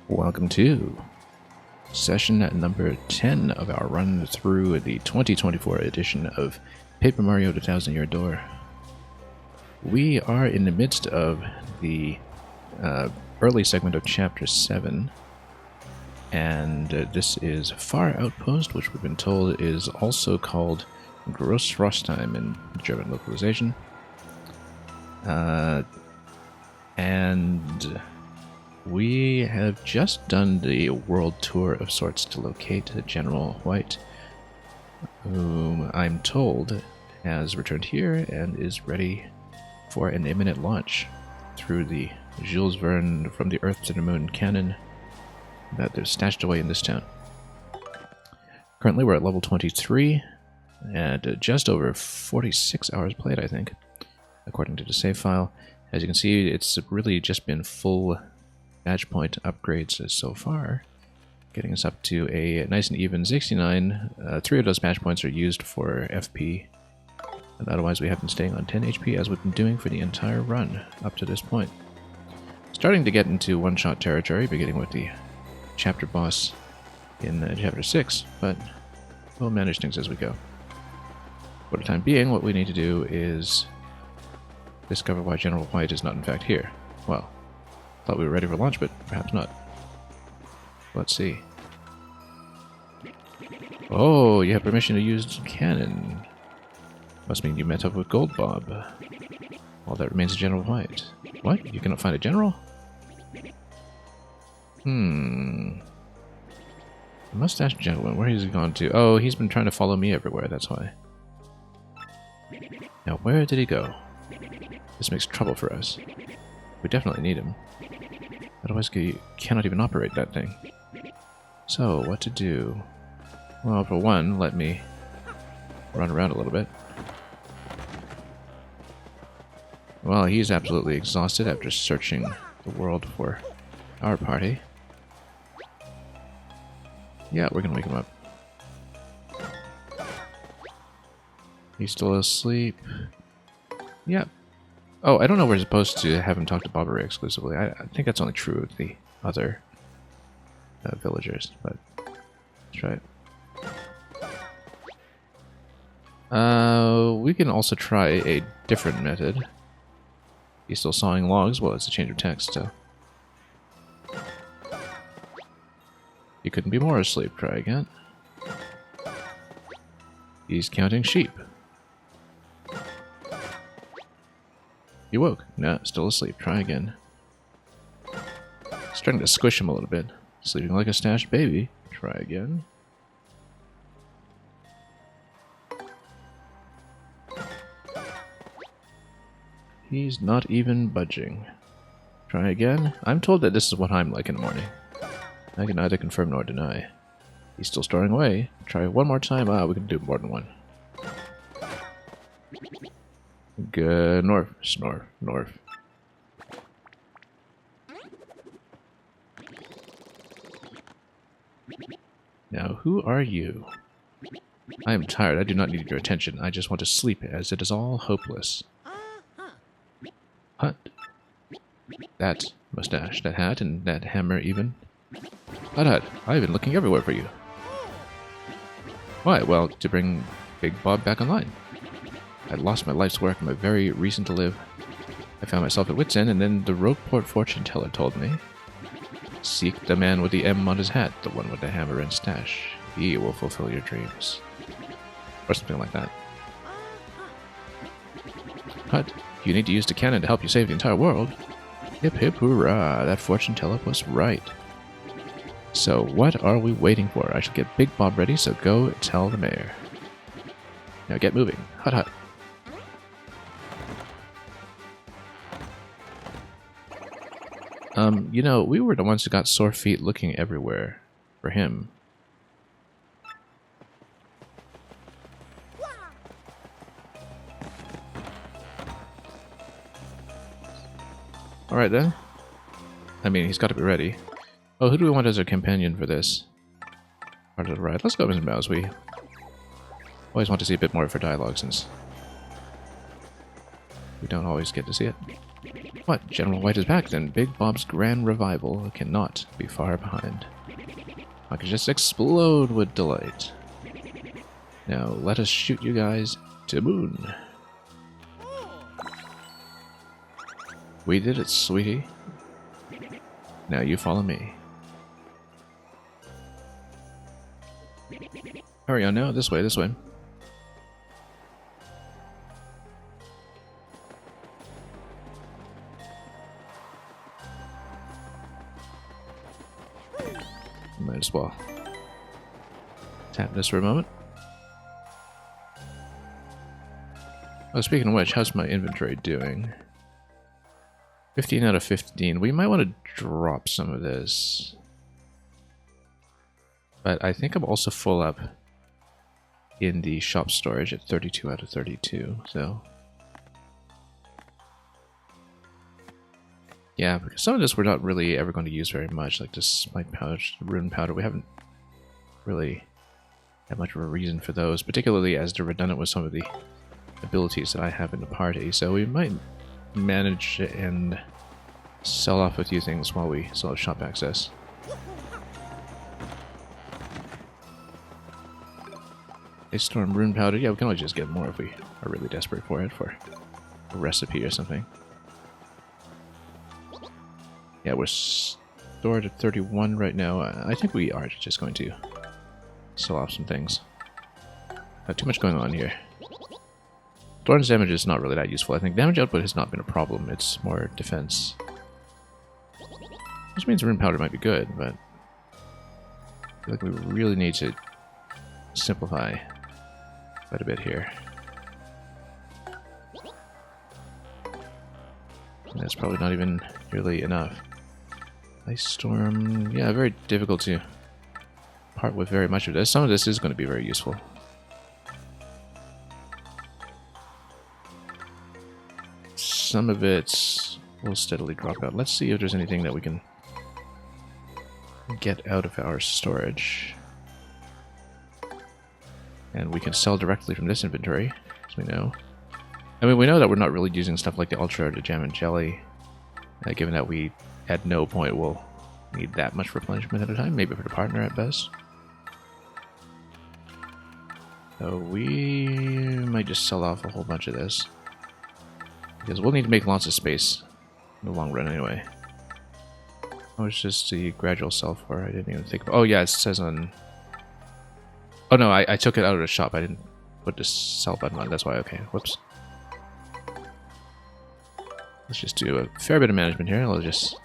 Welcome to session number 10 of our run through the 2024 edition of Paper Mario: The Thousand Year Door. We are in the midst of the early segment of Chapter 7, and this is Far Outpost, which we've been told is also called Grossrostheim in German localization. And we have just done the world tour of sorts to locate General White, whom I'm told has returned here and is ready for an imminent launch through the Jules Verne From the Earth to the Moon canon that they're stashed away in this town. Currently we're at level 23 and just over 46 hours played, I think, according to the save file. As you can see, it's really just been full badge point upgrades so far, getting us up to a nice and even 69. 3 of those badge points are used for FP, and otherwise we have been staying on 10 HP as we've been doing for the entire run up to this point. Starting to get into one-shot territory, beginning with the chapter boss in chapter 6, but we'll manage things as we go. For the time being, what we need to do is discover why General White is not in fact here. Well, thought we were ready for launch, but perhaps not. Let's see. Oh, you have permission to use cannon. Must mean you met up with Gold Bob. All that remains is General White. What? You cannot find a general? The mustache gentleman, where has he gone to? Oh, he's been trying to follow me everywhere, that's why. Now, where did he go? This makes trouble for us. We definitely need him. Otherwise, you cannot even operate that thing. So, what to do? Well, for one, let me run around a little bit. Well, he's absolutely exhausted after searching the world for our party. Yeah, we're gonna wake him up. He's still asleep. Yep. Oh, I don't know if we're supposed to have him talk to Bobbery exclusively. I think that's only true of the other villagers, but let's try it. We can also try a different method. He's still sawing logs. Well, it's a change of text, so. He couldn't be more asleep. Try again. He's counting sheep. He woke. No, still asleep. Try again. Starting to squish him a little bit. Sleeping like a stashed baby. Try again. He's not even budging. Try again. I'm told that this is what I'm like in the morning. I can neither confirm nor deny. He's still storing away. Try one more time. Ah, we can do more than one. Good. North. Snore. North. Now, who are you? I am tired. I do not need your attention. I just want to sleep, as it is all hopeless. Hut. That mustache, that hat, and that hammer even. Hut. I've been looking everywhere for you. Why? Well, to bring Big Bob back online. I'd lost my life's work and my very reason to live. I found myself at wit's end, and then the Rogueport fortune teller told me, seek the man with the M on his hat, the one with the hammer and stash. He will fulfill your dreams. Or something like that. Hut, you need to use the cannon to help you save the entire world. Hip hip hurrah, that fortune teller was right. So what are we waiting for? I shall get Big Bob ready, so go tell the mayor. Now get moving. Hut. You know, we were the ones who got sore feet looking everywhere for him. Alright then. I mean, he's got to be ready. Oh, who do we want as our companion for this part of the ride? Let's go, Mr. Mouse. We always want to see a bit more of her dialogue since we don't always get to see it. What? General White is back then. Big Bob's grand revival cannot be far behind. I could just explode with delight. Now let us shoot you guys to the moon. We did it, sweetie. Now you follow me. Hurry on now, this way, this way. Might as well tap this for a moment. Oh, speaking of which, how's my inventory doing? 15 out of 15. We might want to drop some of this. But I think I'm also full up in the shop storage at 32 out of 32, so... Yeah, because some of this we're not really ever going to use very much, like this spike powder, rune powder. We haven't really had much of a reason for those, particularly as they're redundant with some of the abilities that I have in the party. So we might manage and sell off a few things while we still have shop access. A storm rune powder. Yeah, we can always just get more if we are really desperate for it, for a recipe or something. Yeah, we're stored at 31 right now. I think we are just going to sell off some things. Not too much going on here. Thorn's damage is not really that useful. I think damage output has not been a problem. It's more defense. Which means rune powder might be good, but I feel like we really need to simplify quite a bit here. And that's probably not even really enough. Ice Storm, yeah, very difficult to part with very much of this. Some of this is going to be very useful. Some of it will steadily drop out. Let's see if there's anything that we can get out of our storage. And we can sell directly from this inventory, as we know. I mean, we know that we're not really using stuff like the Ultra or the Jam and Jelly, given that we at no point will need that much replenishment at a time, maybe for the partner at best. So we might just sell off a whole bunch of this, because we'll need to make lots of space in the long run anyway. Oh, it's just the gradual sell for, I didn't even think of. Oh yeah, it says on... Oh no, I took it out of the shop, I didn't put the sell button on, that's why, okay, whoops. Let's just do a fair bit of management here. I'll just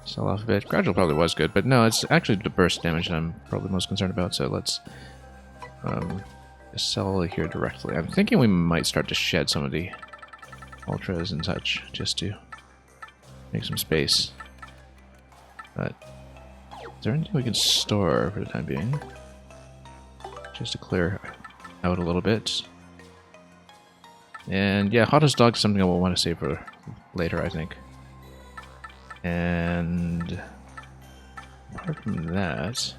sell off a bit. Gradual probably was good, but no, it's actually the burst damage that I'm probably most concerned about, so let's just sell here directly. I'm thinking we might start to shed some of the ultras and such, just to make some space. But is there anything we can store for the time being? Just to clear out a little bit. And yeah, hottest dog is something I will want to save for later, I think. And apart from that,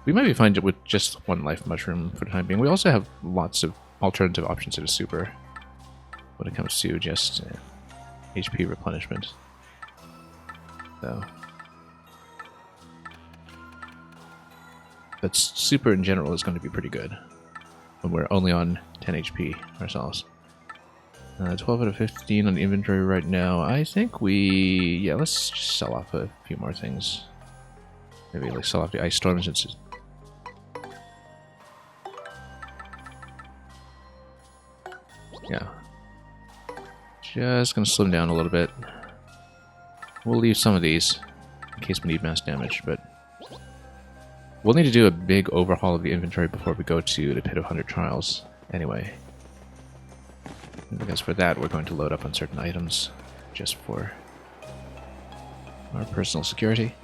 we might be fine with just one life mushroom for the time being. We also have lots of alternative options to the super when it comes to just HP replenishment. So, but super in general is going to be pretty good when we're only on 10 HP ourselves. 12 out of 15 on the inventory right now. I think yeah, let's just sell off a few more things. Maybe like sell off the Ice Storm since it's... Yeah. Just gonna slim down a little bit. We'll leave some of these in case we need mass damage, but we'll need to do a big overhaul of the inventory before we go to the Pit of 100 Trials anyway. Because for that, we're going to load up on certain items just for our personal security.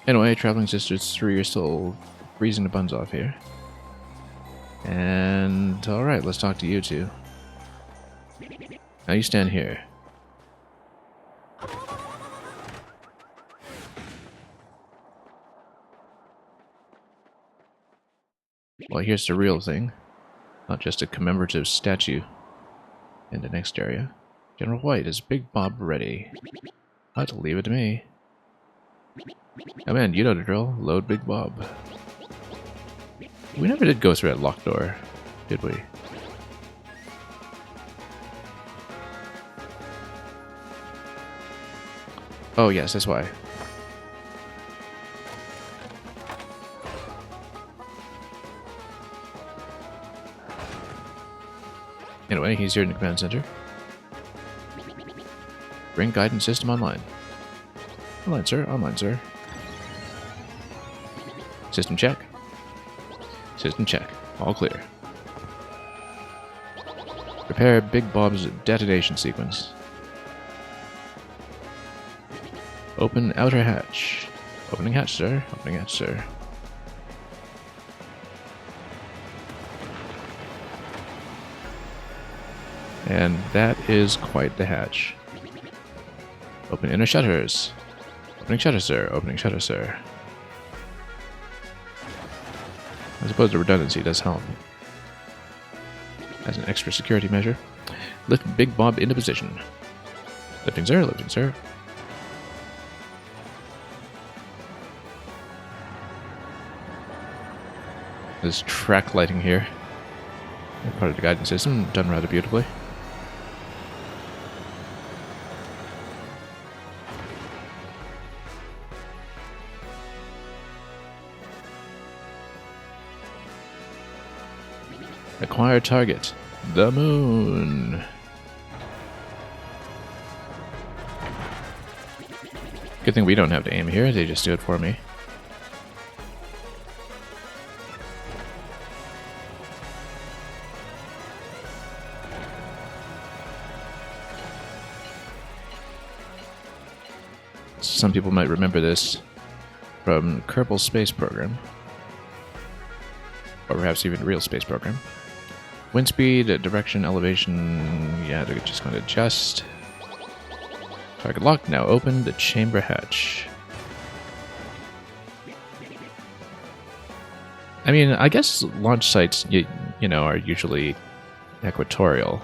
Anyway, Traveling Sisters 3 are still freezing the buns off here. And alright, let's talk to you two. Now you stand here. Well, here's the real thing. Not just a commemorative statue. In the next area. General White, is Big Bob ready? I'll have to leave it to me. Come in, you know the drill. Load Big Bob. We never did go through that locked door, did we? Oh yes, that's why. Anyway, he's here in the command center. Bring guidance system online. Online, sir. Online, sir. System check. System check. All clear. Prepare Big Bob's detonation sequence. Open outer hatch. Opening hatch, sir. Opening hatch, sir. And that is quite the hatch. Open inner shutters. Opening shutter, sir. Opening shutter, sir. I suppose the redundancy does help. As an extra security measure. Lift Big Bob into position. Lifting, sir. Lifting, sir. This track lighting here. Part of the guidance system, done rather beautifully. Acquire target. The moon. Good thing we don't have to aim here, they just do it for me. Some people might remember this from Kerbal Space Program. Or perhaps even Real Space Program. Wind speed, direction, elevation, yeah, they're just going to adjust. Target locked, now open the chamber hatch. I mean, I guess launch sites, you know, are usually equatorial.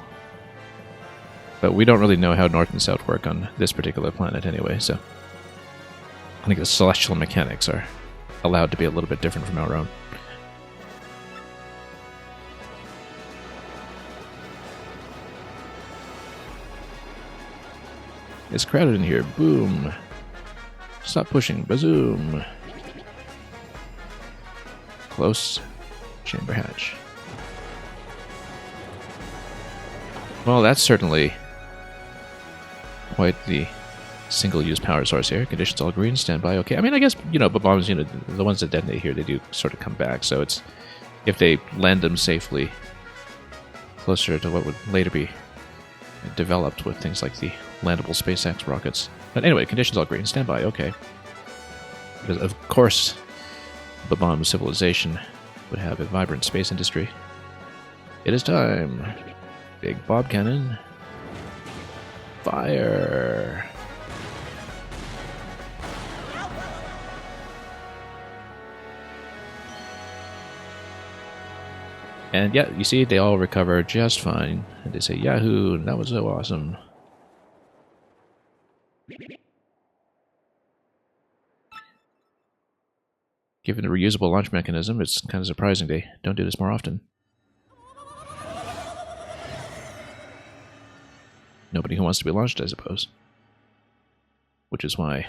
But we don't really know how north and south work on this particular planet anyway, so I think the celestial mechanics are allowed to be a little bit different from our own. It's crowded in here. Boom. Stop pushing. Bazoom. Close. Chamber hatch. Well, that's certainly quite the single-use power source here. Conditions all green. Stand by. Okay. I mean, I guess, you know, but bombs, you know, the ones that detonate here, they do sort of come back. So it's, if they land them safely closer to what would later be developed with things like the landable SpaceX rockets. But anyway, conditions all green. Stand by. Okay. Because, of course, the bomb civilization would have a vibrant space industry. It is time. Big Bob cannon. Fire. And yeah, you see, they all recover just fine. And they say, Yahoo, that was so awesome. Given the reusable launch mechanism, it's kind of surprising they don't do this more often. Nobody who wants to be launched, I suppose. Which is why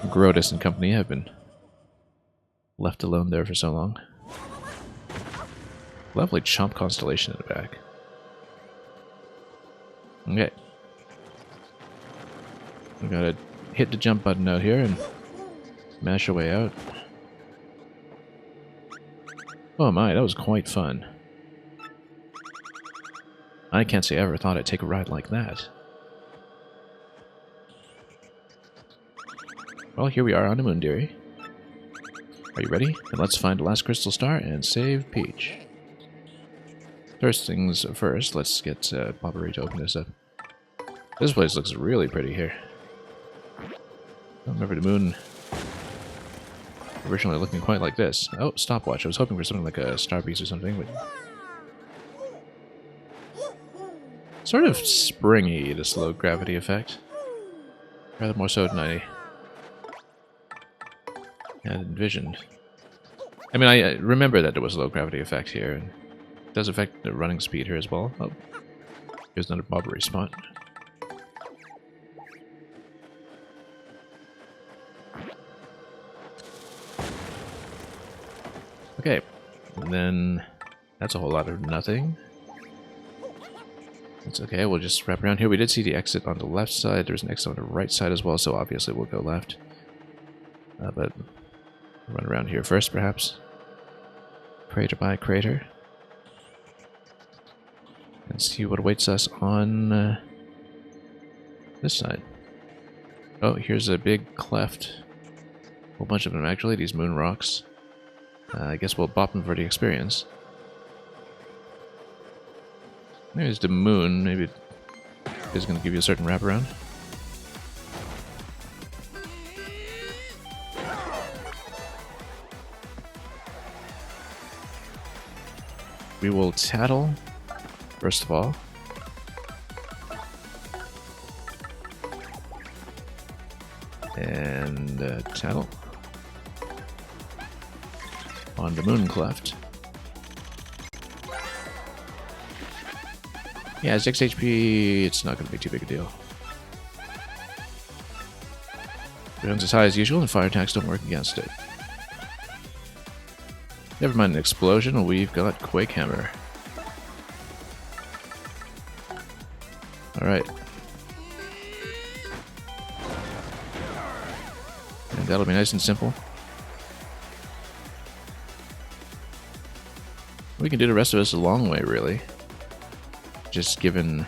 Grotus and company have been left alone there for so long. Lovely chomp constellation in the back. Okay. We gotta hit the jump button out here and mash our way out. Oh my, that was quite fun. I can't say I ever thought I'd take a ride like that. Well, here we are on the moon, dearie. Are you ready? Then let's find the last crystal star and save Peach. First things first, let's get Bobbery to open this up. This place looks really pretty here. I remember the moon originally looking quite like this. Oh, stopwatch. I was hoping for something like a star piece or something, but Sort of springy, this low gravity effect. Rather more so than I had envisioned. I mean, I remember that there was a low gravity effect here, and it does affect the running speed here as well. Oh, here's another bobbery spot. Okay, and then that's a whole lot of nothing. That's okay, we'll just wrap around here. We did see the exit on the left side. There's an exit on the right side as well, so obviously we'll go left. But run around here first, perhaps. Crater by crater. And see what awaits us on this side. Oh, here's a big cleft. A whole bunch of them, actually, these moon rocks. I guess we'll bop them for the experience. There's the moon. Maybe it's going to give you a certain wraparound. We will tattle, first of all. And tattle. On the moon cleft. Yeah, 6 HP, it's not going to be too big a deal. It runs as high as usual, and fire attacks don't work against it. Never mind an explosion, we've got Quake Hammer. Alright. And that'll be nice and simple. We can do the rest of us a long way, really. Just given...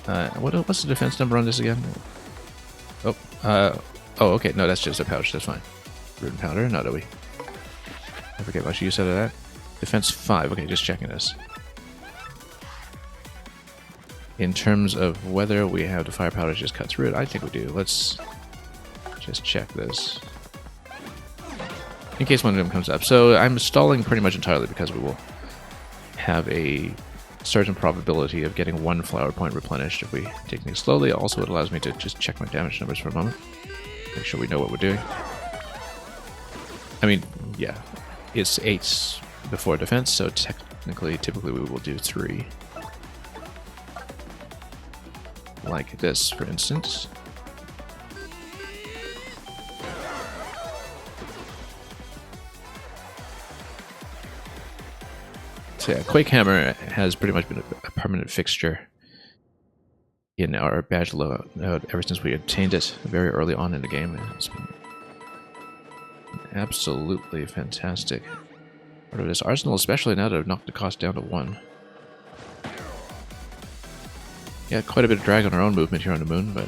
what's the defense number on this again? Oh, okay, no, that's just a pouch, that's fine. Root and powder, no, do we? I forget much use out of that. Defense 5, okay, just checking this. In terms of whether we have the fire powder just cut through it, I think we do. Let's just check this. In case one of them comes up. So I'm stalling pretty much entirely because we will have a certain probability of getting 1 flower point replenished if we take things slowly. Also, it allows me to just check my damage numbers for a moment. Make sure we know what we're doing. I mean, yeah. It's 8 before defense, so typically we will do 3. Like this, for instance. So yeah, Quake Hammer has pretty much been a permanent fixture in our badge loadout ever since we obtained it very early on in the game. It's been absolutely fantastic part of this arsenal, especially now that I've knocked the cost down to 1. Yeah, quite a bit of drag on our own movement here on the moon, but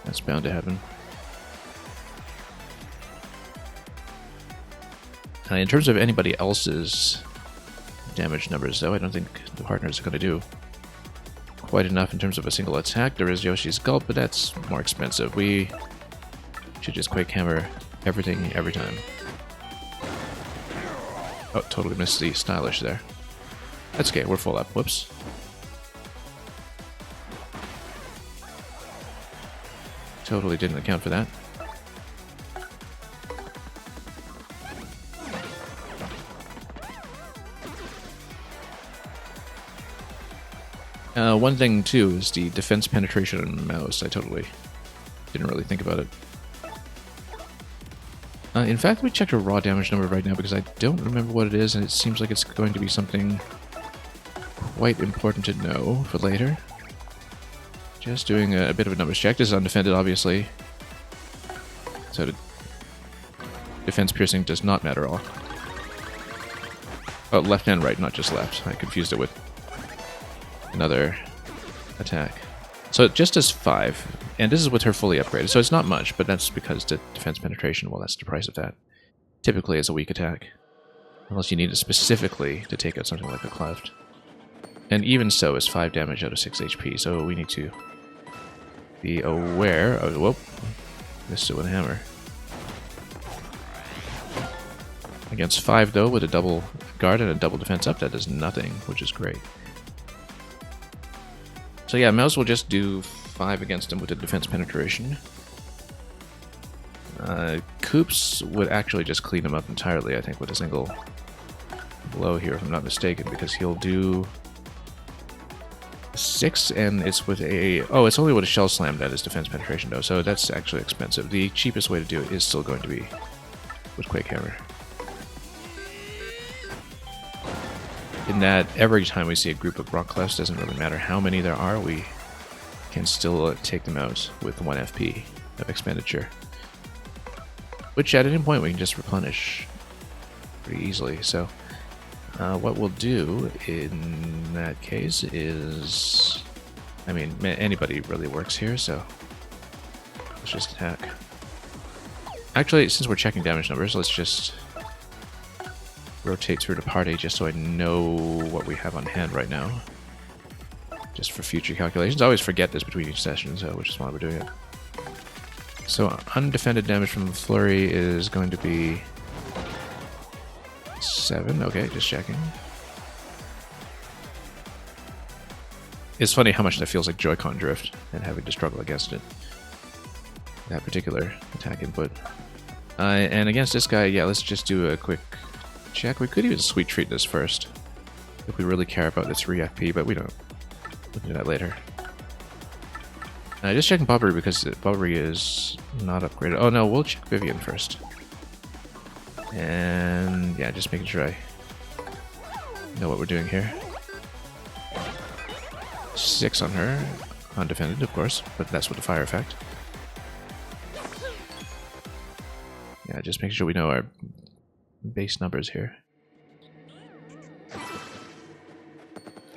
that's bound to happen. In terms of anybody else's damage numbers, though, I don't think the partners are going to do quite enough in terms of a single attack. There is Yoshi's Gulp, but that's more expensive. We should just Quake Hammer everything every time. Oh, totally missed the stylish there. That's okay, we're full up. Whoops. Totally didn't account for that. One thing, too, is the defense penetration on the mouse. I totally didn't really think about it. In fact, we checked a raw damage number right now because I don't remember what it is, and it seems like it's going to be something quite important to know for later. Just doing a bit of a numbers check. This is undefended, obviously. So the defense piercing does not matter at all. Oh, left and right, not just left. I confused it with another attack. So it just does 5, and this is with her fully upgraded, so it's not much, but that's because the defense penetration, well, that's the price of that. Typically it's a weak attack, unless you need it specifically to take out something like a cleft. And even so, it's 5 damage out of 6 HP, so we need to be aware of... Whoop! Missed it with a hammer. Against 5, though, with a double guard and a double defense up, that does nothing, which is great. So yeah, Mouse will just do 5 against him with the defense penetration. Koops would actually just clean him up entirely, I think, with a single blow here, if I'm not mistaken, because he'll do 6, and it's with a... Oh, it's only with a Shell Slam that is defense penetration, though, so that's actually expensive. The cheapest way to do it is still going to be with Quake Hammer. In that, every time we see a group of Rock Clefs, doesn't really matter how many there are, we can still take them out with 1 FP of expenditure. Which at any point we can just replenish pretty easily, so... what we'll do in that case is... I mean, anybody really works here, so... let's just attack. Actually, since we're checking damage numbers, let's just... rotate through the party just so I know what we have on hand right now. Just for future calculations. I always forget this between each session, so which is why we're doing it. So, undefended damage from Flurry is going to be... 7, okay, just checking. It's funny how much that feels like Joy-Con drift and having to struggle against it. That particular attack input. And against this guy, yeah, let's just do a quick check. We could even sweet treat this first if we really care about the 3 FP, but we don't. We'll do that later. Just checking Bobbery because Bobbery is not upgraded. Oh no, we'll check Vivian first. And yeah, just making sure I know what we're doing here. 6 on her. Undefended, of course, but that's with the fire effect. Yeah, just making sure we know our base numbers here.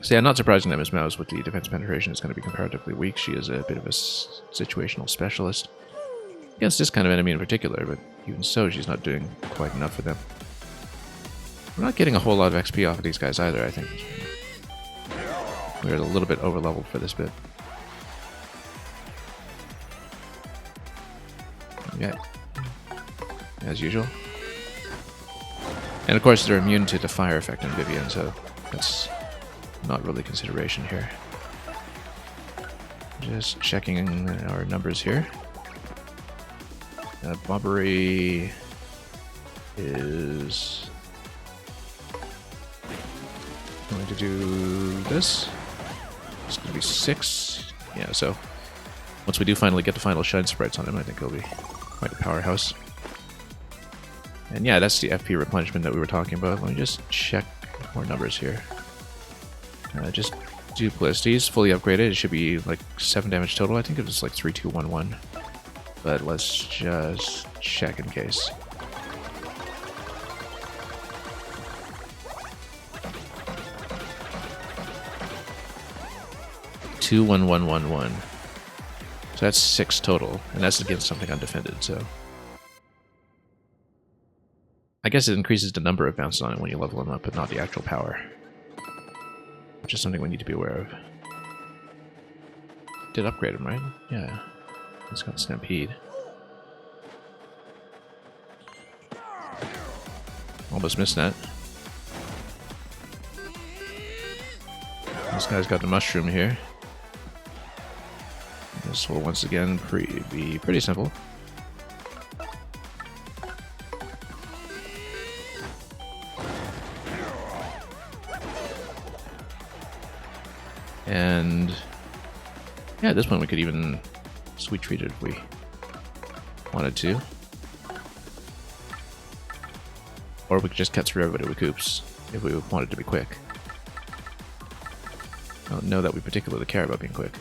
So yeah, not surprising that Miss Mouse with the defense penetration is going to be comparatively weak. She is a bit of a situational specialist. Against this kind of enemy in particular, but even so, she's not doing quite enough for them. We're not getting a whole lot of XP off of these guys either, I think. We're a little bit over-leveled for this bit. Yeah, as usual. And of course, they're immune to the fire effect on Vivian, so that's not really consideration here. Just checking our numbers here. Bobbery is going to do this. It's going to be 6. Yeah, so once we do finally get the final shine sprites on him, I think he'll be quite a powerhouse. And yeah, that's the FP replenishment that we were talking about. Let me just check more numbers here. Just Duplicity. He's fully upgraded. It should be like 7 damage total. I think it was like 3, 2, 1, 1. But let's just check in case. Two, 1, 1, 1, 1. So that's 6 total, and that's against something undefended, so... I guess it increases the number of bounces on it when you level them up, but not the actual power. Which is something we need to be aware of. Did upgrade him, right? Yeah. It's got Stampede. Almost missed that. This guy's got the mushroom here. This will once again be pretty simple. And yeah, at this point we could even sweet treat it if we wanted to. Or we could just cut through everybody with Koops if we wanted to be quick. I don't know that we particularly care about being quick.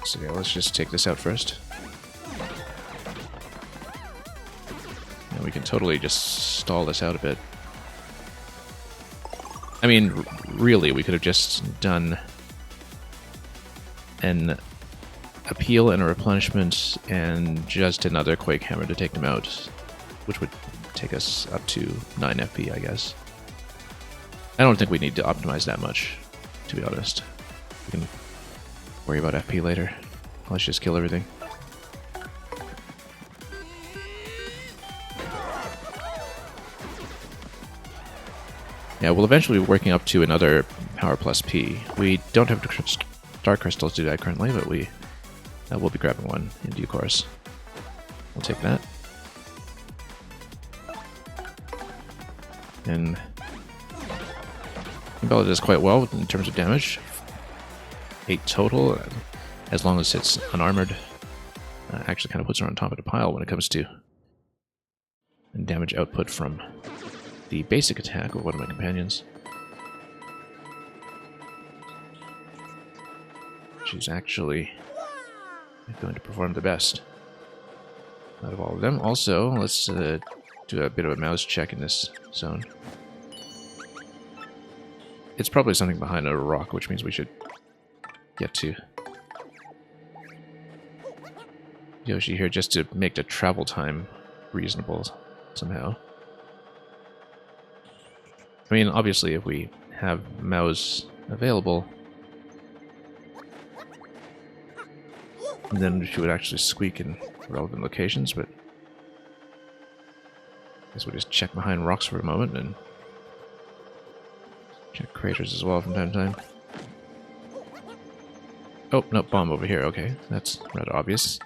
So yeah, let's just take this out first. And we can totally just stall this out a bit. I mean, really, we could have just done an appeal and a replenishment and just another Quake Hammer to take them out, which would take us up to 9 FP, I guess. I don't think we need to optimize that much, to be honest. We can worry about FP later. Let's just kill everything. Yeah, we'll eventually be working up to another Power Plus P. We don't have Star Crystals to do that currently, but we'll be grabbing one in due course. We'll take that. And Bella does quite well in terms of damage. 8 total, as long as it's unarmored. Actually kind of puts her on top of the pile when it comes to damage output from the basic attack of one of my companions. She's actually going to perform the best out of all of them. Also, let's do a bit of a mouse check in this zone. It's probably something behind a rock, which means we should get to Yoshi here just to make the travel time reasonable somehow. I mean, obviously, if we have mouse available, then she would actually squeak in relevant locations, but I guess we'll just check behind rocks for a moment and check craters as well from time to time. Oh, no, bomb over here. Okay, that's rather obvious.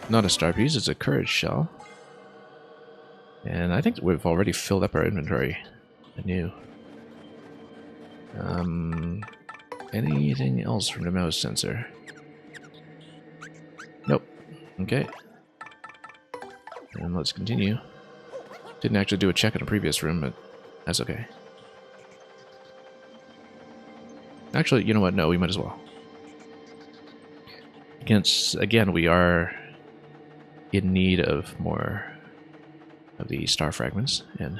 Not a star piece, it's a courage shell. And I think we've already filled up our inventory anew. Anything else from the mouse sensor? Nope. Okay. And let's continue. Didn't actually do a check in a previous room, but that's okay. Actually, you know what? No, we might as well. Again, we are in need of more of the star fragments, and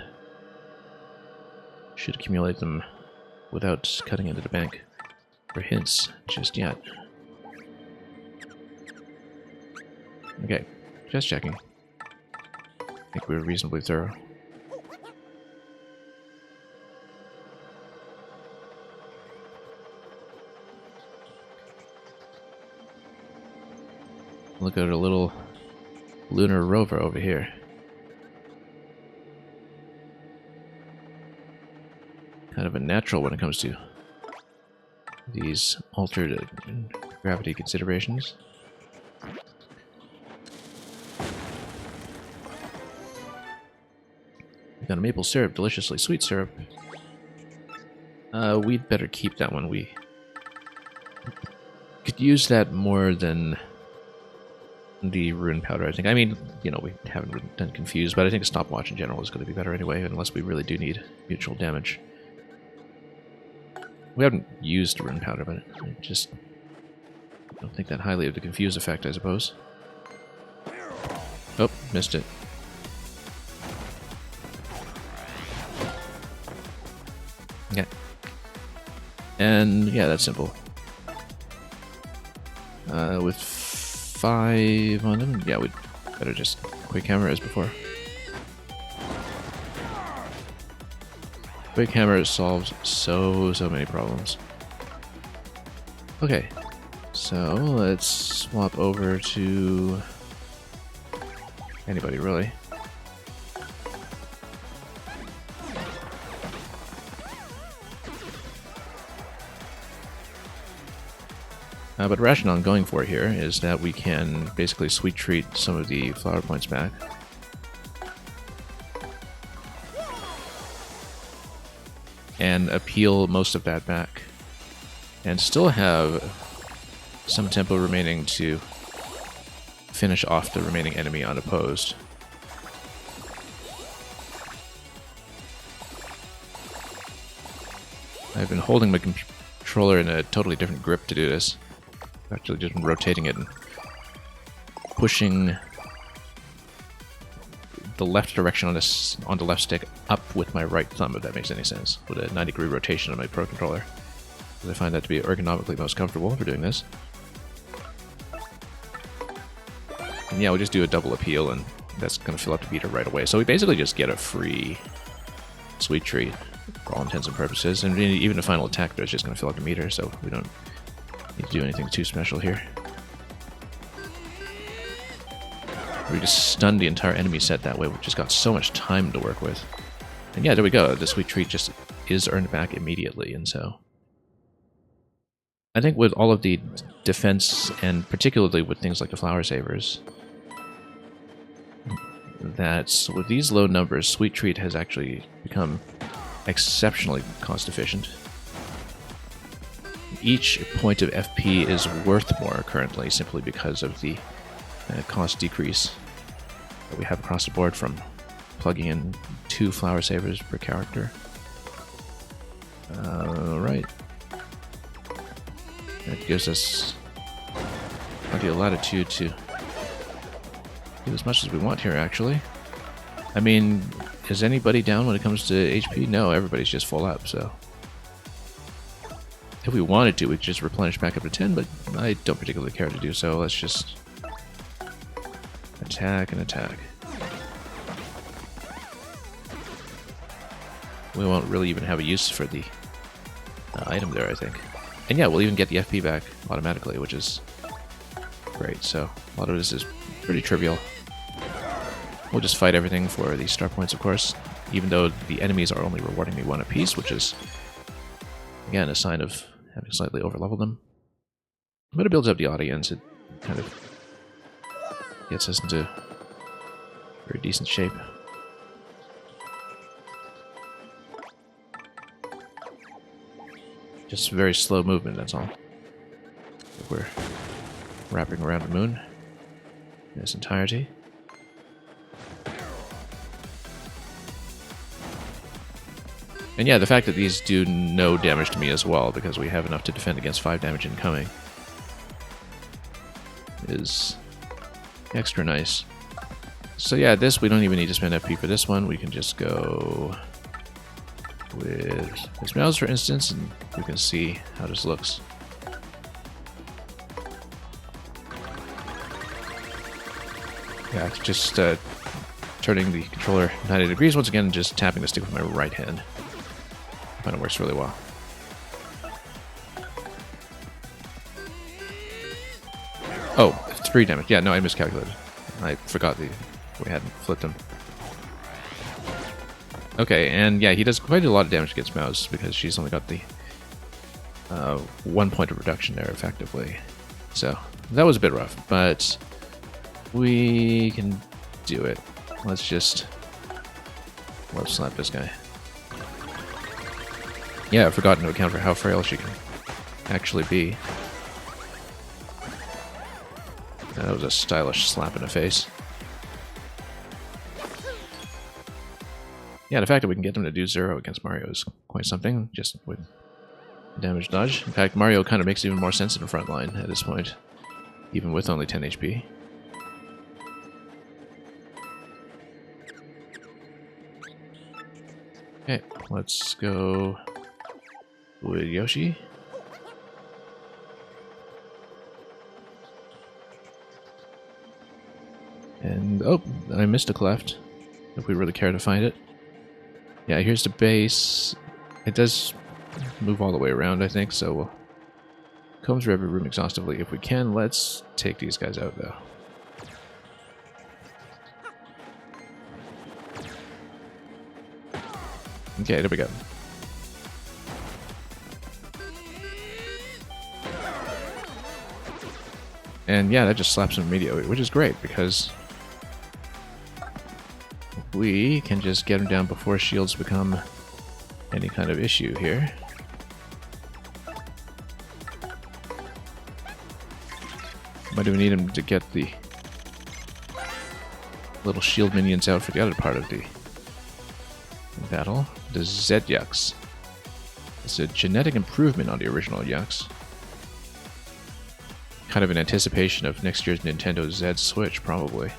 should accumulate them without cutting into the bank for hints just yet. Okay, just checking. I think we were reasonably thorough. Look at a little lunar rover over here. Kind of a natural when it comes to these altered gravity considerations. We've got a maple syrup, deliciously sweet syrup. We'd better keep that one. We could use that more than the rune powder, I think. I mean, you know, we haven't done Confused, but I think a stopwatch in general is going to be better anyway, unless we really do need mutual damage. We haven't used rune powder, but I just don't think that highly of the Confuse effect, I suppose. Oh, missed it. Okay. And yeah, that's simple. With 5 on them, yeah, we'd better just quick hammer as before. Quick hammer solves so many problems. Okay, so let's swap over to anybody really. But the rationale I'm going for here is that we can basically sweet treat some of the flower points back. And appeal most of that back. And still have some tempo remaining to finish off the remaining enemy unopposed. I've been holding my controller in a totally different grip to do this. Actually just rotating it and pushing the left direction on the left stick up with my right thumb, if that makes any sense, with a 90-degree rotation on my Pro Controller. Because I find that to be ergonomically most comfortable for doing this. And yeah, we'll just do a double appeal, and that's going to fill up the meter right away. So we basically just get a free sweet treat for all intents and purposes, and even the final attack there is just going to fill up the meter, so we don't need to do anything too special here. We just stunned the entire enemy set that way. We just got so much time to work with. And yeah, there we go. The sweet treat just is earned back immediately, and so I think with all of the defense, and particularly with things like the Flower Savers, that with these low numbers, Sweet Treat has actually become exceptionally cost efficient. Each point of FP is worth more currently simply because of the cost decrease that we have across the board from plugging in 2 Flower Savers per character. Alright. That gives us plenty of latitude to do as much as we want here, actually. I mean, is anybody down when it comes to HP? No, everybody's just full up, so... If we wanted to, we could just replenish back up to 10, but I don't particularly care to do so. Let's just attack and attack. We won't really even have a use for the item there, I think. And yeah, we'll even get the FP back automatically, which is great. So a lot of this is pretty trivial. We'll just fight everything for the star points, of course, even though the enemies are only rewarding me 1 apiece, which is, again, a sign of having slightly overleveled them. But it builds up the audience. It kind of gets us into very decent shape. Just very slow movement, that's all. We're wrapping around the moon in its entirety. And yeah, the fact that these do no damage to me as well, because we have enough to defend against 5 damage incoming, is extra nice. So yeah, this, we don't even need to spend FP for this one. We can just go with this mouse, for instance, and we can see how this looks. Yeah, it's just turning the controller 90 degrees once again, and just tapping the stick with my right hand. I find it works really well. Oh, 3 damage. Yeah, no, I miscalculated. I forgot we hadn't flipped him. Okay, and yeah, he does quite a lot of damage against Mouse because she's only got the 1 point of reduction there, effectively. So, that was a bit rough, but we can do it. Let's just love slap this guy. Yeah, I've forgotten to account for how frail she can actually be. That was a stylish slap in the face. Yeah, the fact that we can get them to do 0 against Mario is quite something, just with damage dodge. In fact, Mario kind of makes even more sense in the front line at this point, even with only 10 HP. Okay, let's go with Yoshi. And, oh, I missed a cleft, if we really care to find it. Yeah, here's the base. It does move all the way around, I think, so we'll comb through every room exhaustively if we can. Let's take these guys out, though. Okay, there we go. And yeah, that just slaps him immediately, which is great, because we can just get him down before shields become any kind of issue here. Why do we need him to get the little shield minions out for the other part of the battle? The Z-Yux. It's a genetic improvement on the original Yux. Kind of in anticipation of next year's Nintendo Z Switch, probably.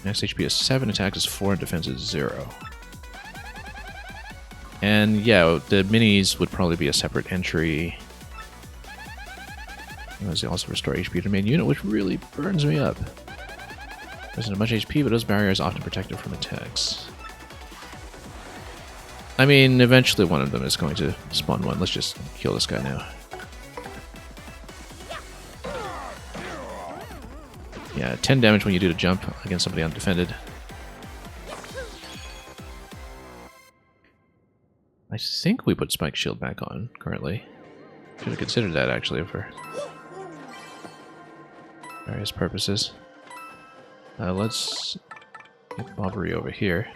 Max HP is 7, attack is 4, and defense is 0. And yeah, the minis would probably be a separate entry. They also restore HP to the main unit, which really burns me up. There isn't much HP, but those barriers often protect it from attacks. I mean, eventually one of them is going to spawn one. Let's just kill this guy now. Yeah, 10 damage when you do the jump against somebody undefended. I think we put Spike Shield back on currently. Should have considered that actually for various purposes. Let's get Bobbery over here.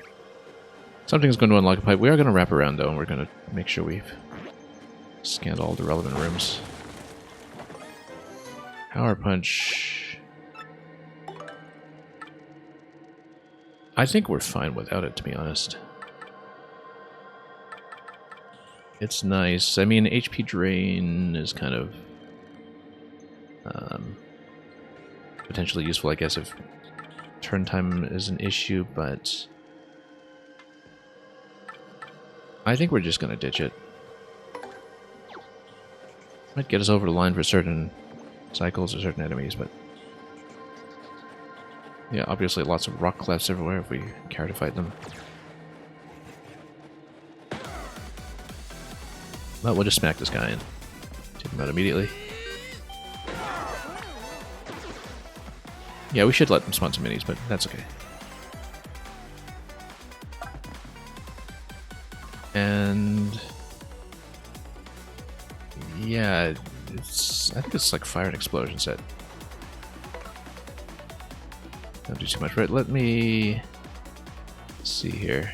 Something's going to unlock a pipe. We are going to wrap around though, and we're going to make sure we've scanned all the relevant rooms. Power Punch. I think we're fine without it, to be honest. It's nice. I mean, HP Drain is kind of potentially useful, I guess, if turn time is an issue, but I think we're just going to ditch it. Might get us over the line for certain cycles or certain enemies, but yeah, obviously lots of rock clefts everywhere if we care to fight them. But we'll just smack this guy and take him out immediately. Yeah, we should let them spawn some minis, but that's okay. And yeah, I think it's like fire and explosion set. Don't do too much. Right, let me see here.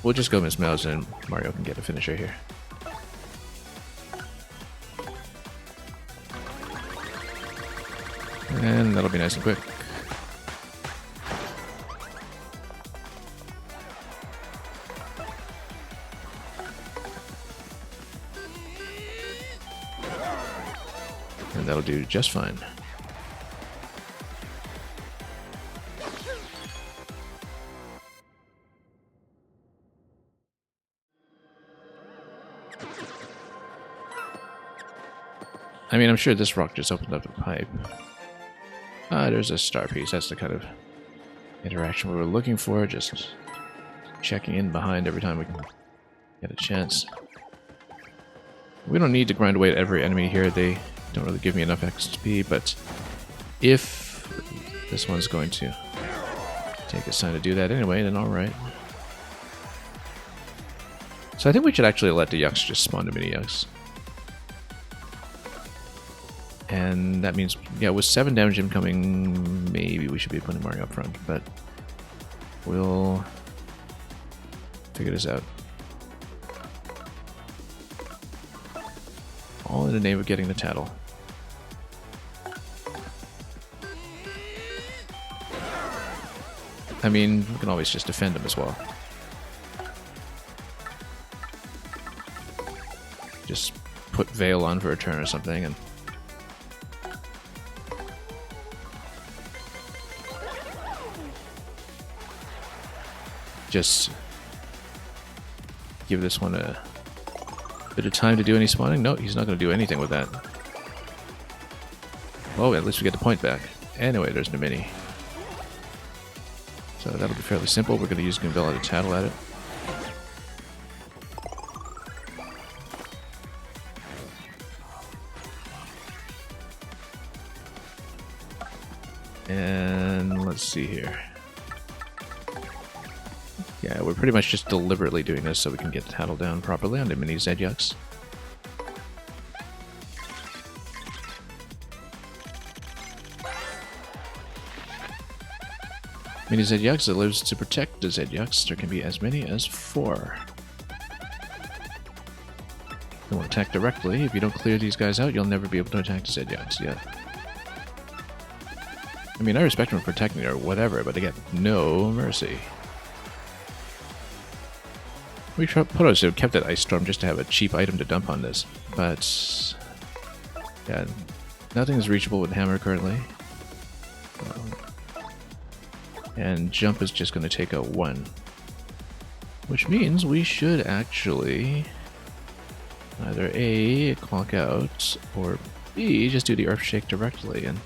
We'll just go Miss Mouse and Mario can get a finisher here. And that'll be nice and quick. And that'll do just fine. I mean, I'm sure this rock just opened up a pipe. Ah, there's a star piece. That's the kind of interaction we were looking for. Just checking in behind every time we can get a chance. We don't need to grind away at every enemy here. They don't really give me enough XP, but if this one's going to take us time to do that anyway, then alright. So I think we should actually let the Yucks just spawn the mini Yucks. And that means, yeah, with 7 damage incoming, maybe we should be putting Mario up front, but we'll figure this out. All in the name of getting the tattle. I mean, we can always just defend him as well. Just put Veil on for a turn or something, and just give this one a bit of time to do any spawning. No, he's not going to do anything with that. Oh, at least we get the point back. Anyway, there's the mini. So that'll be fairly simple. We're going to use Goombella to tattle at it. And let's see here. Yeah, we're pretty much just deliberately doing this so we can get the tattle down properly on the mini Zed-Yucks. Mini Zed-Yucks that lives to protect the Zed-Yucks. There can be as many as 4. They won't attack directly. If you don't clear these guys out, you'll never be able to attack the Zed-Yucks yet. I mean, I respect them for protecting or whatever, but they get no mercy. We probably should have kept that Ice Storm just to have a cheap item to dump on this, but yeah, nothing is reachable with Hammer currently. And Jump is just going to take a 1, which means we should actually either A, clock out, or B, just do the Earthshake directly and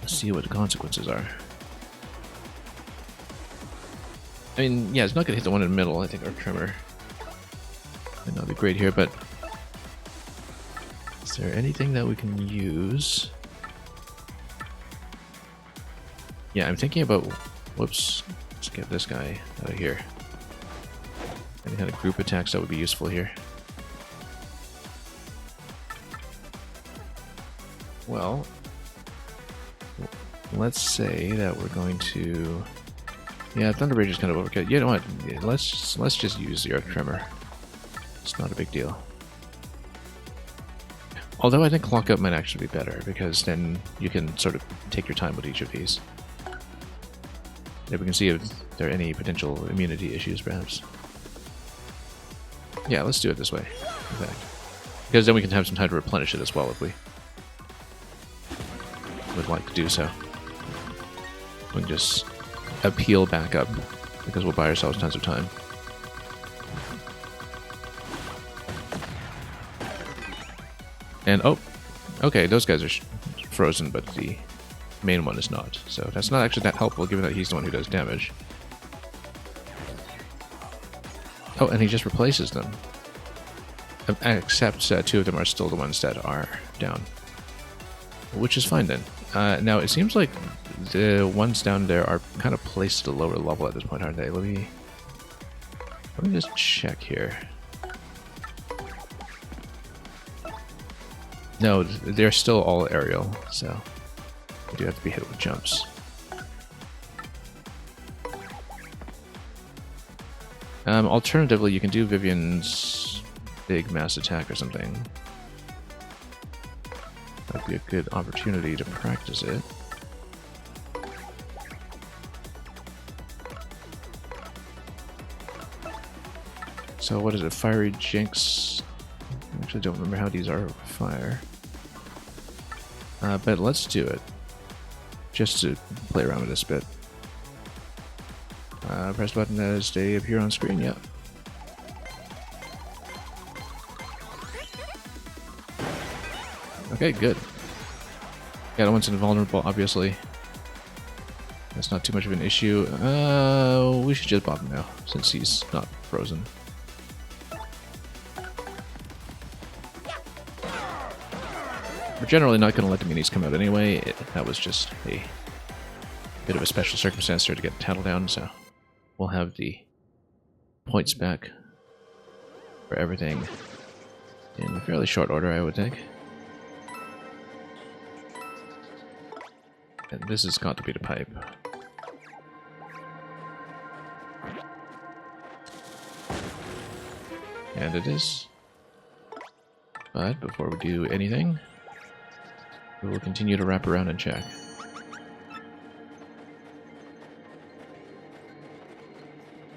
see what the consequences are. I mean, yeah, it's not going to hit the one in the middle. I think Earth Tremor might not be great here, but Is there anything that we can use? Yeah, I'm thinking about... Whoops. Let's get this guy out of here. Any kind of group attacks that would be useful here. Well, let's say that we're going to... Yeah, Thunder Rage is kind of overkill. You know what? Yeah, let's just use the Earth Tremor. It's not a big deal. Although I think Clock Up might actually be better, because then you can sort of take your time with each of these. If we can see if there are any potential immunity issues, perhaps. Yeah, let's do it this way, in fact. Because then we can have some time to replenish it as well if we would like to do so. We can just appeal back up, because we'll buy ourselves tons of time. And, oh, okay, those guys are frozen, but the main one is not. So that's not actually that helpful, given that he's the one who does damage. Oh, and he just replaces them. Except two of them are still the ones that are down. Which is fine then. Now, it seems like the ones down there are kind of placed at a lower level at this point, aren't they? Let me just check here. No, they're still all aerial, so you do have to be hit with jumps. Alternatively, you can do Vivian's big mass attack or something. That'd be a good opportunity to practice it. So what is it? Fiery Jinx? I actually don't remember how these are with fire. But let's do it. Just to play around with this bit. Press button as they appear on screen, yep. Okay, good. Yeah, that one's invulnerable, obviously. That's not too much of an issue. We should just bop him now, since he's not frozen. We're generally not going to let the minis come out anyway. That was just a bit of a special circumstance there to get Tattle down, so we'll have the points back for everything in fairly short order, I would think. And this has got to be the pipe. And it is. But before we do anything, we will continue to wrap around and check.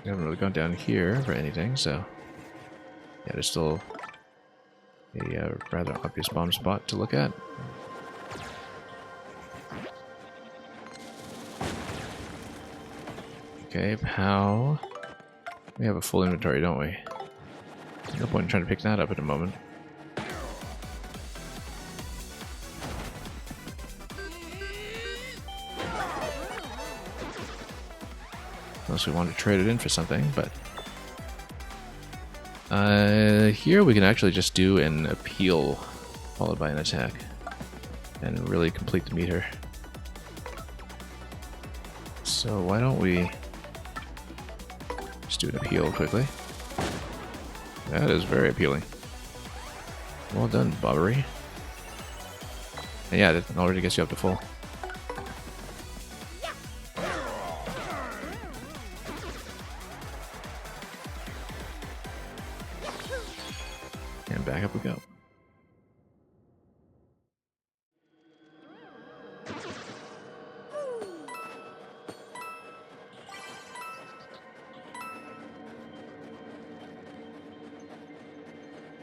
We haven't really gone down here for anything, so yeah, there's still a rather obvious bomb spot to look at. Okay, POW. We have a full inventory, don't we? No point in trying to pick that up at the moment. Unless we want to trade it in for something, but... here we can actually just do an appeal followed by an attack. And really complete the meter. So why don't we just do an appeal quickly. That is very appealing. Well done, Bobbery. And yeah, that already gets you up to full. And back up we go.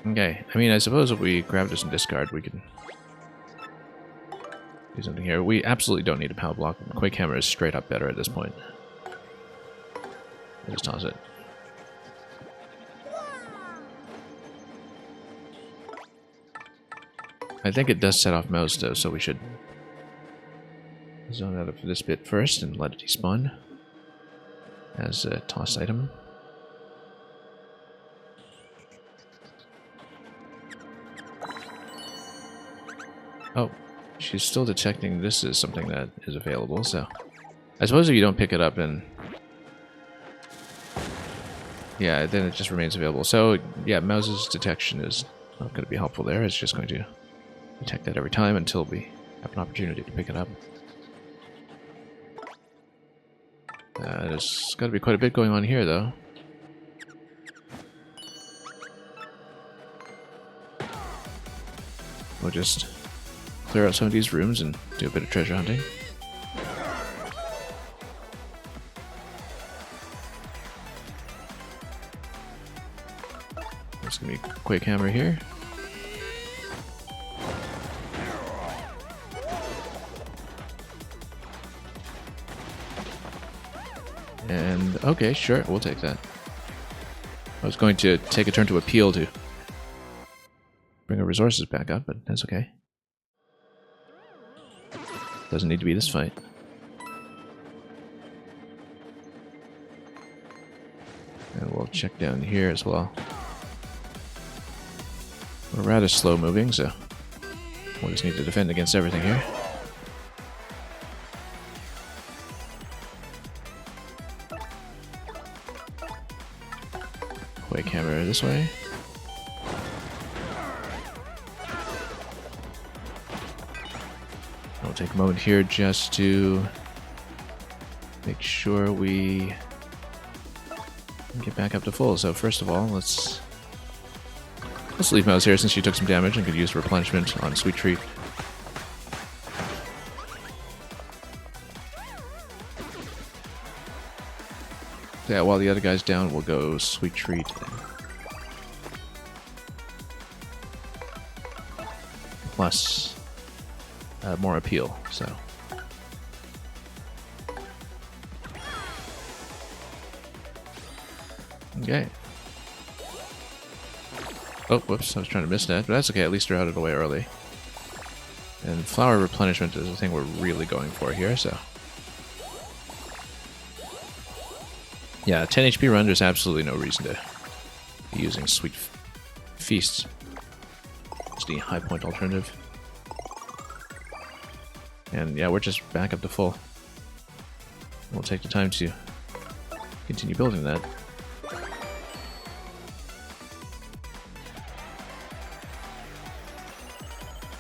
Okay, I mean, I suppose if we grab this and discard, we can do something here. We absolutely don't need a power block. Quake Hammer is straight up better at this point. I'll just toss it. I think it does set off Mouse though, so we should zone out of this bit first and let it despawn as a toss item. Oh, she's still detecting this is something that is available, so... I suppose if you don't pick it up, then... yeah, then it just remains available. So, yeah, Mouse's detection is not going to be helpful there. It's just going to detect that every time until we have an opportunity to pick it up. There's got to be quite a bit going on here, though. We'll just clear out some of these rooms and do a bit of treasure hunting. There's gonna be a Quake Hammer here. And, okay, sure, we'll take that. I was going to take a turn to appeal to bring our resources back up, but that's okay. Doesn't need to be this fight. And we'll check down here as well. We're rather slow moving, so we'll just need to defend against everything here. Quake Hammer this way. I'll take a moment here just to make sure we get back up to full. So first of all, let's leave Mouse here since she took some damage and could use replenishment on Sweet Treat. Yeah, while the other guy's down, we'll go Sweet Treat. Plus more appeal, so. Okay. Oh, whoops, I was trying to miss that, but that's okay, at least they're out of the way early. And flower replenishment is the thing we're really going for here, so. Yeah, 10 HP run, there's absolutely no reason to be using Sweet Feast. It's the high point alternative. And yeah, we're just back up to full. We'll take the time to continue building that.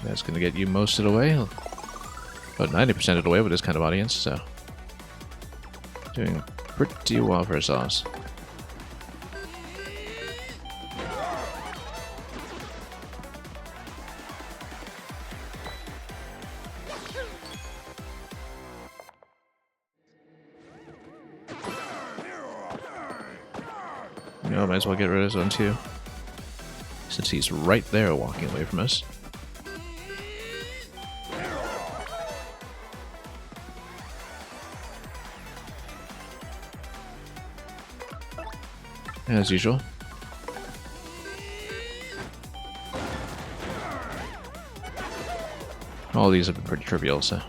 That's going to get you most of the way. About 90% of the way with this kind of audience, so. Doing pretty well for ourselves. You know, might as well get rid of Zone 2. Since he's right there walking away from us. As usual. All these have been pretty trivial, so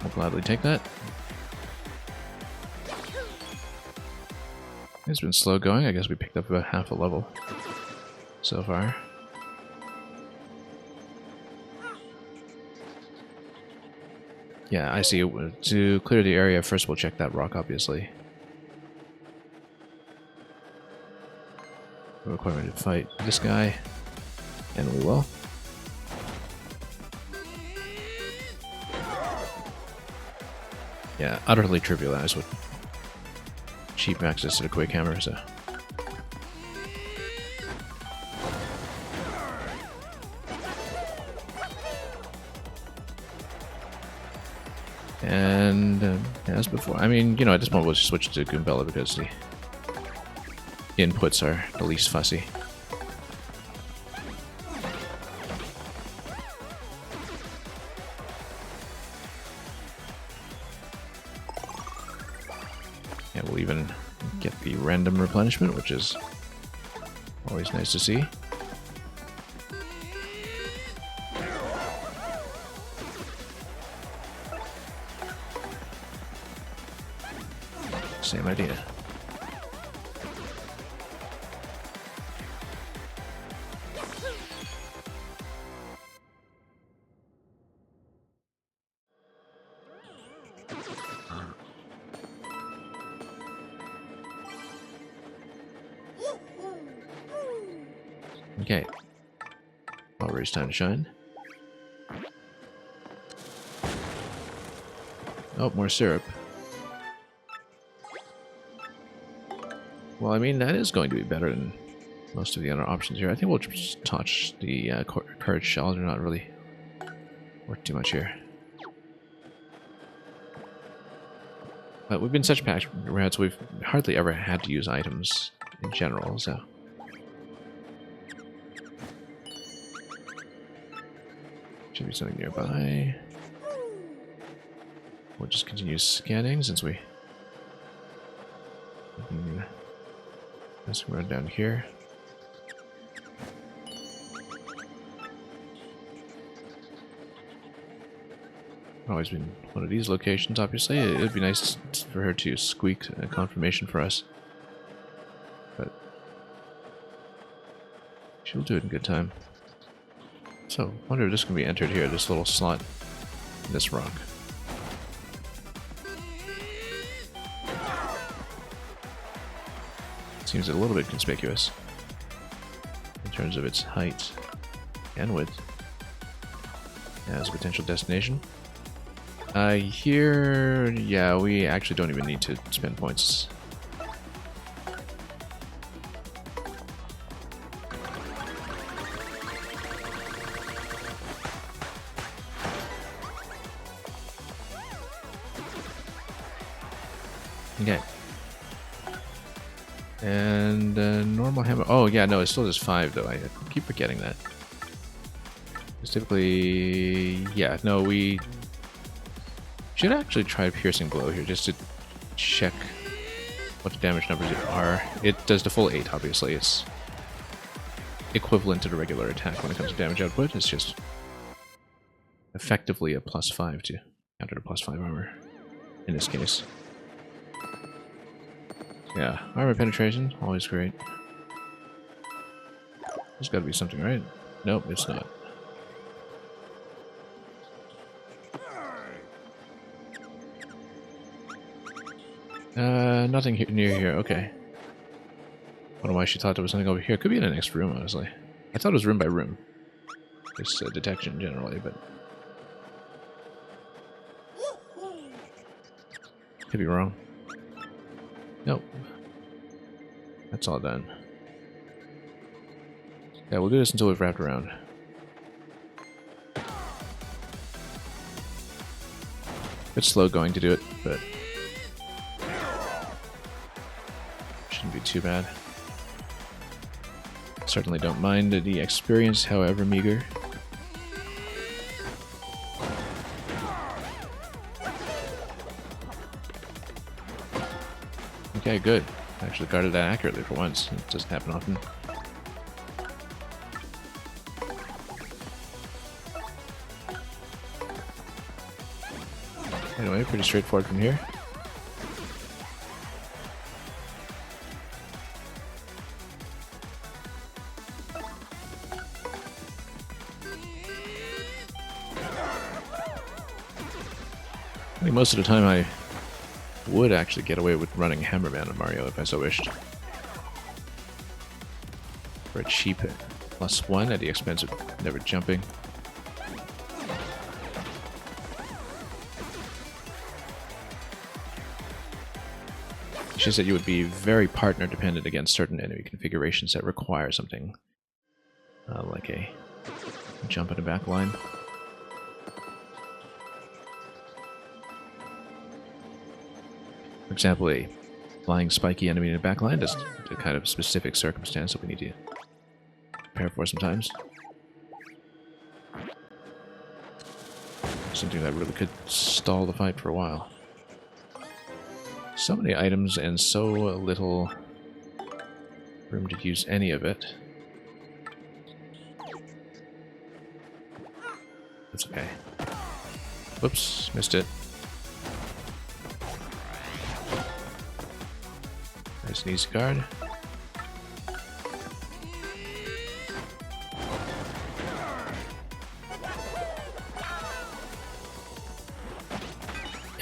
I'll gladly take that. It's been slow going. I guess we picked up about half a level so far. Yeah, I see. To clear the area, first we'll check that rock, obviously. Requirement to fight this guy, and we will. Yeah, utterly trivialized with cheap access to the Quake Hammer, so. And as before, I mean, you know, at this point we'll just switch to Goombella because the inputs are the least fussy. And we'll even get the random replenishment, which is always nice to see. Same idea. Okay. Already time to shine. Oh, more syrup. Well, I mean, that is going to be better than most of the other options here. I think we'll just touch the courage shells. They're not really worth too much here. But we've been such packed rats, we've hardly ever had to use items in general, so... Should be something nearby. We'll just continue scanning since we... Let's run down here. Always been one of these locations, obviously. It'd be nice for her to squeak a confirmation for us. But she'll do it in good time. So, I wonder if this can be entered here, this little slot in this rock. Seems a little bit conspicuous in terms of its height and width as a potential destination. Here, yeah, we actually don't even need to spend points. Okay. And normal hammer. Oh, yeah, no, it still does 5, though. I keep forgetting that. It's typically... Yeah, no, we should actually try piercing blow here just to check what the damage numbers are. It does the full 8, obviously. It's equivalent to the regular attack when it comes to damage output. It's just effectively a +5 to counter the +5 armor in this case. Yeah, armor penetration, always great. There's gotta be something, right? Nope, it's not. Nothing near here, okay. I don't know why she thought there was something over here. Could be in the next room, honestly. I thought it was room by room. This detection generally, but... Could be wrong. Nope. That's all done. Yeah, we'll do this until we've wrapped around. Bit slow going to do it, but shouldn't be too bad. Certainly don't mind the experience, however meager. Okay, good. Actually guarded that accurately for once. It doesn't happen often. Anyway, pretty straightforward from here. I think most of the time I would actually get away with running Hammerman on Mario if I so wished. For a cheap +1 at the expense of never jumping. It's just that you would be very partner dependent against certain enemy configurations that require something like a jump in the back line. For example, a flying spiky enemy in the back line is a kind of specific circumstance that we need to prepare for sometimes. Something that really could stall the fight for a while. So many items and so little room to use any of it. That's okay. Whoops, missed it. Nice and easy guard.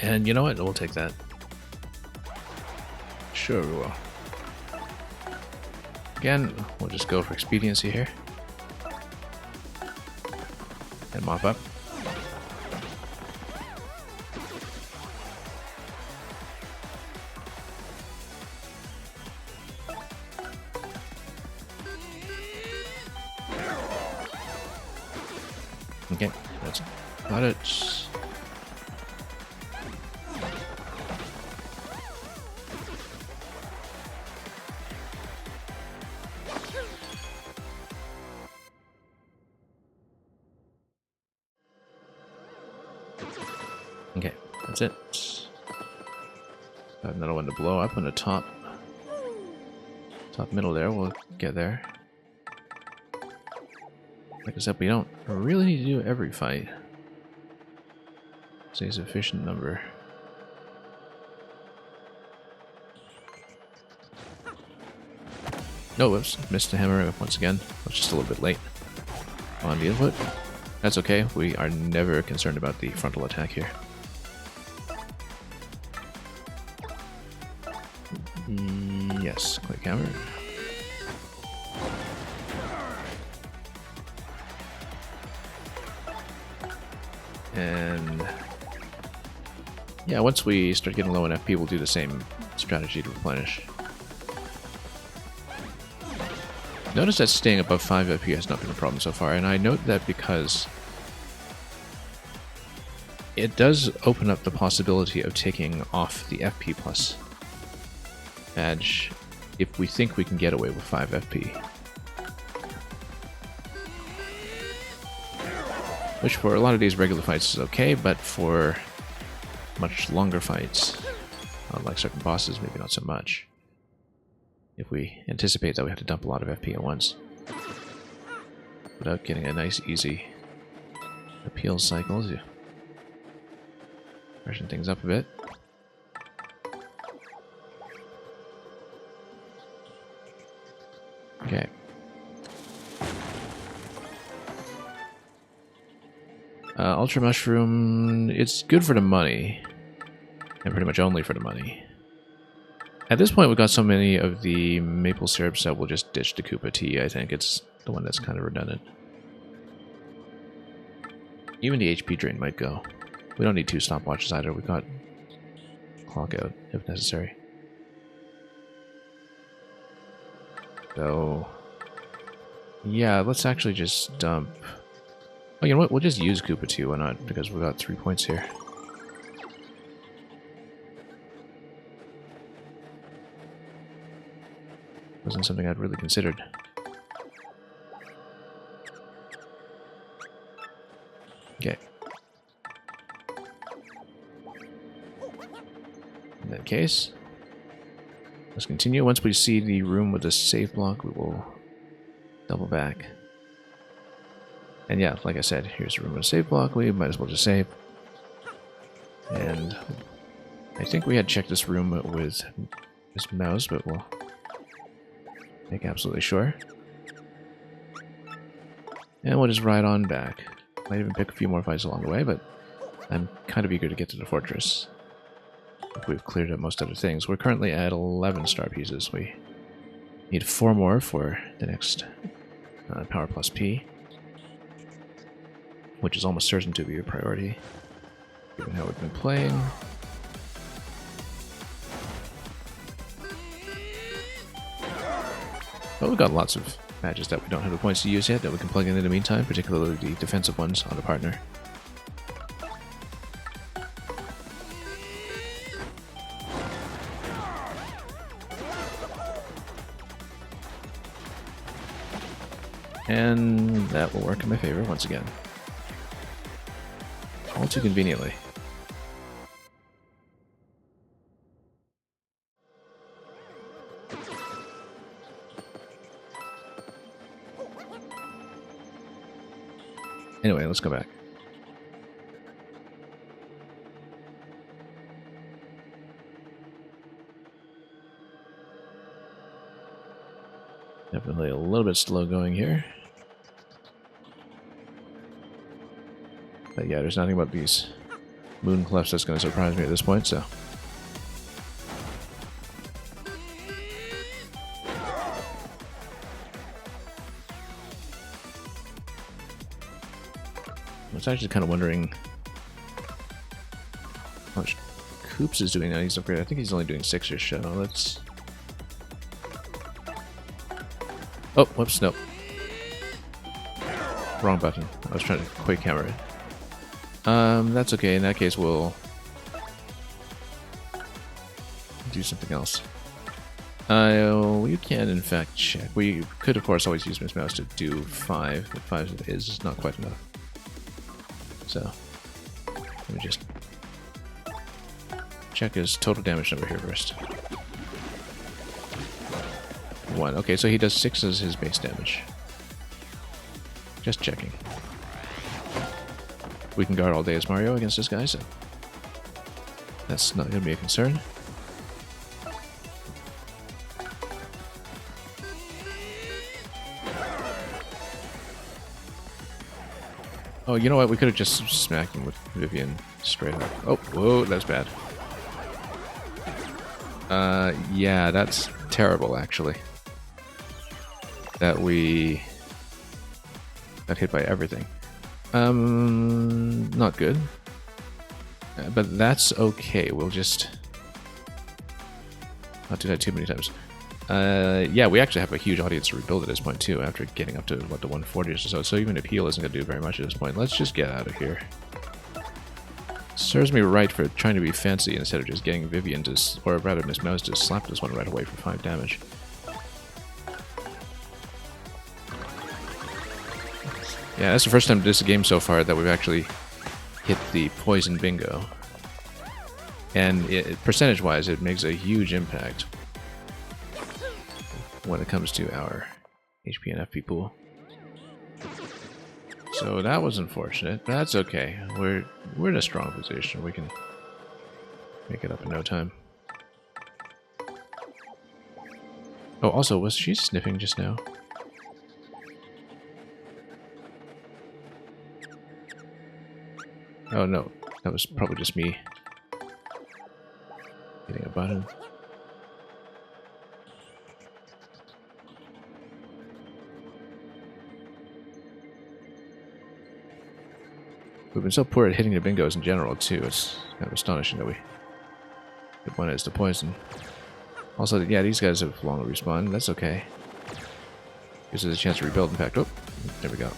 And you know what? We'll take that. Sure we will. Again, we'll just go for expediency here. And mop up. Okay, that's got it. Okay, that's it. Got another one to blow up on the top middle there. We'll get there. Like I said, we don't really need to do every fight. Say a sufficient number. No, whoops, missed the hammer once again. I was just a little bit late on the input. That's okay, we are never concerned about the frontal attack here. Yes, quick hammer. And yeah, once we start getting low in FP, we'll do the same strategy to replenish. Notice that staying above 5 FP has not been a problem so far, and I note that because it does open up the possibility of taking off the FP plus badge if we think we can get away with 5 FP. Which for a lot of these regular fights is okay, but for much longer fights, like certain bosses, maybe not so much. If we anticipate that we have to dump a lot of FP at once without getting a nice easy appeal cycle to freshen things up a bit. Okay. Ultra Mushroom, it's good for the money, and pretty much only for the money. At this point, we've got so many of the maple syrups that we'll just ditch the Koopa Tea. I think it's the one that's kind of redundant. Even the HP drain might go. We don't need 2 stopwatches either. We've got clock out if necessary. So, yeah, let's actually just dump. Oh, you know what? We'll just use Koopa Tea. Why not? Because we've got 3 points here. Wasn't something I'd really considered. Okay. In that case, let's continue. Once we see the room with the save block, we will double back. And yeah, like I said, here's the room with a save block. We might as well just save. And I think we had checked this room with this mouse, but we'll make absolutely sure. And we'll just ride on back. Might even pick a few more fights along the way, but I'm kind of eager to get to the fortress. If we've cleared up most other things. We're currently at 11 star pieces. We need 4 more for the next Power Plus P, which is almost certain to be a priority, given how we've been playing. But we've got lots of badges that we don't have the points to use yet that we can plug in the meantime, particularly the defensive ones on the partner. And that will work in my favor once again. All too conveniently. Anyway, let's go back. Definitely a little bit slow going here. But yeah, there's nothing about these moon clefts that's going to surprise me at this point, so. I was actually kind of wondering how much Koops is doing now. He's upgraded. I think he's only doing 6 or so. Let's... Oh, whoops, nope. Wrong button. I was trying to quick hammer it. That's okay. In that case, we'll do something else. We can, in fact, check. We could, of course, always use Miss Mouse to do 5, but 5 is not quite enough. So, let me just check his total damage number here first. 1. Okay, so he does 6 as his base damage. Just checking. We can guard all day as Mario against this guy, so that's not going to be a concern. Oh, you know what? We could have just smacked him with Vivian straight up. Oh, whoa, that's bad. Yeah, that's terrible, actually. That we got hit by everything. Not good. But that's okay. We'll just not do that too many times. Yeah, we actually have a huge audience to rebuild at this point too, after getting up to, what, the 140s or so. So even if heal isn't going to do very much at this point, let's just get out of here. Serves me right for trying to be fancy instead of just getting Vivian to, or rather Miss Mouse to slap this one right away for 5 damage. Yeah, that's the first time this game so far that we've actually hit the poison bingo. And percentage-wise, it makes a huge impact when it comes to our HP and FP pool. So that was unfortunate, but that's okay. We're in a strong position. We can make it up in no time. Oh, also, was she sniffing just now? Oh no, that was probably just me hitting a button. We've been so poor at hitting the bingos in general, too. It's kind of astonishing that we hit one as the poison. Also, yeah, these guys have long respawn. That's okay. Gives us a chance to rebuild, in fact. Oh, there we go.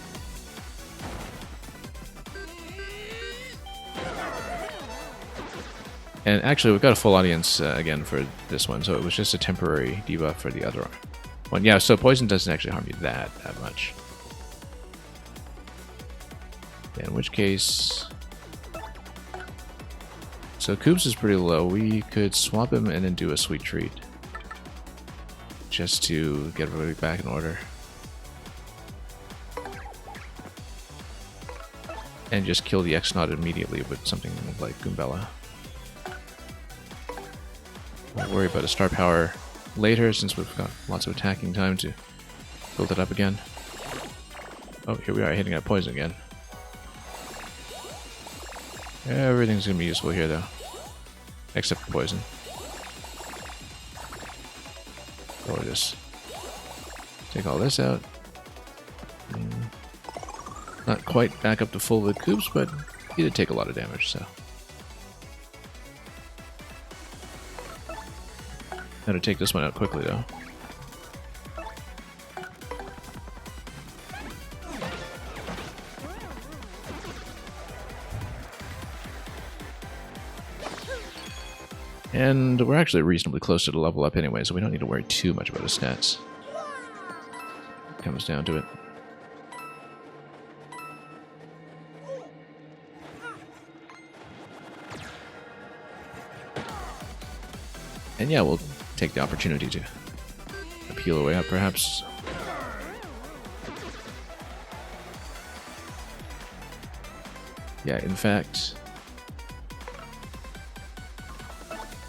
And actually, we've got a full audience again for this one, so it was just a temporary debuff for the other one. Yeah, so poison doesn't actually harm you that much. In which case... So Koops is pretty low. We could swap him and then do a sweet treat. Just to get everybody back in order. And just kill the X-Naut immediately with something like Goombella. Won't worry about a star power later, since we've got lots of attacking time to build it up again. Oh, here we are hitting that poison again. Everything's gonna be useful here, though. Except for poison. So we'll just take all this out. Not quite back up to full with Koops, but he did take a lot of damage, so. How to take this one out quickly, though. And we're actually reasonably close to the level up anyway, so we don't need to worry too much about his stats. Comes down to it. And yeah, we'll take the opportunity to peel away up, perhaps. Yeah, in fact,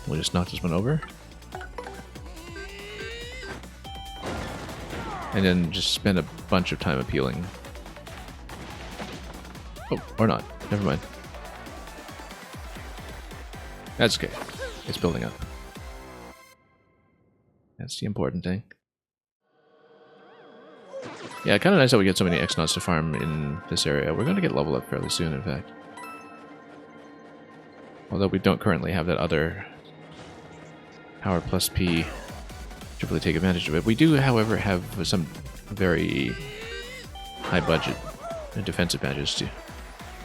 we'll just knock this one over. And then just spend a bunch of time appealing. Oh, or not. Never mind. That's okay. It's building up. That's the important thing. Yeah, kind of nice that we get so many X-Nauts to farm in this area. We're going to get level up fairly soon, in fact. Although we don't currently have that other power plus P to really take advantage of it. We do, however, have some very high budget and defensive badges to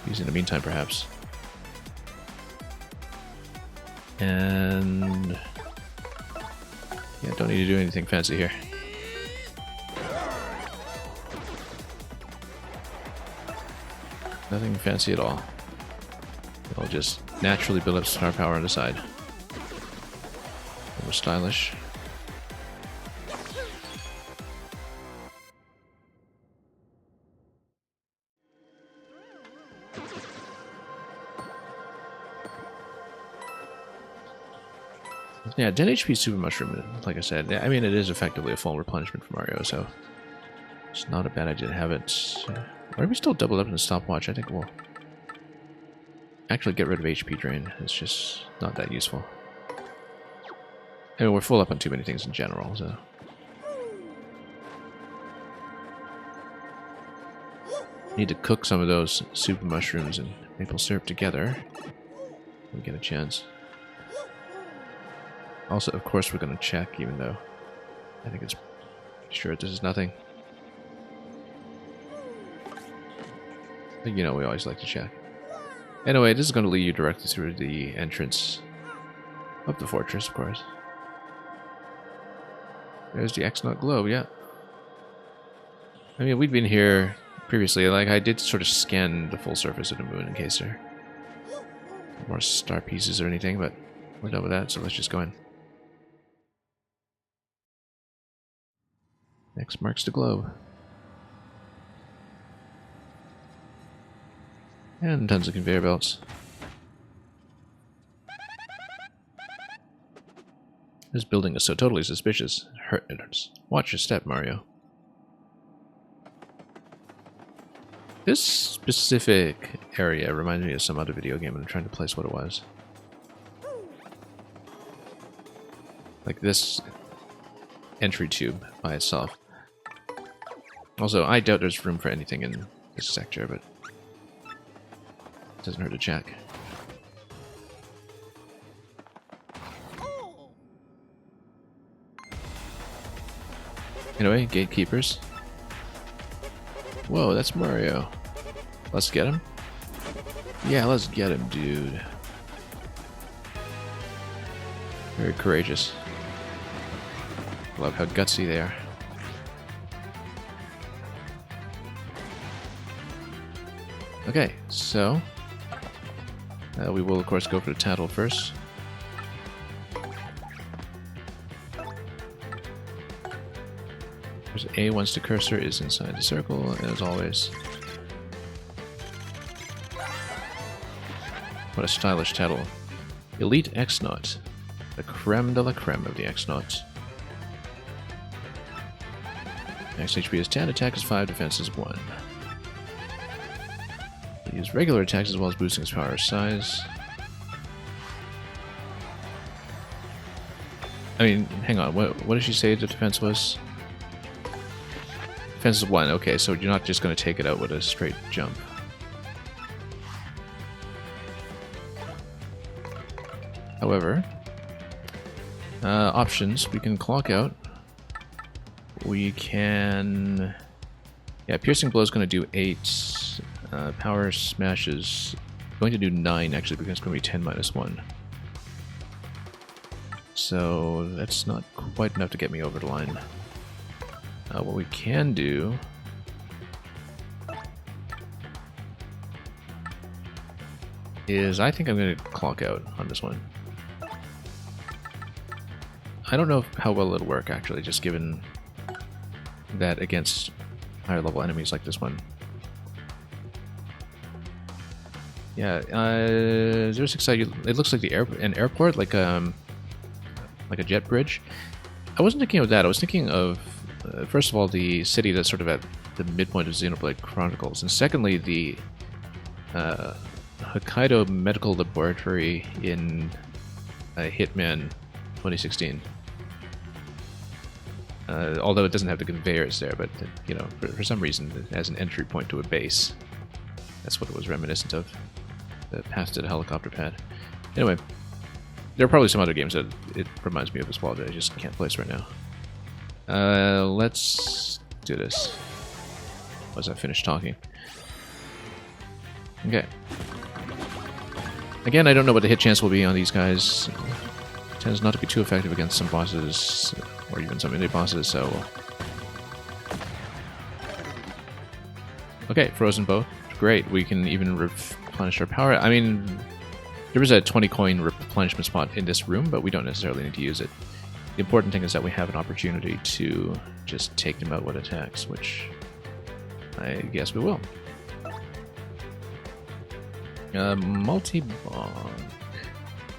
use in the meantime, perhaps. And yeah, don't need to do anything fancy here. Nothing fancy at all. It'll just naturally build up star power on the side. More stylish. Yeah, 10 HP Super Mushroom, like I said, I mean, it is effectively a full replenishment for Mario, so it's not a bad idea to have it. Are we still doubled up in the stopwatch? I think we'll actually get rid of HP drain. It's just not that useful. I mean, we're full up on too many things in general, so. Need to cook some of those Super Mushrooms and maple syrup together. We get a chance. Also, of course, we're going to check, even though I think it's sure this is nothing. But, you know, we always like to check. Anyway, this is going to lead you directly through the entrance of the fortress, of course. There's the X-Naut globe, yeah. I mean, we'd been here previously. Like, I did sort of scan the full surface of the moon in case there are more star pieces or anything, but we're done with that, so let's just go in. X marks the globe. And tons of conveyor belts. This building is so totally suspicious. It hurts. Watch your step, Mario. This specific area reminds me of some other video game, and I'm trying to place what it was. Like this entry tube by itself. Also, I doubt there's room for anything in this sector, but it doesn't hurt to check. Anyway, gatekeepers. Whoa, that's Mario. Let's get him? Yeah, let's get him, dude. Very courageous. Love how gutsy they are. Okay, so we will of course go for the Tattle first. There's A once the cursor is inside the circle, as always. What a stylish Tattle. Elite X-Naut. The creme de la creme of the X-Nauts. Max HP is 10, attack is 5, defense is 1. Use regular attacks as well as boosting its power size. I mean, hang on, what did she say the defense was? Defense is 1, okay, so you're not just going to take it out with a straight jump. However, options, we can clock out. We can... Yeah, Piercing Blow is going to do 8. Power Smash is going to do 9 actually, because it's going to be 10 minus 1. So that's not quite enough to get me over the line. What we can do is I think I'm going to clock out on this one. I don't know how well it'll work actually, just given that against higher level enemies like this one. Yeah, 06, it looks like an airport, like a jet bridge. I wasn't thinking of that. I was thinking of, first of all, the city that's sort of at the midpoint of Xenoblade Chronicles, and secondly, the Hokkaido Medical Laboratory in Hitman 2016. Although it doesn't have the conveyors there, but you know, for some reason, it has an entry point to a base. That's what it was reminiscent of. The path to the helicopter pad. Anyway, there are probably some other games that it reminds me of as well that I just can't place right now. Let's do this. Once I finish talking. Okay. Again, I don't know what the hit chance will be on these guys. It tends not to be too effective against some bosses, or even some indie bosses, so... Okay, Frozen Bow. Great, we can even replenish our power. I mean, there is a 20 coin replenishment spot in this room, but we don't necessarily need to use it. The important thing is that we have an opportunity to just take them out with attacks, which I guess we will. Multi-bonk.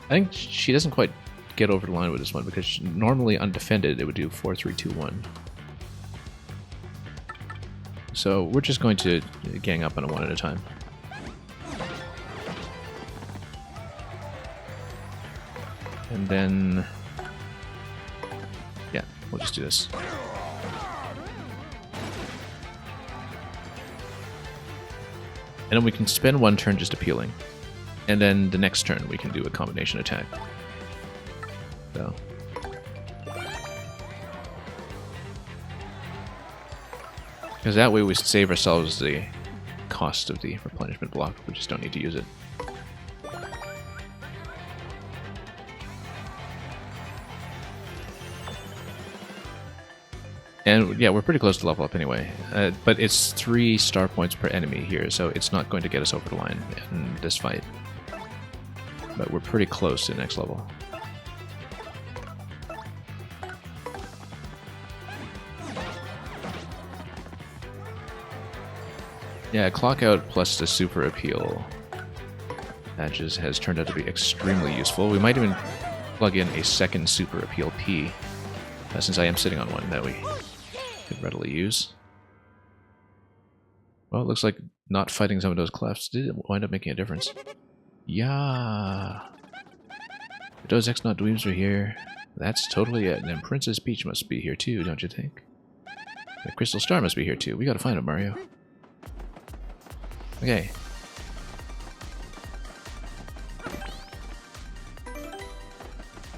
I think she doesn't quite get over the line with this one because normally undefended it would do 4, 3, 2, 1. So we're just going to gang up on it one at a time. And then... yeah, we'll just do this. And then we can spend one turn just appealing. And then the next turn we can do a combination attack. So... because that way we save ourselves the cost of the replenishment block. We just don't need to use it. And yeah, we're pretty close to level up anyway. But it's 3 star points per enemy here, so it's not going to get us over the line in this fight. But we're pretty close to the next level. Yeah, Clock Out plus the Super Appeal badges has turned out to be extremely useful. We might even plug in a second Super Appeal P, since I am sitting on one that we could readily use. Well, it looks like not fighting some of those clefts did wind up making a difference. Yeah. Those X-Not Dweebs are here. That's totally it. And then Princess Peach must be here too, don't you think? The Crystal Star must be here too. We gotta find him, Mario. Okay.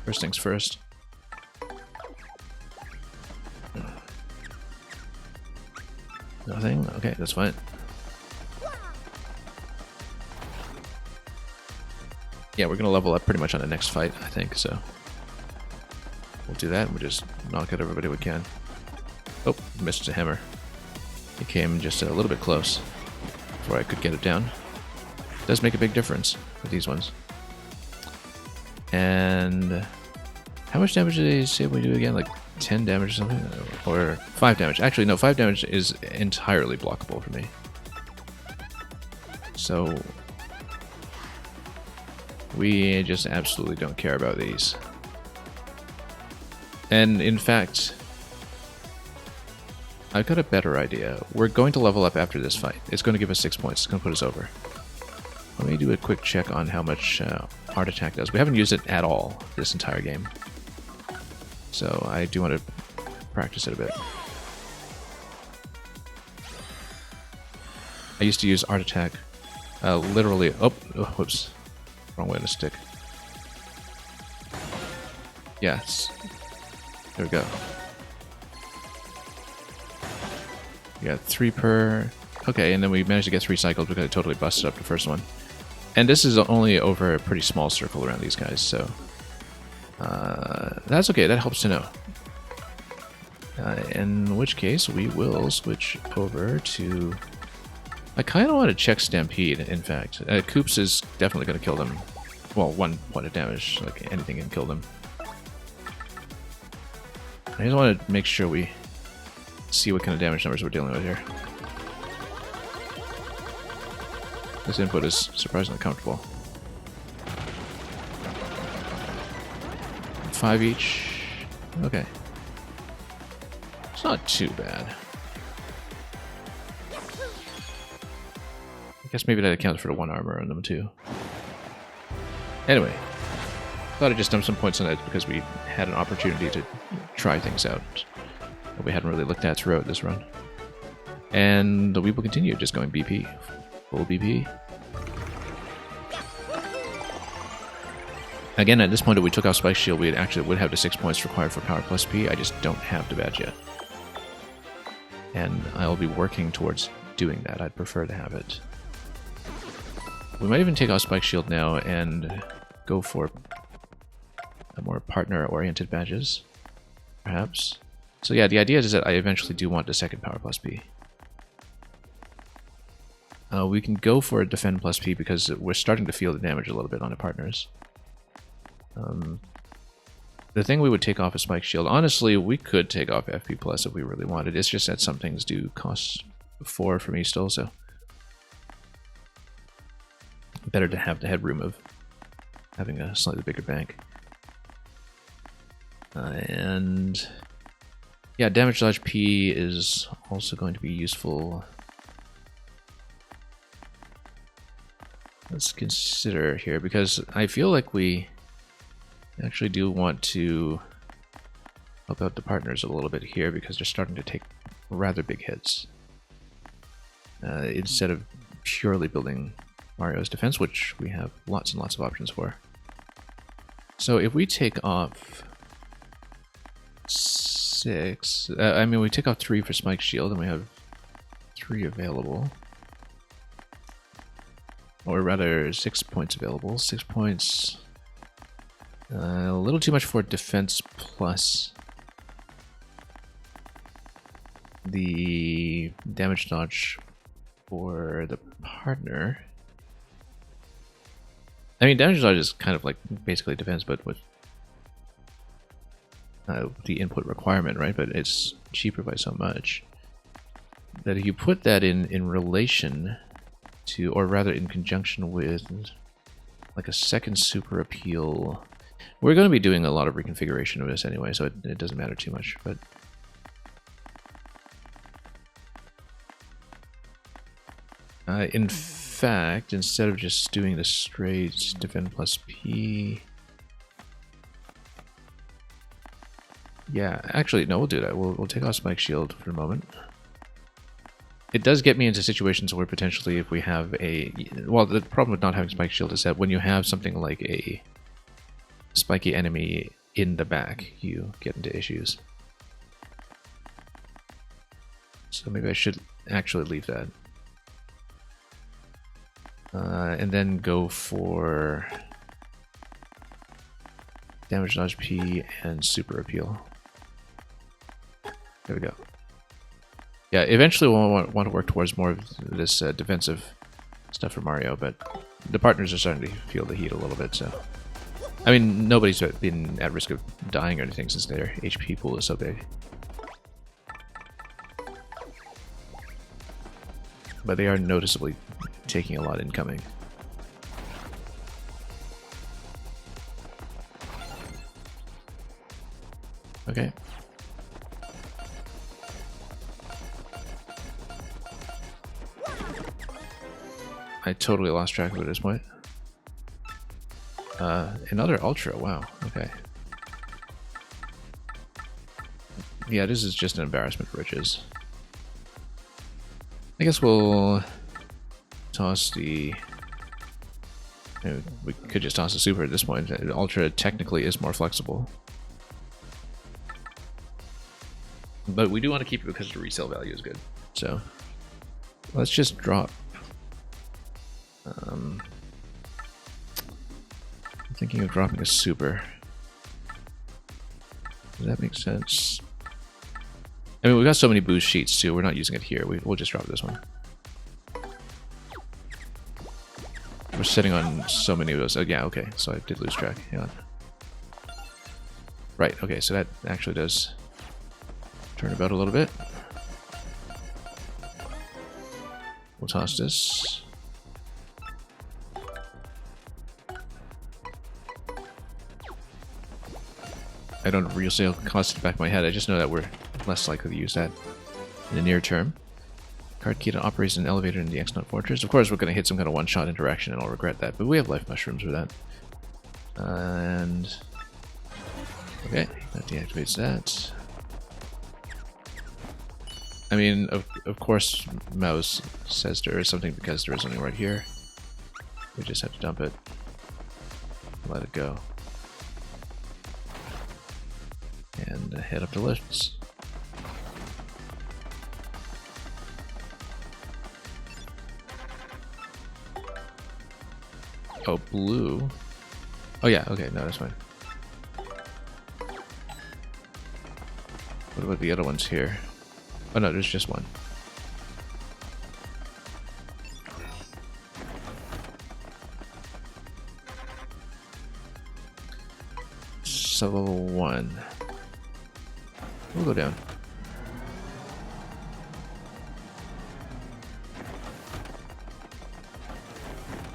First things first. Nothing? Okay, that's fine. Yeah, we're gonna level up pretty much on the next fight, I think, so... we'll do that, and we'll just knock out everybody we can. Oh, missed a hammer. He came just a little bit close before I could get it down. It does make a big difference with these ones. And... how much damage did they say we do again? Like 10 damage or something? Or 5 damage. Actually, no, 5 damage is entirely blockable for me. So... we just absolutely don't care about these. And in fact... I've got a better idea. We're going to level up after this fight. It's going to give us 6 points. It's going to put us over. Let me do a quick check on how much Art Attack does. We haven't used it at all this entire game. So I do want to practice it a bit. I used to use Art Attack literally... oh, whoops. Wrong way to stick. Yes. There we go. We got 3 per... okay, and then we managed to get 3 cycles because I totally busted up the first one. And this is only over a pretty small circle around these guys, so... that's okay, that helps to know. In which case, we will switch over to... I kind of want to check Stampede, in fact. Koops is definitely going to kill them. Well, 1 point of damage, like anything can kill them. I just want to make sure we see what kind of damage numbers we're dealing with here. This input is surprisingly comfortable. 5 each. Okay. It's not too bad. I guess maybe that accounts for the 1 armor on them too. Anyway, thought I'd just dump some points on that because we had an opportunity to try things out. that we hadn't really looked at throughout this run. And we will continue just going BP. Full BP. Again, at this point, if we took off Spike Shield, we would have the 6 points required for Power Plus P. I just don't have the badge yet. And I'll be working towards doing that. I'd prefer to have it. We might even take off Spike Shield now and go for more partner-oriented badges, perhaps. So yeah, the idea is that I eventually do want the second Power Plus P. We can go for a Defend Plus P because we're starting to feel the damage a little bit on the partners. The thing we would take off is Spike Shield. Honestly, we could take off FP Plus if we really wanted. It's just that some things do cost 4 for me still, so better to have the headroom of having a slightly bigger bank. And yeah, Damage Dodge P is also going to be useful. Let's consider here, because I feel like we actually do want to help out the partners a little bit here, because they're starting to take rather big hits. Instead of purely building Mario's defense, which we have lots and lots of options for. So if we take off 6, I mean we take off 3 for Spike Shield, and we have 3 available. Or rather, 6 points available. 6 points. A little too much for defense plus the damage dodge for the partner. I mean, damage dodge is kind of like basically defense, but with the input requirement, right? But it's cheaper by so much that if you put that in relation to, or rather in conjunction with, like a second super appeal. We're going to be doing a lot of reconfiguration of this anyway, so it doesn't matter too much. But in fact, instead of just doing the straight Defend Plus P, yeah, actually, no, we'll do that. We'll take off Spike Shield for a moment. It does get me into situations where potentially if we have a... Well, the problem with not having Spike Shield is that when you have something like a spiky enemy in the back, you get into issues. So maybe I should actually leave that. And then go for Damage Dodge P and Super Appeal. There we go. Yeah, eventually we'll want to work towards more of this defensive stuff for Mario, but the partners are starting to feel the heat a little bit, so... I mean, nobody's been at risk of dying or anything since their HP pool is so big. But they are noticeably taking a lot incoming. Okay. I totally lost track of it at this point. Another Ultra, wow, okay. Yeah, this is just an embarrassment of riches. I guess we'll toss the... we could just toss the Super at this point. The Ultra technically is more flexible. But we do want to keep it because the resale value is good. So, let's just drop... I'm thinking of dropping a Super. Does that make sense? I mean, we've got so many boost sheets too, we're not using it here. We'll just drop this one. We're sitting on so many of those. Oh, yeah, okay, so I did lose track. Yeah. Right, okay, so that actually does turn about a little bit. We'll toss this. I don't resale cost in the back of my head. I just know that we're less likely to use that in the near term. Card key to operate an elevator in the X-Nut Fortress. Of course, we're going to hit some kind of one-shot interaction, and I'll regret that. But we have life mushrooms for that. And okay, that deactivates that. I mean, of course, Mouse says there is something because there is something right here. We just have to dump it. Let it go. And head up the lifts. Oh, blue. Oh yeah, okay, no, that's fine. What about the other ones here? Oh no, there's just one. So level 1. We'll go down.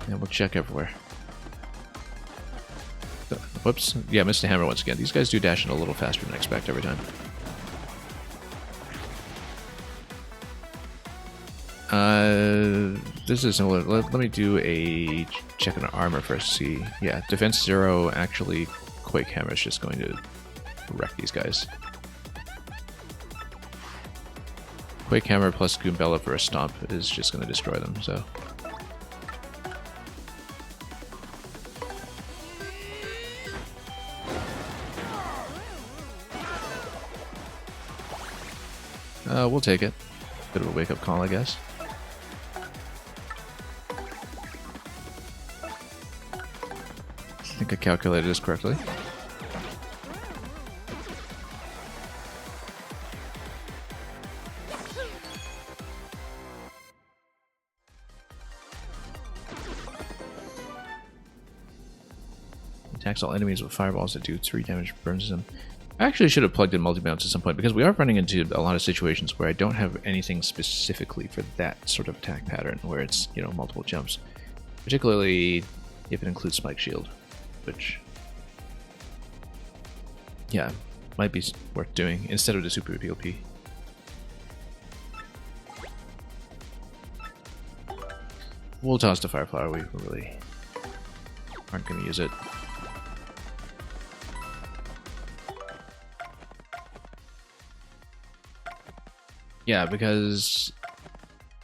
And we'll check everywhere. Whoops. Yeah, missed the hammer once again. These guys do dash in a little faster than I expect every time. This is similar. Let me do a check on armor first. See, yeah, defense 0. Actually, Quake Hammer is just going to wreck these guys. Quake Hammer plus Goombella for a stomp is just going to destroy them. So. We'll take it. Bit of a wake-up call, I guess. I think I calculated this correctly. Attacks all enemies with fireballs that do 3 damage, burns them. I actually should have plugged in multi-bounce at some point, because we are running into a lot of situations where I don't have anything specifically for that sort of attack pattern, where it's, you know, multiple jumps. Particularly if it includes Spike Shield, which, yeah, might be worth doing instead of the Super PLP. We'll toss the Fire Flower, we really aren't going to use it. Yeah, because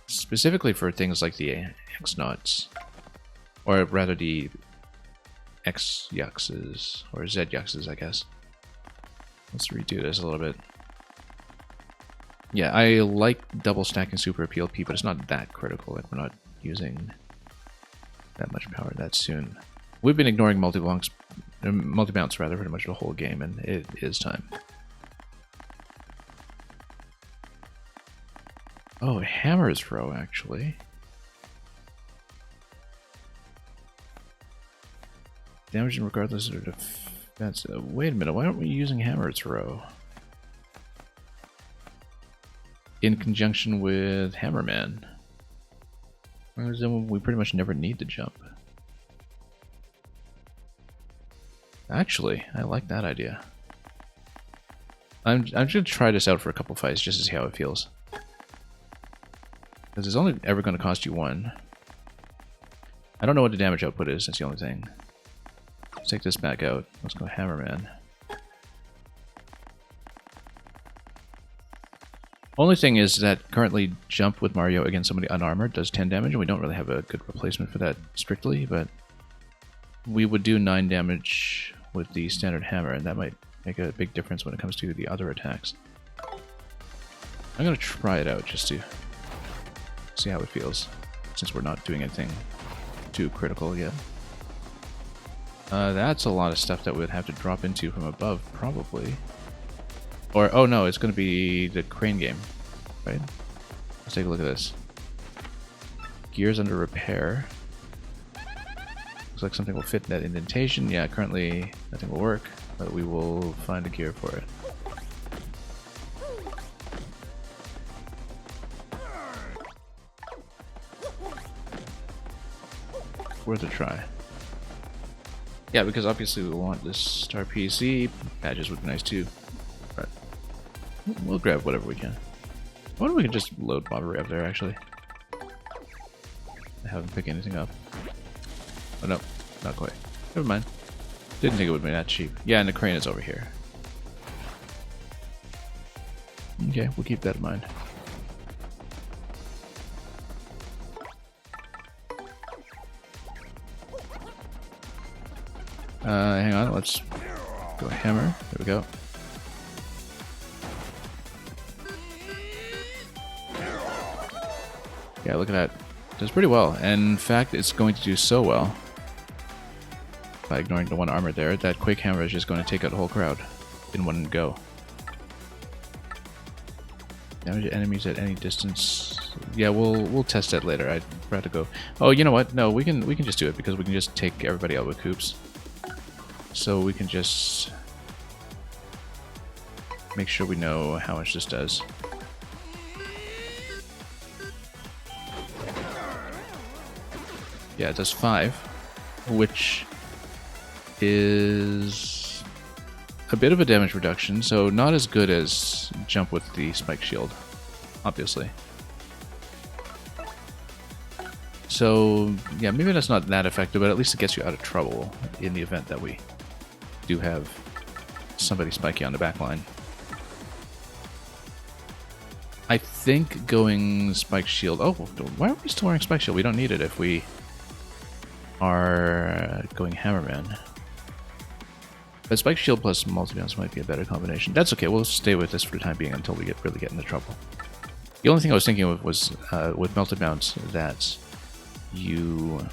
specifically for things like the X-Nauts, or rather the X-Yuxes, or Z-Yuxes, I guess. Let's redo this a little bit. Yeah, I like double stacking Super PLP, but it's not that critical. Like, we're not using that much power that soon. We've been ignoring multi-bounce rather pretty much the whole game, and it is time. Oh, Hammer's Throw, actually. Damaging regardless of defense. Wait a minute, why aren't we using Hammer's Throw? In conjunction with Hammerman. Whereas then we pretty much never need to jump. Actually, I like that idea. I'm just gonna try this out for a couple fights just to see how it feels. Because it's only ever going to cost you 1. I don't know what the damage output is, that's the only thing. Let's take this back out. Let's go Hammerman. Only thing is that currently jump with Mario against somebody unarmored does 10 damage, and we don't really have a good replacement for that strictly, but we would do 9 damage with the standard hammer, and that might make a big difference when it comes to the other attacks. I'm going to try it out just to see how it feels, since we're not doing anything too critical yet. That's a lot of stuff that we'd have to drop into from above, probably. Or, oh no, it's going to be the crane game, right? Let's take a look at this. Gears under repair. Looks like something will fit in that indentation. Yeah, currently nothing will work, but we will find a gear for it. Worth a try. Yeah, because obviously we want this star PC. Badges would be nice too. But we'll grab whatever we can. I wonder if we can just load Bobbery up there, actually. I haven't picked anything up. Oh no, not quite. Never mind. Didn't think it would be that cheap. Yeah, and the crane is over here. Okay, we'll keep that in mind. Hang on, let's go hammer. There we go. Yeah, look at that. Does pretty well. And in fact, it's going to do so well. By ignoring the one armor there, that Quake Hammer is just going to take out the whole crowd in one go. Damage enemies at any distance. Yeah, we'll test that later. I forgot to go. Oh, you know what? No, we can just do it because we can just take everybody out with coops. So we can just make sure we know how much this does. Yeah, it does 5, which is a bit of a damage reduction, so not as good as jump with the spike shield, obviously. So, yeah, maybe that's not that effective, but at least it gets you out of trouble in the event that we do have somebody spike you on the back line. I think going spike shield... Oh, why are we still wearing spike shield? We don't need it if we are going Hammerman. But spike shield plus multi-bounce might be a better combination. That's okay, we'll stay with this for the time being until we really get into trouble. The only thing I was thinking of was with melted bounce that you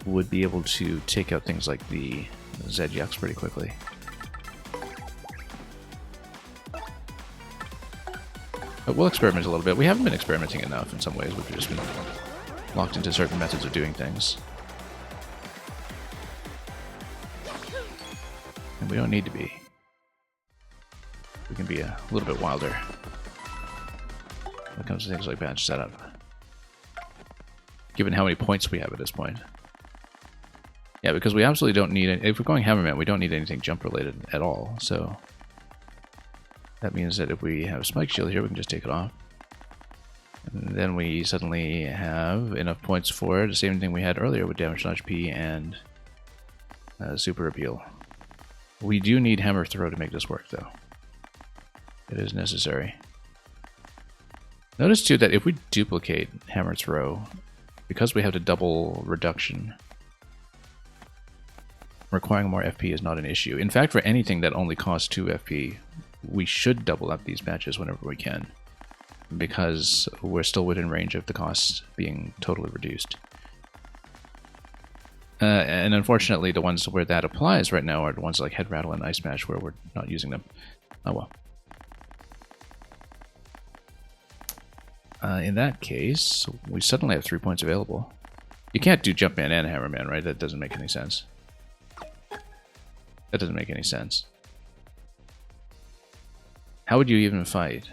would be able to take out things like the Zed-Yuks pretty quickly. But we'll experiment a little bit. We haven't been experimenting enough in some ways. We've just been locked into certain methods of doing things. And we don't need to be. We can be a little bit wilder when it comes to things like badge setup. Given how many points we have at this point. Yeah, because we absolutely don't need it. If we're going Hammerman, we don't need anything jump related at all. So that means that if we have Spike Shield here, we can just take it off. And then we suddenly have enough points for the same thing we had earlier with Damage Notch P and Super Appeal. We do need Hammer Throw to make this work, though. It is necessary. Notice, too, that if we duplicate Hammer Throw, because we have the double reduction, requiring more FP is not an issue. In fact, for anything that only costs 2 FP, we should double up these matches whenever we can, because we're still within range of the costs being totally reduced. And unfortunately, the ones where that applies right now are the ones like Head Rattle and Ice Smash, where we're not using them. Oh well. In that case, we suddenly have 3 points available. You can't do Jumpman and Hammerman, right? That doesn't make any sense. That doesn't make any sense. How would you even fight?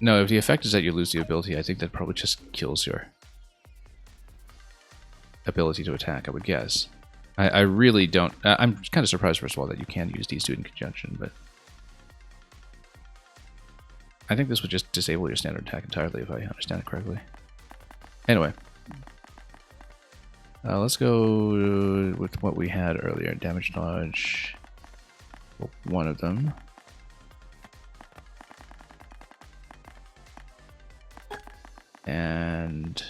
No, if the effect is that you lose the ability, I think that probably just kills your ability to attack, I would guess. I really don't... I'm kind of surprised, first of all, that you can use these two in conjunction, but... I think this would just disable your standard attack entirely, if I understand it correctly. Anyway. Let's go with what we had earlier. Damage dodge. Well, one of them. And...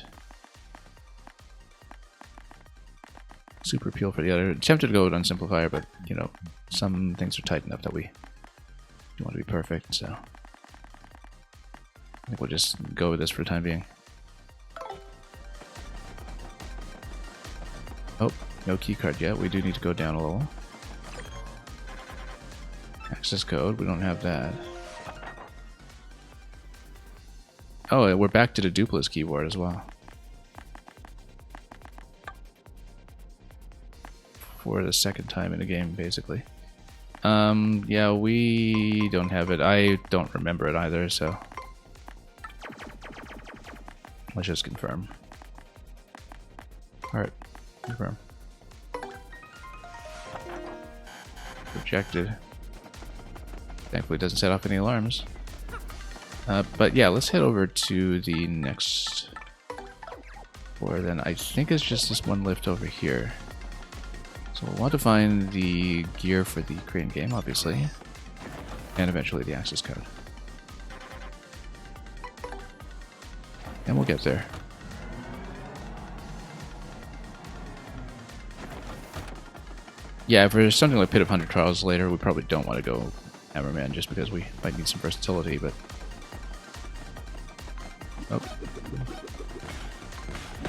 Super Appeal for the other. Tempted to go with Unsimplifier, but, you know, some things are tight enough that we want to be perfect, so... I think we'll just go with this for the time being. Oh, no keycard yet. We do need to go down a little. Access code, we don't have that. Oh, we're back to the Duplis keyboard as well. For the second time in a game, basically. Yeah, we don't have it. I don't remember it either, so... Let's just confirm. Alright, confirm. Rejected. Thankfully it doesn't set off any alarms. But yeah, let's head over to the next floor then. I think it's just this one lift over here. So we'll want to find the gear for the Korean game, obviously. And eventually the access code. And we'll get there. Yeah, for something like Pit of 100 Trials later, we probably don't want to go Hammerman just because we might need some versatility, but... Oh.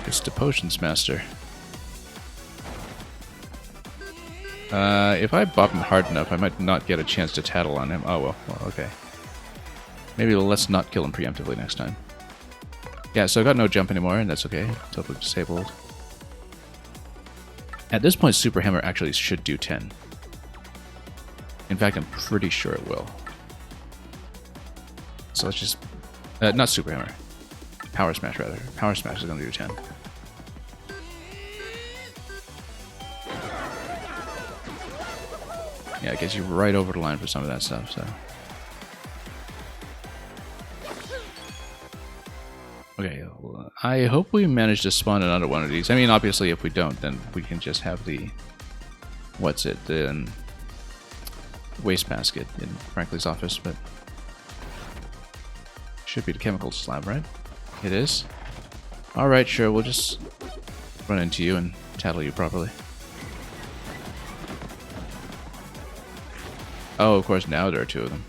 It's the Potions Master. If I bop him hard enough, I might not get a chance to tattle on him. Oh, well, okay. Maybe let's not kill him preemptively next time. Yeah, so I got no jump anymore, and that's okay. Totally disabled. At this point, Super Hammer actually should do 10. In fact, I'm pretty sure it will. So let's just... not Super Hammer. Power Smash, rather. Power Smash is going to do 10. Yeah, it gets you right over the line for some of that stuff, so... Okay, well, I hope we manage to spawn another one of these. I mean, obviously, if we don't, then we can just have the... What's it? The waste basket in Frankly's office, but... Should be the chemical slab, right? It is? Alright, sure, we'll just run into you and tattle you properly. Oh, of course, now there are two of them.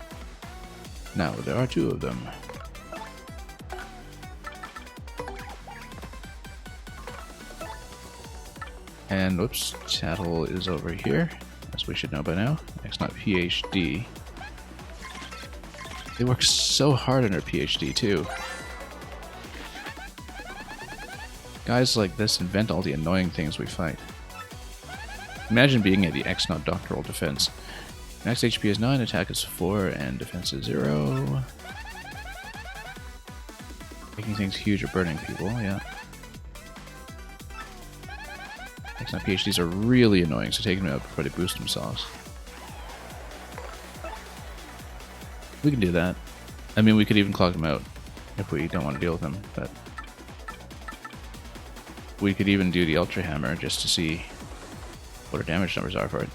Now there are two of them. And, whoops, tattle is over here, as we should know by now. Next, not PhD. They work so hard on their PhD, too. Guys like this invent all the annoying things we fight. Imagine being at the X-Naut Doctoral Defense. Max HP is 9, attack is 4, and defense is 0. Making things huge or burning people, yeah. X-Naut PhDs are really annoying, so take them out before they boost themselves. We can do that. I mean, we could even clog them out if we don't want to deal with them, but... We could even do the Ultra Hammer just to see what our damage numbers are for it.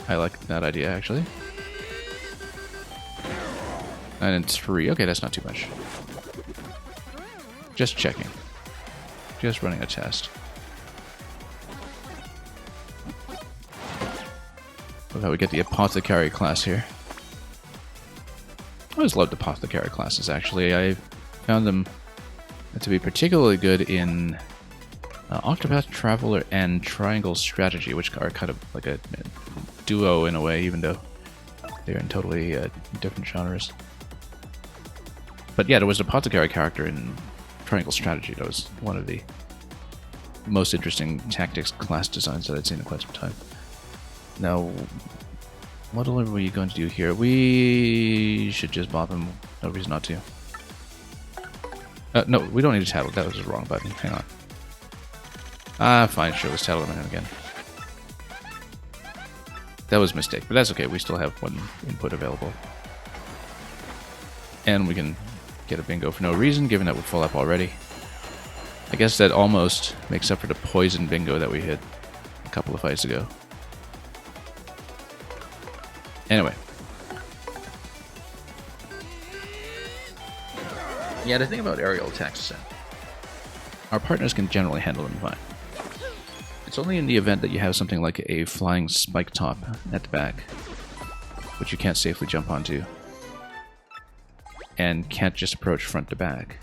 I like that idea, actually. 9 and 3. Okay, that's not too much. Just checking. Just running a test. Love how we get the Apothecary class here. I always loved Apothecary classes, actually. I found them to be particularly good in Octopath Traveler and Triangle Strategy, which are kind of like a duo in a way, even though they're in totally different genres. But yeah, there was an Apothecary character in Triangle Strategy that was one of the most interesting tactics class designs that I'd seen in quite some time. Now, what are we going to do here? We should just bop him. No reason not to. No, we don't need to tattle. That was the wrong button. Hang on. Ah, fine. Sure, let's tattle him again. That was a mistake, but that's okay. We still have one input available. And we can get a bingo for no reason, given that we're full up already. I guess that almost makes up for the poison bingo that we hit a couple of fights ago. Anyway. Yeah, the thing about aerial attacks is that our partners can generally handle them fine. It's only in the event that you have something like a flying spike top at the back, which you can't safely jump onto, and can't just approach front to back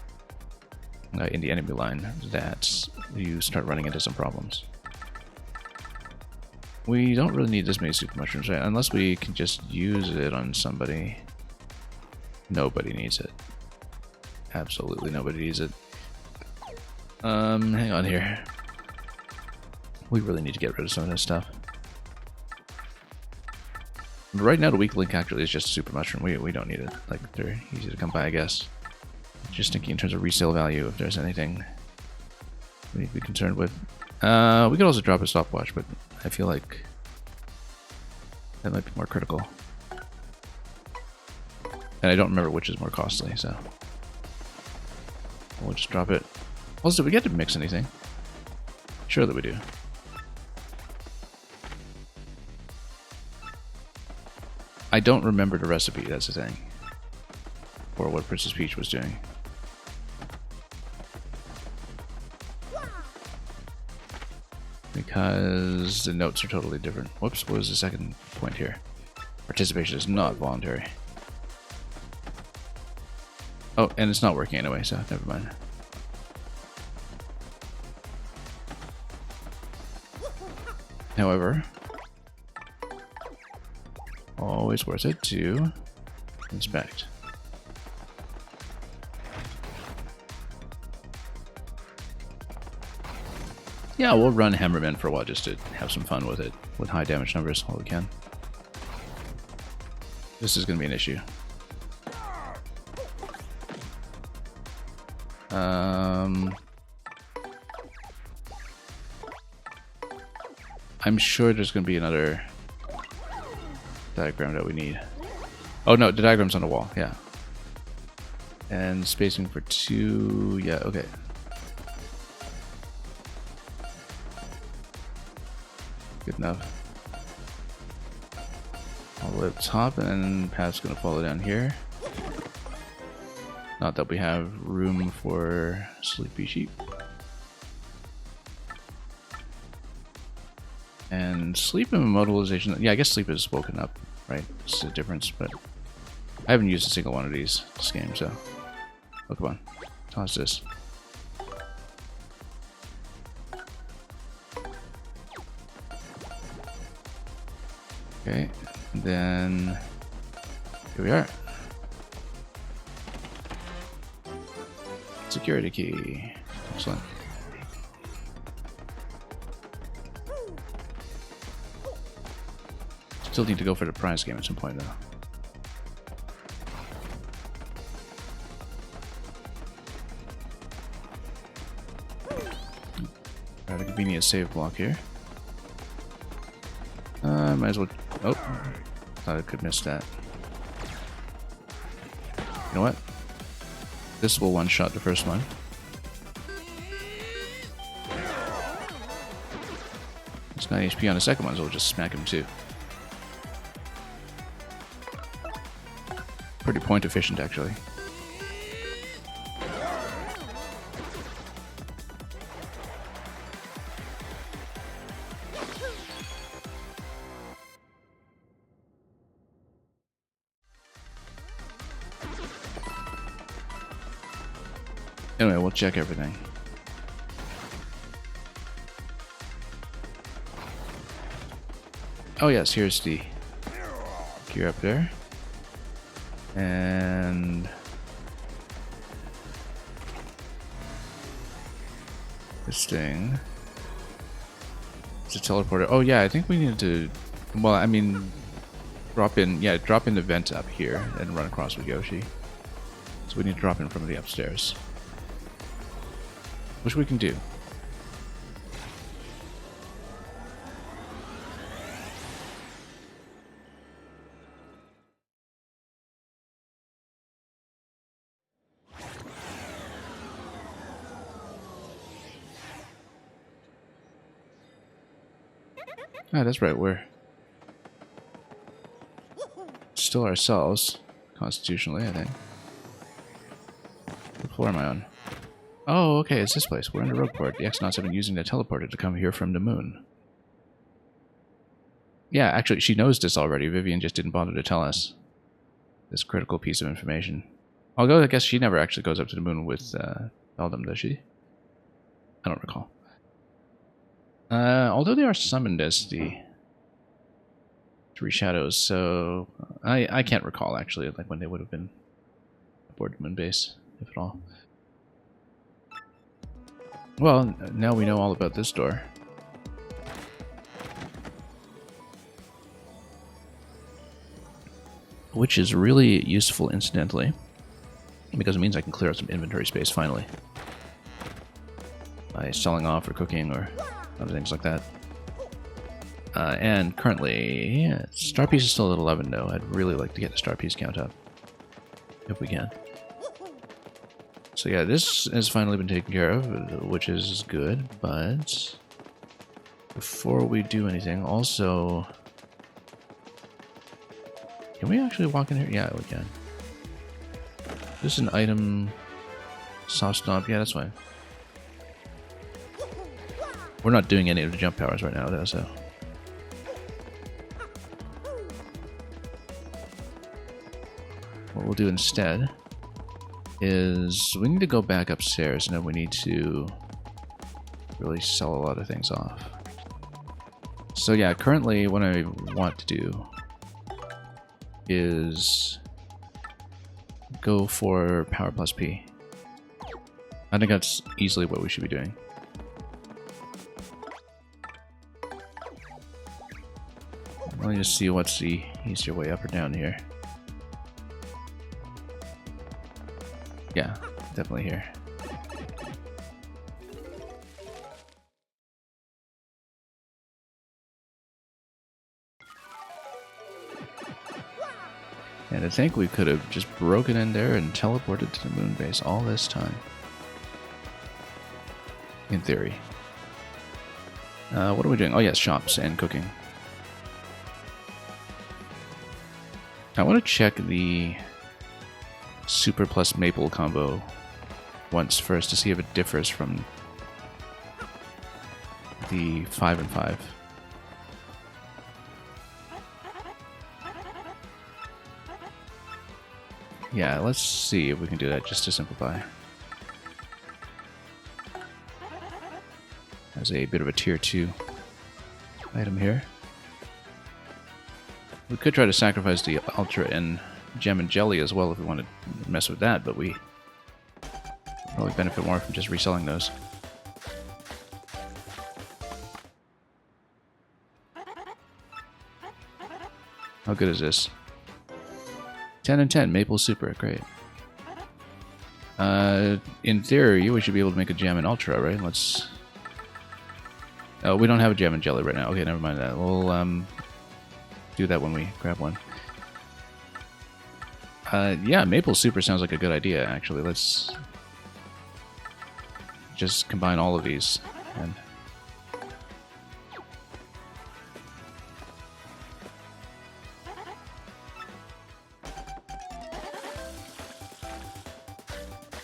in the enemy line, that you start running into some problems. We don't really need this many super mushrooms, right? Unless we can just use it on somebody. Nobody needs it. Absolutely nobody needs it. Hang on here. We really need to get rid of some of this stuff. Right now, the weak link actually is just a super mushroom. We don't need it. Like, they're easy to come by, I guess. Just thinking in terms of resale value, if there's anything we need to be concerned with. We could also drop a stopwatch, but I feel like that might be more critical. And I don't remember which is more costly, so we'll just drop it. Also, do we get to mix anything? Sure that we do. I don't remember the recipe, that's the thing. Or what Princess Peach was doing. We because the notes are totally different. Whoops, what was the second point here? Participation is not voluntary. Oh, and it's not working anyway, so never mind. However, always worth it to inspect. Yeah, we'll run Hammerman for a while just to have some fun with it, with high damage numbers while we can. This is going to be an issue. I'm sure there's going to be another diagram that we need. Oh no, the diagram's on the wall, yeah. And spacing for 2, yeah, okay. Good enough. All the way up top, and then path's gonna follow down here. Not that we have room for sleepy sheep. And sleep and modelization, yeah, I guess sleep is woken up, right? It's a difference, but I haven't used a single one of these this game, so. Oh, come on. Toss this. Okay, and then here we are. Security key. Excellent. Still need to go for the prize game at some point, though. Got a convenient save block here. Might as well. Oh, thought I could miss that. You know what? This will one-shot the first one. It's 9 HP on the second one, so we'll just smack him too. Pretty point efficient, actually. Anyway, we'll check everything. Oh yes, here's the gear up there. And this thing. It's a teleporter. Oh yeah, I think we need to, well, I mean, drop in the vent up here and run across with Yoshi. So we need to drop in from the upstairs. Which we can do. Ah, that's right, we're still ourselves, constitutionally, I think. What floor am I on? Oh, okay, it's this place. We're in the Rogueport. The Xnauts have been using the teleporter to come here from the moon. Yeah, actually, she knows this already. Vivian just didn't bother to tell us this critical piece of information. Although, I guess she never actually goes up to the moon with Beldam, does she? I don't recall. Although they are summoned as the Three Shadows, so I can't recall, actually, like when they would have been aboard the moon base, if at all. Well, now we know all about this door. Which is really useful, incidentally, because it means I can clear out some inventory space, finally. By selling off or cooking or other things like that. And currently, yeah, star piece is still at 11, though. I'd really like to get the star piece count up. If we can. So yeah, this has finally been taken care of, which is good, but before we do anything, also... Can we actually walk in here? Yeah, we can. This is an item... Soft stomp, yeah, that's fine. We're not doing any of the jump powers right now, though, so. What we'll do instead is we need to go back upstairs, and then we need to really sell a lot of things off. So yeah, currently what I want to do is go for Power Plus P. I think that's easily what we should be doing. Let me just see what's the easier way up or down here. Yeah, definitely here. And I think we could have just broken in there and teleported to the moon base all this time. In theory. What are we doing? Oh yes, shops and cooking. I want to check the Super plus Maple combo once first to see if it differs from the 5 and 5. Yeah, let's see if we can do that just to simplify. As a bit of a tier 2 item here. We could try to sacrifice the Ultra and Gem and Jelly as well if we want to mess with that, but we probably benefit more from just reselling those. How good is this? 10 and 10, Maple Super, great. In theory, we should be able to make a Gem and Ultra, right? Let's... Oh, we don't have a Gem and Jelly right now. Okay, never mind that. We'll do that when we grab one. Yeah, Maple Super sounds like a good idea, actually. Let's just combine all of these and...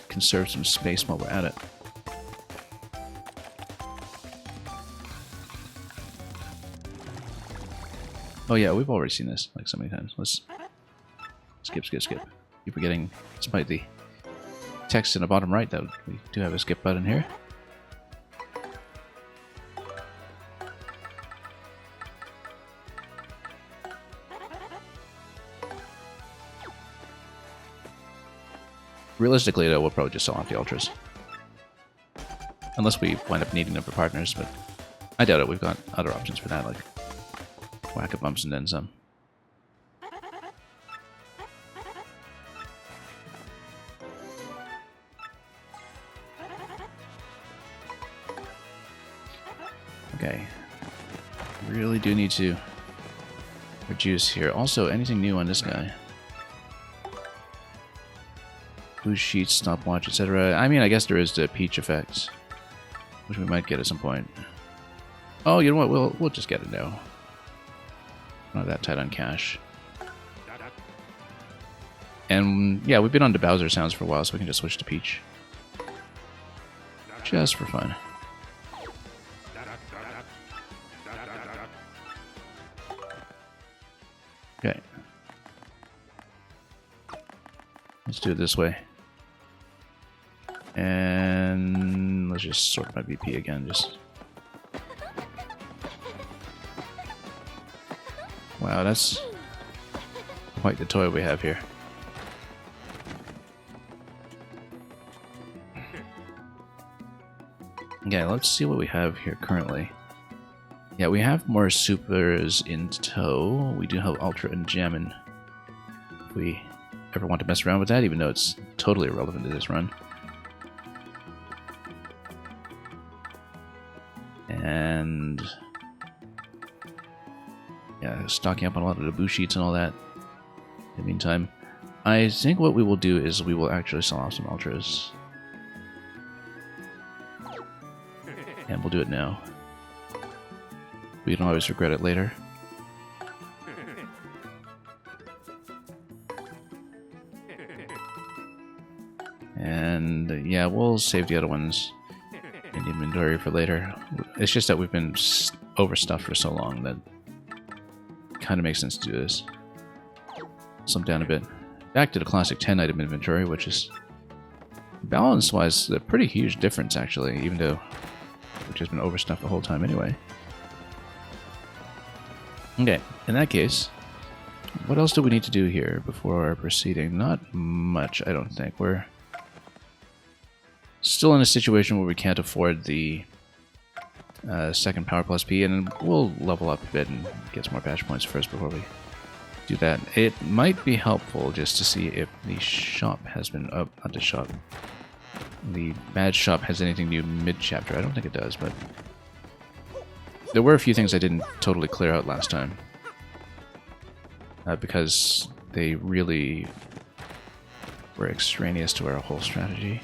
conserve some space while we're at it. Oh yeah, we've already seen this like so many times. Let's skip. Keep forgetting, despite the text in the bottom right, that we do have a skip button here. Realistically, though, we'll probably just sell off the Ultras. Unless we wind up needing them for partners, but I doubt it. We've got other options for that, like Whack-a-Bumps and then some. Okay. Really do need to reduce here. Also, anything new on this guy? Blue sheets, stopwatch, etc. I mean, I guess there is the Peach effect, which we might get at some point. Oh, you know what? We'll just get it now. Not that tight on cash. And yeah, we've been on to Bowser sounds for a while, so we can just switch to Peach. Just for fun. Okay. Let's do it this way. And let's just sort my VP again, just... Wow, that's quite the toy we have here. Okay, let's see what we have here currently. Yeah, we have more supers in tow. We do have Ultra and Gem, and if we ever want to mess around with that, even though it's totally irrelevant to this run. And yeah, stocking up on a lot of the Boo sheets and all that. In the meantime, I think what we will do is we will actually sell off some Ultras. And we'll do it now. We can always regret it later. And yeah, we'll save the other ones in the inventory for later. It's just that we've been overstuffed for so long that it kind of makes sense to do this. Slump down a bit. Back to the classic 10 item inventory, which is balance-wise a pretty huge difference actually, even though we've just been overstuffed the whole time anyway. Okay, in that case, what else do we need to do here before proceeding? Not much, I don't think. We're still in a situation where we can't afford the second Power Plus P, and we'll level up a bit and get some more patch points first before we do that. It might be helpful just to see if the shop has been up, not the shop. The badge shop has anything new mid-chapter. I don't think it does, but there were a few things I didn't totally clear out last time. Because they really were extraneous to our whole strategy.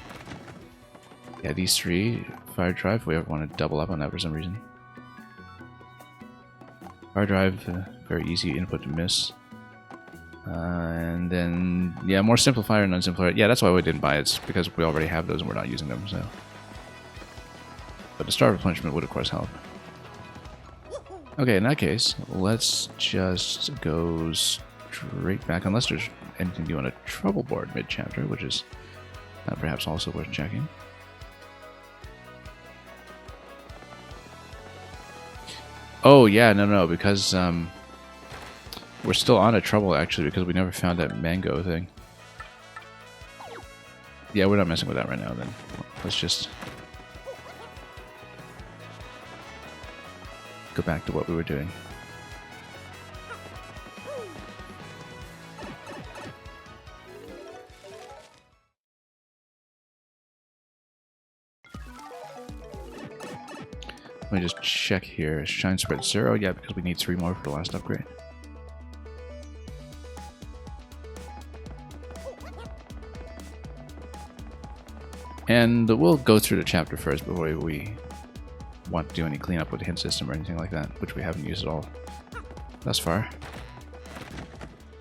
Yeah, these three, Fire Drive, we want to double up on that for some reason. Fire Drive, very easy input to miss. And then, yeah, more Simplifier and Unsimplifier. Yeah, that's why we didn't buy it. It's because we already have those and we're not using them, so. But the Star Replenishment would, of course, help. Okay, in that case, let's just go straight back, unless there's anything new on a trouble board mid-chapter, which is perhaps also worth checking. Oh, yeah, no, because we're still on a trouble, actually, because we never found that mango thing. Yeah, we're not messing with that right now, then. Let's just go back to what we were doing. Let me just check here. Shine spread 0, yeah, because we need 3 more for the last upgrade. And we'll go through the chapter first before we want to do any cleanup with the hint system or anything like that, which we haven't used at all thus far.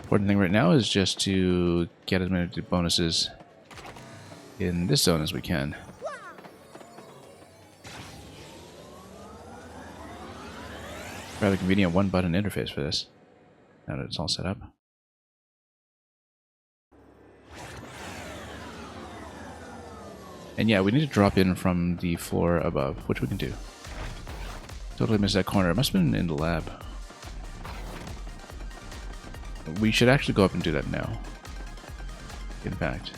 Important thing right now is just to get as many bonuses in this zone as we can. Rather convenient one-button interface for this, now that it's all set up. And yeah, we need to drop in from the floor above, which we can do. Totally missed that corner. It must have been in the lab. We should actually go up and do that now. In fact.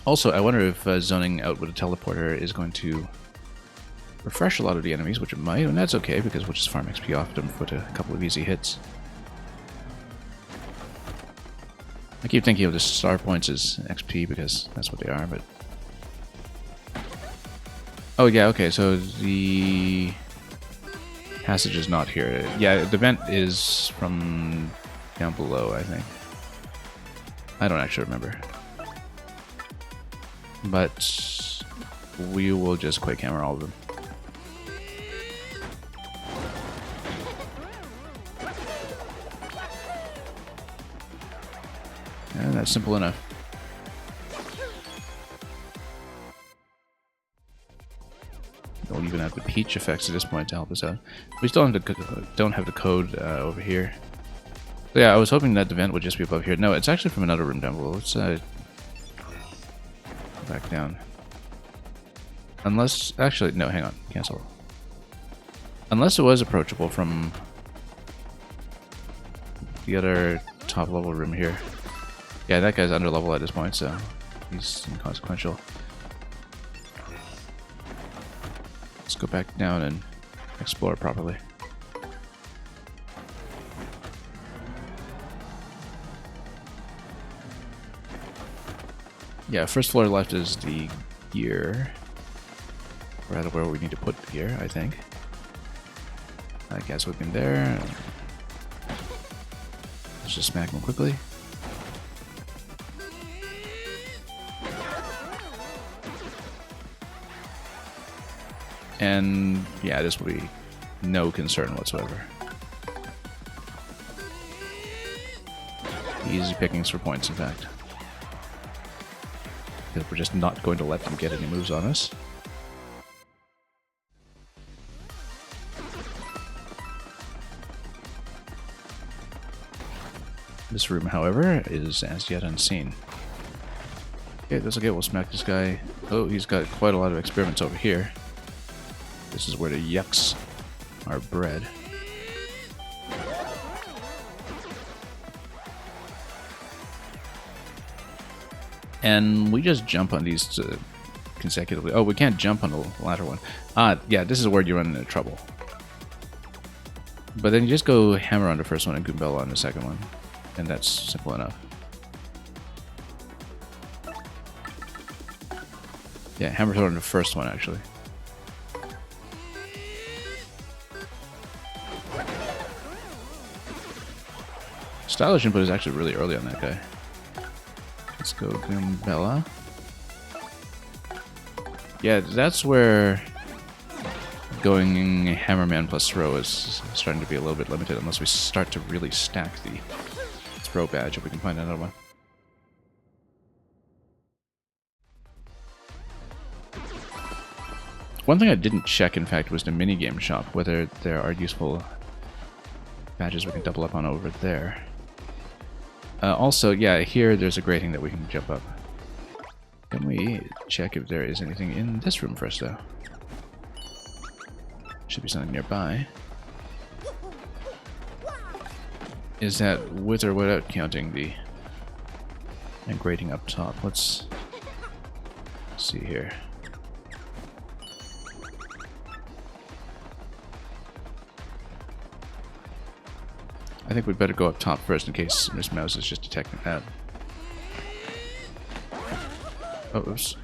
Also, I wonder if zoning out with a teleporter is going to refresh a lot of the enemies, which it might, and that's okay, because we'll just farm XP off them with a couple of easy hits. I keep thinking of the star points as XP because that's what they are, but... Oh yeah, okay, so the passage is not here. Yeah, the vent is from down below, I think. I don't actually remember. But we will just quick hammer all of them. And that's simple enough. We'll even have the peach effects at this point to help us out. We still don't have the code over here. So yeah, I was hoping that the vent would just be above here. No, it's actually from another room down below. Let's go back down. Unless, actually, no, hang on, cancel. Unless it was approachable from the other top level room here. Yeah, that guy's under level at this point, so he's inconsequential. Let's go back down and explore properly. Yeah, first floor left is the gear. Rather where we need to put the gear, I think. That guy's whipping there. Let's just smack him quickly. And yeah, this will be no concern whatsoever. Easy pickings for points, in fact. because we're just not going to let them get any moves on us. This room, however, is as yet unseen. Okay, that's okay, we'll smack this guy. Oh, he's got quite a lot of experiments over here. This is where the yucks are bred. And we just jump on these consecutively. Oh, we can't jump on the latter one. Ah, yeah, this is where you run into trouble. But then you just go hammer on the first one and Goombella on the second one. And that's simple enough. Yeah, hammer on the first one, actually. Stylish input is actually really early on that guy. Let's go Goombella. Yeah, that's where going Hammerman plus throw is starting to be a little bit limited unless we start to really stack the throw badge if we can find another one. One thing I didn't check, in fact, was the minigame shop, whether there are useful badges we can double up on over there. Also, yeah, here there's a grating that we can jump up. Can we check if there is anything in this room first, though? Should be something nearby. Is that with or without counting the grating up top? Let's see here. I think we'd better go up top first in case Miss Mouse is just detecting that. Oh, oops.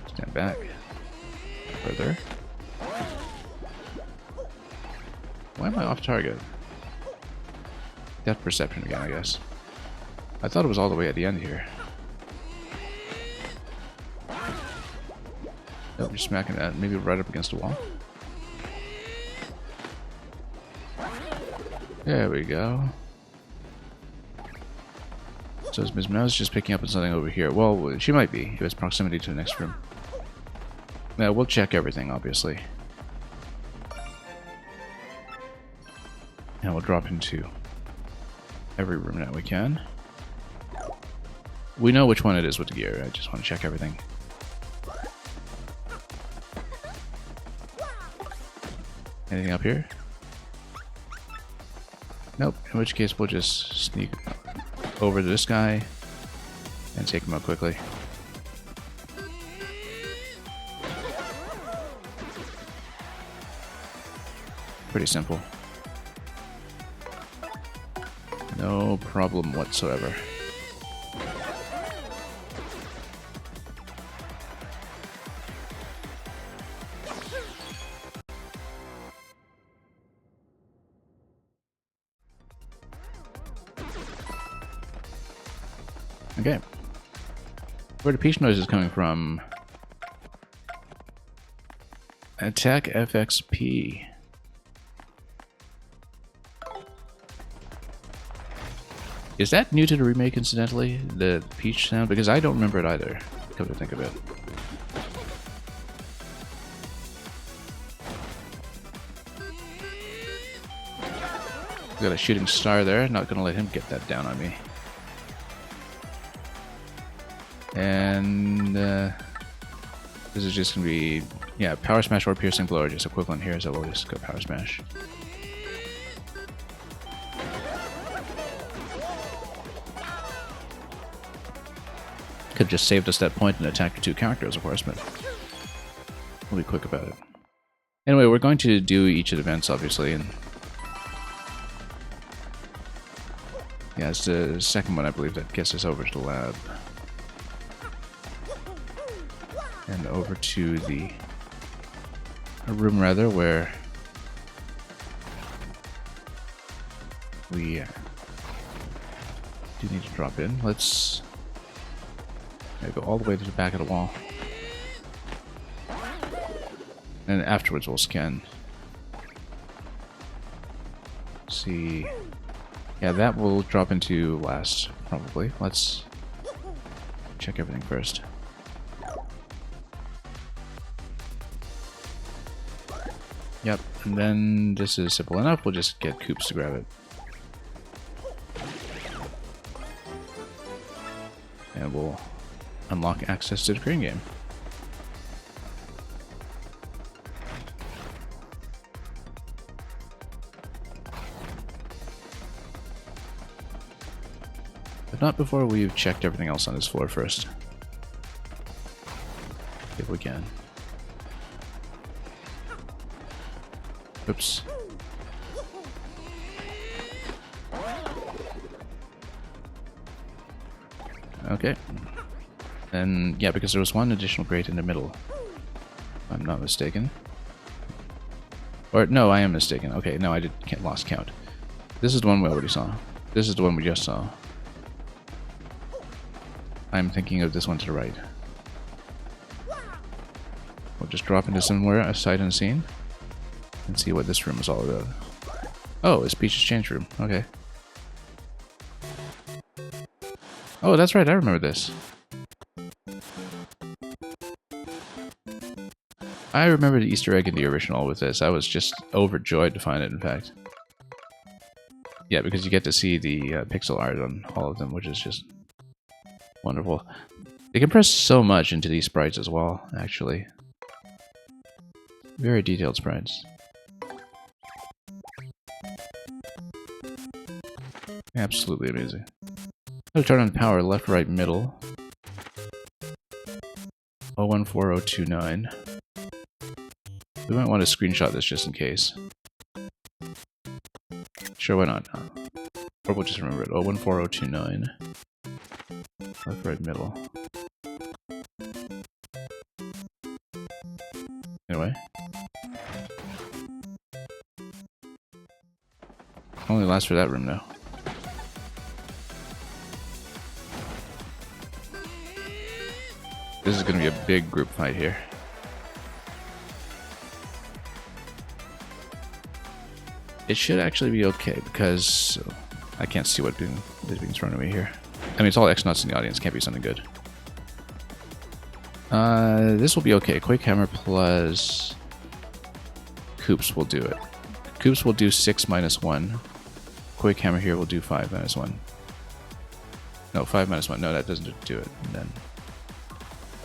Stand back. Further. Why am I off target? Depth perception again, I guess. I thought it was all the way at the end here. Nope, just smacking that. Maybe right up against the wall. There we go. So is Ms. Mouse just picking up on something over here? Well, she might be. It was proximity to the next room. Now, we'll check everything, obviously. And we'll drop into every room that we can. We know which one it is with the gear. I just want to check everything. Anything up here? Nope, in which case we'll just sneak over to this guy and take him out quickly. Pretty simple. No problem whatsoever. Okay. Where the peach noise is coming from? Attack FXP. Is that new to the remake, incidentally? The peach sound? Because I don't remember it either, come to think of it. Got a shooting star there, not gonna let him get that down on me. And this is just gonna be, yeah, Power Smash or Piercing Blow are just equivalent here, so we'll just go Power Smash. Could have just saved us that point and attacked the two characters, of course, but we'll be quick about it. Anyway, we're going to do each of the events, obviously, and yeah, it's the second one, I believe, that gets us over to the lab. And over to the room, rather, where we do need to drop in. Let's go all the way to the back of the wall. And afterwards we'll scan. See. Yeah, that will drop into last, probably. Let's check everything first. Yep, and then this is simple enough. We'll just get Koops to grab it. And we'll unlock access to the crane game. But not before we've checked everything else on this floor first. If we can. Oops. Okay. And yeah, because there was one additional grate in the middle. If I'm not mistaken. Or no, I am mistaken. Okay, no, I lost count. This is the one we already saw. This is the one we just saw. I'm thinking of this one to the right. We'll just drop into somewhere sight unseen and see what this room is all about. Oh, it's Peach's change room. Okay. Oh, that's right. I remember this. I remember the Easter egg in the original with this. I was just overjoyed to find it, in fact. Yeah, because you get to see the pixel art on all of them, which is just wonderful. They compress so much into these sprites as well, actually. Very detailed sprites. Absolutely amazing. I'll turn on power left, right, middle. 014029. We might want to screenshot this just in case. Sure, why not? Or we'll just remember it. 014029. Left, right, middle. Anyway. Only lasts for that room though. This is going to be a big group fight here. It should actually be okay because I can't see what is being thrown at me here. I mean, it's all X-Nuts in the audience. Can't be something good. This will be okay. Quake Hammer plus Koops will do it. Koops will do 6 minus 1. Quake Hammer here will do 5 minus 1. No, 5 minus 1. No, that doesn't do it. And then,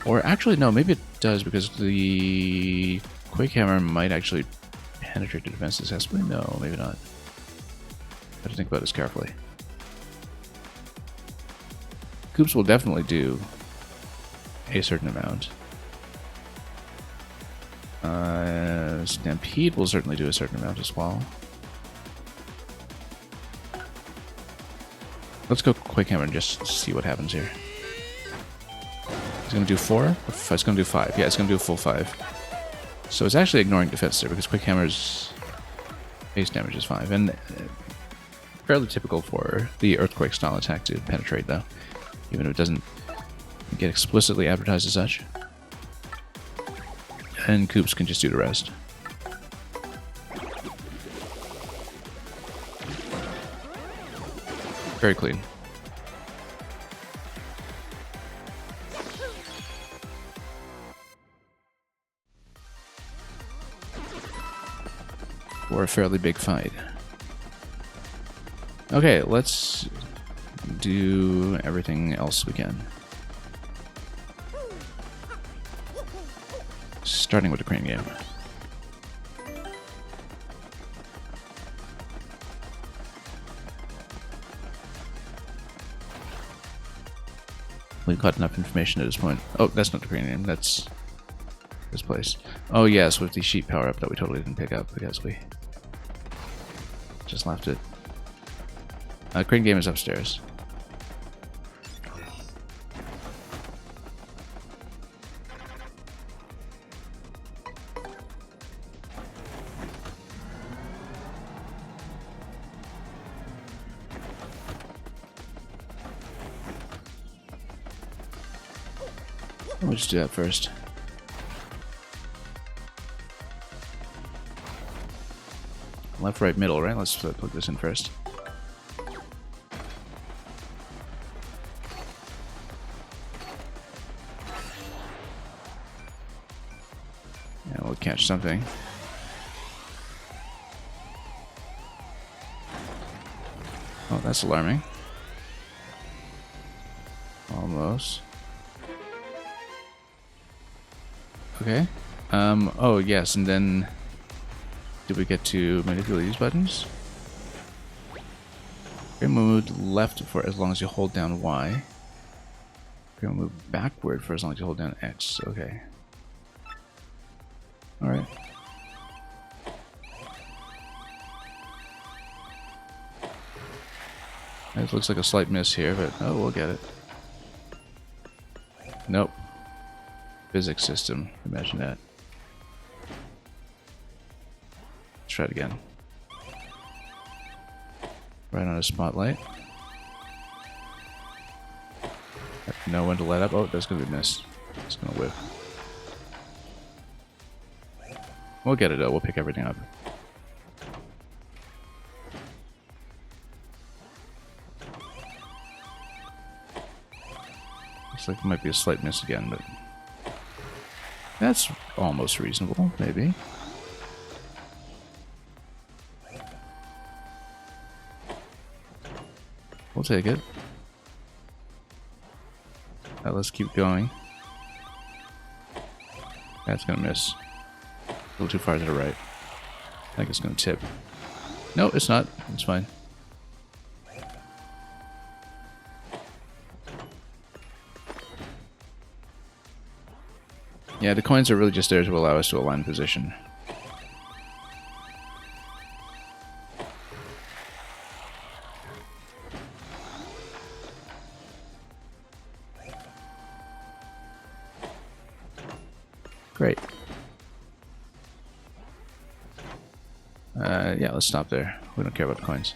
or actually, no, maybe it does because the Quake Hammer might actually penetrate the defense successfully. No, maybe not. I have to think about this carefully. Koops will definitely do a certain amount. Stampede will certainly do a certain amount as well. Let's go Quake Hammer and just see what happens here. It's going to do 4? It's going to do 5. Yeah, it's going to do a full 5. So it's actually ignoring defense there because Quake Hammer's base damage is 5. And fairly typical for the Earthquake style attack to penetrate though. Even if it doesn't get explicitly advertised as such. And Koops can just do the rest. Very clean. For a fairly big fight. Okay, let's do everything else we can. Starting with the crane game. We've got enough information at this point. Oh, that's not the crane game, that's this place. Oh yes, with the sheep power up that we totally didn't pick up because we just left it. Crane game is upstairs. We'll just do that first. Left, right, middle, right? Let's plug this in first. catch something. Oh, that's alarming. Almost. Okay. Oh, yes, and then... Did we get to manipulate these buttons? Okay, move left for as long as you hold down Y. Okay, move backward for as long as you hold down X. Okay. Alright. It looks like a slight miss here, but oh, we'll get it. Nope. Physics system. Imagine that. Let's try it again. Right on a spotlight. Know when to let up. Oh, that's gonna be missed. It's gonna whip. We'll get it though. We'll pick everything up. Looks like it might be a slight miss again, but that's almost reasonable, maybe. We'll take it. Let's keep going. That's gonna miss. A little too far to the right. I think it's gonna tip. No, it's not. It's fine. Yeah, the coins are really just there to allow us to align position. Great. Yeah, let's stop there. We don't care about the coins.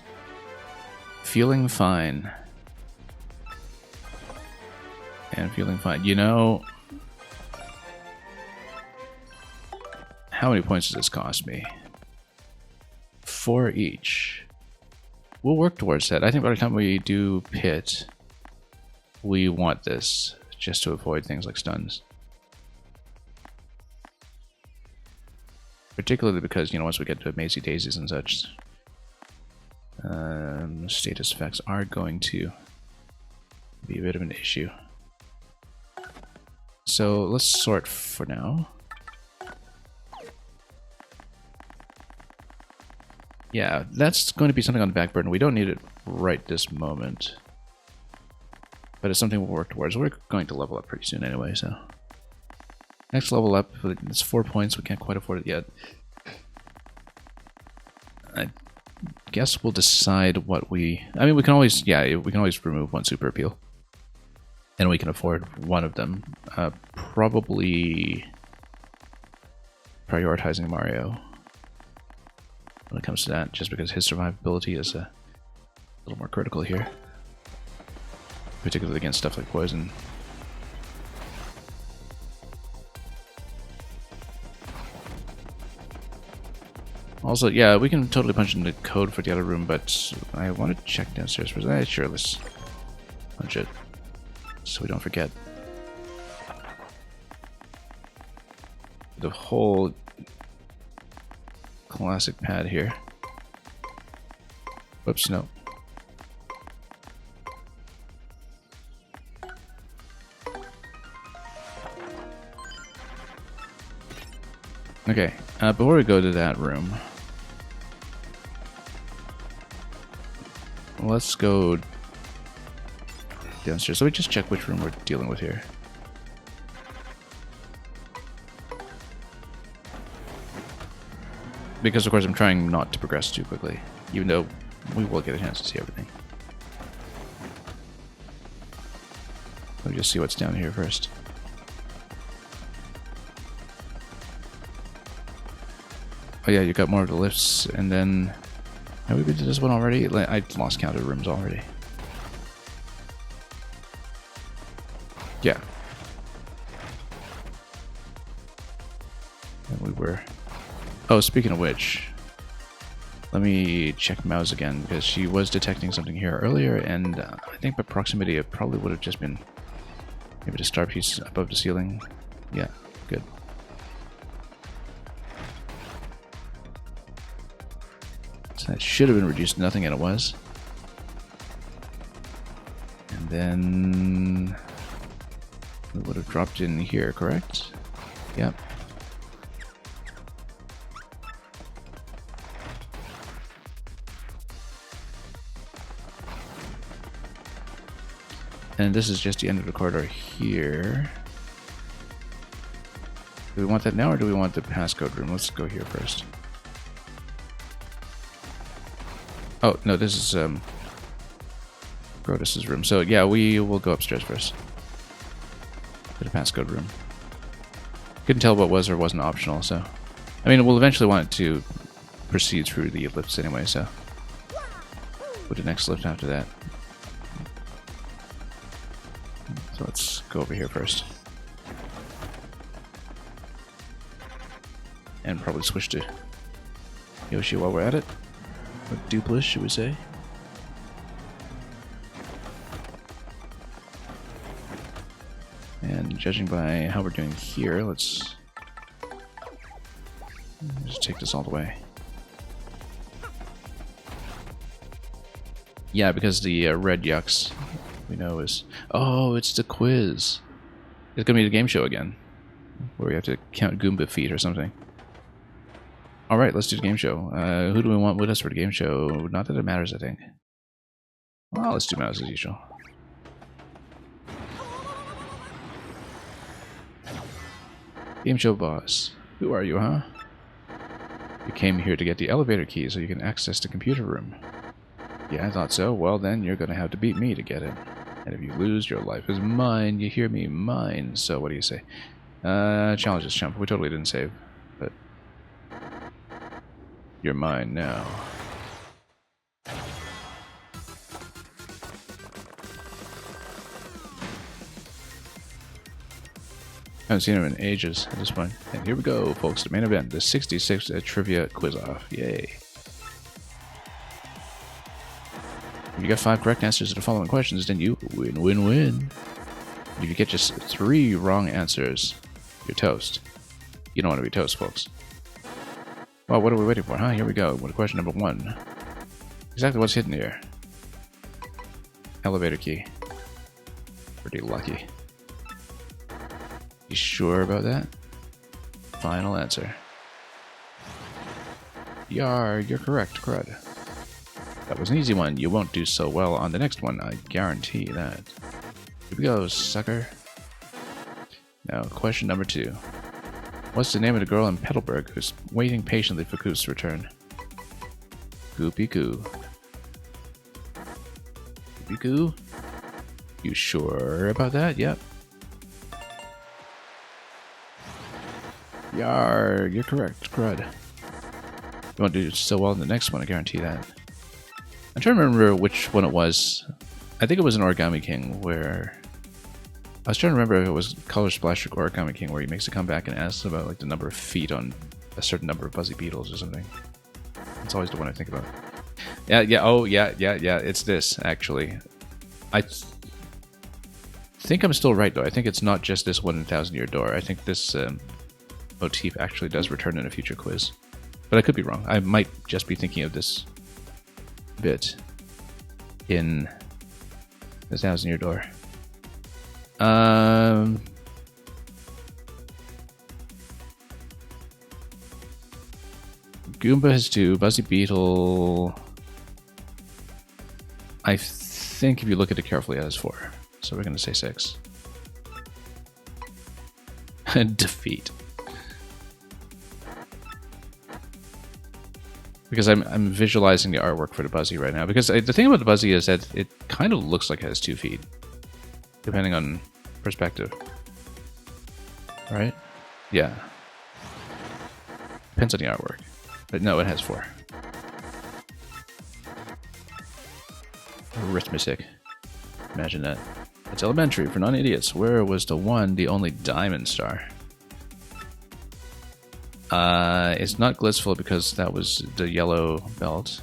Feeling fine. And feeling fine. You know... How many points does this cost me? 4 each. We'll work towards that. I think by the time we do pit, we want this, just to avoid things like stuns. Particularly because, you know, once we get to Mazy Daisies and such, status effects are going to be a bit of an issue. So let's sort for now. Yeah, that's going to be something on the back burner. We don't need it right this moment. But it's something we'll work towards. We're going to level up pretty soon anyway, so... Next level up, it's 4 points. We can't quite afford it yet. I guess we'll decide what we... I mean, we can always... Yeah, we can always remove one super appeal. And we can afford one of them. Probably... prioritizing Mario. When it comes to that, just because his survivability is a little more critical here. Particularly against stuff like poison. Also, yeah, we can totally punch in the code for the other room, but I want to check downstairs first. Sure, let's punch it, so we don't forget. The whole classic pad here. Whoops, no. Okay, before we go to that room, let's go downstairs. So we just check which room we're dealing with here. Because of course I'm trying not to progress too quickly, even though we will get a chance to see everything. Let me just see what's down here first. Oh yeah, you got more of the lifts, and then... Have we been to this one already? I lost count of rooms already. Yeah. And we were... Oh, speaking of which, let me check Mouse again, because she was detecting something here earlier, and I think by proximity it probably would have just been maybe the star piece above the ceiling. Yeah, good. That should have been reduced to nothing, and it was. And then we would have dropped in here, correct? Yep. And this is just the end of the corridor here. Do we want that now, or do we want the passcode room? Let's go here first. Oh, no, this is Grotus's room. So yeah, we will go upstairs first. To the passcode room. Couldn't tell what was or wasn't optional, so... I mean, we'll eventually want it to proceed through the lifts anyway, so... Put the next lift after that. So let's go over here first. And probably switch to Yoshi while we're at it. Or Duplish, should we say. And judging by how we're doing here, let's just take this all the way. Yeah, because the red yucks we know is... Oh, it's the quiz. It's gonna be the game show again. Where we have to count Goomba feet or something. Alright, let's do the game show. Who do we want with us for the game show? Not that it matters, I think. Well, let's do Mouse as usual. Game show boss. Who are you, huh? You came here to get the elevator key so you can access the computer room. Yeah, I thought so. Well then, you're gonna have to beat me to get it. And if you lose, your life is mine. You hear me? Mine. So what do you say? Challenge this chump. We totally didn't save. But... You're mine now. I haven't seen him in ages at this point. And here we go, folks. The main event. The 66th Trivia Quiz-Off. Yay. If you got 5 correct answers to the following questions, then you win. If you get just 3 wrong answers, you're toast. You don't want to be toast, folks. Well, what are we waiting for, huh? Here we go. With question number 1. Exactly what's hidden here? Elevator key. Pretty lucky. You sure about that? Final answer. Yar, you're correct, crud. That was an easy one. You won't do so well on the next one, I guarantee that. Here we go, sucker. Now, question number 2. What's the name of the girl in Petalburg who's waiting patiently for Goof's return? Goopy Goo. Goopy Goo? You sure about that? Yep. Yar, you're correct, crud. You won't do so well in the next one, I guarantee that. I'm trying to remember which one it was. I think it was an Origami King where... I was trying to remember if it was Color Splash or Origami King where he makes a comeback and asks about like the number of feet on a certain number of Buzzy Beetles or something. It's always the one I think about. Yeah, it's this, actually. I think I'm still right, though. I think it's not just this 1,000-year door. I think this motif actually does return in a future quiz. But I could be wrong. I might just be thinking of this bit in the 1,000-year door. Goomba has 2. Buzzy Beetle... I think if you look at it carefully, it has 4. So we're going to say 6. Defeat. Because I'm visualizing the artwork for the Buzzy right now. Because the thing about the Buzzy is that it kind of looks like it has 2 feet. Depending on perspective. Right? Yeah. Depends on the artwork. But no, it has 4. Arithmetic. Imagine that. It's elementary for non-idiots. Where was the one, the only Diamond Star? It's not Glitzful because that was the yellow belt.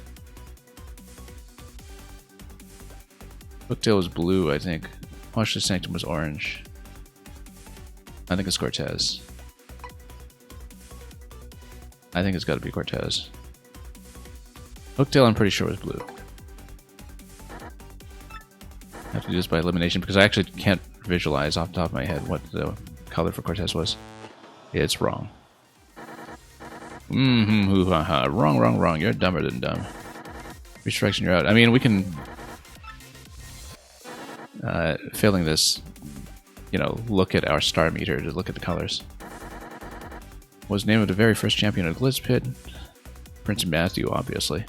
Hooktail was blue, I think. Watch the Sanctum was orange. I think it's Cortez. I think it's got to be Cortez. Hooktail, I'm pretty sure was blue. I have to do this by elimination because I actually can't visualize off the top of my head what the color for Cortez was. It's wrong. Wrong, wrong, wrong. You're dumber than dumb. Which direction you're out? I mean, we can... failing this, you know, look at our star meter to look at the colors. Was the name of the very first champion of Glitz Pit? Prince Matthew, obviously.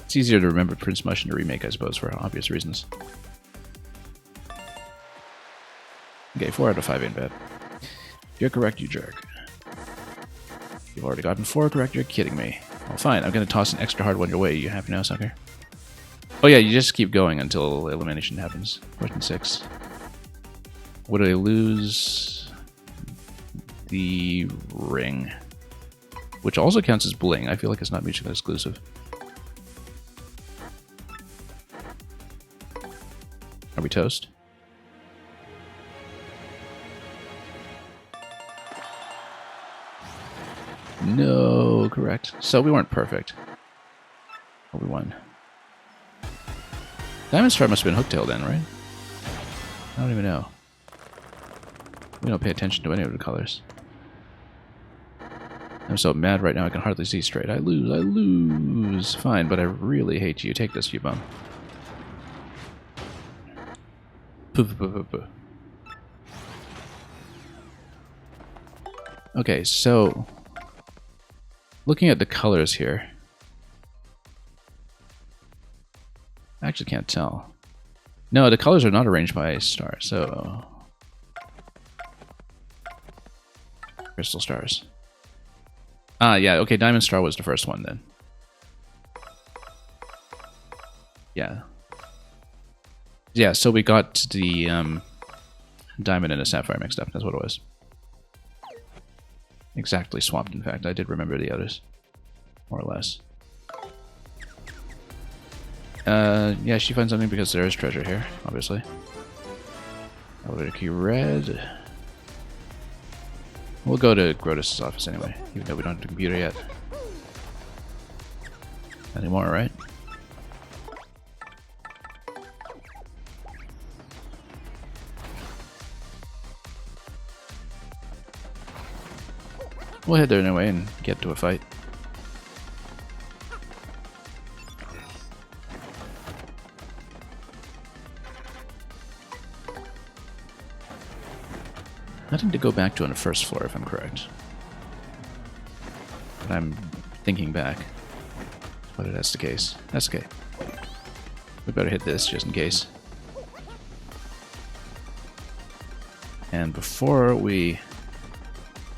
It's easier to remember Prince Mush in the remake, I suppose, for obvious reasons. Okay, 4 out of 5 ain't bad. You're correct, you jerk. You've already gotten 4 correct, you're kidding me. Well, fine, I'm gonna toss an extra hard one your way. You happy now, sucker? Oh yeah, you just keep going until elimination happens. Question 6. Would I lose the ring? Which also counts as bling. I feel like it's not mutually exclusive. Are we toast? No, correct. So we weren't perfect. But we won. Diamond Star must have been Hooktail then, right? I don't even know. We don't pay attention to any of the colors. I'm so mad right now I can hardly see straight. I lose. Fine, but I really hate you. Take this, you bum. Okay, so looking at the colors here, I actually can't tell. No, the colors are not arranged by star, so crystal stars. Ah, yeah, okay, Diamond Star was the first one then. Yeah. Yeah, so we got the diamond and a sapphire mixed up. That's what it was. Exactly swapped, in fact. I did remember the others. More or less. Yeah, she finds something because there is treasure here, obviously. Elevator key red. We'll go to Grotus' office anyway, even though we don't have the computer yet. Anymore, right? We'll head there anyway and get to a fight. Nothing to go back to on the first floor, if I'm correct. But I'm thinking back. Whether that's the case. That's okay. We better hit this just in case. And before we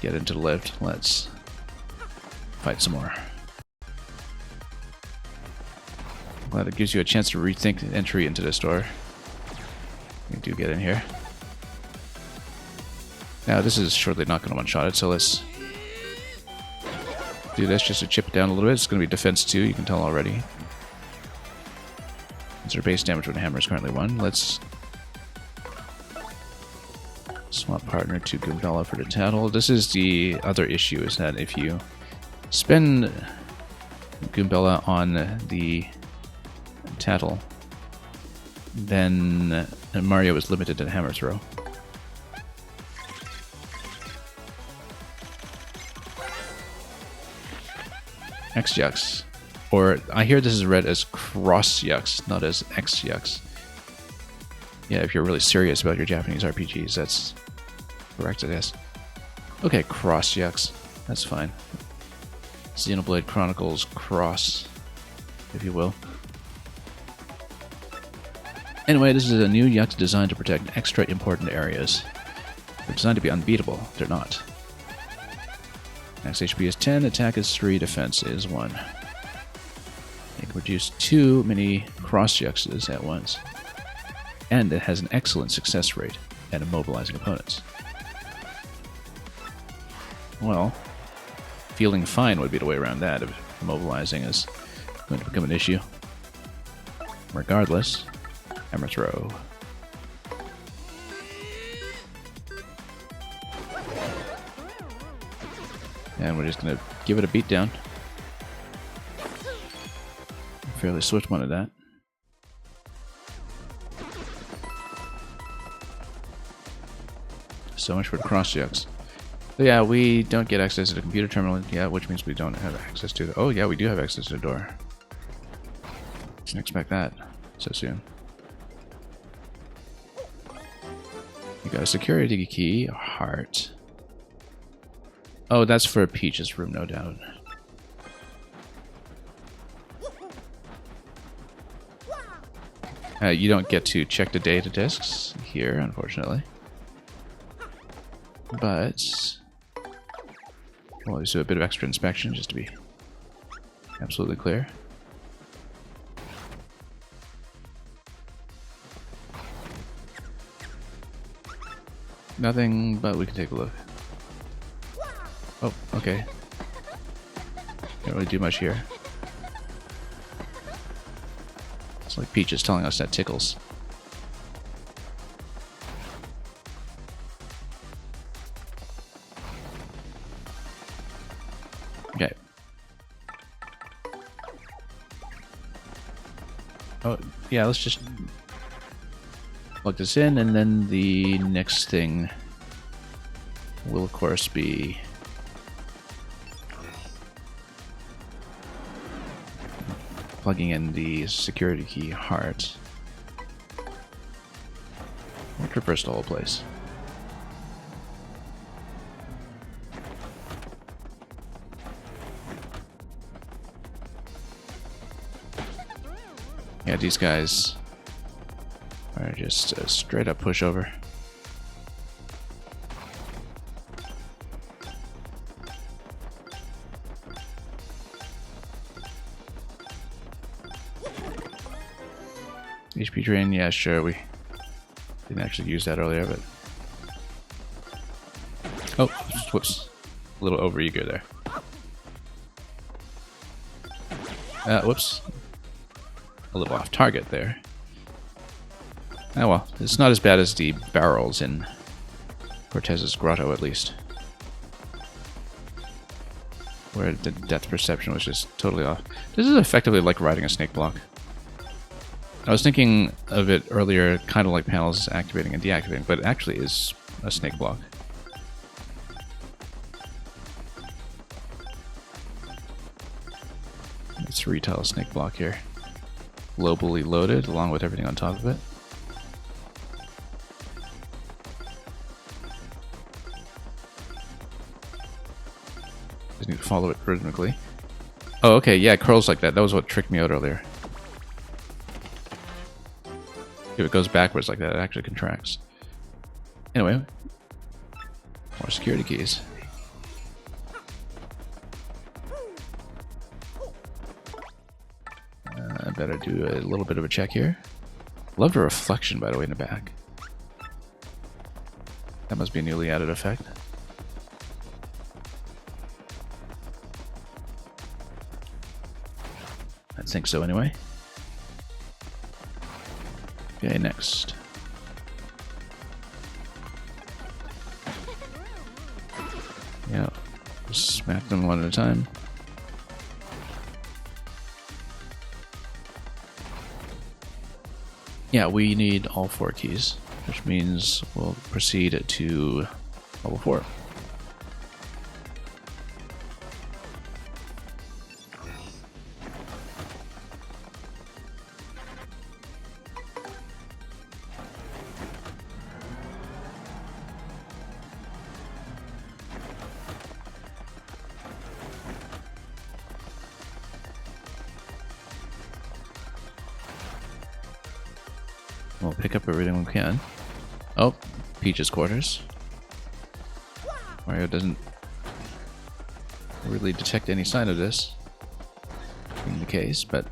get into the lift, let's fight some more. Glad it gives you a chance to rethink the entry into this door. We do get in here. Now this is surely not going to one-shot it, so let's do this just to chip it down a little bit. It's going to be defense 2, you can tell already. Since our base damage with the hammer is currently 1, let's swap partner to Goombella for the tattle. This is the other issue, is that if you spend Goombella on the tattle, then Mario is limited to the hammer throw. X-Yux. Or, I hear this is read as Cross-Yux, not as X-Yux. Yeah, if you're really serious about your Japanese RPGs, that's correct, I guess. Okay, Cross-Yux. That's fine. Xenoblade Chronicles Cross, if you will. Anyway, this is a new Yux designed to protect extra important areas. They're designed to be unbeatable. They're not. Max HP is 10, attack is 3, defense is 1. It can produce 2 mini Cross-Yuxes at once. And it has an excellent success rate at immobilizing opponents. Well, feeling fine would be the way around that if immobilizing is going to become an issue. Regardless, hammer throw. And we're just gonna give it a beat down. Fairly swift one at that. So much for the cross jokes. So yeah, we don't get access to the computer terminal, yeah, which means we don't have access to the... Oh yeah, we do have access to the door. Didn't expect that so soon. You got a security key, a heart. Oh, that's for Peach's room, no doubt. You don't get to check the data disks here, unfortunately. But... well, let's do a bit of extra inspection just to be absolutely clear. Nothing, but we can take a look. Oh, okay. Can't really do much here. It's like Peach is telling us that tickles. Okay. Oh, yeah, let's just plug this in, and then the next thing will, of course, be plugging in the security key heart. We'll traverse the whole place. Yeah, these guys are just a straight up pushover. HP drain, yeah, sure, we didn't actually use that earlier, but... oh, whoops. A little over-eager there. Whoops. A little off target there. Oh well, it's not as bad as the barrels in Cortez's Grotto, at least. Where the depth perception was just totally off. This is effectively like riding a snake block. I was thinking of it earlier, kind of like panels activating and deactivating, but it actually is a snake block. It's a retail snake block here. Globally loaded, along with everything on top of it. Just need to follow it rhythmically. Oh, okay, yeah, it curls like that. That was what tricked me out earlier. If it goes backwards like that, it actually contracts. Anyway, more security keys. I better do a little bit of a check here. Love the reflection, by the way, in the back. That must be a newly added effect. I think so, anyway. Okay, next. Yeah, just smack them one at a time. Yeah, we need all 4 keys, which means we'll proceed to level 4. We'll pick up everything we can. Oh, Peach's quarters. Mario doesn't really detect any sign of this being the case, but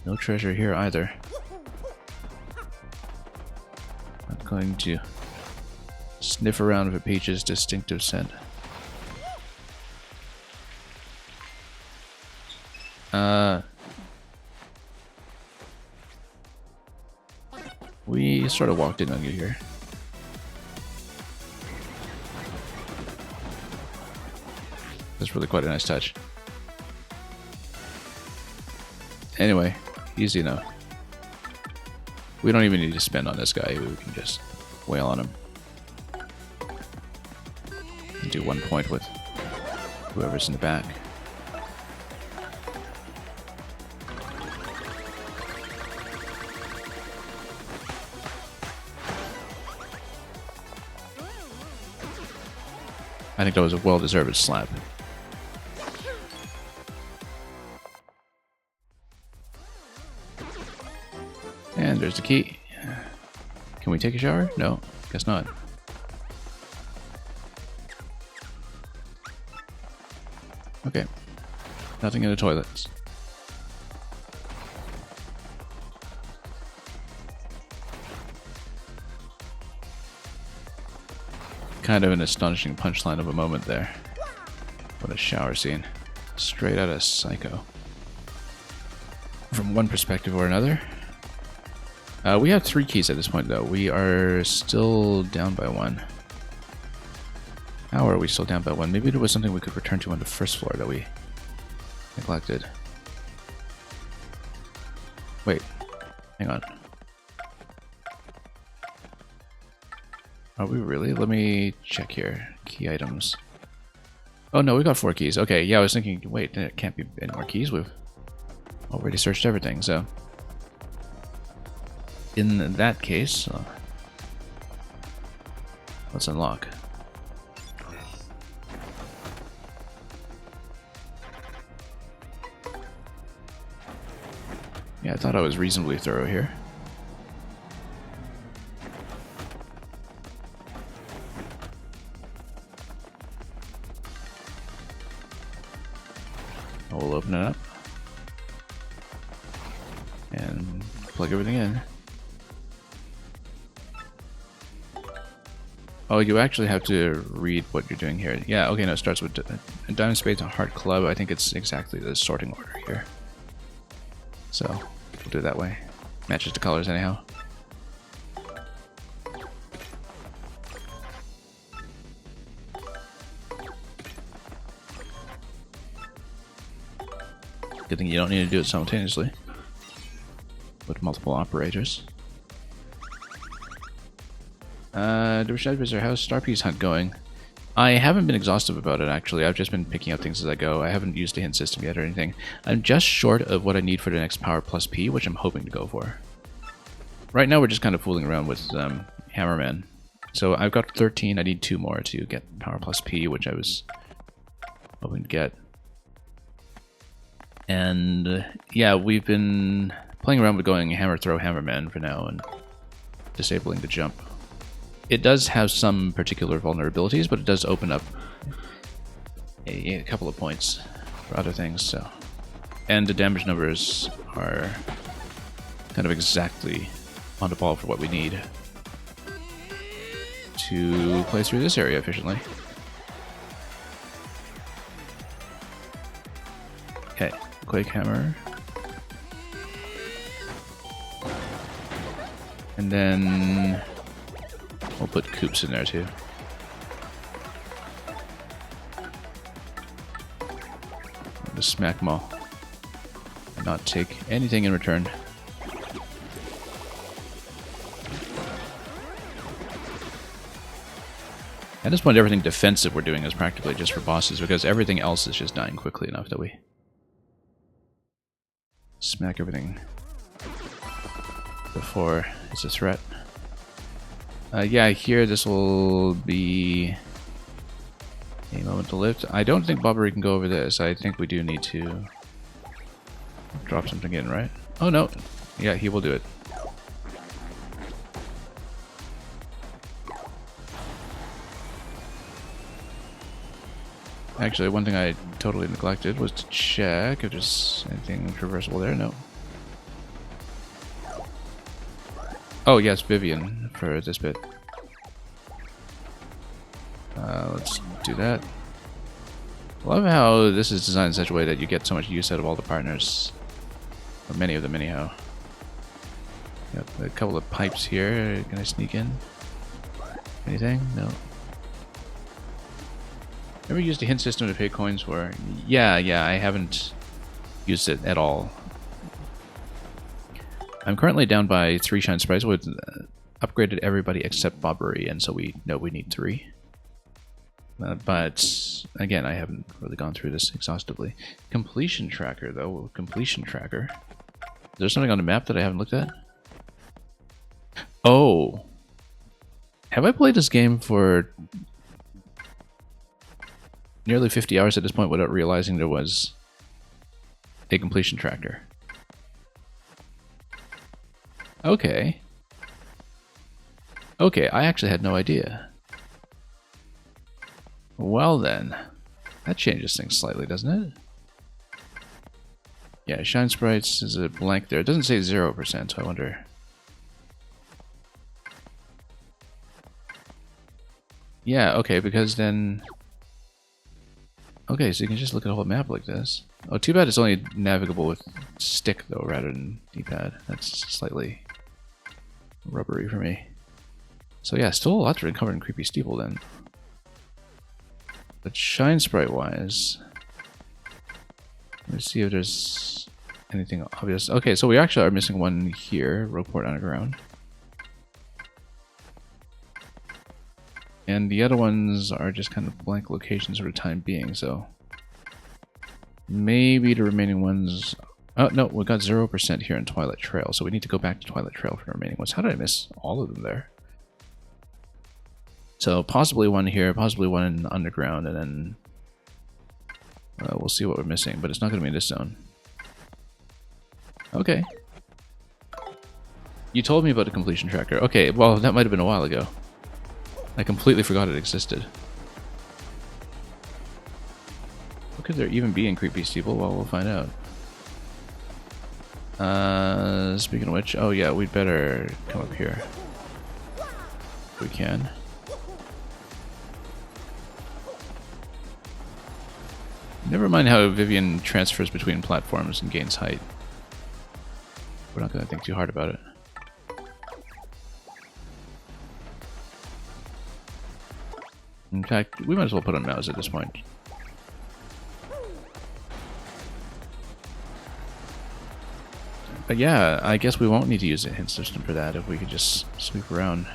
no treasure here either. I'm going to sniff around for Peach's distinctive scent. We sort of walked in on you here. That's really quite a nice touch. Anyway, easy enough. We don't even need to spend on this guy. We can just wail on him. And do 1 point with whoever's in the back. I think that was a well-deserved slap. And there's the key. Can we take a shower? No, guess not. Okay. Nothing in the toilets. Kind of an astonishing punchline of a moment there. What a shower scene. Straight out of Psycho. From one perspective or another. We have 3 keys at this point, though. We are still down by 1. How are we still down by 1? Maybe there was something we could return to on the first floor that we neglected. Wait. Hang on. Are we really? Let me check here. Key items. Oh no, we got 4 keys. Okay, yeah, I was thinking, wait, there can't be any more keys. We've already searched everything, so... In that case, let's unlock. Yeah, I thought I was reasonably thorough here. We'll open it up and plug everything in. Oh, you actually have to read what you're doing here. Yeah, okay, no, it starts with Diamond Spades and Heart Club. I think it's exactly the sorting order here. So, we'll do it that way. Matches the colors anyhow. Good thing you don't need to do it simultaneously with multiple operators. How's Star Piece Hunt going? I haven't been exhaustive about it, actually. I've just been picking up things as I go. I haven't used the hint system yet or anything. I'm just short of what I need for the next Power Plus P, which I'm hoping to go for. Right now, we're just kind of fooling around with Hammerman. So I've got 13. I need 2 more to get Power Plus P, which I was hoping to get. And yeah, we've been playing around with going Hammer Throw Hammerman for now and disabling the jump. It does have some particular vulnerabilities, but it does open up a couple of points for other things. So, and the damage numbers are kind of exactly on the ball for what we need to play through this area efficiently. Okay, Quake Hammer. And then we'll put Coops in there too. Just smack them all. And not take anything in return. At this point, everything defensive we're doing is practically just for bosses, because everything else is just dying quickly enough that we smack everything before it's a threat. Yeah, here this will be a moment to lift. I don't think Bobbery can go over this. I think we do need to drop something in, right? Oh no. Yeah, he will do it. Actually, one thing I totally neglected was to check if there's anything traversable there. No. Oh, yes, Vivian for this bit. Let's do that. I love how this is designed in such a way that you get so much use out of all the partners. Or many of them, anyhow. Got a couple of pipes here. Can I sneak in? Anything? No. Ever used a hint system to pay coins for? Yeah, I haven't used it at all. I'm currently down by 3 shine sprites. With upgraded everybody except Bobbery, and so we know we need 3. But again, I haven't really gone through this exhaustively. Completion tracker, though. Completion tracker. Is there something on the map that I haven't looked at? Oh. Have I played this game for nearly 50 hours at this point without realizing there was a completion tracker? Okay. Okay, I actually had no idea. Well then, that changes things slightly, doesn't it? Yeah, shine sprites is a blank there. It doesn't say 0%, so I wonder. Yeah, okay, because then... Okay, so you can just look at the whole map like this. Oh, too bad it's only navigable with stick, though, rather than D-pad. That's slightly rubbery for me. So yeah, still a lot to recover in Creepy Steeple, then. But shine sprite-wise... Let's see if there's anything obvious. Okay, so we actually are missing one here, Rogueport Underground. And the other ones are just kind of blank locations for the time being, so... Maybe the remaining ones... Oh, no, we got 0% here in Twilight Trail, so we need to go back to Twilight Trail for the remaining ones. How did I miss all of them there? So possibly one here, possibly one in Underground, and then... we'll see what we're missing, but it's not going to be in this zone. Okay. You told me about the completion tracker. Okay, well, that might have been a while ago. I completely forgot it existed. What could there even be in Creepy Steeple? Well, we'll find out. Speaking of which, oh yeah, we'd better come up here. If we can. Never mind how Vivian transfers between platforms and gains height. We're not going to think too hard about it. In fact, we might as well put on mouse at this point. But yeah, I guess we won't need to use a hint system for that if we could just sweep around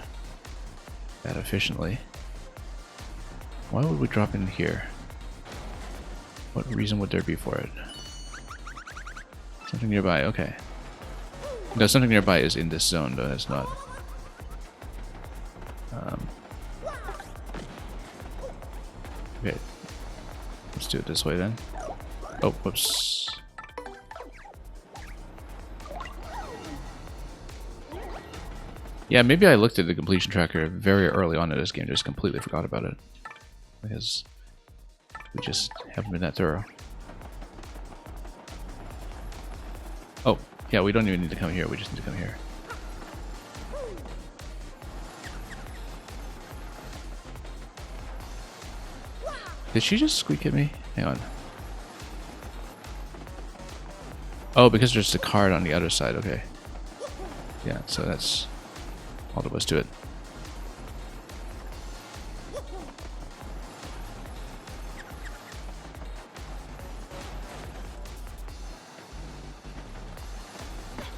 that efficiently. Why would we drop in here? What reason would there be for it? Something nearby, okay. No, something nearby is in this zone, but it's not. Okay. Let's do it this way then. Oh, whoops. Yeah, maybe I looked at the completion tracker very early on in this game, just completely forgot about it. Because we just haven't been that thorough. Oh, yeah, we don't even need to come here, we just need to come here. Did she just squeak at me? Hang on. Oh, because there's a card on the other side, okay. Yeah, so that's all there was to it.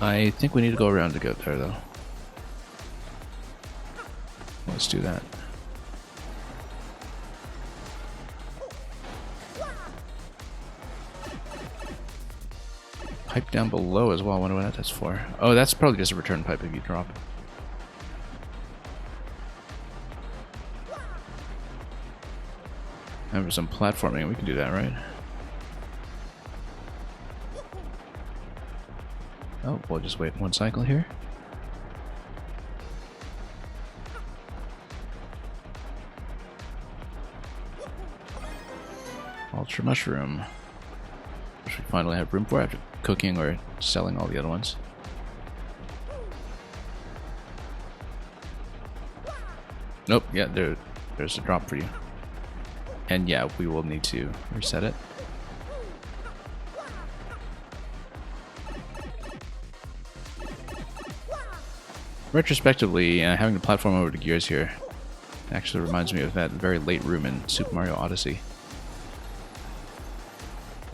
I think we need to go around to get there, though. Let's do that. Pipe down below as well. I wonder what that's for. Oh, that's probably just a return pipe if you drop. And for some platforming, we can do that, right? Oh, we'll just wait one cycle here. Ultra Mushroom. Which we finally have room for after cooking or selling all the other ones. Nope, yeah, there's a drop for you. And yeah, we will need to reset it. Retrospectively, having the platform over the gears here actually reminds me of that very late room in Super Mario Odyssey.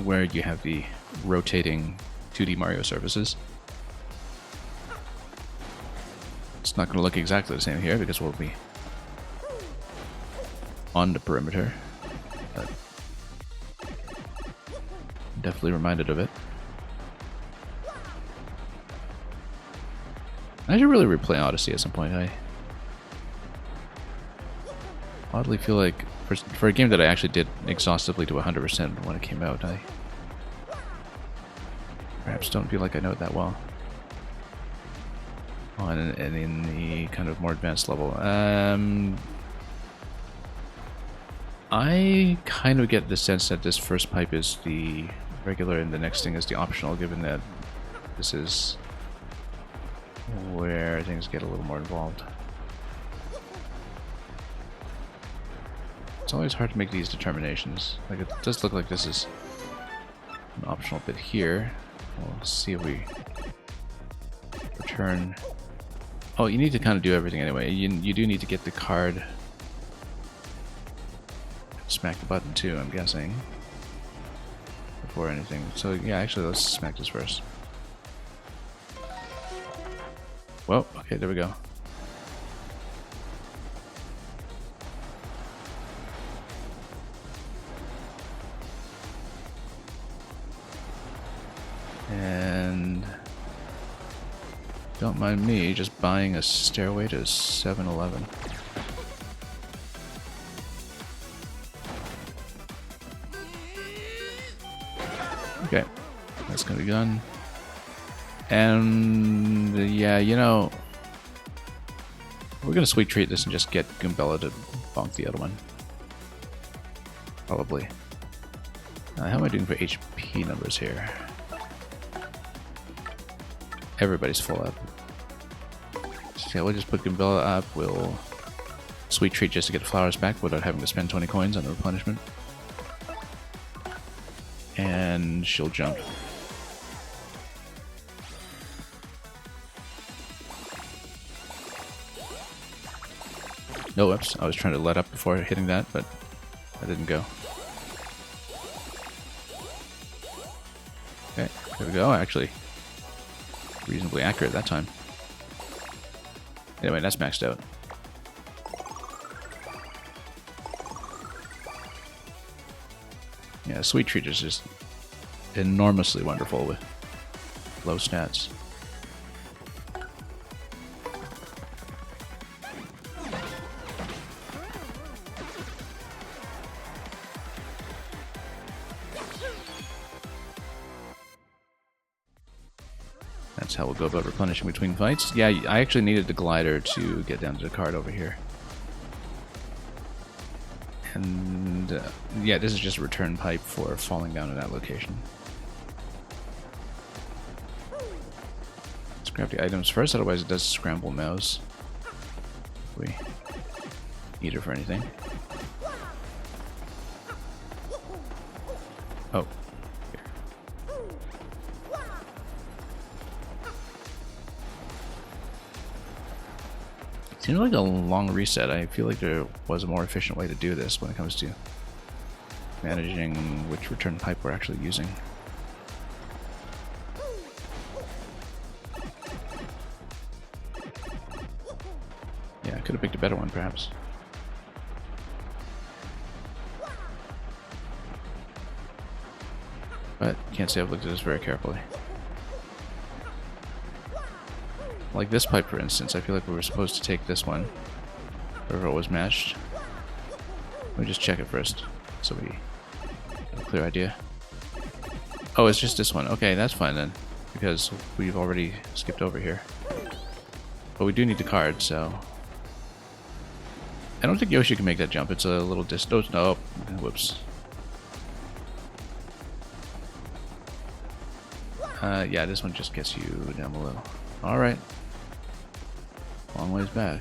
where you have the rotating 2D Mario surfaces. It's not going to look exactly the same here because we'll be on the perimeter. But definitely reminded of it. I should really replay Odyssey at some point. I oddly feel like for a game that I actually did exhaustively to 100% when it came out, I perhaps don't feel like I know it that well. Oh, and in the kind of more advanced level. I kind of get the sense that this first pipe is the regular and the next thing is the optional, given that this is where things get a little more involved. It's always hard to make these determinations. Like, it does look like this is an optional bit here. We'll see if we return. Oh, you need to kind of do everything anyway. You do need to get the card. Smack the button too, I'm guessing. Before anything. So yeah, actually let's smack this first. Well, okay, there we go. And don't mind me just buying a stairway to 7-Eleven. Okay, that's gonna be done. And yeah, you know, we're gonna sweet treat this and just get Goombella to bonk the other one. Probably. How am I doing for HP numbers here? Everybody's full up. So yeah, we'll just put Goombella up. We'll sweet treat just to get flowers back without having to spend 20 coins on the replenishment. And she'll jump. No, oops. I was trying to let up before hitting that, but that didn't go. Okay, there we go. Actually, reasonably accurate that time. Anyway, that's maxed out. Yeah, Sweet Treat is just enormously wonderful with low stats. That's how we'll go about replenishing between fights. Yeah, I actually needed the glider to get down to the card over here. And yeah, this is just a return pipe for falling down in that location. Let's grab the items first, otherwise it does scramble mouse. If we need her for anything. Oh. Seems like a long reset. I feel like there was a more efficient way to do this when it comes to managing which return pipe we're actually using. Yeah, I could have picked a better one, perhaps. But can't say I've looked at this very carefully. Like this pipe, for instance, I feel like we were supposed to take this one, wherever it was matched. Let me just check it first, so we have a clear idea. Oh, it's just this one. Okay, that's fine then, because we've already skipped over here. But we do need the card, so... I don't think Yoshi can make that jump. It's a little distance. No, whoops. Yeah, this one just gets you down below. Alright. Long ways back.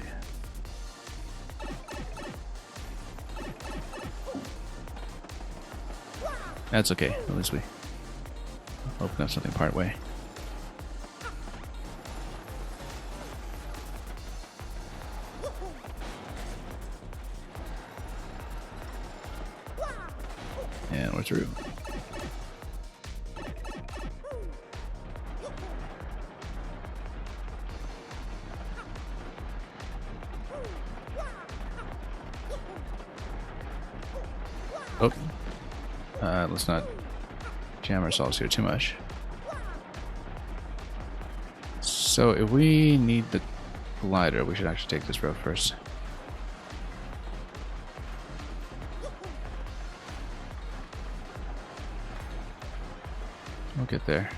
That's okay. At least we open up something part way. And we're through. Let's not jam ourselves here too much. So if we need the glider, we should actually take this road first. We'll get there.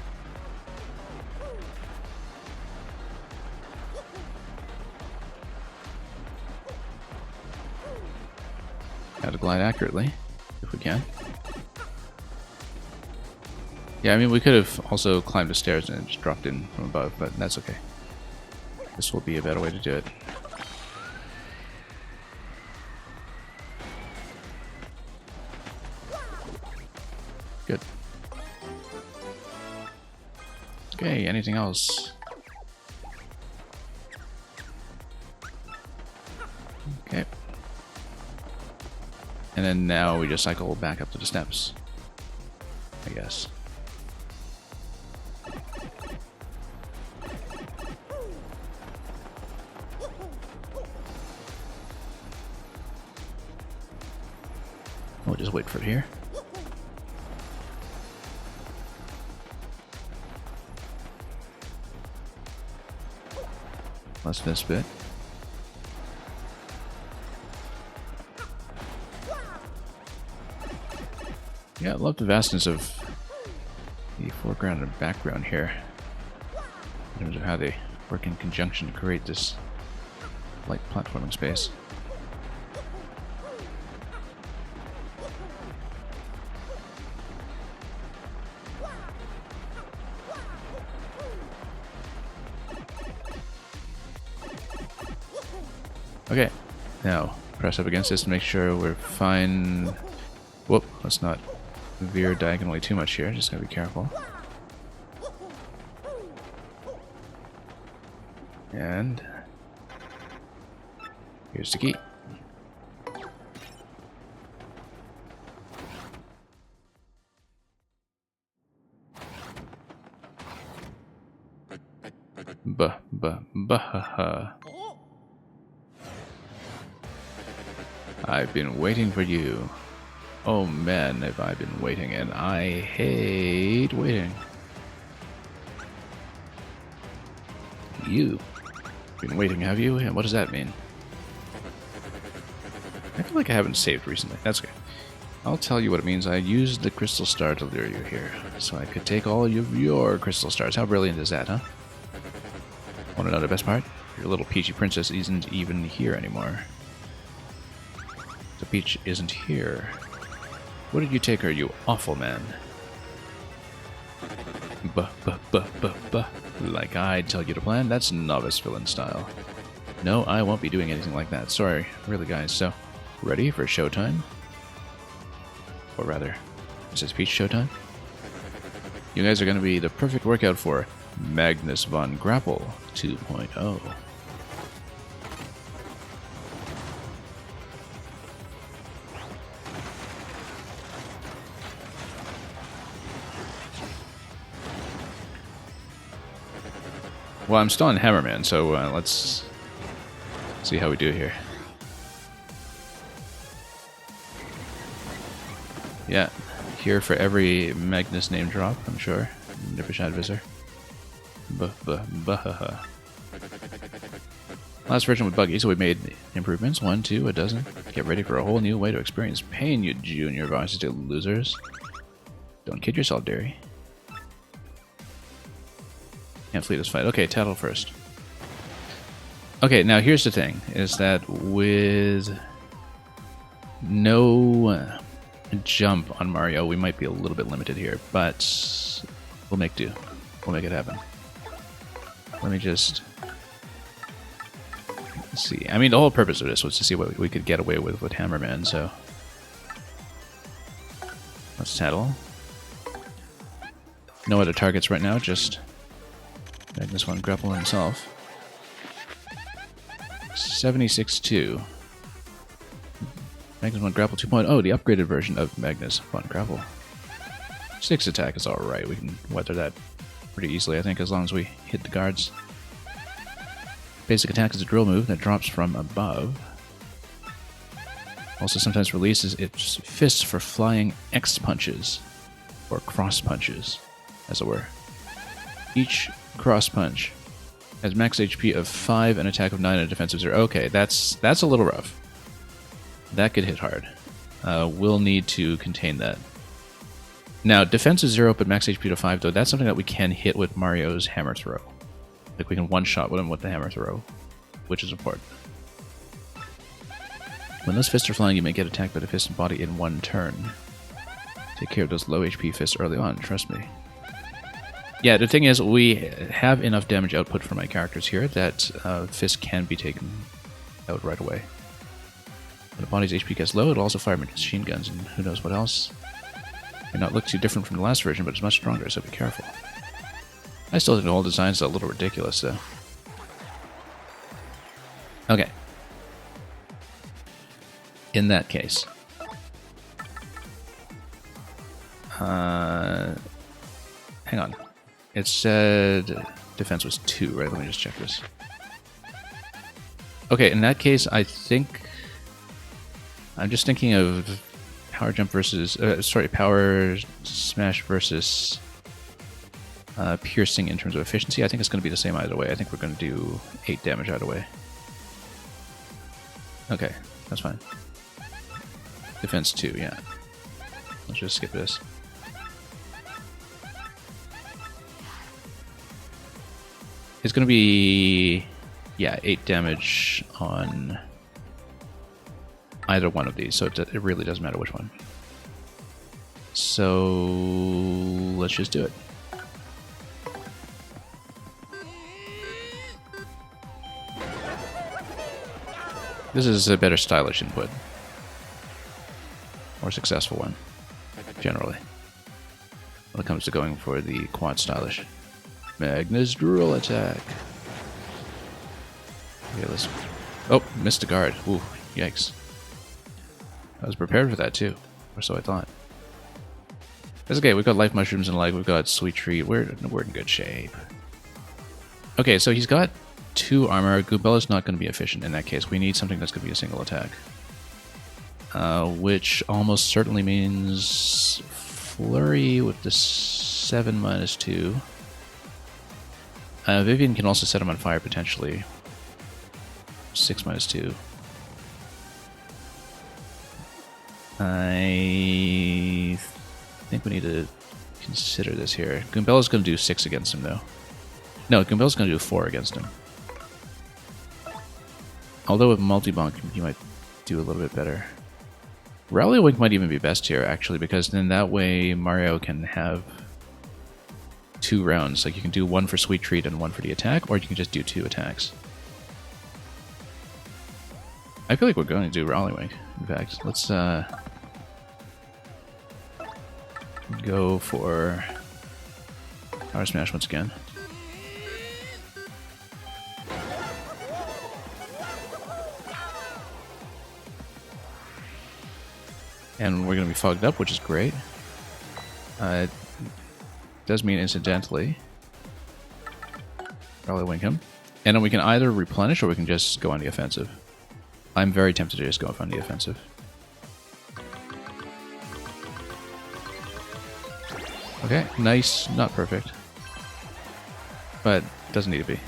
Got to glide accurately, if we can. Yeah, I mean, we could have also climbed the stairs and just dropped in from above, but that's okay. This will be a better way to do it. Good. Okay, anything else? Okay. And then now we just cycle back up to the steps, I guess. We'll just wait for it here. Plus this bit. Yeah, I love the vastness of the foreground and background here, in terms of how they work in conjunction to create this light platforming space. Okay, now press up against this to make sure we're fine. Whoop, let's not veer diagonally too much here, just gotta be careful. And here's the key. Bah. I've been waiting for you. Oh man, have I been waiting, and I hate waiting. You've been waiting, have you? And what does that mean? I feel like I haven't saved recently. That's okay. I'll tell you what it means. I used the crystal star to lure you here, so I could take all of your crystal stars. How brilliant is that, huh? Want to know the best part? Your little peachy princess isn't even here anymore. The Peach isn't here. What did you take her, you awful man? Bah. Like I tell you to plan, that's novice villain style. No, I won't be doing anything like that. Sorry, really guys. So, ready for showtime? Or rather, is this Peach showtime? You guys are going to be the perfect workout for Magnus von Grapple 2.0. Well, I'm still on Hammerman, so let's see how we do here. Yeah, here for every Magnus name drop, I'm sure. Nippershad Visor. Last version was buggy, so we made improvements. 1, 2, a dozen. Get ready for a whole new way to experience pain, you junior varsity losers. Don't kid yourself, dearie. Can't flee this fight. Okay, Tattle first. Okay, now here's the thing, is that with no jump on Mario, we might be a little bit limited here, but we'll make do. We'll make it happen. Let me just see. I mean, the whole purpose of this was to see what we could get away with Hammerman, so let's Tattle. No other targets right now, just Magnus von Grapple himself. 76-2. Magnus von Grapple 2.0, the upgraded version of Magnus von Grapple. 6 attack is alright, we can weather that pretty easily, I think, as long as we hit the guards. Basic attack is a drill move that drops from above. Also sometimes releases its fists for flying X punches, or cross punches, as it were. Each cross punch has max HP of 5, an attack of 9, and a defense of 0. Okay, that's a little rough. That could hit hard. We'll need to contain that. Now, defense is 0, but max HP to 5, though, that's something that we can hit with Mario's hammer throw. Like, we can one-shot with him with the hammer throw, which is important. When those fists are flying, you may get attacked by the fist and body in one turn. Take care of those low HP fists early on, trust me. Yeah, the thing is, we have enough damage output for my characters here that fists can be taken out right away. When the body's HP gets low, it'll also fire machine guns and who knows what else. May not look too different from the last version, but it's much stronger, so be careful. I still think the whole design's a little ridiculous, though. Okay. In that case. Hang on. It said defense was 2, right? Let me just check this. Okay, in that case, I think... I'm just thinking of power jump versus... power smash versus piercing in terms of efficiency. I think it's going to be the same either way. I think we're going to do 8 damage either way. Okay, that's fine. Defense 2, yeah. Let's just skip this. It's going to be, yeah, 8 damage on either one of these, so it really doesn't matter which one. So let's just do it. This is a better stylish input. More successful one, generally. When it comes to going for the quad stylish. Magnus Drool attack. Okay, let's... Oh, missed a guard. Ooh, yikes. I was prepared for that too, or so I thought. That's okay, we've got life mushrooms and we've got sweet treat. We're in good shape. Okay, so he's got 2 armor. Goombella's not going to be efficient in that case. We need something that's going to be a single attack. Which almost certainly means Flurry with the 7 minus 2. Vivian can also set him on fire potentially. 6 minus 2. I think we need to consider this here. Goombella's going to do 6 against him though. No, Goombella's going to do 4 against him. Although with multi-bonk, he might do a little bit better. Rally Wink might even be best here, actually, because then that way Mario can have 2 rounds. Like, you can do 1 for Sweet Treat and 1 for the attack, or you can just do 2 attacks. I feel like we're going to do Rally Wink, in fact. Let's go for Power Smash once again. And we're going to be fogged up, which is great. It does mean incidentally Rally Wink him. And then we can either replenish or we can just go on the offensive. I'm very tempted to just go on the offensive. Okay, nice. Not perfect. But doesn't need to be.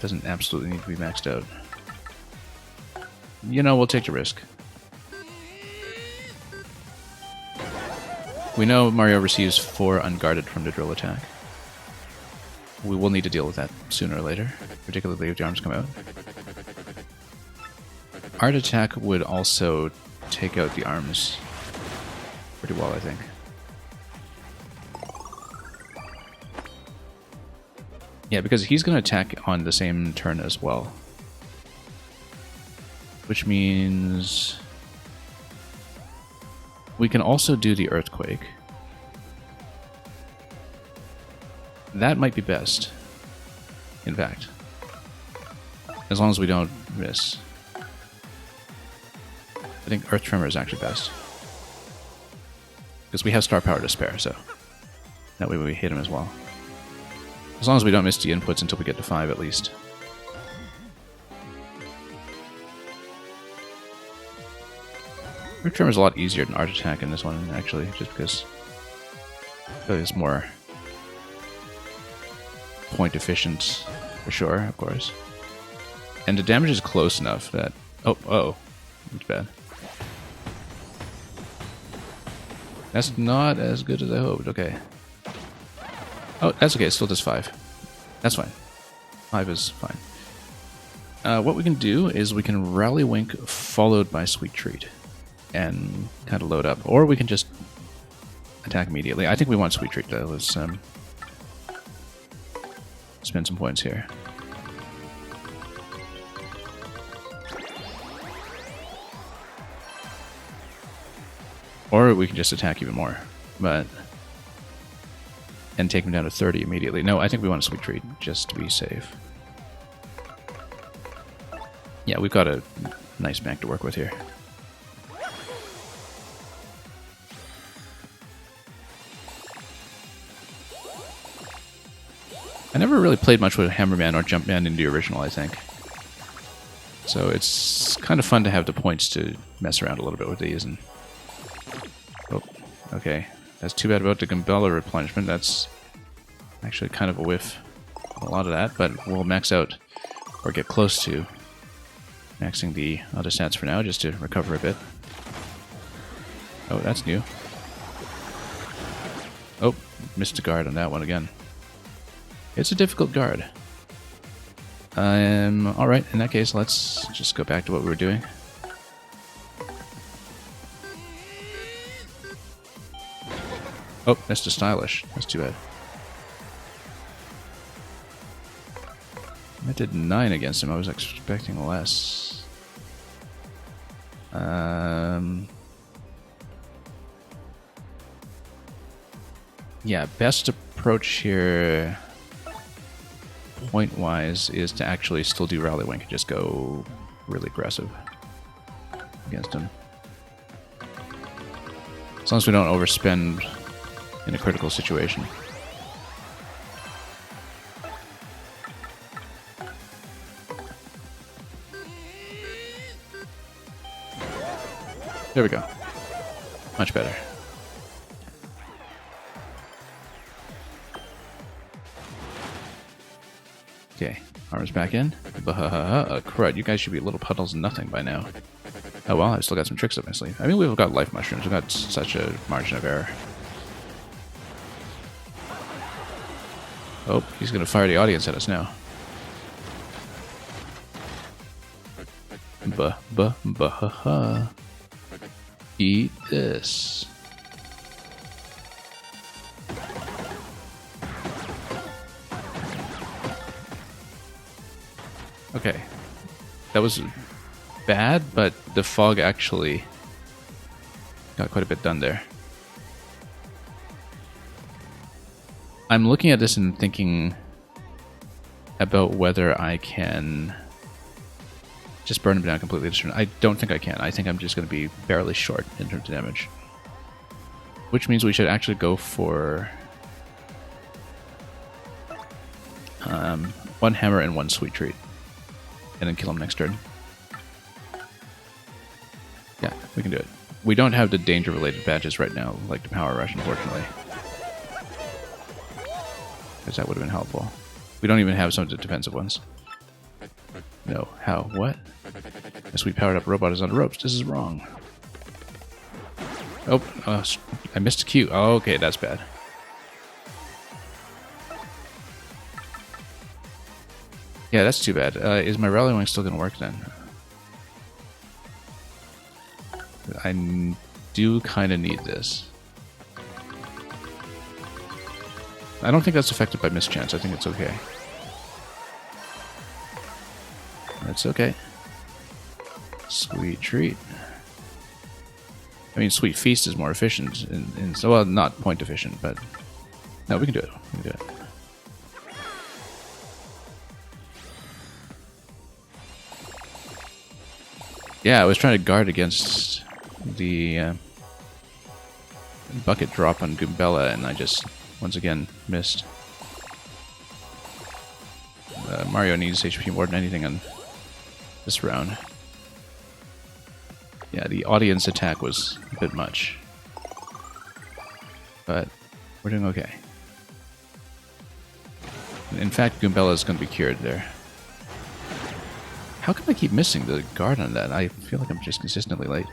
Doesn't absolutely need to be maxed out. You know, we'll take the risk. We know Mario receives 4 unguarded from the drill attack. We will need to deal with that sooner or later, particularly if the arms come out. Art attack would also take out the arms pretty well, I think. Yeah, because he's going to attack on the same turn as well. Which means we can also do the Earthquake. That might be best, in fact. As long as we don't miss. I think Earth Tremor is actually best. Because we have star power to spare, so that way we hit him as well. As long as we don't miss the inputs until we get to 5 at least. Quick Tremor is a lot easier than Art Attack in this one, actually, just because I feel like it's more point efficient, for sure, of course. And the damage is close enough that... Oh, that's bad. That's not as good as I hoped, okay. Oh, that's okay, it still does 5. That's fine. 5 is fine. What we can do is we can Rally Wink followed by Sweet Treat and kind of load up. Or we can just attack immediately. I think we want Sweet Treat though. Let's spend some points here. Or we can just attack even more. And take him down to 30 immediately. No, I think we want a Sweet Treat just to be safe. Yeah, we've got a nice bank to work with here. I never really played much with Hammerman or Jumpman in the original, I think. So it's kind of fun to have the points to mess around a little bit with these. And oh, okay. That's too bad about the Goombella replenishment. That's actually kind of a whiff. A lot of that, but we'll max out or get close to maxing the other stats for now, just to recover a bit. Oh, that's new. Oh, missed a guard on that one again. It's a difficult guard. Alright, in that case, let's just go back to what we were doing. Oh, that's too stylish. That's too bad. I did 9 against him. I was expecting less. Yeah, best approach here, point-wise, is to actually still do Rally Wink and just go really aggressive against him. As long as we don't overspend in a critical situation. There we go. Much better. Okay, arms back in. Crud, you guys should be little puddles of nothing by now. Oh well, I've still got some tricks up my sleeve. I mean, we've got life mushrooms. We've got such a margin of error. Oh, he's going to fire the audience at us now. Ha. Eat this. Okay. That was bad, but the fog actually got quite a bit done there. I'm looking at this and thinking about whether I can just burn him down completely. I don't think I can. I think I'm just going to be barely short in terms of damage. Which means we should actually go for 1 hammer and 1 Sweet Treat. And then kill him next turn. Yeah, we can do it. We don't have the danger-related badges right now, like the Power Rush, unfortunately. Because that would have been helpful. We don't even have some of the defensive ones. No. How? What? A sweet powered-up robot is on the ropes. This is wrong. Oh, I missed a cue. Oh, okay, that's bad. Yeah, that's too bad. Is my Rally Wing still going to work then? I do kind of need this. I don't think that's affected by mischance. I think it's okay. That's okay. Sweet Treat. I mean, Sweet Feast is more efficient. Well, not point efficient, but... No, we can do it. We can do it. Yeah, I was trying to guard against the bucket drop on Goombella, and I just, once again, missed. Mario needs HP more than anything on this round. Yeah, the audience attack was a bit much. But we're doing okay. In fact, Goombella is going to be cured there. How come I keep missing the guard on that? I feel like I'm just consistently late.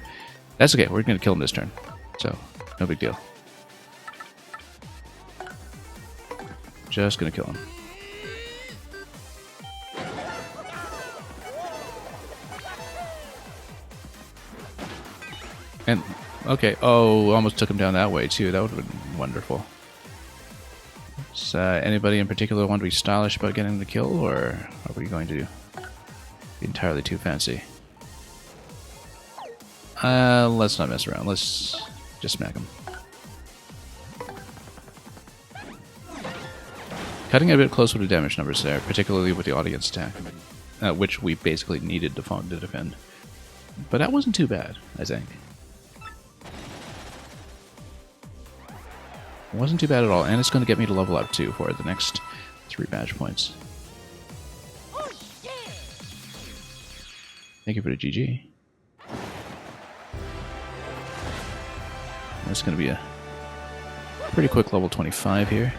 That's okay, we're going to kill him this turn. So, no big deal. Just going to kill him. And, okay, oh, almost took him down that way too. That would have been wonderful. Does anybody in particular want to be stylish about getting the kill, or are we going to be entirely too fancy? Let's not mess around. Let's just smack him. Cutting a bit close with the damage numbers there, particularly with the audience attack, which we basically needed to defend. But that wasn't too bad, I think. Wasn't too bad at all, and it's going to get me to level up too for the next 3 badge points. Thank you for the GG. That's going to be a pretty quick level 25 here.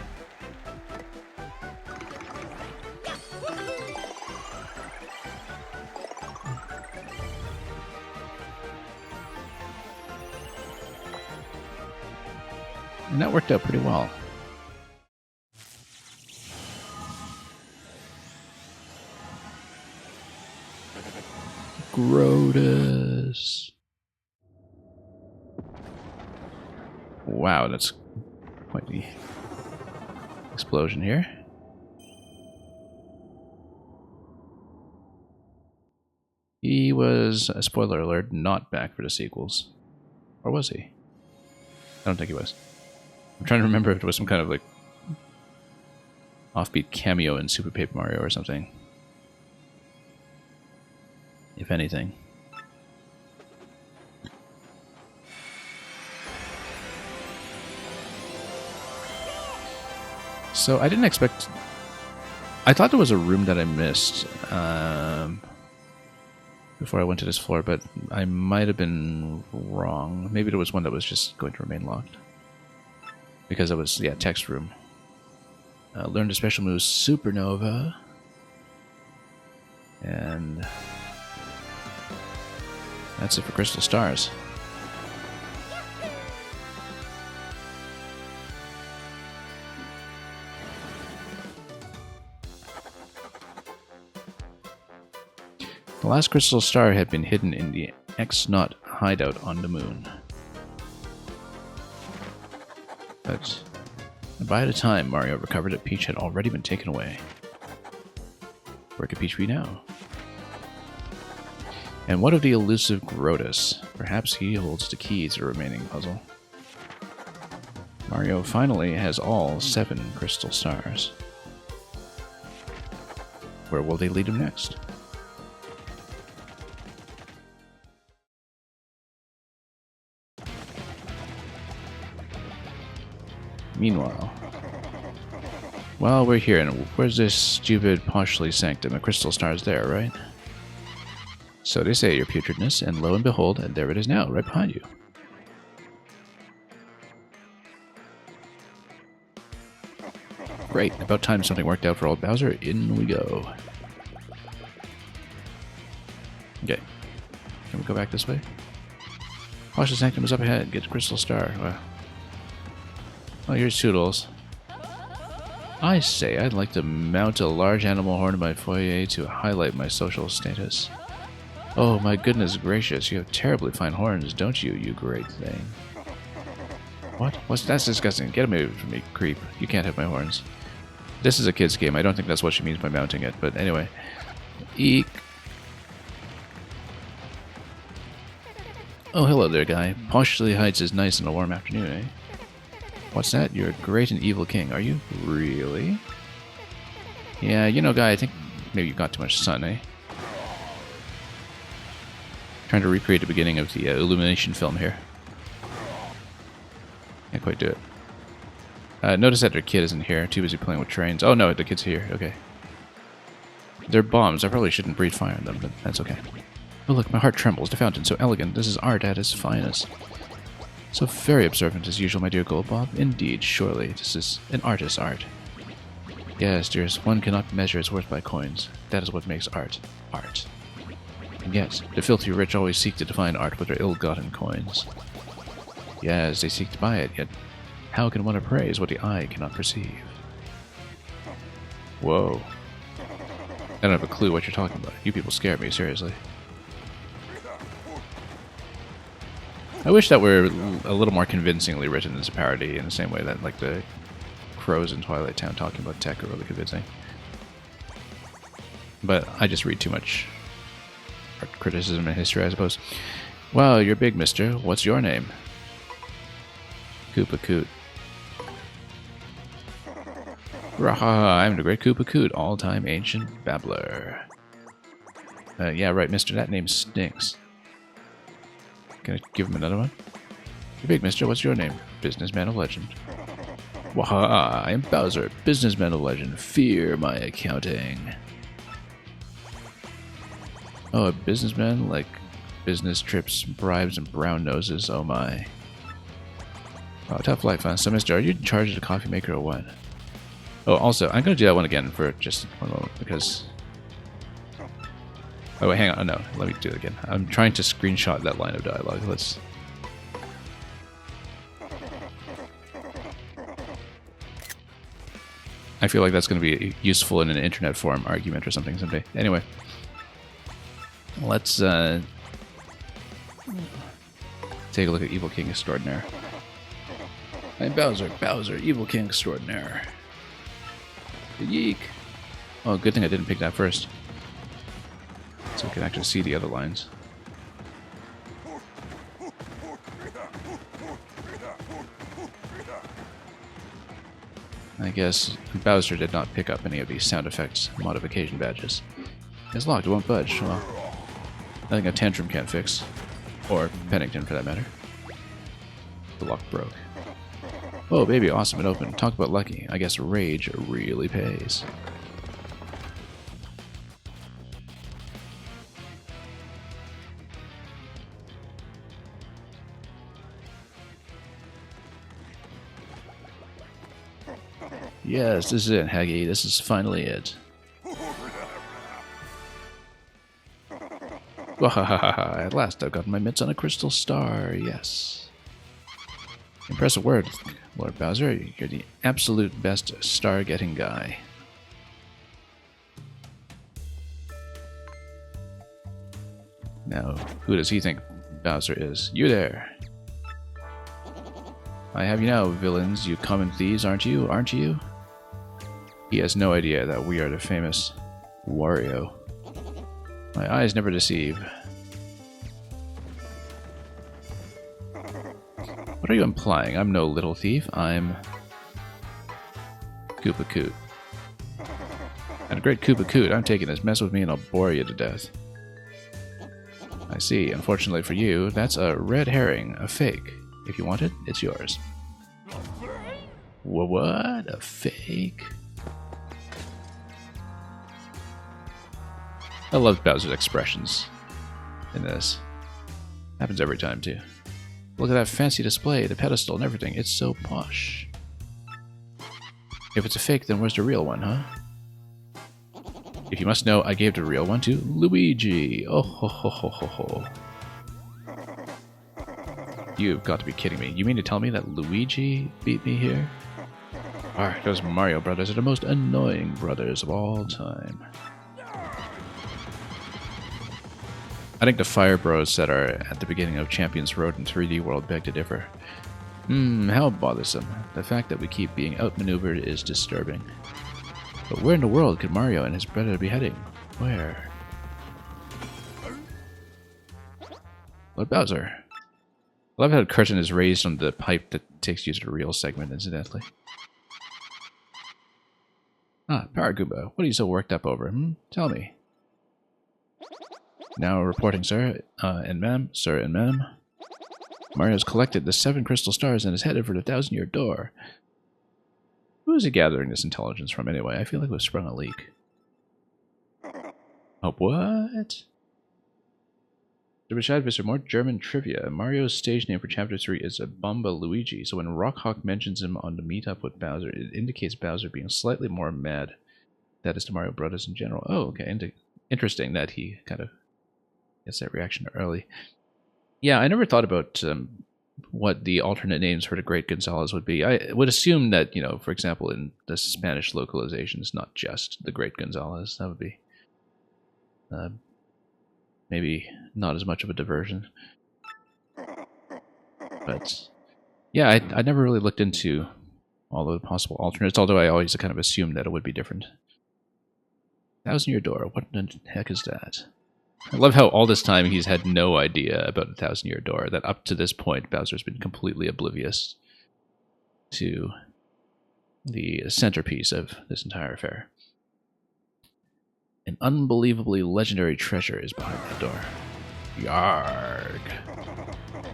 And that worked out pretty well. Grotus. Wow, that's quite the explosion here. He was, spoiler alert, not back for the sequels. Or was he? I don't think he was. I'm trying to remember if it was some kind of like offbeat cameo in Super Paper Mario or something. If anything. So I didn't expect... I thought there was a room that I missed before I went to this floor, but I might have been wrong. Maybe there was one that was just going to remain locked. Because it was, yeah, text room. Learned a special move, Supernova. And that's it for Crystal Stars. The last Crystal Star had been hidden in the X-Naught hideout on the moon. But by the time Mario recovered it, Peach had already been taken away. Where could Peach be now? And what of the elusive Grotus? Perhaps he holds the key to the remaining puzzle. Mario finally has all 7 Crystal Stars. Where will they lead him next? Meanwhile, while we're here, and where's this stupid Poshly Sanctum? A Crystal Star's there, right? So they say your putridness, and lo and behold, and there it is now, right behind you. Great, about time something worked out for old Bowser. In we go. Okay, can we go back this way? Poshly Sanctum is up ahead. Get a Crystal Star. Wow. Oh, here's Toodles. I say, I'd like to mount a large animal horn in my foyer to highlight my social status. Oh, my goodness gracious, you have terribly fine horns, don't you, you great thing? What? That's disgusting. Get away from me, creep. You can't have my horns. This is a kid's game. I don't think that's what she means by mounting it, but anyway. Eek. Oh, hello there, guy. Poshly Heights is nice on a warm afternoon, eh? What's that? You're a great and evil king, are you? Really? Yeah, you know, guy, I think maybe you got too much sun, eh? Trying to recreate the beginning of the Illumination film here. Can't quite do it. Notice that their kid isn't here. Too busy playing with trains. Oh no, the kid's here. Okay. They're bombs. I probably shouldn't breathe fire on them, but that's okay. Oh look, my heart trembles. The fountain, so elegant. This is art at its finest. So very observant as usual, my dear Goldbob. Indeed, surely, this is an artist's art. Yes, dearest, one cannot measure its worth by coins. That is what makes art, art. And yet, the filthy rich always seek to define art with their ill-gotten coins. Yes, they seek to buy it, yet how can one appraise what the eye cannot perceive? Whoa. I don't have a clue what you're talking about. You people scare me, seriously. I wish that were a little more convincingly written as a parody, in the same way that, like, the crows in Twilight Town talking about tech are really convincing. But I just read too much art criticism and history, I suppose. Wow, you're big, mister. What's your name? Koopa Koot. Raha, I'm the great Koopa Koot, all-time ancient babbler. Yeah, right, mister, that name stinks. Can I give him another one? You're big, mister. What's your name? Businessman of legend. Waha, I'm Bowser, businessman of legend. Fear my accounting. Oh, a businessman? Like business trips, bribes, and brown noses. Oh my. Oh, tough life, huh? So, mister, are you in charge of the coffee maker or what? Oh, also, I'm going to do that one again for just one moment, because... Oh, wait, hang on. Oh, no, let me do it again. I'm trying to screenshot that line of dialogue. Let's... I feel like that's going to be useful in an internet forum argument or something someday. Anyway. Let's, take a look at Evil King Extraordinaire. I'm Bowser, Evil King Extraordinaire. Yeek! Oh, good thing I didn't pick that first. So we can actually see the other lines. I guess Bowser did not pick up any of these sound effects modification badges. It's locked, it won't budge. Well, nothing a Tantrum can't fix. Or Pennington, for that matter. The lock broke. Oh, baby, awesome, it opened. Talk about lucky. I guess rage really pays. Yes, this is it, Haggy. This is finally it. Wahahaha, at last I've got my mitts on a crystal star, yes. Impressive word, Lord Bowser. You're the absolute best star-getting guy. Now, who does he think Bowser is? You there. I have you now, villains. You common thieves, aren't you? He has no idea that we are the famous Wario. My eyes never deceive. What are you implying? I'm no little thief. I'm Koopa Koot. And a great Koopa Koot, I'm taking this. Mess with me and I'll bore you to death. I see. Unfortunately for you, that's a red herring, a fake. If you want it, it's yours. What? A fake? I love Bowser's expressions in this. Happens every time, too. Look at that fancy display, the pedestal and everything. It's so posh. If it's a fake, then where's the real one, huh? If you must know, I gave the real one to Luigi. Oh ho ho ho ho ho. You've got to be kidding me. You mean to tell me that Luigi beat me here? Those Mario brothers are the most annoying brothers of all time. I think the Fire Bros that are at the beginning of Champions Road and 3D World beg to differ. How bothersome. The fact that we keep being outmaneuvered is disturbing. But where in the world could Mario and his brother be heading? Where? Lord Bowser. I love how the curtain is raised on the pipe that takes you to the real segment, incidentally. Power Goomba, what are you so worked up over? Tell me. Now reporting, sir and ma'am. Mario's collected the 7 crystal stars and is headed for the 1,000-year door. Who is he gathering this intelligence from anyway? I feel like we've sprung a leak. Oh, what? Vister, more German trivia. Mario's stage name for Chapter 3 is Bomba Luigi, so when Rockhawk mentions him on the meetup with Bowser, it indicates Bowser being slightly more mad. That is to Mario Brothers in general. Oh, okay. Interesting that he kind of gets that reaction early. Yeah, I never thought about what the alternate names for the Great Gonzalez would be. I would assume that, you know, for example, in the Spanish localization, it's not just the Great Gonzalez. That would be maybe not as much of a diversion. But yeah, I never really looked into all the possible alternates, although I always kind of assumed that it would be different. 1,000-Year Door, what the heck is that? I love how all this time he's had no idea about the 1,000-Year Door, that up to this point Bowser's been completely oblivious to the centerpiece of this entire affair. An unbelievably legendary treasure is behind that door. Yarg.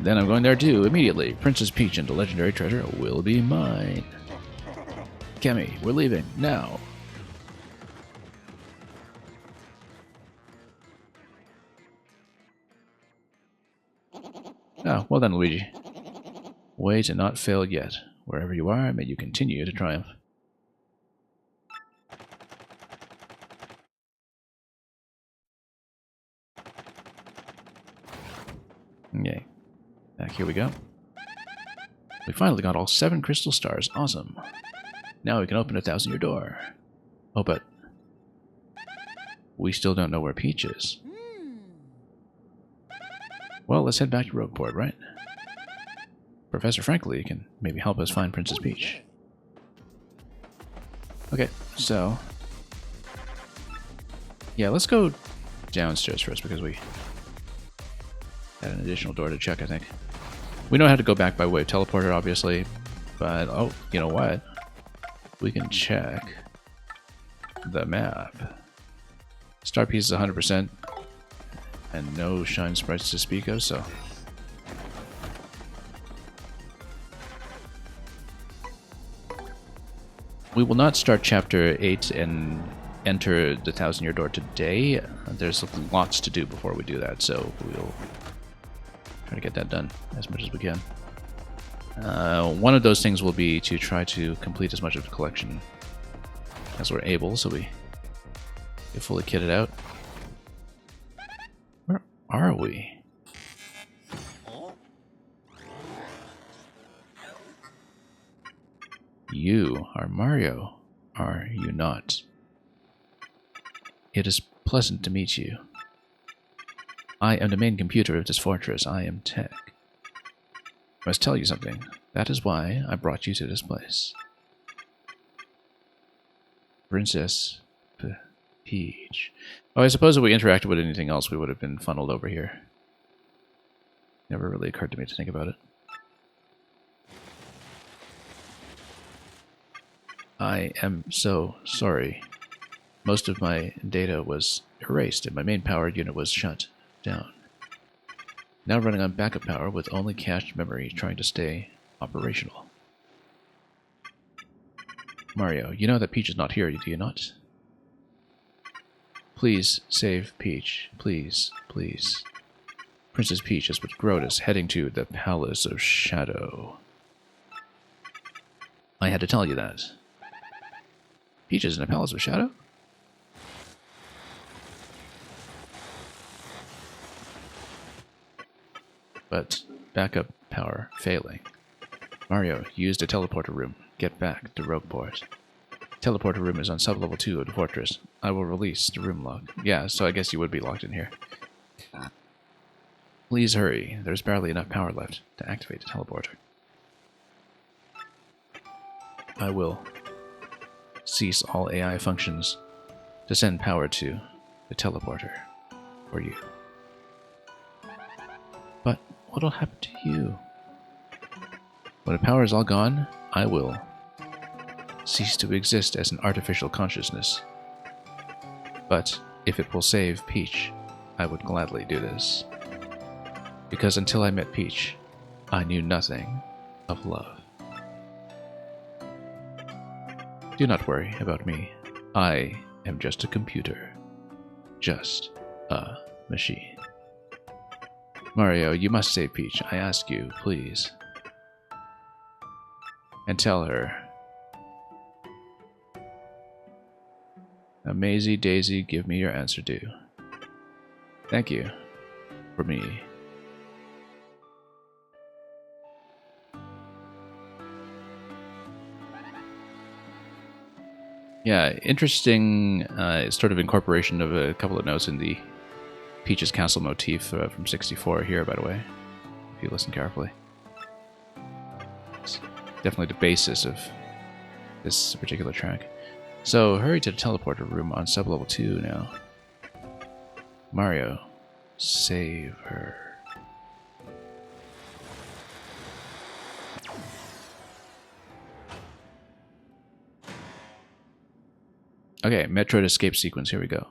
Then I'm going there too, immediately. Princess Peach and the legendary treasure will be mine. Kemi, we're leaving, now. Oh, well done, Luigi. Way to not fail yet. Wherever you are, may you continue to triumph. Okay. Back here we go. We finally got all 7 crystal stars. Awesome. Now we can open a 1,000-Year Door. Oh, but we still don't know where Peach is. Well, let's head back to Rogueport, right? Professor Frankly can maybe help us find Princess Peach. Okay, so yeah, let's go downstairs first because we had an additional door to check, I think. We know how to go back by way of teleporter, obviously, but oh, you know what? We can check the map. Star piece is 100%, and no shine sprites to speak of, so we will not start Chapter 8 and enter the 1,000-Year Door today. There's lots to do before we do that, so we'll try to get that done as much as we can. One of those things will be to try to complete as much of the collection as we're able, so we get fully kitted out. Where are we? You are Mario, are you not? It is pleasant to meet you. I am the main computer of this fortress. I am Tech. I must tell you something. That is why I brought you to this place. Princess Peach. Oh, I suppose if we interacted with anything else, we would have been funneled over here. Never really occurred to me to think about it. I am so sorry. Most of my data was erased and my main power unit was shut down. Now running on backup power with only cached memory trying to stay operational. Mario, you know that Peach is not here, do you not? Please save Peach. Please, please. Princess Peach is with Grotus heading to the Palace of Shadow. I had to tell you that. Peach is in a Palace of Shadow? But backup power failing. Mario, use the teleporter room. Get back to Rogueport. Teleporter room is on sub-level 2 of the fortress. I will release the room lock. Yeah, so I guess you would be locked in here. Please hurry. There's barely enough power left to activate the teleporter. I will cease all AI functions to send power to the teleporter for you. But what'll happen to you? When the power is all gone, I will cease to exist as an artificial consciousness. But if it will save Peach, I would gladly do this. Because until I met Peach, I knew nothing of love. Do not worry about me. I am just a computer. Just a machine. Mario, you must save Peach. I ask you, please. And tell her. Now, Maisie, Daisy, give me your answer due. Thank you. For me. Yeah, interesting sort of incorporation of a couple of notes in the Peach's Castle motif from 64 here, by the way, if you listen carefully. It's definitely the basis of this particular track. So, hurry to the teleporter room on sublevel 2 now. Mario, save her. Okay, Metroid escape sequence, here we go.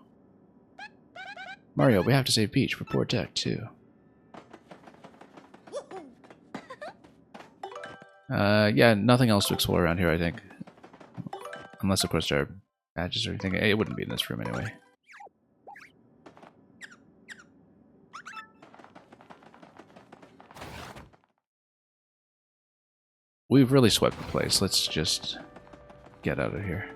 Mario, we have to save Peach for poor tech, too. Yeah, nothing else to explore around here, I think. Unless, of course, there are badges or anything. It wouldn't be in this room anyway. We've really swept the place. Let's just get out of here.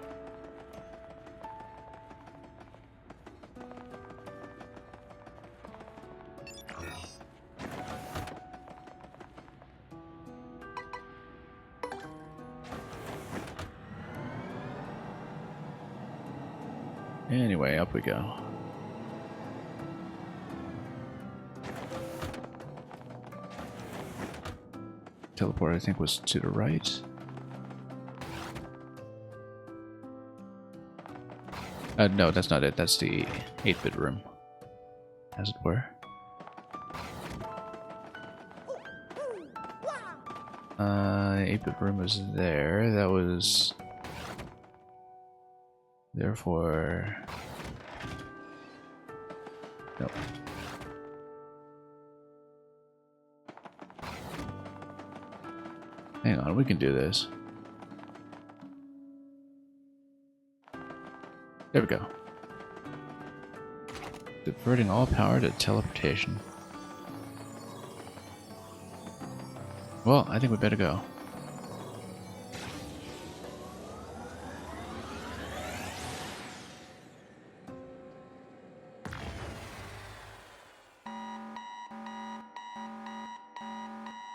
Anyway, up we go. Teleport, I think, was to the right. No, that's not it. That's the 8-bit room, as it were. 8-bit room was there. That was... Therefore... Nope. Hang on, we can do this. There we go. Diverting all power to teleportation. Well, I think we better go.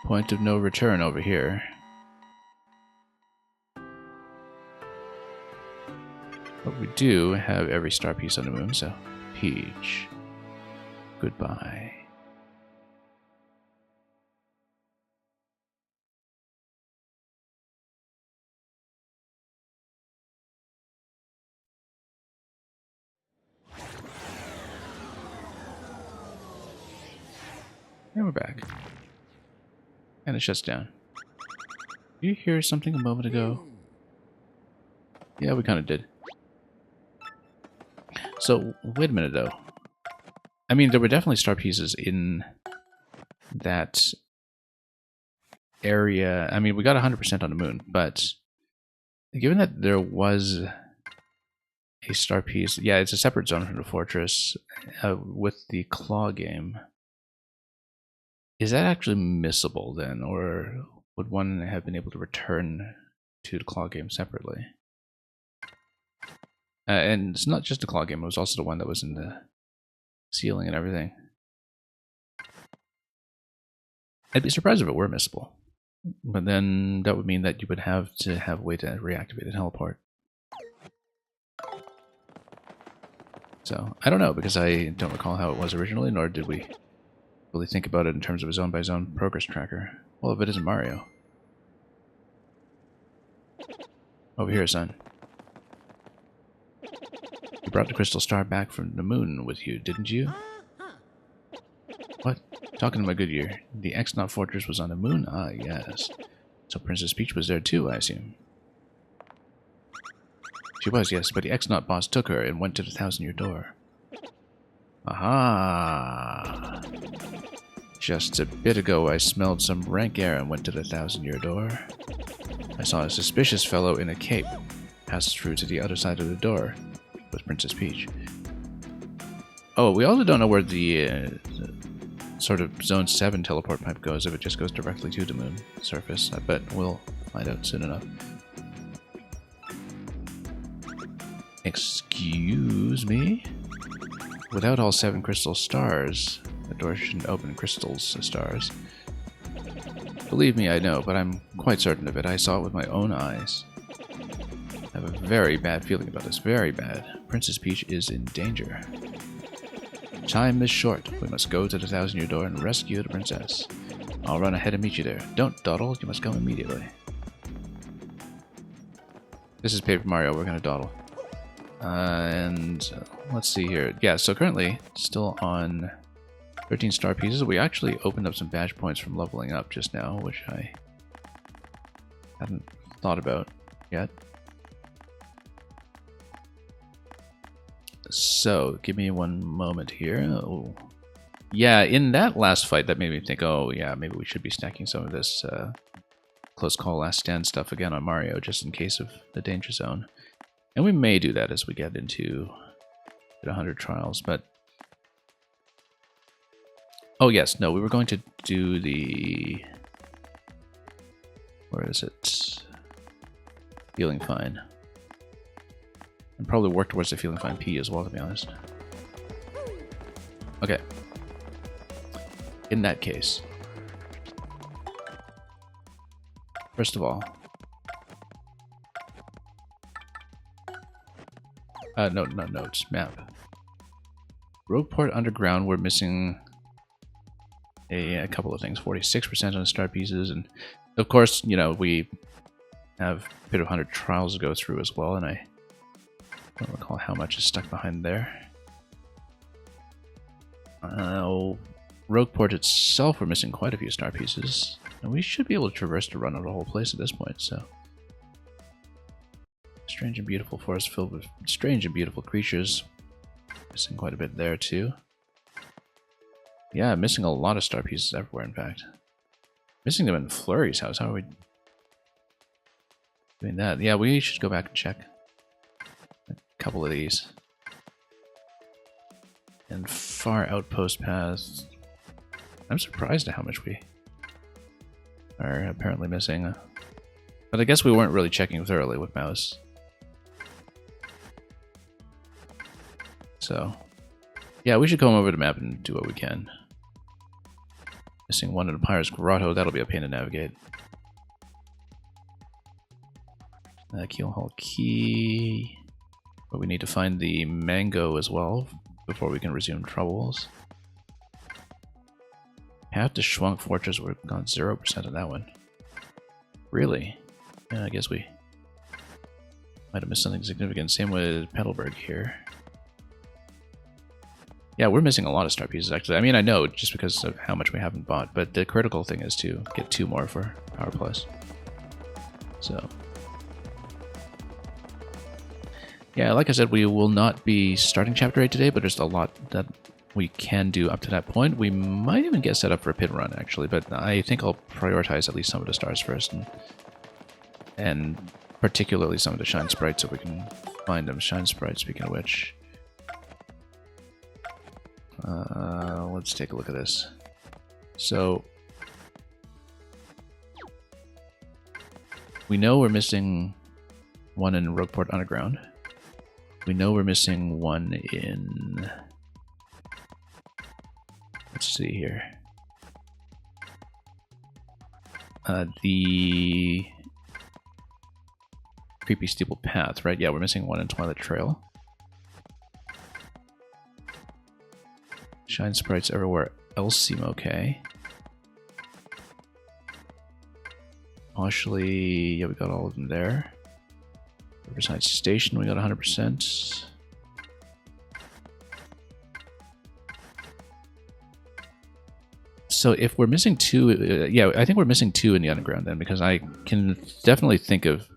Point of no return over here. But we do have every star piece on the moon, so Peach, goodbye. And we're back. And it shuts down. Did you hear something a moment ago? Yeah, we kind of did. So, wait a minute though. I mean, there were definitely star pieces in that area. I mean, we got 100% on the moon, but given that there was a star piece, yeah, it's a separate zone from the fortress with the claw game. Is that actually missable then, or would one have been able to return to the claw game separately? And it's not just the claw game, it was also the one that was in the ceiling and everything. I'd be surprised if it were missable. But then that would mean that you would have to have a way to reactivate a teleport. So, I don't know, because I don't recall how it was originally, nor did we really think about it in terms of a zone-by-zone progress tracker. Well, if it isn't Mario. Over here, son. You brought the crystal star back from the moon with you, didn't you? What? Talking to my good ear. The X-Naut Fortress was on the moon? Ah, yes. So Princess Peach was there too, I assume. She was, yes, but the X-Naut boss took her and went to the Thousand-Year Door. Aha! Just a bit ago I smelled some rank air and went to the Thousand-Year Door. I saw a suspicious fellow in a cape pass through to the other side of the door with Princess Peach. Oh, we also don't know where the sort of Zone 7 teleport pipe goes, if it just goes directly to the moon surface. I bet we'll find out soon enough. Excuse me? Without all 7 crystal stars, the door shouldn't open crystals stars. Believe me, I know, but I'm quite certain of it. I saw it with my own eyes. I have a very bad feeling about this. Very bad. Princess Peach is in danger. Time is short. We must go to the 1,000-year door and rescue the princess. I'll run ahead and meet you there. Don't dawdle. You must go immediately. This is Paper Mario. We're going to dawdle. And let's see here. Yeah, so currently still on 13 star pieces. We actually opened up some badge points from leveling up just now, which I hadn't thought about yet. So, give me one moment here. Oh. Yeah, in that last fight, that made me think, oh yeah, maybe we should be stacking some of this close call last stand stuff again on Mario, just in case of the danger zone. And we may do that as we get into 100 trials, but... Oh yes, no, we were going to do the... Where is it? Feeling Fine. And probably work towards the Feeling Fine P as well, to be honest. Okay. In that case. First of all... no, not notes. Map. Rogueport Underground, we're missing a couple of things. 46% on the star pieces, and of course, you know, we have a bit of 100 trials to go through as well, and I don't recall how much is stuck behind there. Rogueport itself, we're missing quite a few star pieces, and we should be able to traverse to run out the whole place at this point, so... Strange and beautiful forest filled with strange and beautiful creatures. Missing quite a bit there too. Yeah, missing a lot of star pieces everywhere, in fact. Missing them in Flurry's house. How are we doing that? Yeah, we should go back and check a couple of these. And Far Outpost Paths. I'm surprised at how much we are apparently missing. But I guess we weren't really checking thoroughly with Mouse. So, yeah, we should come over to the map and do what we can. Missing one in the Pirate's Grotto, that'll be a pain to navigate. Keel Hall Key. But we need to find the mango as well before we can resume troubles. Path to Schwunk Fortress, we're on 0% on that one. Really? Yeah, I guess we might have missed something significant. Same with Petalburg here. Yeah, we're missing a lot of star pieces, actually. I mean, I know, just because of how much we haven't bought, but the critical thing is to get 2 more for Power Plus. So... yeah, like I said, we will not be starting Chapter 8 today, but there's a lot that we can do up to that point. We might even get set up for a pit run, actually, but I think I'll prioritize at least some of the stars first, and particularly some of the Shine Sprites, if we can find them. Shine Sprites, speaking of which... let's take a look at this. So, we know we're missing one in Rogueport Underground. We know we're missing one in... let's see here. The Creepy Steeple Path, right? Yeah, we're missing one in Twilight Trail. Shine Sprites everywhere else seem okay. Partially, yeah, we got all of them there. Riverside Station, we got 100%. So if we're missing 2, yeah, I think we're missing 2 in the underground then, because I can definitely think of,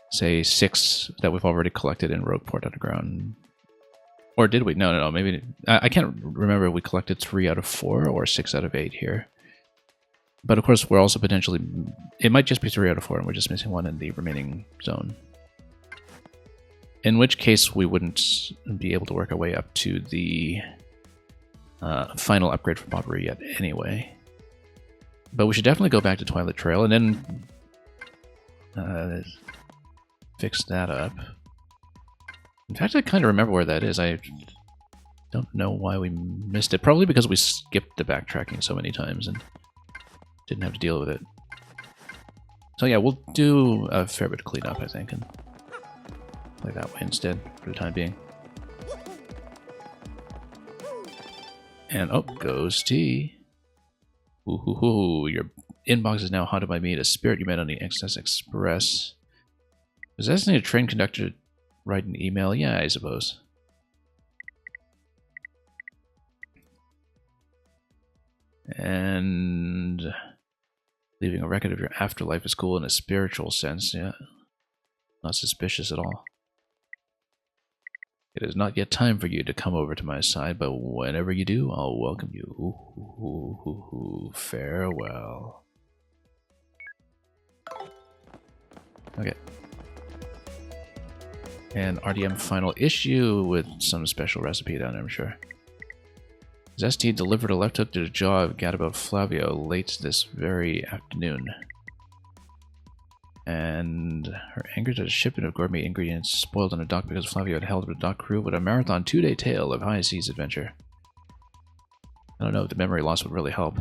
say, 6 that we've already collected in Rogueport Underground. Or did we? No, maybe... I can't remember if we collected 3 out of 4 or 6 out of 8 here. But of course, we're also potentially... it might just be 3 out of 4, and we're just missing 1 in the remaining zone. In which case, we wouldn't be able to work our way up to the final upgrade for Bobbery yet anyway. But we should definitely go back to Twilight Trail and then fix that up. In fact, I kind of remember where that is. I don't know why we missed it. Probably because we skipped the backtracking so many times and didn't have to deal with it. So yeah, we'll do a fair bit of cleanup, I think, and play that way instead for the time being. And oh, goes T. Ooh, your inbox is now haunted by me, the spirit you met on the XS Express. Possessing a train conductor to write an email? Yeah, I suppose. And leaving a record of your afterlife is cool in a spiritual sense, yeah. Not suspicious at all. It is not yet time for you to come over to my side, but whenever you do, I'll welcome you. Farewell. Okay. And RDM final issue with some special recipe down there, I'm sure. Zesty delivered a left hook to the jaw of Gadabout Flavio late this very afternoon. And her anger at a shipment of gourmet ingredients spoiled on a dock because Flavio had held up the dock crew with a marathon 2-day tale of high seas adventure. I don't know if the memory loss would really help.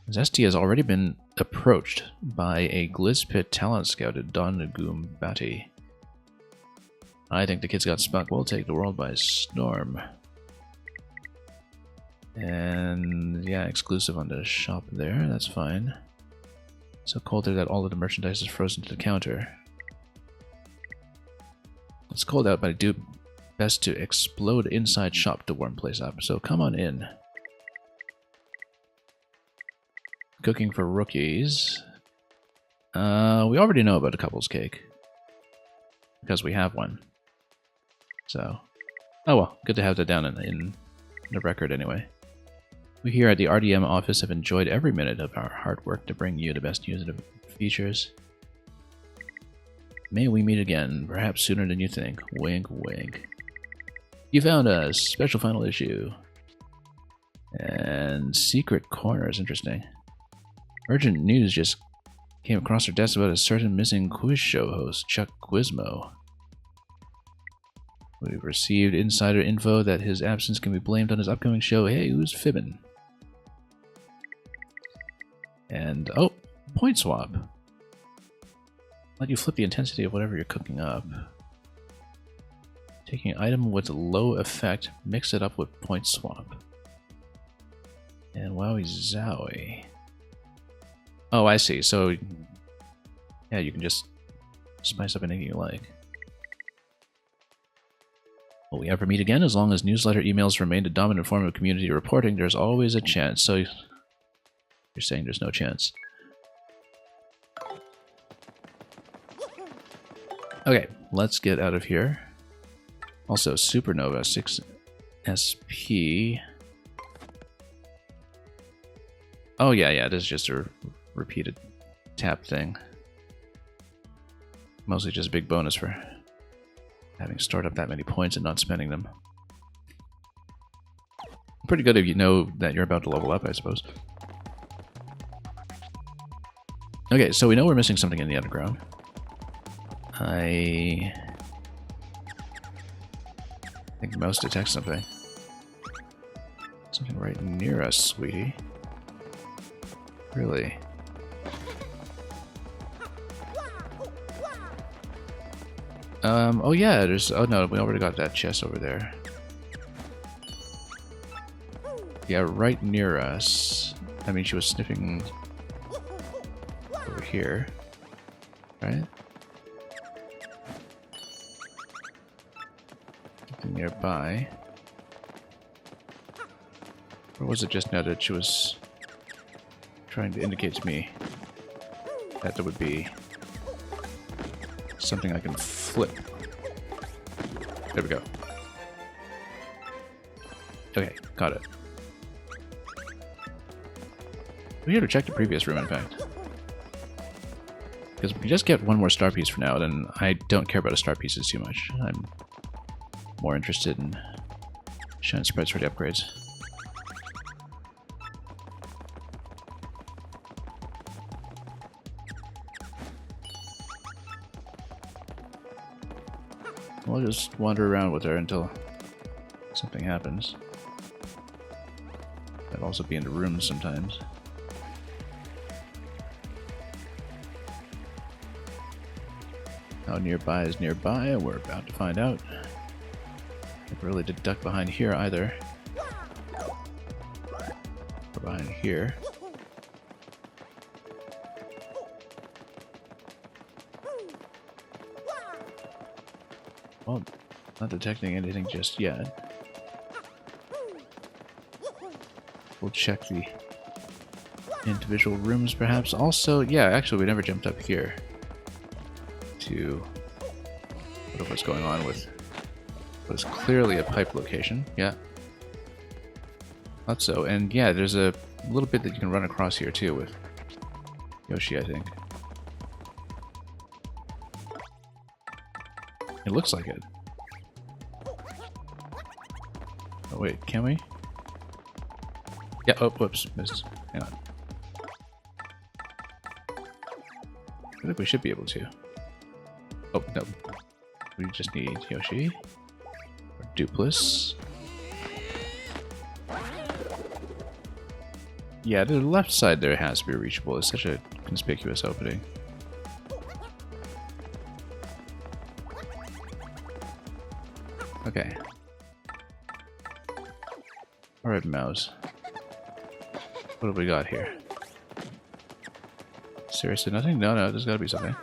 Zesty has already been approached by a Glizpit talent scout at Don Goombati. I think the kids got spunk. We'll take the world by storm. And yeah, exclusive on the shop there. That's fine. So cold there that all of the merchandise is frozen to the counter. It's cold out, but I do best to explode inside shop to warm place up. So come on in. Cooking for rookies. We already know about a couple's cake. Because we have one. So, oh well, good to have that down in the record anyway. We here at the RDM office have enjoyed every minute of our hard work to bring you the best user features. May we meet again, perhaps sooner than you think. Wink, wink. You found us. Special final issue. And secret corners. Interesting. Urgent news just came across our desk about a certain missing quiz show host, Chuck Quizmo. We've received insider info that his absence can be blamed on his upcoming show, Hey, Who's Fibbin'? And, oh, point swap. Let you flip the intensity of whatever you're cooking up. Taking an item with low effect, mix it up with point swap. And wowie zowie. Oh, I see. So, yeah, you can just spice up anything you like. Will we ever meet again? As long as newsletter emails remain the dominant form of community reporting, there's always a chance. So, you're saying there's no chance. Okay, let's get out of here. Also, Supernova 6SP. Oh, yeah, it is just a repeated tap thing. Mostly just a big bonus for having stored up that many points and not spending them. Pretty good if you know that you're about to level up, I suppose. Okay, so we know we're missing something in the underground. I think the mouse detects something. Something right near us, sweetie. Really? Oh yeah, there's... Oh no, we already got that chest over there. Yeah, right near us. I mean, she was sniffing over here, right? Something nearby. Or was it just now that she was trying to indicate to me that there would be something I can flip? There we go. Okay, got it. We had to check the previous room, in fact. Because we can just get one more star piece for now, then I don't care about the star pieces too much. I'm more interested in Shine spreads for the upgrades. We'll just wander around with her until something happens. I'd also be in the rooms sometimes. How nearby is nearby? We're about to find out. Never really did duck behind here either. Or behind here. Well, not detecting anything just yet. We'll check the individual rooms perhaps. Also, yeah, actually we never jumped up here to look at what's going on with what is clearly a pipe location. Yeah. Thought so. And yeah, there's a little bit that you can run across here too with Yoshi, I think. It looks like it. Oh wait, can we? Yeah, oh, whoops, missed. Hang on. I think we should be able to. Oh, no. We just need Yoshi. Or Dupless. Yeah, the left side there has to be reachable. It's such a conspicuous opening. Okay. Alright, mouse. What have we got here? Seriously, nothing? No, there's gotta be something.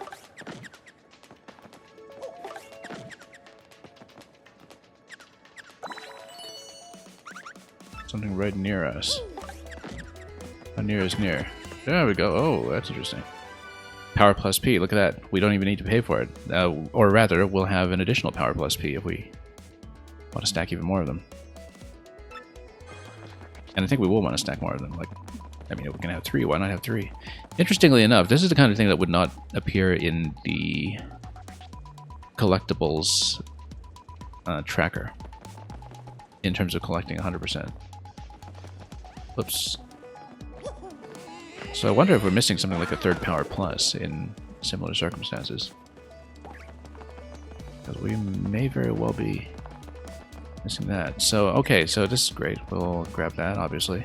Something right near us. How near is near? There we go. Oh, that's interesting. Power plus P. Look at that. We don't even need to pay for it. Or rather, we'll have an additional Power plus P if we want to stack even more of them. And I think we will want to stack more of them. Like, I mean, if we can have 3, why not have 3? Interestingly enough, this is the kind of thing that would not appear in the collectibles tracker in terms of collecting 100%. Whoops. So I wonder if we're missing something like a 3rd Power Plus in similar circumstances. Because we may very well be missing that. So, okay, so this is great. We'll grab that, obviously.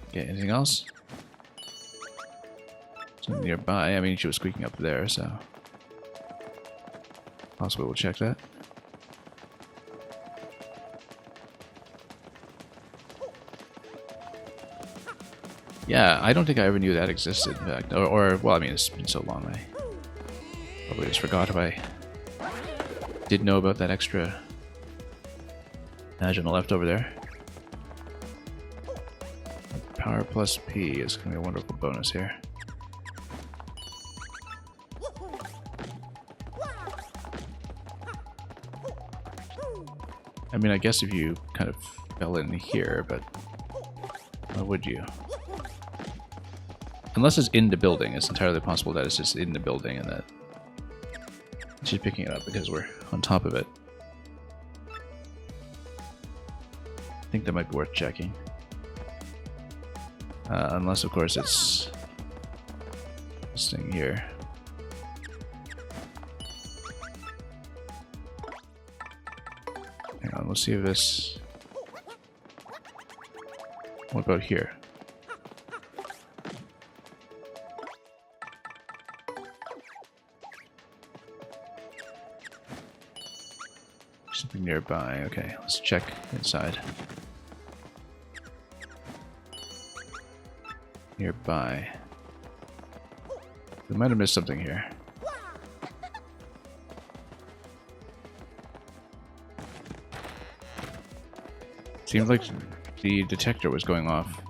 Okay, anything else? Something nearby. I mean, she was squeaking up there, so... Possibly we'll check that. Yeah, I don't think I ever knew that existed, in fact. Or well, I mean, it's been so long, I probably just forgot if I did know about that extra badge on the left over there. Power plus P is going to be a wonderful bonus here. I mean, I guess if you kind of fell in here, but why would you? Unless it's in the building, it's entirely possible that it's just in the building and that she's picking it up because we're on top of it. I think that might be worth checking. Unless, of course, it's this thing here. Hang on, let's see if this... What about here? Something nearby. Okay, let's check inside. Nearby. We might have missed something here. Seemed like the detector was going off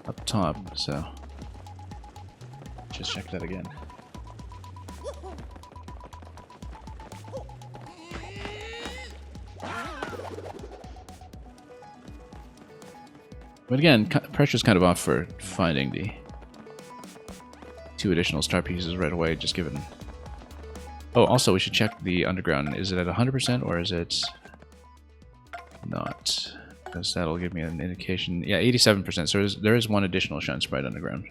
up top, so just check that again. But again, pressure's kind of off for finding the 2 additional star pieces right away, just given... Oh, also, we should check the underground. Is it at 100% or is it not? Because that'll give me an indication. Yeah, 87%. So there is 1 additional Shine Sprite underground.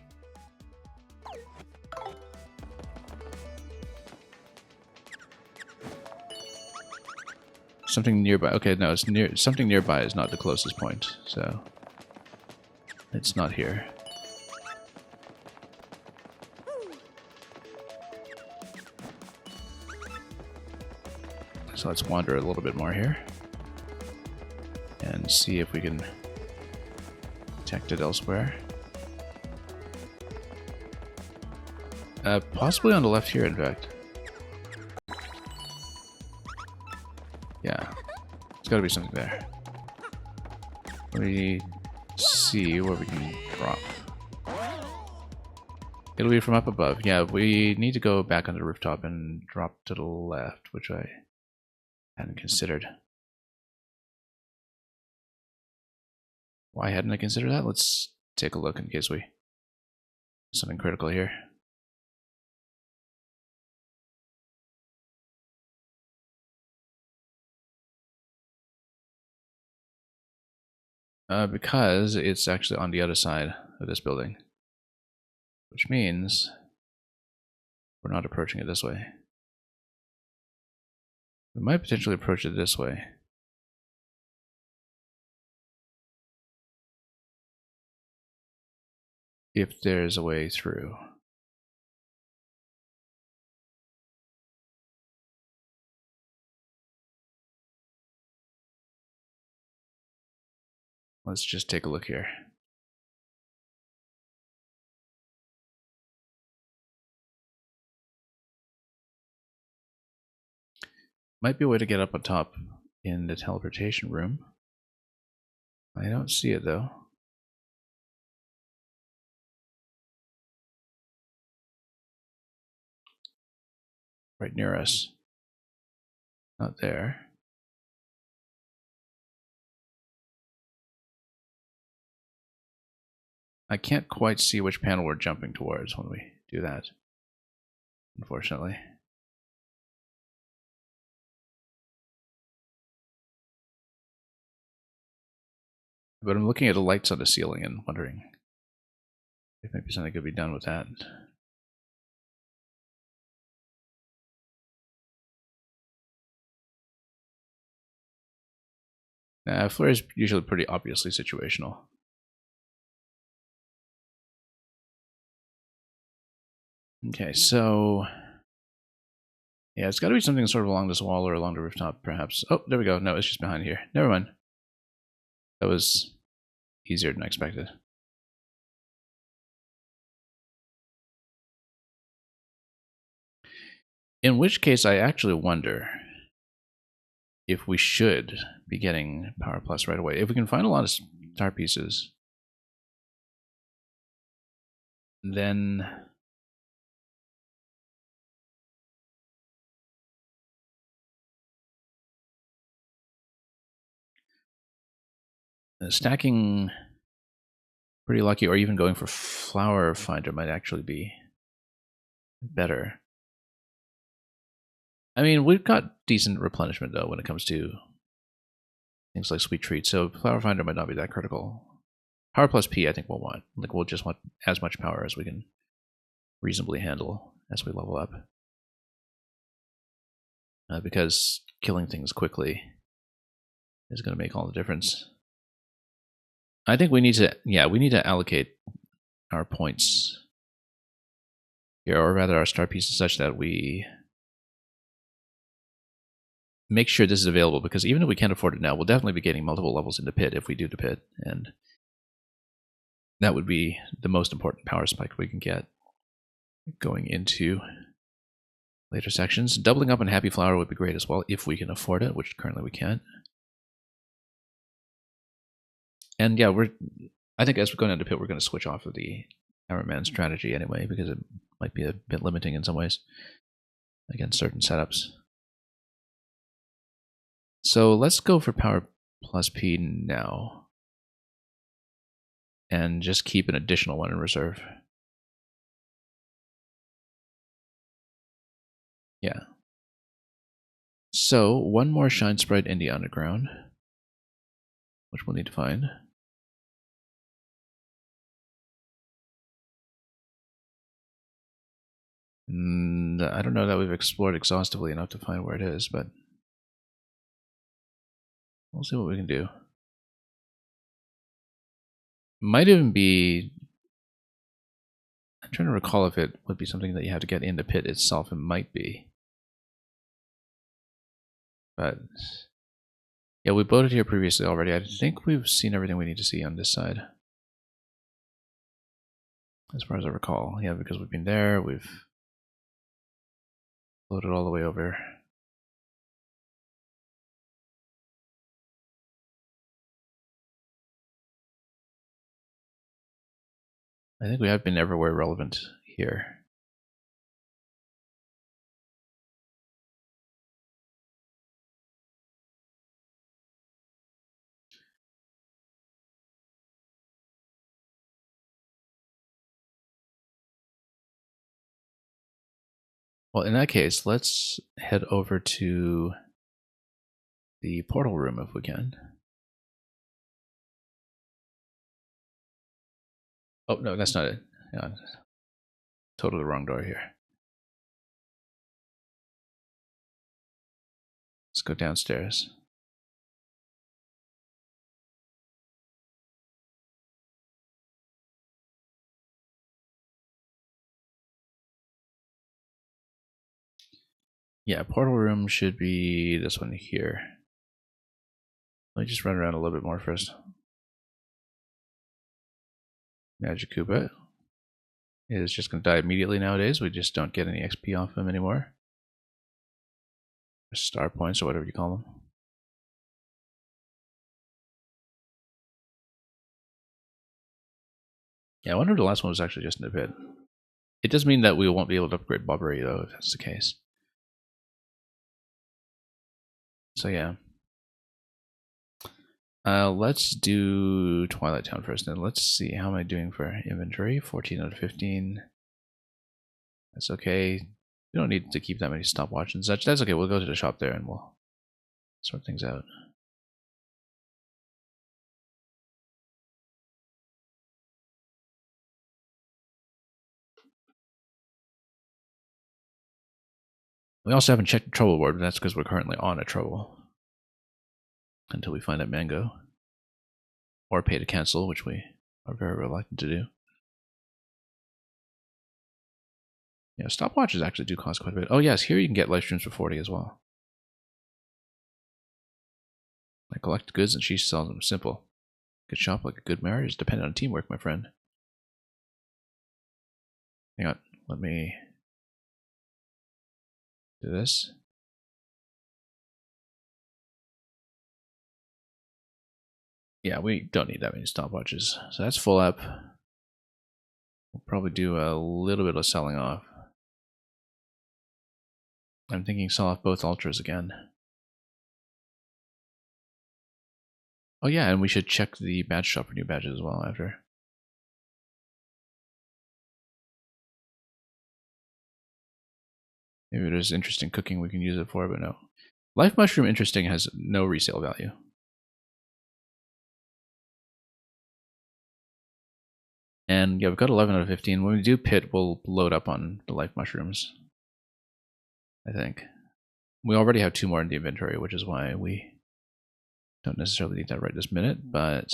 Something nearby. Okay, no, it's near. Something nearby is not the closest point, so it's not here. So let's wander a little bit more here and see if we can detect it elsewhere. Possibly on the left here, in fact. Yeah, there's got to be something there. Let me see where we can drop. It'll be from up above. Yeah, we need to go back on the rooftop and drop to the left, which I hadn't considered. Why hadn't I considered that? Let's take a look in case we... something critical here. Because it's actually on the other side of this building. Which means we're not approaching it this way. We might potentially approach it this way. If there's a way through. Let's just take a look here. Might be a way to get up on top in the teleportation room. I don't see it though. Right near us. Not there. I can't quite see which panel we're jumping towards when we do that, unfortunately. But I'm looking at the lights on the ceiling and wondering if maybe something could be done with that. Flare is usually pretty obviously situational. Okay, so... yeah, it's got to be something sort of along this wall or along the rooftop, perhaps. Oh, there we go. No, it's just behind here. Never mind. That was easier than I expected. In which case, I actually wonder if we should be getting Power Plus right away. If we can find a lot of star pieces, then... stacking pretty lucky, or even going for Flower Finder might actually be better. I mean, we've got decent replenishment though when it comes to things like Sweet Treat, so Flower Finder might not be that critical. Power Plus P, I think we'll want. Like, we'll just want as much power as we can reasonably handle as we level up. Because killing things quickly is going to make all the difference. I think we need to, yeah, we need to allocate our points here, or rather our star pieces, such that we make sure this is available, because even if we can't afford it now, we'll definitely be getting multiple levels in the pit if we do the pit, and that would be the most important power spike we can get going into later sections. Doubling up on Happy Flower would be great as well, if we can afford it, which currently we can't. And yeah, I think as we go down the pit, we're going to switch off of the Hammerman strategy anyway, because it might be a bit limiting in some ways against certain setups. So let's go for Power Plus P now. and just keep an additional one in reserve. Yeah. So, one more Shine Sprite in the underground, which we'll need to find. I don't know that we've explored exhaustively enough to find where it is, but we'll see what we can do. Might even be... I'm trying to recall if it would be something that you have to get in the pit itself. It might be. But... yeah, we boated here previously already. I think we've seen everything we need to see on this side. As far as I recall. Yeah, because we've been there, we've floated all the way over. I think we have been everywhere relevant here. Well, in that case, let's head over to the portal room if we can. Oh, no, that's not it. Yeah, totally wrong door here. Let's go downstairs. Yeah, portal room should be this one here. Let me just run around a little bit more first. Magic Koopa is just going to die immediately nowadays. We just don't get any XP off him anymore. Or star points or whatever you call them. Yeah, I wonder if the last one was actually just in the pit. It does mean that we won't be able to upgrade Bobbery though, if that's the case. So yeah. Let's do Twilight Town first, and let's see, how am I doing for inventory? 14 out of 15. That's okay. We don't need to keep that many stopwatches and such. That's okay, we'll go to the shop there and we'll sort things out. We also haven't checked the trouble board, but that's because we're currently on a trouble. Until we find that mango. Or pay to cancel, which we are very reluctant to do. Yeah, stopwatches actually do cost quite a bit. Oh yes, here you can get life streams for 40 as well. I collect goods and she sells them. Simple. Good shop like a good marriage is dependent on teamwork, my friend. Hang on, let me do this. Yeah, we don't need that many stopwatches. So that's full up. We'll probably do a little bit of selling off. I'm thinking sell off both ultras again. Oh yeah, and we should check the badge shop for new badges as well after. Maybe there's interesting cooking we can use it for, but no. Life Mushroom Interesting has no resale value. And yeah, we've got 11 out of 15. When we do pit, we'll load up on the Life Mushrooms. I think. We already have 2 more in the inventory, which is why we don't necessarily need that right this minute, but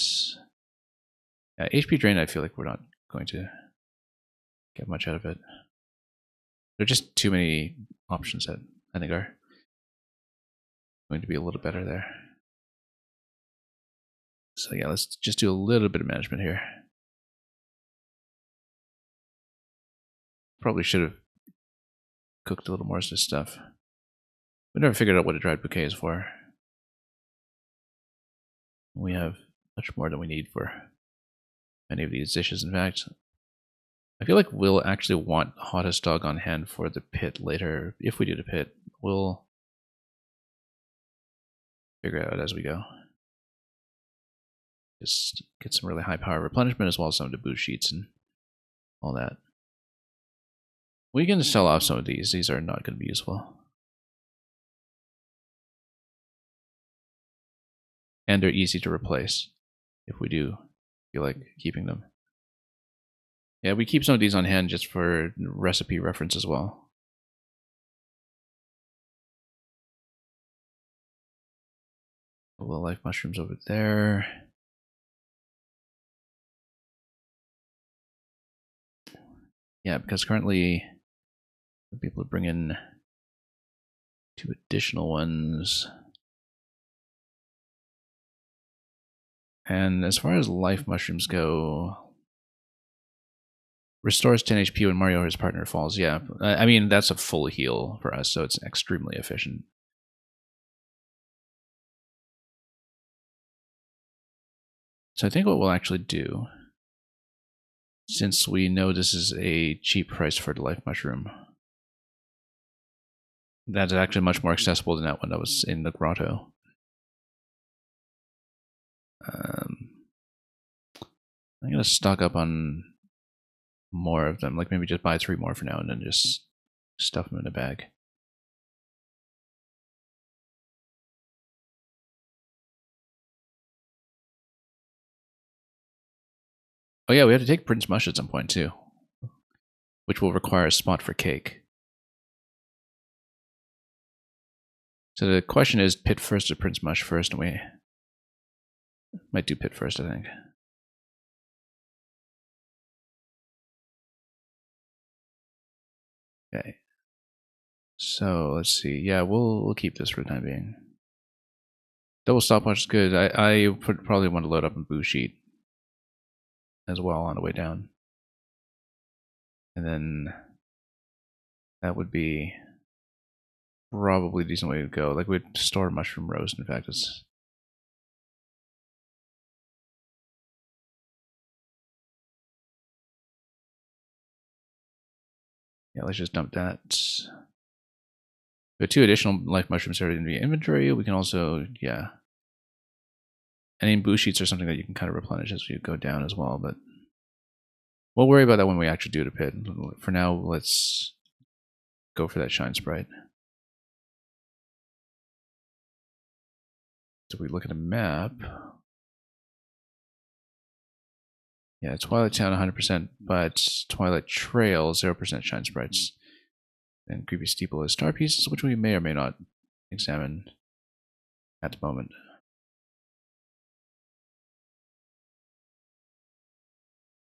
HP drain, I feel like we're not going to get much out of it. There are just too many options that I think are going to be a little better there. So yeah, let's just do a little bit of management here. Probably should have cooked a little more of this stuff. We never figured out what a dried bouquet is for. We have much more than we need for many of these dishes. In fact, I feel like we'll actually want hottest dog on hand for the pit later. If we do the pit, we'll figure it out as we go. just get some really high power replenishment as well as some to boost sheets and all that. We can sell off some of these. These are not going to be useful. And they're easy to replace if we do feel like keeping them. Yeah, we keep some of these on hand just for recipe reference as well. The life mushrooms over there. Yeah, because currently we'll be able to bring in 2 additional ones. And as far as life mushrooms go, restores 10 HP when Mario or his partner falls. Yeah, I mean, that's a full heal for us, so it's extremely efficient. So I think what we'll actually do, since we know this is a cheap price for the life mushroom, that's actually much more accessible than that one that was in the grotto. I'm going to stock up on more of them, like maybe just buy 3 more for now and then just stuff them in a bag. Oh yeah, we have to take Prince Mush at some point too, which will require a spot for cake. So the question is Pit first or Prince Mush first, and we might do Pit first, I think. Okay. So let's see. Yeah, we'll keep this for the time being. Double stopwatch is good. I would probably want to load up a boost sheet as well on the way down. And then that would be probably a decent way to go. Like we'd store mushroom roast, in fact. It's yeah, let's just dump that. We have 2 additional life mushrooms already in the inventory. We can also, yeah. Any boost sheets are something that you can kind of replenish as you go down as well, but we'll worry about that when we actually do the pit. For now, let's go for that shine sprite. So we look at a map. Yeah, Twilight Town 100%, but Twilight Trail 0% shine sprites. And Creepy Steeple is star pieces, which we may or may not examine at the moment.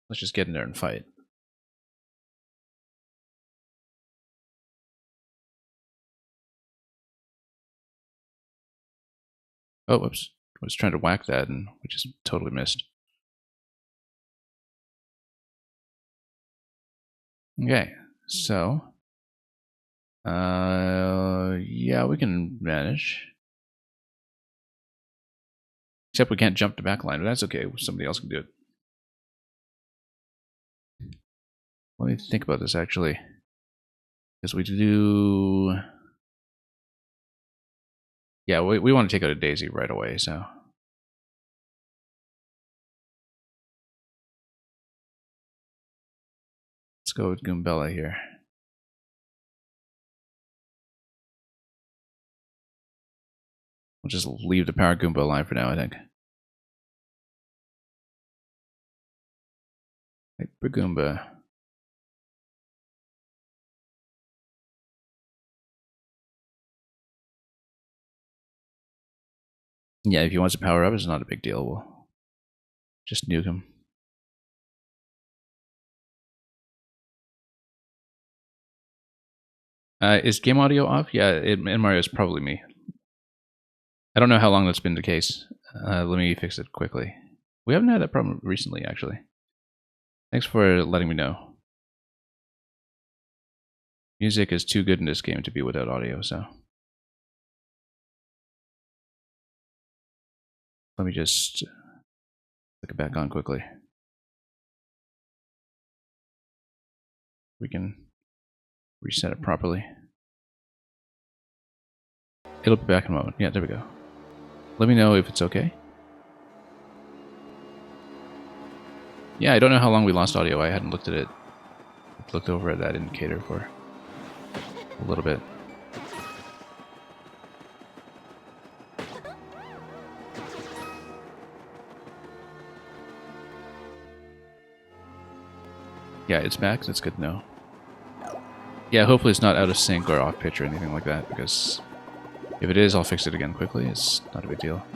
Let's just get in there and fight. Oh, whoops. I was trying to whack that and we just totally missed. Okay, so yeah, we can manage. Except we can't jump to backline, but that's okay. Somebody else can do it. Let me think about this actually. Because we do... Yeah, we want to take out a Daisy right away, so... Let's go with Goombella here. We'll just leave the Power Goomba line for now, I think. Hyper Goomba. Yeah, if he wants to power up, it's not a big deal. We'll just nuke him. Is game audio off? Yeah, in Mario, it's probably me. I don't know how long that's been the case. Let me fix it quickly. We haven't had that problem recently, actually. Thanks for letting me know. Music is too good in this game to be without audio, so... Let me just click it back on quickly. We can reset it properly. It'll be back in a moment. Yeah, there we go. Let me know if it's okay. Yeah, I don't know how long we lost audio. I hadn't looked at it. Looked over at that indicator for a little bit. Yeah, it's back. That's good to know. Yeah, hopefully it's not out of sync or off pitch or anything like that, because if it is, I'll fix it again quickly. It's not a big deal.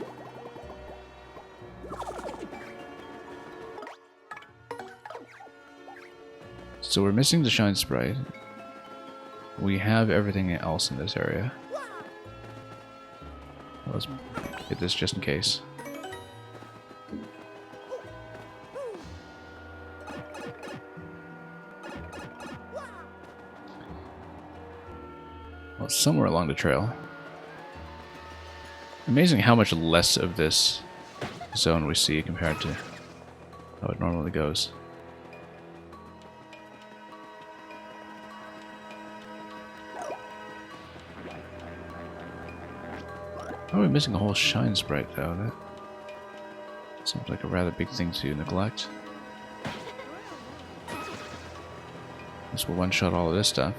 So we're missing the Shine Sprite. We have everything else in this area. Let's get this just in case. Well, it's somewhere along the trail. Amazing how much less of this zone we see compared to how it normally goes. How are we missing a whole Shine Sprite though? That seems like a rather big thing to neglect. This will one-shot all of this stuff.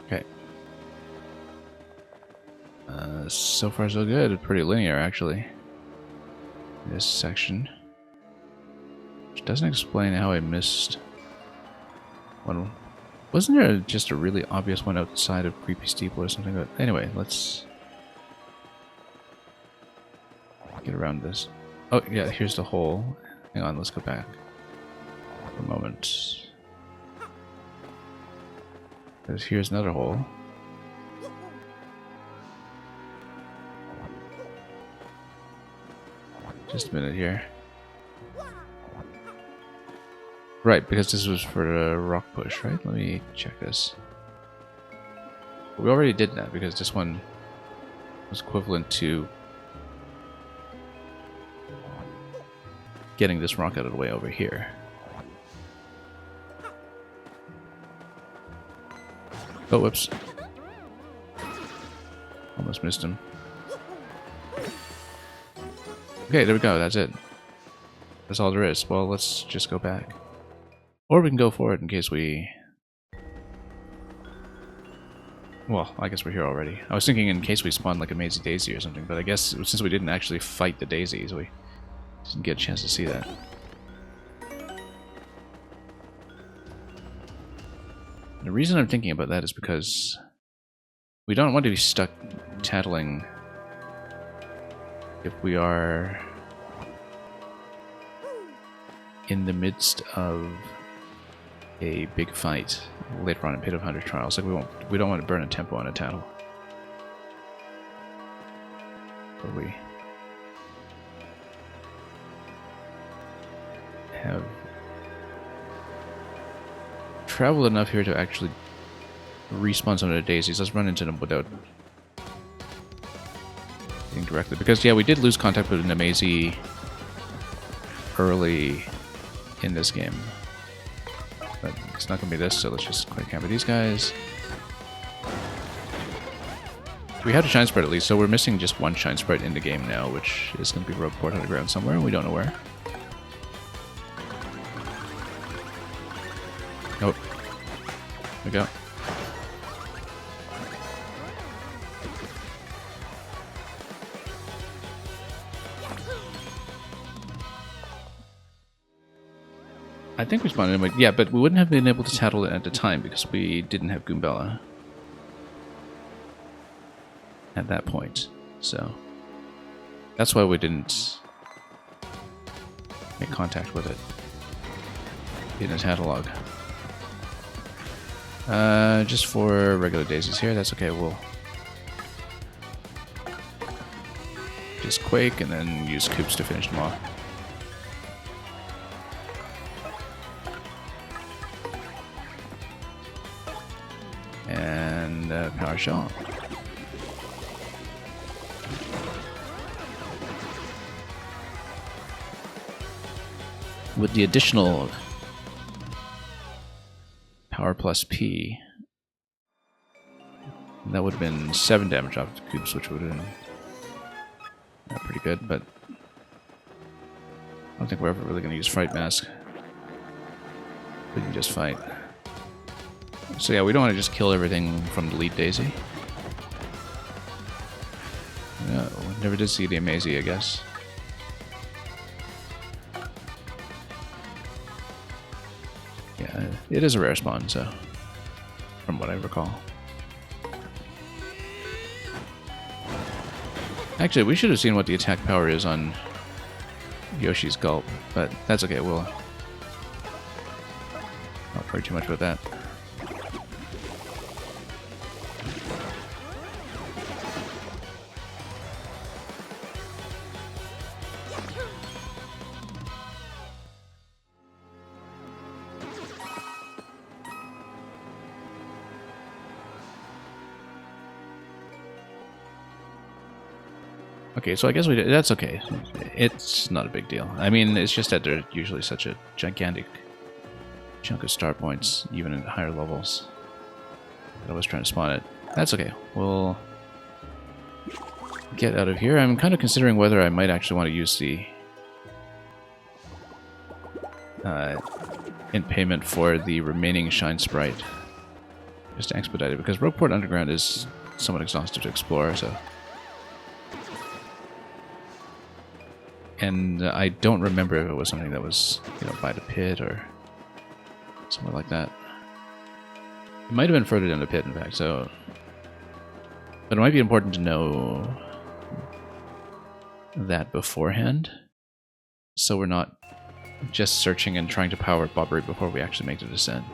Okay. So far so good. Pretty linear actually. This section. Which doesn't explain how I missed one. Wasn't there just a really obvious one outside of Creepy Steeple or something? But anyway, let's get around this. Oh yeah, here's the hole. Hang on, let's go back for a moment. Here's another hole. Just a minute here. Right, because this was for the rock push, right? Let me check this. We already did that because this one was equivalent to getting this rock out of the way over here. Oh, whoops. Almost missed him. Okay, there we go, that's it. That's all there is. Well, let's just go back. Or we can go forward in case we... Well, I guess we're here already. I was thinking in case we spawned like a Mazy Daisy or something, but I guess since we didn't actually fight the daisies, we didn't get a chance to see that. The reason I'm thinking about that is because we don't want to be stuck tattling if we are in the midst of a big fight later on in Pit of 100 Trials. Like we don't want to burn a tempo on a tattle. But we have traveled enough here to actually respawn some of the daisies. Let's run into them without getting directly. Because yeah, we did lose contact with Namazi early in this game. But it's not going to be this, so let's just quick hammer these guys. We had a Shine Sprite at least, so we're missing just one Shine Sprite in the game now, which is going to be Rogue Port on the ground somewhere, and we don't know where. Oh. There we go. I think we spawned anyway. Yeah, but we wouldn't have been able to tattle it at the time because we didn't have Goombella at that point. So that's why we didn't make contact with it in a catalog. Just for regular daisies here, that's okay. We'll just Quake and then use Coops to finish them off. And Power Shell. With the additional Power plus P, That would have been 7 damage off the cubes, which would have been pretty good, but I don't think we're ever really going to use Fright Mask. We can just fight. So yeah, we don't want to just kill everything from Delete Daisy. No, never did see the Amazie, I guess. Yeah, it is a rare spawn, so from what I recall. Actually, we should have seen what the attack power is on Yoshi's Gulp, but that's okay, we'll not worry too much about that. Okay, so I guess that's okay. It's not a big deal. I mean, it's just that there's usually such a gigantic chunk of star points, even at higher levels, that I was trying to spawn it. That's okay. We'll get out of here. I'm kind of considering whether I might actually want to use the in payment for the remaining Shine Sprite, just to expedite it, because Rogueport Underground is somewhat exhaustive to explore, so... And I don't remember if it was something that was, you know, by the pit or somewhere like that. It might have been further down the pit, in fact, so... But it might be important to know that beforehand, so we're not just searching and trying to power Bobbery before we actually make the descent.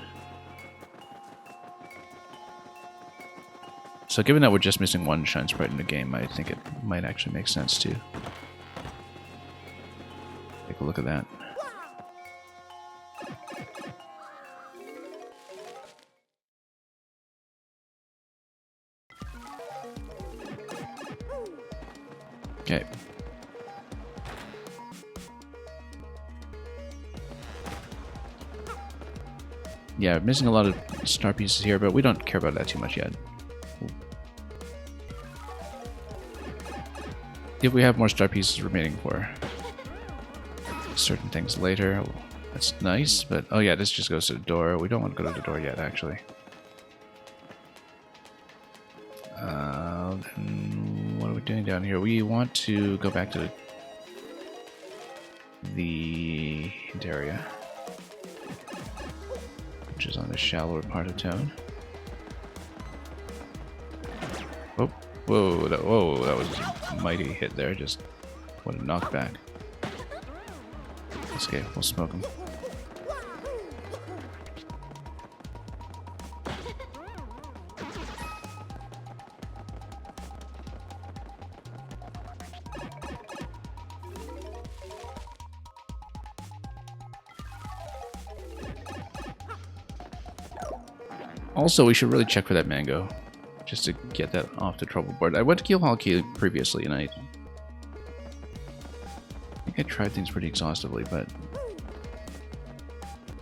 So given that we're just missing one Shine Sprite in the game, I think it might actually make sense to take a look at that. Okay. Yeah, missing a lot of star pieces here, but we don't care about that too much yet. If we have more star pieces remaining for certain things later, that's nice, but oh yeah, this just goes to the door. We don't want to go to the door yet, actually. Then what are we doing down here? We want to go back to the hint area, which is on the shallower part of town. Oh, whoa, that was a mighty hit there. Just what a knockback. That's okay, we'll smoke him. Also, we should really check for that mango, just to get that off the trouble board. I went to Keel Hall Key previously, and I think I tried things pretty exhaustively, but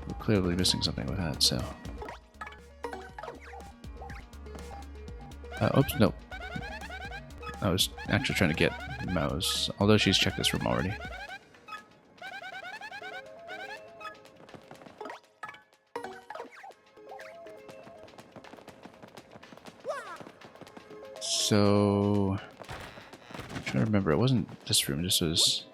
we're clearly missing something with that, so... oops, no. I was actually trying to get Mouse, although she's checked this room already. So, I'm trying to remember, it wasn't this room, this was...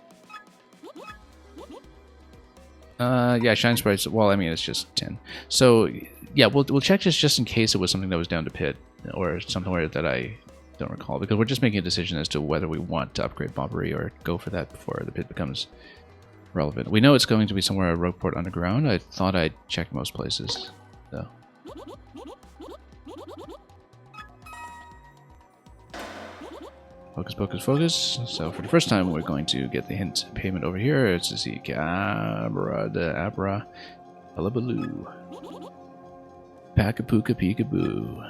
yeah, Shine Sprites, well, I mean, it's just 10. So, yeah, we'll check this just in case it was something that was down to pit, or somewhere that I don't recall, because we're just making a decision as to whether we want to upgrade Bobbery or go for that before the pit becomes relevant. We know it's going to be somewhere at Rogueport Underground. I thought I'd checked most places, so... Focus, focus, focus. So for the first time, we're going to get the hint payment over here. It's to see Abra, Hullabaloo. Pacapooka peekaboo.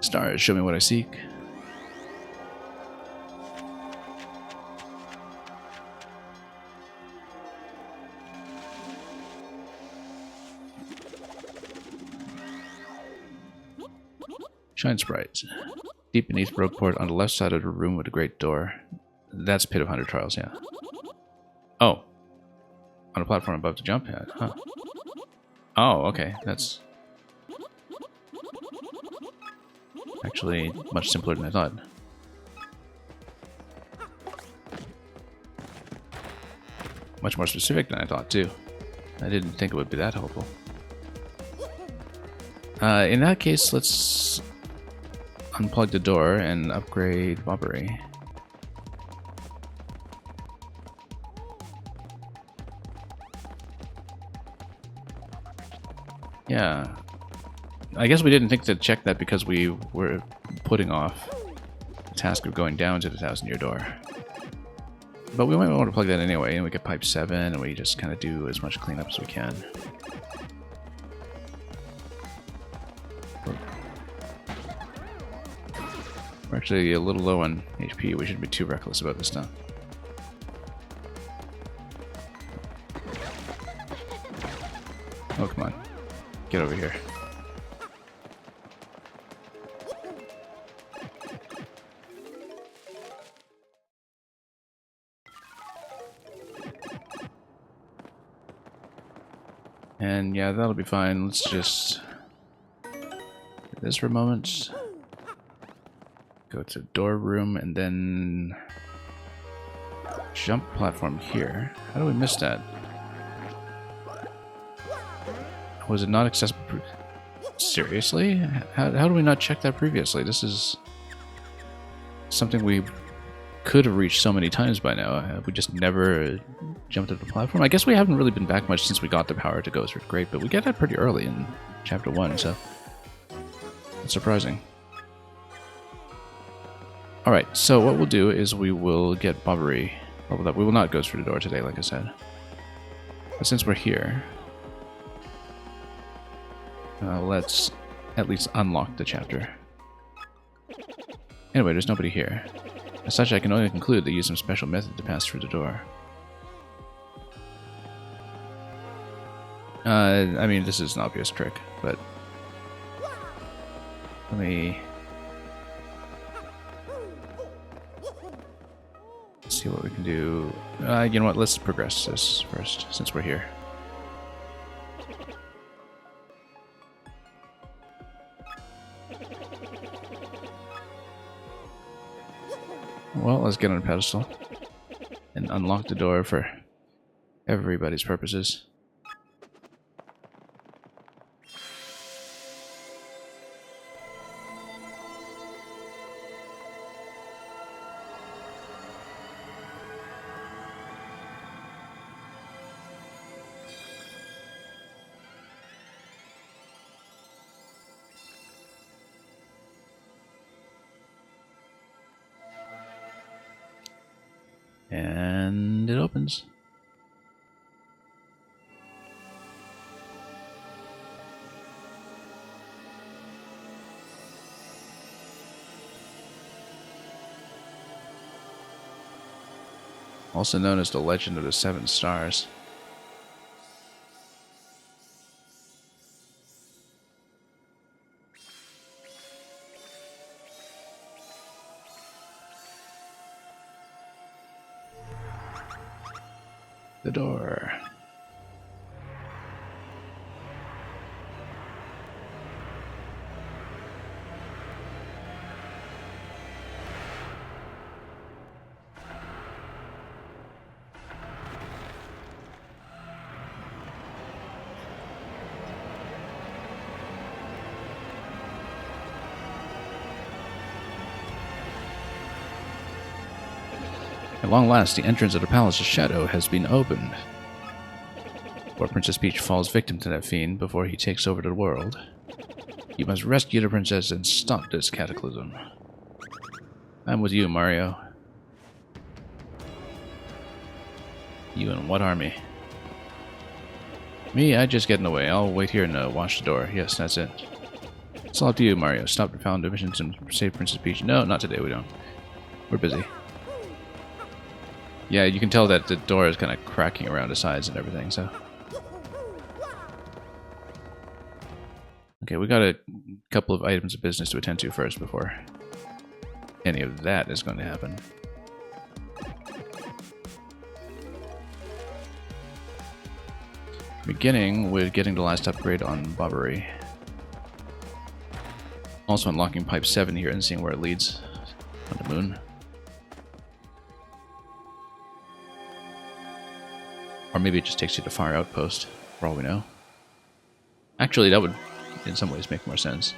Stars, show me what I seek. Shine Sprite. Deep beneath Rogueport on the left side of the room with a great door. That's Pit of 100 Trials, yeah. Oh. On a platform above the jump pad, huh. Oh, okay. That's actually much simpler than I thought. Much more specific than I thought, too. I didn't think it would be that helpful. In that case, let's unplug the door and upgrade Bobbery. Yeah. I guess we didn't think to check that because we were putting off the task of going down to the 1,000-year door. But we might want to plug that anyway, and we get Pipe 7, and we just kind of do as much cleanup as we can. We're actually a little low on HP. We shouldn't be too reckless about this stuff. Oh, come on. Get over here. And yeah, that'll be fine. Let's just do this for a moment. Go to door room and then jump platform here. How do we miss that? Was it not accessible? Seriously? How do we not check that previously? This is something we could have reached so many times by now. We just never jumped at the platform. I guess we haven't really been back much since we got the power to go through Great, but we get that pretty early in Chapter 1, so it's surprising. Alright, so what we'll do is we will get Bobbery leveled up. We will not go through the door today, like I said. But since we're here, let's at least unlock the chapter. Anyway, there's nobody here. As such, I can only conclude they use some special method to pass through the door. I mean, this is an obvious trick, but let me see what we can do. You know what? Let's progress this first, since we're here. Well, let's get on a pedestal and unlock the door for everybody's purposes. And it opens. Also known as the Legend of the Seven Stars. The door. At long last, the entrance of the Palace's shadow has been opened. Before Princess Peach falls victim to that fiend before he takes over the world, you must rescue the princess and stop this cataclysm. I'm with you, Mario. You and what army? Me, I just get in the way. I'll wait here and watch the door. Yes, that's it. It's all up to you, Mario. Stop the found missions and save Princess Peach. No, not today, we don't. We're busy. Yeah, you can tell that the door is kind of cracking around the sides and everything, so... Okay, we got a couple of items of business to attend to first before any of that is going to happen. Beginning with getting the last upgrade on Bobbery. Also unlocking Pipe 7 here and seeing where it leads on the moon. Or maybe it just takes you to Fire Outpost, for all we know. Actually, that would, in some ways, make more sense.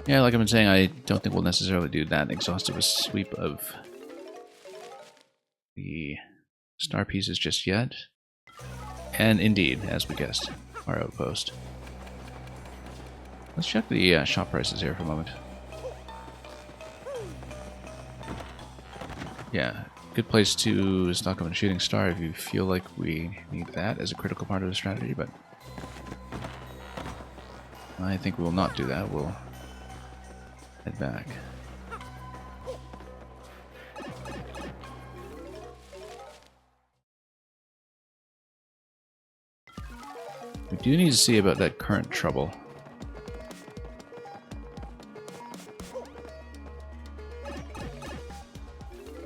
Yeah, like I've been saying, I don't think we'll necessarily do that exhaustive a sweep of the star pieces just yet. And indeed, as we guessed, our outpost. Let's check the shop prices here for a moment. Yeah, good place to stock up on Shooting Star if you feel like we need that as a critical part of the strategy, but I think we will not do that. We'll head back. We do need to see about that current trouble.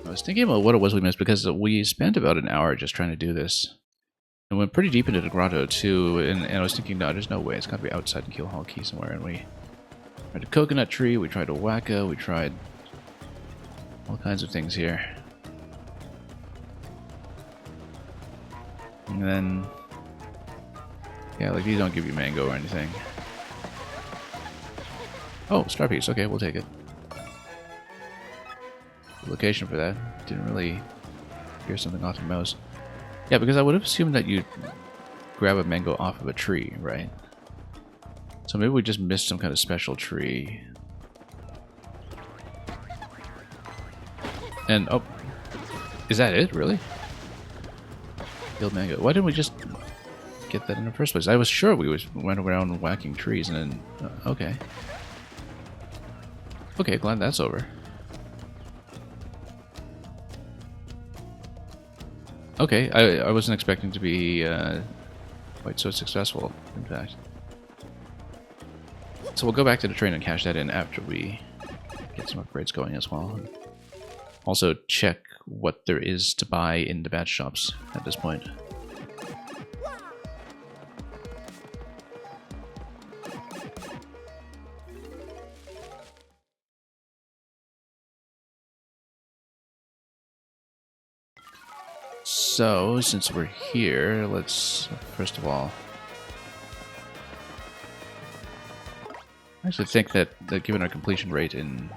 I was thinking about what it was we missed because we spent about an hour just trying to do this. And went pretty deep into the grotto too, and I was thinking, no, there's no way. It's got to be outside in Keelhaul Key somewhere. And we tried a coconut tree, we tried a wacka, we tried all kinds of things here. And then, yeah, like these don't give you mango or anything. Oh, star piece. Okay, we'll take it. The location for that. Didn't really hear something off the mouse. Yeah, because I would have assumed that you'd grab a mango off of a tree, right? So maybe we just missed some kind of special tree. And, oh, is that it, really? Field mango. Why didn't we just get that in the first place? I was sure we went around whacking trees and then, okay. Okay, glad that's over. Okay, I wasn't expecting to be quite so successful, in fact. So we'll go back to the train and cash that in after we get some upgrades going as well. Also check what there is to buy in the batch shops at this point. So, since we're here, let's first of all... I actually think that given our completion rate in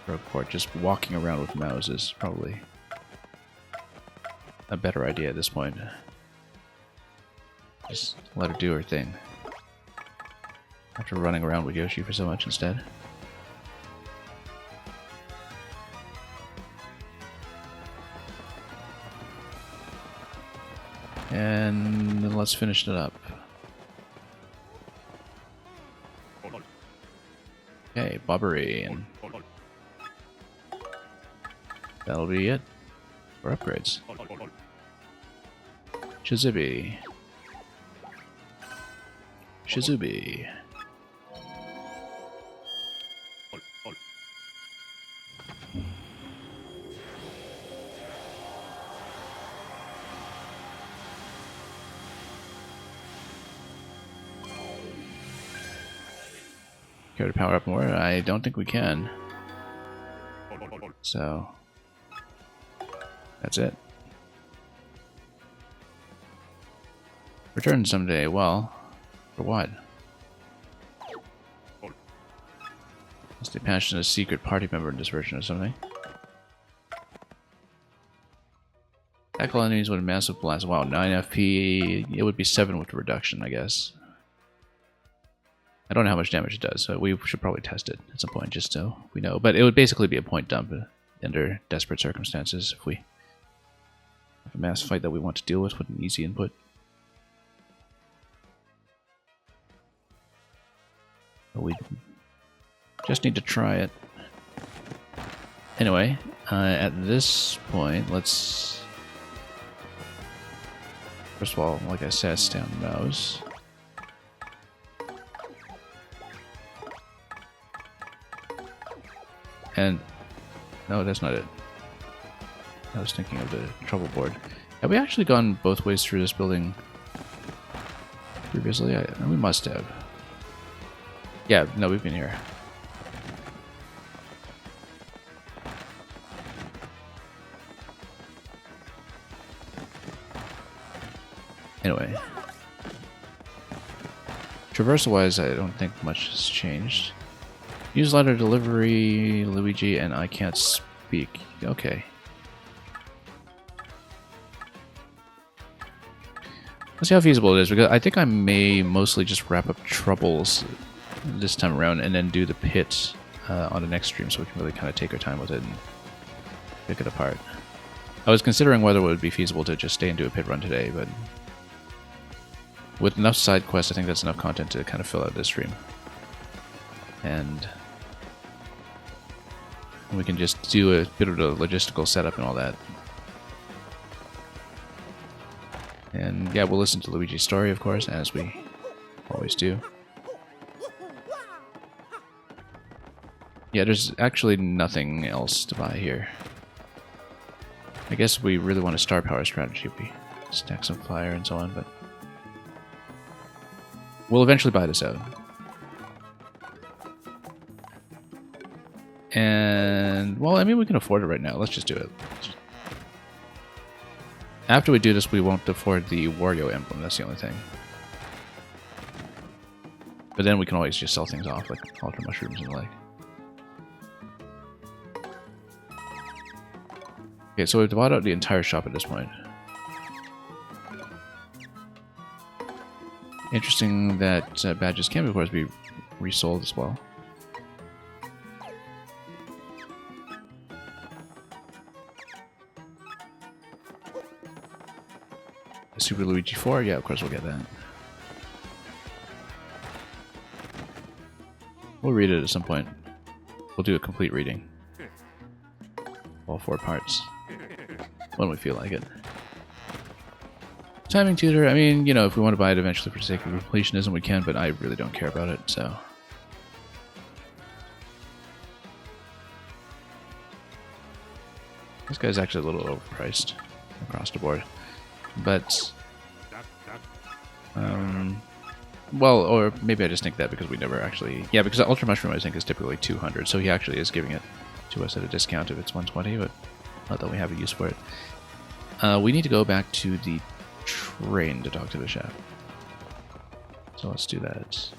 Rogueport, just walking around with Mouse is probably a better idea at this point. Just let her do her thing. After running around with Yoshi for so much instead. And let's finish it up. Okay, Bobbery, and that'll be it for upgrades. Shizubi. Shizubi. Care to power up more? I don't think we can. So, that's it. Return someday. Well, for what? Must be patched in a secret party member in this version or something. Tackle enemies with a massive blast. Wow, 9 FP. It would be 7 with the reduction, I guess. I don't know how much damage it does, so we should probably test it at some point just so we know. But it would basically be a point dump under desperate circumstances if we have a mass fight that we want to deal with an easy input. But we Just need to try it. Anyway, at this point, let's... First of all, like I said, stay on the mouse. And... No, that's not it. I was thinking of the trouble board. Have we actually gone both ways through this building previously? We must have. Yeah, no, we've been here. Anyway. Traversal-wise, I don't think much has changed. Newsletter delivery, Luigi, and I can't speak. Okay. Let's see how feasible it is, because I think I may mostly just wrap up Troubles this time around and then do the pit on the next stream so we can really kind of take our time with it and pick it apart. I was considering whether it would be feasible to just stay and do a pit run today, but with enough side quests, I think that's enough content to kind of fill out this stream. And we can just do a bit of the logistical setup and all that. And yeah, we'll listen to Luigi's story, of course, as we always do. Yeah, there's actually nothing else to buy here. I guess we really want a star power strategy. We stack some fire and so on, but we'll eventually buy this out. And, well, I mean, we can afford it right now. Let's just do it. After we do this, we won't afford the Wario emblem. That's the only thing. But then we can always just sell things off, like Ultra Mushrooms and the like. Okay, so we've bought out the entire shop at this point. Interesting that badges can, of course, be resold as well. Super Luigi 4? Yeah, of course we'll get that. We'll read it at some point. We'll do a complete reading. All 4 parts. When we feel like it. Timing tutor, I mean, you know, if we want to buy it eventually for the sake of completionism, we can, but I really don't care about it, so... This guy's actually a little overpriced across the board. But, well, or maybe I just think that because we never actually... Yeah, because the Ultra Mushroom, I think, is typically 200, so he actually is giving it to us at a discount if it's 120, but not that we have a use for it. We need to go back to the train to talk to the chef. So let's do that.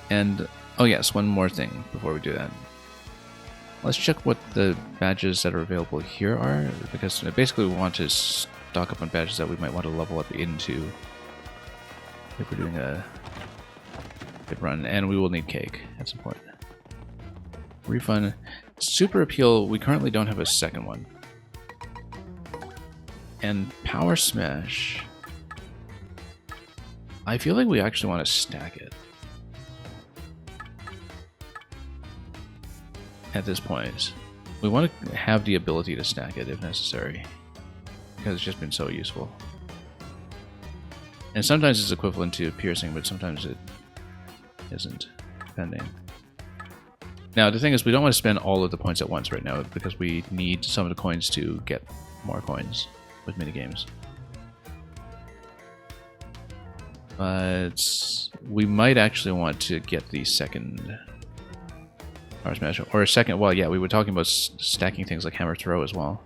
And, oh yes, one more thing before we do that. Let's check what the badges that are available here are, because basically we want to stock up on badges that we might want to level up into if we're doing a good run, and we will need cake at some point. Refund. Super Appeal, we currently don't have a second one. And Power Smash, I feel like we actually want to stack it. At this point, we want to have the ability to stack it if necessary, because it's just been so useful. And sometimes it's equivalent to piercing, but sometimes it isn't, depending. Now, the thing is, we don't want to spend all of the points at once right now, because we need some of the coins to get more coins with minigames. But we might actually want to get the second Power Smash, or a second, well, yeah, we were talking about stacking things like Hammer Throw as well.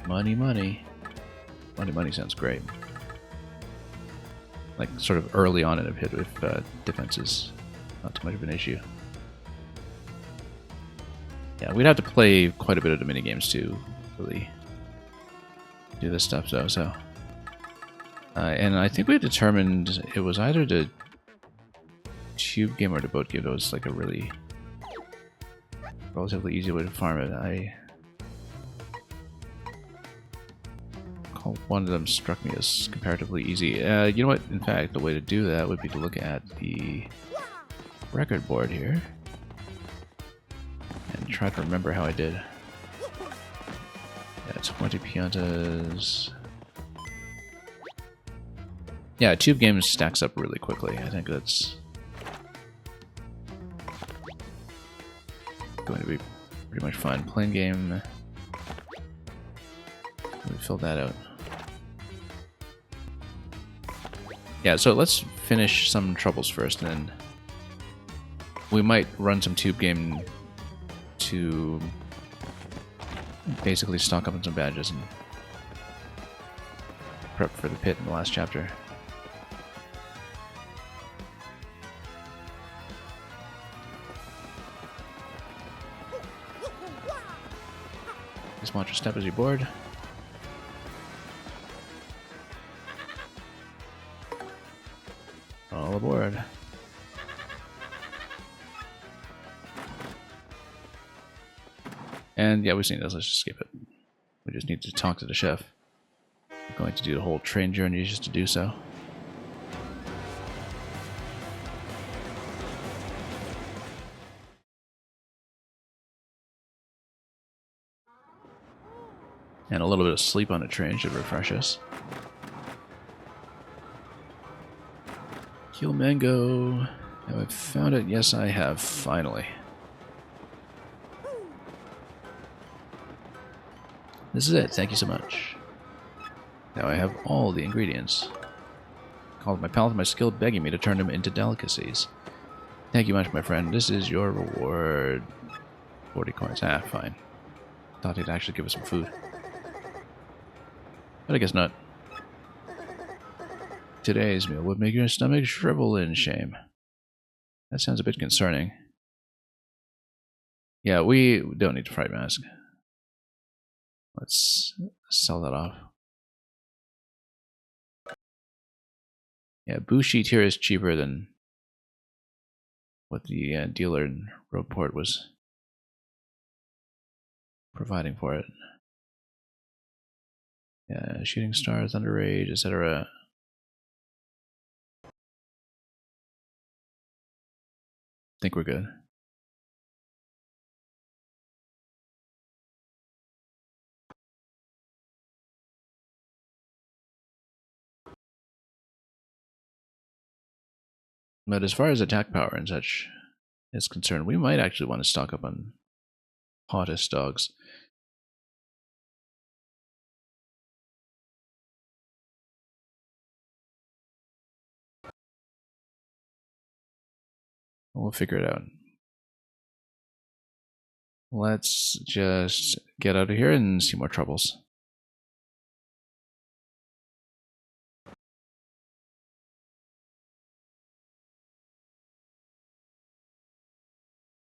Money, money. Money, money sounds great. Like, sort of early on in a pit if defense is not too much of an issue. Yeah, we'd have to play quite a bit of the minigames to really do this stuff, though, so... and I think we determined it was either the tube game or the boat game that was like a really relatively easy way to farm it. I call one of them struck me as comparatively easy. You know what? In fact, the way to do that would be to look at the record board here and try to remember how I did. Yeah, 20 piantas. Yeah, Tube Games stacks up really quickly. I think that's going to be pretty much fun. Plain game. Let me fill that out. Yeah, so let's finish some troubles first, and then we might run some Tube Game to basically stock up on some badges and prep for the pit in the last chapter. Just watch your step as you board. All aboard. And yeah, we've seen this. Let's just skip it. We just need to talk to the chef. We're going to do the whole train journey just to do so. And a little bit of sleep on the train should refresh us. Kill mango. Have I found it? Yes, I have, finally. This is it. Thank you so much. Now I have all the ingredients. Called my palate and my skill, begging me to turn them into delicacies. Thank you much, my friend. This is your reward. 40 coins. Ah, fine. Thought he'd actually give us some food. But I guess not. Today's meal would make your stomach shrivel in shame. That sounds a bit concerning. Yeah, we don't need a fright mask. Let's sell that off. Yeah, Boo sheet here is cheaper than what the dealer in Rogueport was providing for it. Yeah, Shooting Star, Thunder Rage, etc. I think we're good. But as far as attack power and such is concerned, we might actually want to stock up on hottest dogs. We'll figure it out. Let's just get out of here and see more troubles.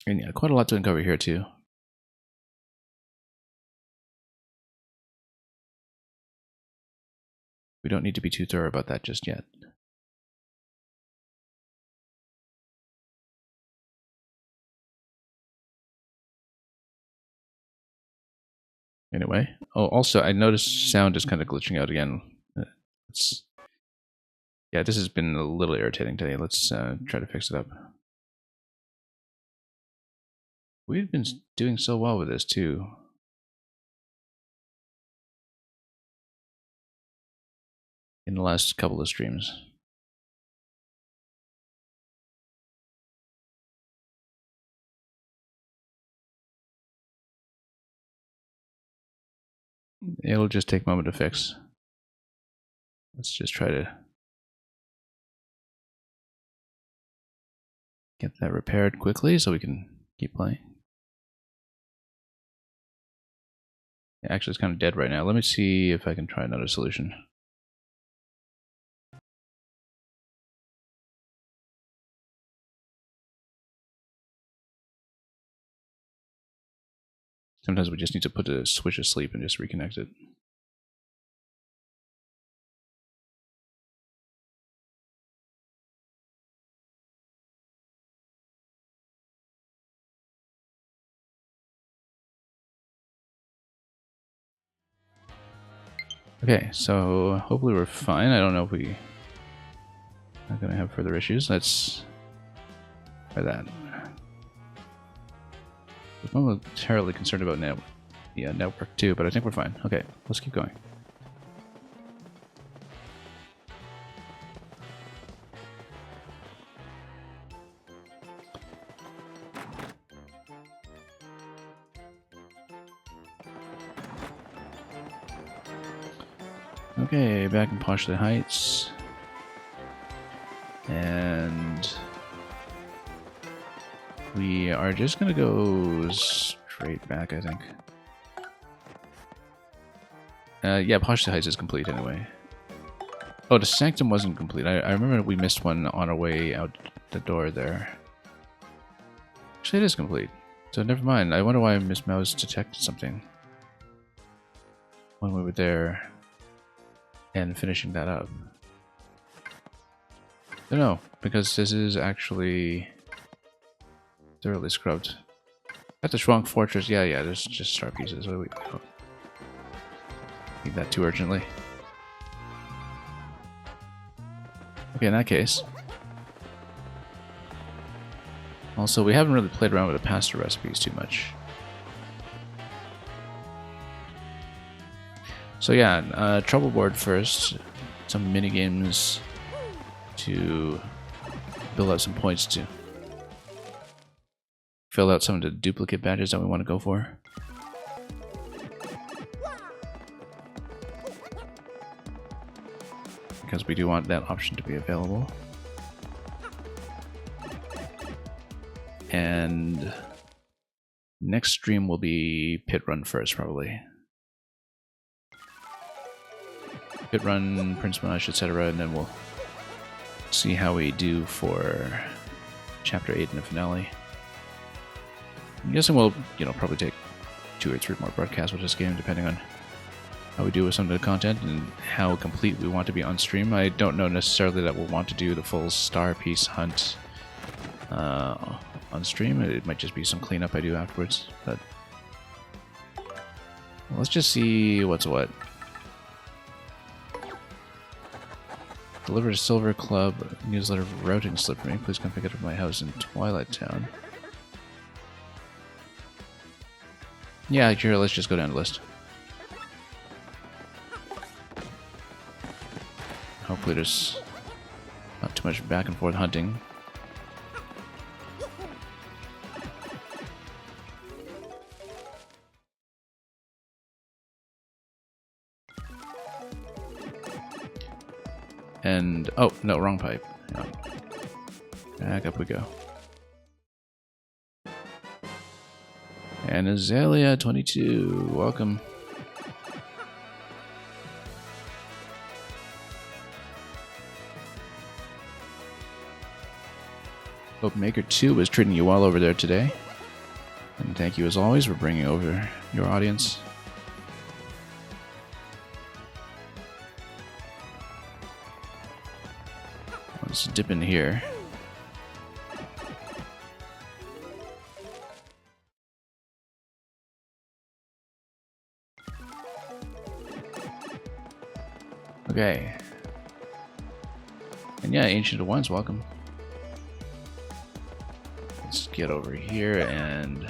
And yeah, quite a lot to uncover here too. We don't need to be too thorough about that just yet. Anyway, oh, also I noticed sound is kind of glitching out again. Yeah, this has been a little irritating today. Let's try to fix it up. We've been doing so well with this too. In the last couple of streams. It'll just take a moment to fix. Let's just try to get that repaired quickly so we can keep playing. Actually, it's kind of dead right now. Let me see if I can try another solution. Sometimes we just need to put a switch asleep and just reconnect it. Okay, so hopefully we're fine. I don't know if we are going to have further issues. Let's try that. I'm momentarily concerned about network too, but I think we're fine. Okay, let's keep going. Okay, back in Postleigh Heights. And we are just going to go straight back, I think. Yeah, Postleigh Heights is complete anyway. Oh, the Sanctum wasn't complete. I remember we missed one on our way out the door there. Actually, it is complete. So never mind. I wonder why Miss Mouse detected something when we were there and finishing that up. I don't know, because this is actually thoroughly scrubbed. At the Schwank Fortress, yeah, there's just star pieces. We don't need that too urgently. Okay, in that case. Also, we haven't really played around with the pasta recipes too much. So yeah, trouble board first. Some mini games to build up some points to fill out some of the duplicate badges that we want to go for. Because we do want that option to be available. And next stream will be pit run first, probably. Pit run, Prince Monash, etc., and then we'll see how we do for Chapter 8 in the finale. I'm guessing we'll, probably take 2 or 3 more broadcasts with this game, depending on how we do with some of the content and how complete we want to be on stream. I don't know necessarily that we'll want to do the full star piece hunt on stream. It might just be some cleanup I do afterwards, but let's just see what's what. Delivered a Silver Club newsletter routing slip for me. Please come pick it up at my house in Twilight Town. Yeah, sure, let's just go down the list. Hopefully there's not too much back and forth hunting. And, oh, no, wrong pipe. Yeah. Back up we go. And Azalea 22, welcome. Hope Maker 2 was treating you well over there today. And thank you as always for bringing over your audience. Let's dip in here. Okay. And yeah, Ancient Ones, welcome. Let's get over here and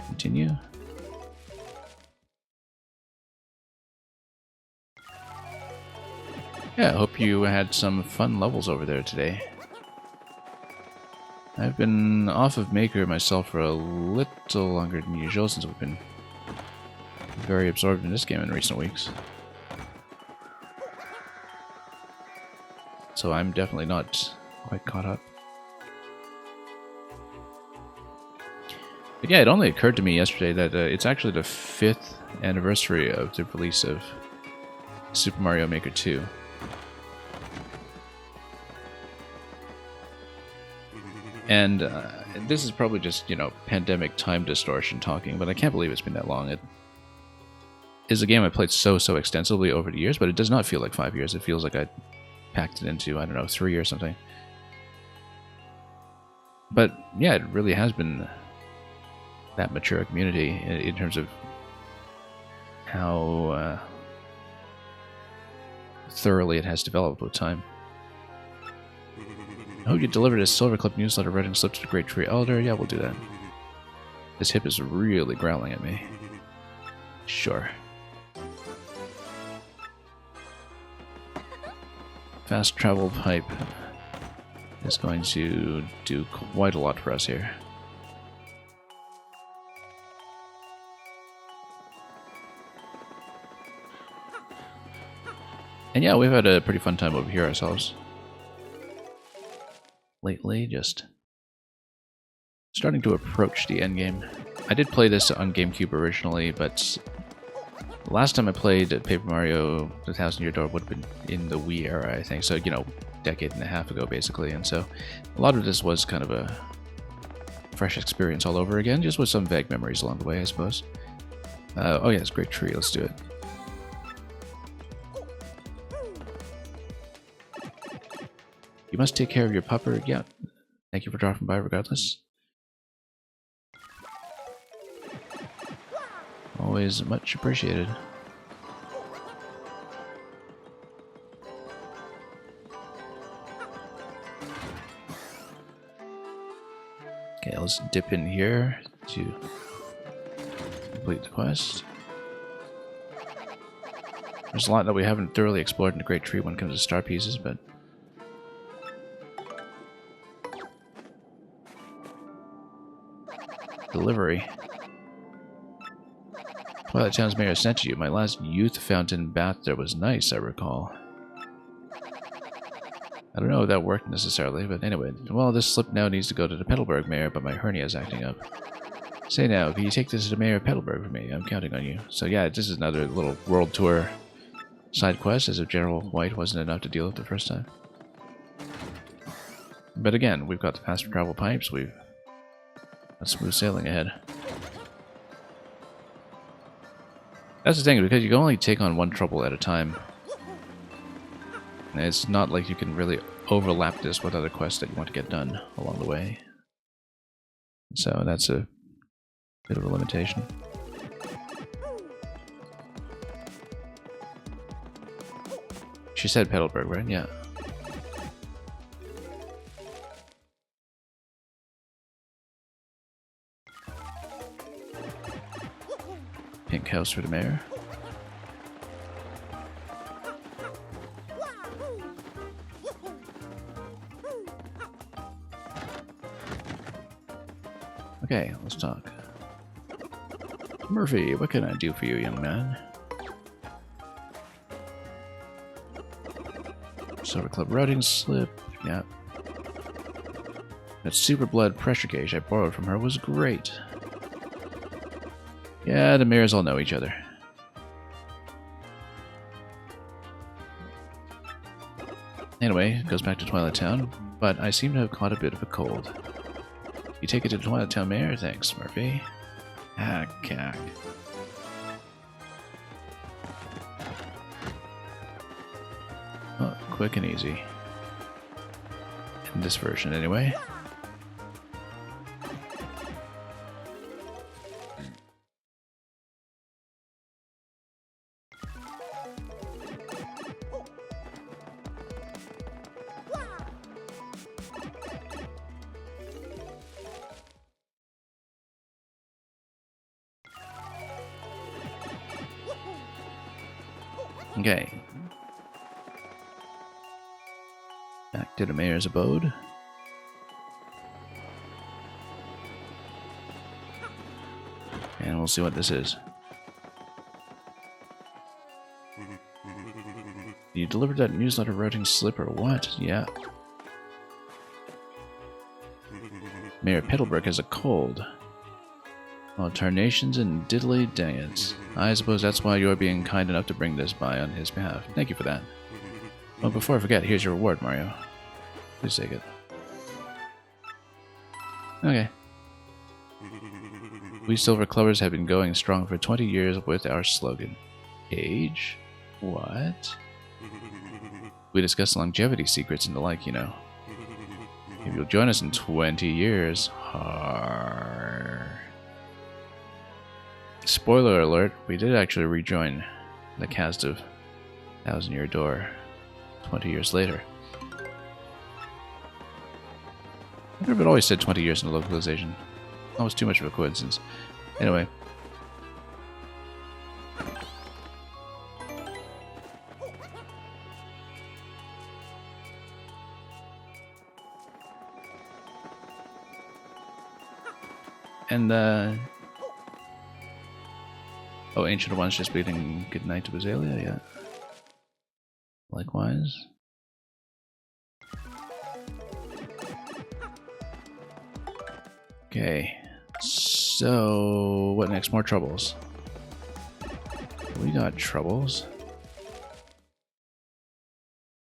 continue. Yeah, I hope you had some fun levels over there today. I've been off of Maker myself for a little longer than usual since we've been very absorbed in this game in recent weeks. So I'm definitely not quite caught up. But yeah, it only occurred to me yesterday that it's actually the 5th anniversary of the release of Super Mario Maker 2. And this is probably just, pandemic time distortion talking, but I can't believe it's been that long. It is a game I played so extensively over the years, but it does not feel like 5 years. It feels like I packed it into, I don't know, 3 or something. But yeah, it really has been that mature community in terms of how thoroughly it has developed with time. I hope you delivered a Silver Clip newsletter writing slip to the Great Tree Elder. Yeah, we'll do that. This hip is really growling at me. Sure. Fast travel pipe is going to do quite a lot for us here. And yeah, we've had a pretty fun time over here ourselves. Lately, just starting to approach the end game. I did play this on GameCube originally, but the last time I played Paper Mario The Thousand Year Door would have been in the Wii era, I think. So, you know, decade and a half ago, basically. And so a lot of this was kind of a fresh experience all over again, just with some vague memories along the way, I suppose. Oh yeah, it's a great tree. Let's do it. You must take care of your pupper. Yeah. Thank you for dropping by regardless. Always much appreciated. Okay, let's dip in here to complete the quest. There's a lot that we haven't thoroughly explored in the Great Tree when it comes to star pieces, but delivery. Twilight Town's mayor sent you. My last youth fountain bath there was nice, I recall. I don't know if that worked necessarily, but anyway. Well, this slip now needs to go to the Petalburg mayor, but my hernia is acting up. Say now, can you take this to the mayor of Petalburg for me? I'm counting on you. So yeah, this is another little world tour side quest, as if General White wasn't enough to deal with the first time. But again, we've got the faster travel pipes, we've got smooth sailing ahead. That's the thing, because you can only take on one trouble at a time. And it's not like you can really overlap this with other quests that you want to get done along the way. So that's a bit of a limitation. She said Petalburg, right? Yeah. Pink house for the mayor. Okay, let's talk. Murphy, what can I do for you, young man? Silver Club routing slip, yeah. That super blood pressure gauge I borrowed from her was great. Yeah, the mayors all know each other. Anyway, it goes back to Twilight Town, but I seem to have caught a bit of a cold. You take it to the Twilight Town mayor? Thanks, Murphy. Ah, cack. Oh, quick and easy. In this version, anyway. Okay. Back to the mayor's abode. And we'll see what this is. You delivered that newsletter routing slip or what? Yeah. Mayor Petalburg has a cold. Well, tarnations and diddly dangits. I suppose that's why you're being kind enough to bring this by on his behalf. Thank you for that. Well, before I forget, here's your reward, Mario. Please take it. Okay. We Silver Clubbers have been going strong for 20 years with our slogan. Age? What? We discuss longevity secrets and the like, you know. If you'll join us in 20 years... Spoiler alert, we did actually rejoin the cast of Thousand Year Door 20 years later. I wonder if it always said 20 years in the localization. That was too much of a coincidence. Anyway. And, oh, Ancient One's just bidding goodnight to Azalea, yeah. Likewise. Okay, so what next? More troubles. We got troubles.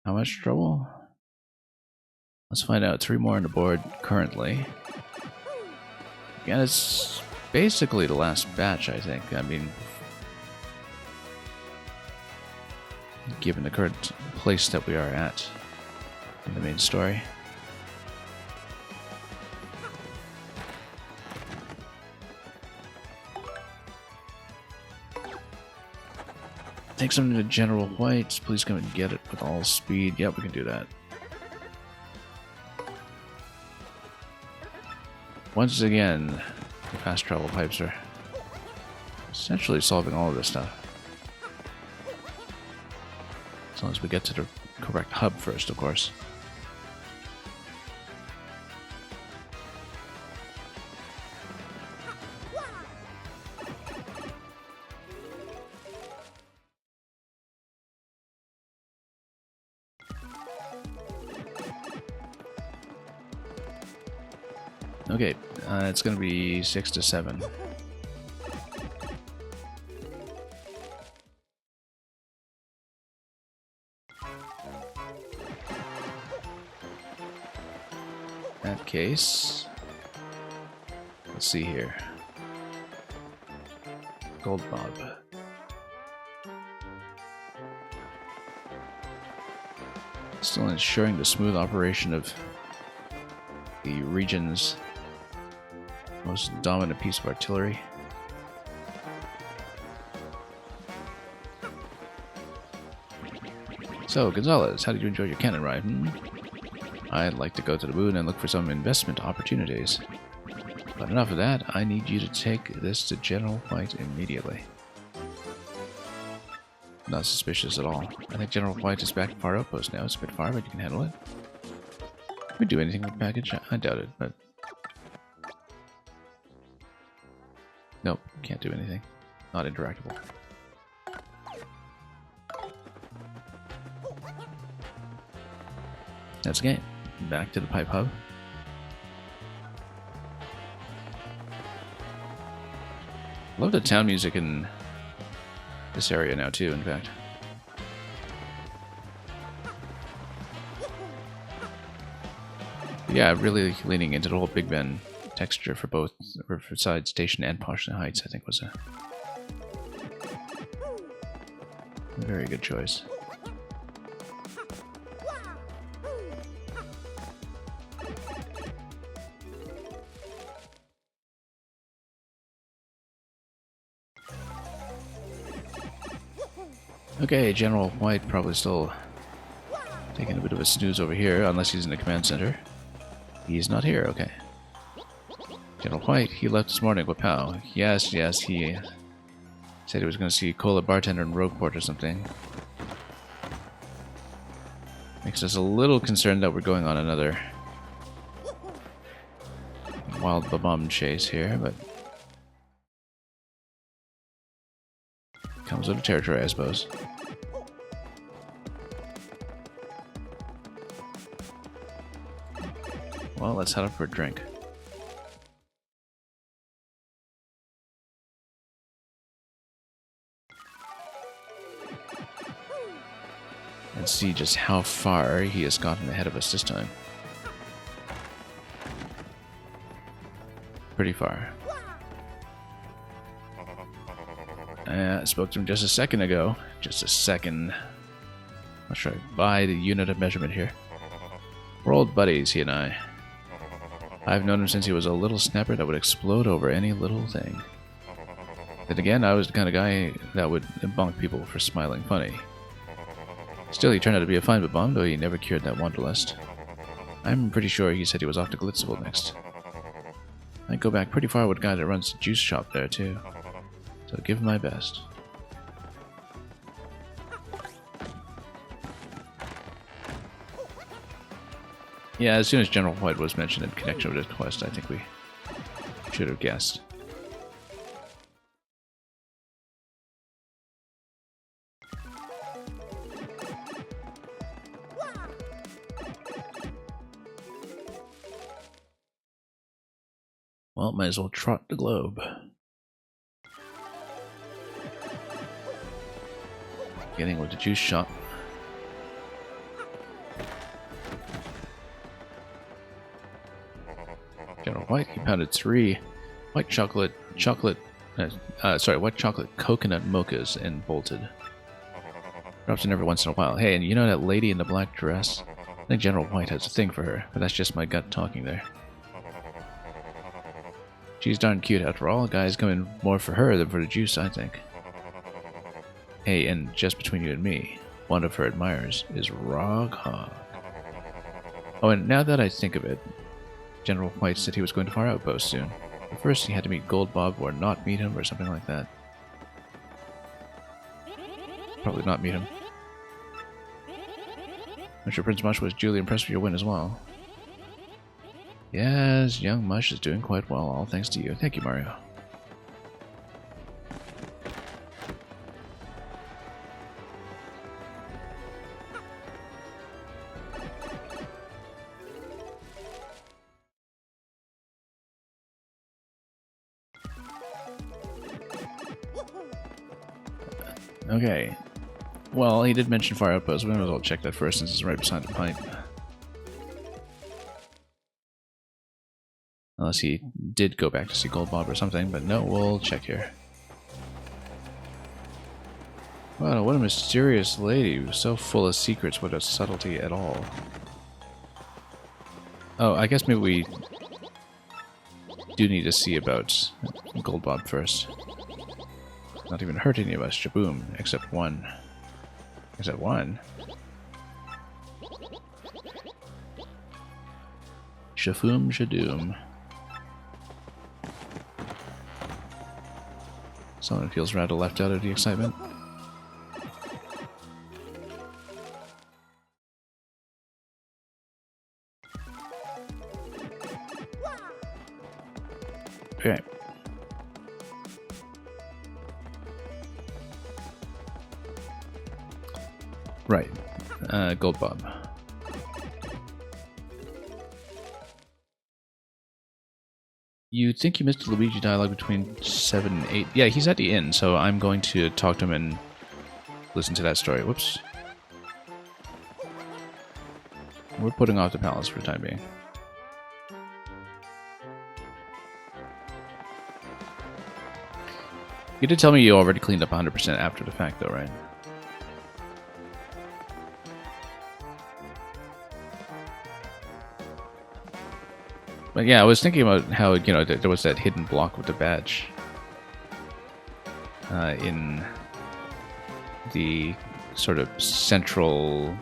How much trouble? Let's find out. 3 more on the board currently. Again, it's basically the last batch, I think. I mean, given the current place that we are at in the main story. Take something to General White. Please come and get it with all speed. Yep, we can do that. Once again, the fast travel pipes are essentially solving all of this stuff. As long as we get to the correct hub first, of course. Okay, it's going to be 6 to 7. That case, let's see here. Gold Bob. Still ensuring the smooth operation of the region's most dominant piece of artillery. So, Gonzalez, how did you enjoy your cannon ride? I'd like to go to the moon and look for some investment opportunities. But enough of that, I need you to take this to General White immediately. Not suspicious at all. I think General White is back at Far Outpost now. It's a bit far, but you can handle it. Can we do anything with the package? I doubt it, but... Nope, can't do anything. Not interactable. That's okay. Back to the pipe hub. Love the town music in this area now too, in fact. Yeah, really leaning into the whole Big Ben texture for both Riverside Station and Poshna Heights, I think was a very good choice. Okay, General White probably still taking a bit of a snooze over here, unless he's in the command center. He's not here, okay. General White, he left this morning with Pow. Yes, he said he was going to see Cola Bartender in Rogueport or something. Makes us a little concerned that we're going on another wild bomb chase here, but comes with the territory, I suppose. Well, let's head up for a drink. And see just how far he has gotten ahead of us this time. Pretty far. I spoke to him just a second ago. Just a second. I'll try to buy the unit of measurement here. We're old buddies, he and I. I've known him since he was a little snapper that would explode over any little thing. Then again, I was the kind of guy that would bonk people for smiling funny. Still, he turned out to be a fine Bob-omb, though he never cured that wanderlust. I'm pretty sure he said he was off to Glitzable next. I go back pretty far with a guy that runs the juice shop there, too. So give him my best. Yeah, as soon as General White was mentioned in connection with his quest, I think we should have guessed. Well, might as well trot the globe. Getting with the juice shop. General White, he pounded 3 white chocolate coconut mochas and bolted. Drops in every once in a while. Hey, and you know that lady in the black dress? I think General White has a thing for her, but that's just my gut talking there. She's darn cute after all. Guys come in more for her than for the juice, I think. Hey, and just between you and me, one of her admirers is Roghog. Oh, and now that I think of it, General White said he was going to Far Outpost soon. But first he had to meet Goldbob or not meet him or something like that. Probably not meet him. I'm sure Prince Mush was duly impressed with your win as well. Yes, young Mush is doing quite well, all thanks to you. Thank you, Mario. Okay. Well, he did mention Far Outpost. We might as well check that first since it's right beside the pipe. Unless he did go back to see Goldbob or something, but no, we'll check here. Wow, what a mysterious lady. So full of secrets without subtlety at all. Oh, I guess maybe we do need to see about Goldbob first. Not even hurt any of us, Shaboom, except one. Except one? Shafoom Shadoom. Someone feels rather left out of the excitement. Okay. Right. Goldbob. You think you missed the Luigi dialogue between 7 and 8? Yeah, he's at the inn, so I'm going to talk to him and listen to that story. Whoops. We're putting off the palace for the time being. You did tell me you already cleaned up 100% after the fact, though, right? But yeah, I was thinking about how, you know, there was that hidden block with the badge in the sort of central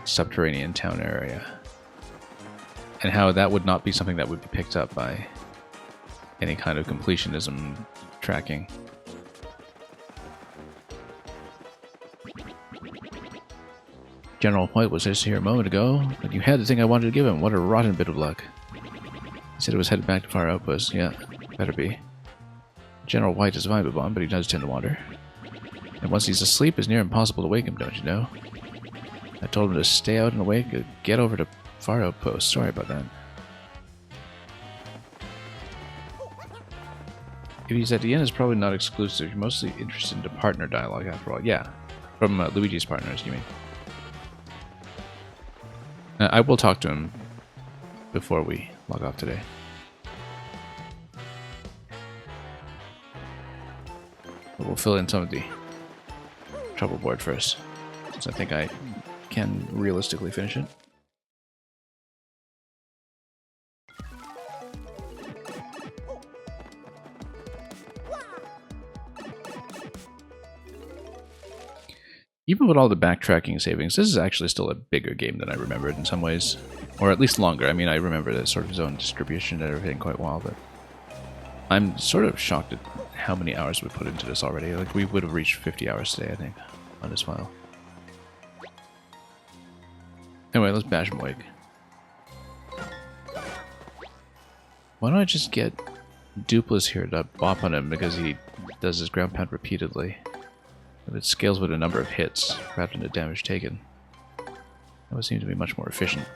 subterranean town area, and how that would not be something that would be picked up by any kind of completionism tracking. General White was just here a moment ago, but you had the thing I wanted to give him. What a rotten bit of luck. He said it was headed back to Far Outpost. Yeah, better be. General White is a vibe bomb, but he does tend to wander. And once he's asleep, it's near impossible to wake him, don't you know? I told him to stay out and awake, get over to Far Outpost. Sorry about that. If he's at the inn, it's probably not exclusive. You're mostly interested in the partner dialogue, after all. Yeah, from Luigi's partners, you mean? I will talk to him before we log off today. But we'll fill in some of the trouble board first, since I think I can realistically finish it. Even with all the backtracking savings, this is actually still a bigger game than I remembered in some ways. Or at least longer. I mean, I remember the sort of zone distribution and everything quite well, but I'm sort of shocked at how many hours we put into this already. Like, we would have reached 50 hours today, I think, on this file. Anyway, let's bash Moig. Why don't I just get Dupless here to bop on him because he does his ground pound repeatedly. But it scales with a number of hits rather than the damage taken. That would seem to be much more efficient.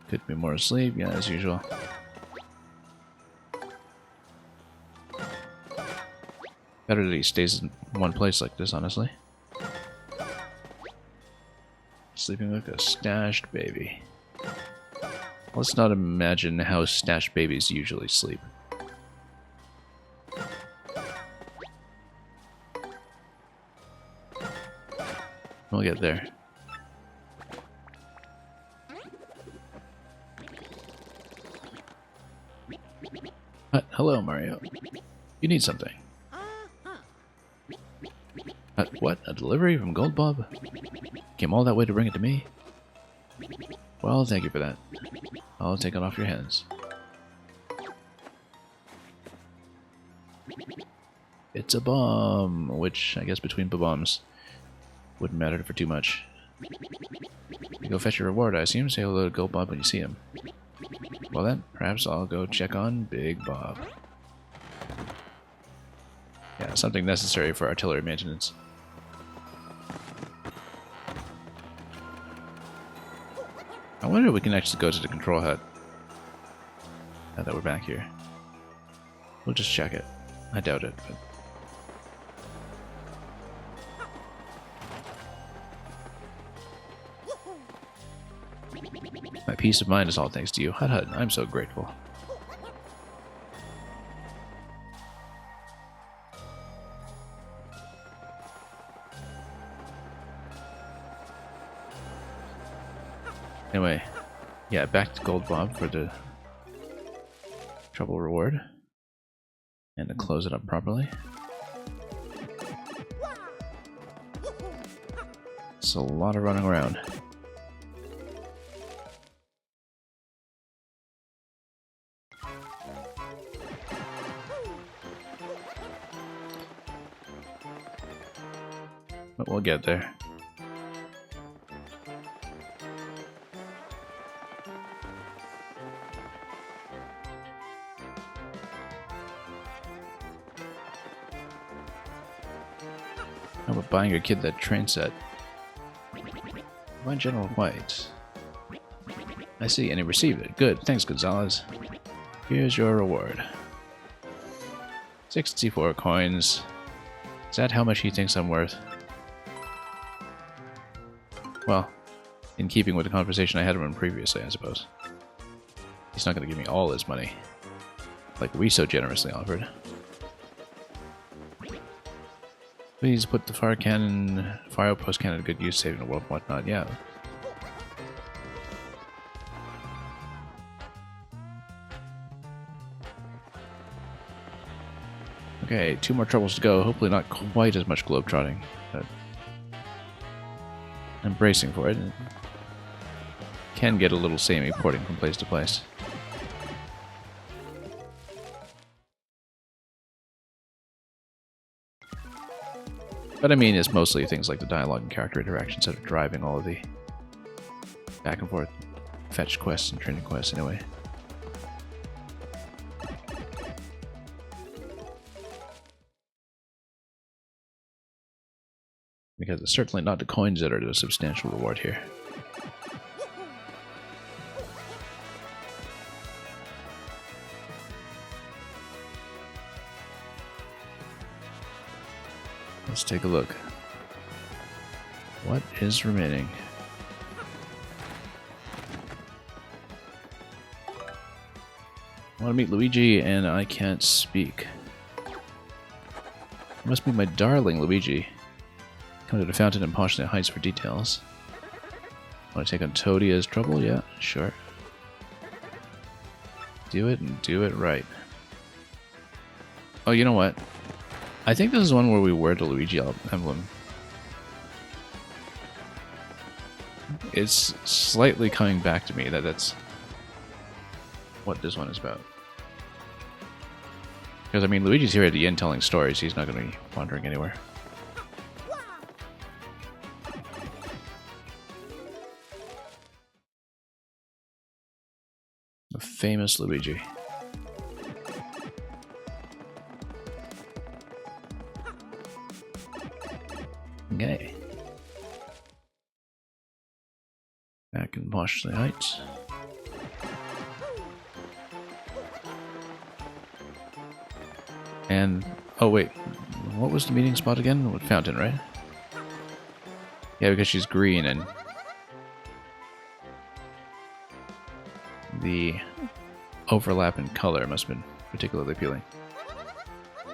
Could be more asleep, yeah, as usual. Better that he stays in one place like this, honestly. Sleeping like a stashed baby. Let's not imagine how stashed babies usually sleep. We'll get there. Hello, Mario. You need something. What? A delivery from Gold Bob? Came all that way to bring it to me? Well, thank you for that. I'll take it off your hands. It's a bomb, which I guess between bombs wouldn't matter for too much. You go fetch your reward, I assume. Say hello to Gold Bob when you see him. Well then, perhaps I'll go check on Big Bob. Yeah, something necessary for artillery maintenance. I wonder if we can actually go to the control hut now that we're back here. We'll just check it. I doubt it, but... My peace of mind is all thanks to you. Hut Hut, I'm so grateful. Anyway, yeah, back to Gold Bob for the trouble reward. And to close it up properly. It's a lot of running around. But we'll get there. How about buying your kid that train set? Why General White? I see, and he received it. Good, thanks Gonzalez. Here's your reward. 64 coins. Is that how much he thinks I'm worth? Well, in keeping with the conversation I had with him previously, I suppose. He's not going to give me all his money, like we so generously offered. Please put the fire outpost cannon to good use, saving the world and whatnot, yeah. Okay, 2 more troubles to go. Hopefully not quite as much globetrotting, but I'm bracing for it. It can get a little samey porting from place to place. But I mean, it's mostly things like the dialogue and character interactions that are driving all of the back and forth fetch quests and training quests anyway. Because it's certainly not the coins that are the substantial reward here. Let's take a look. What is remaining? I want to meet Luigi and I can't speak. It must be my darling Luigi. Come to the fountain in Poshnet Heights for details. Want to take on Toady as trouble? Yeah, sure. Do it and do it right. Oh, you know what? I think this is one where we wear the Luigi emblem. It's slightly coming back to me that that's what this one is about. Because, I mean, Luigi's here at the end telling stories. He's not going to be wandering anywhere. The famous Luigi. Okay. Back in Boschley Heights. And, oh wait, what was the meeting spot again? With Fountain, right? Yeah, because she's green and the overlap in color must have been particularly appealing.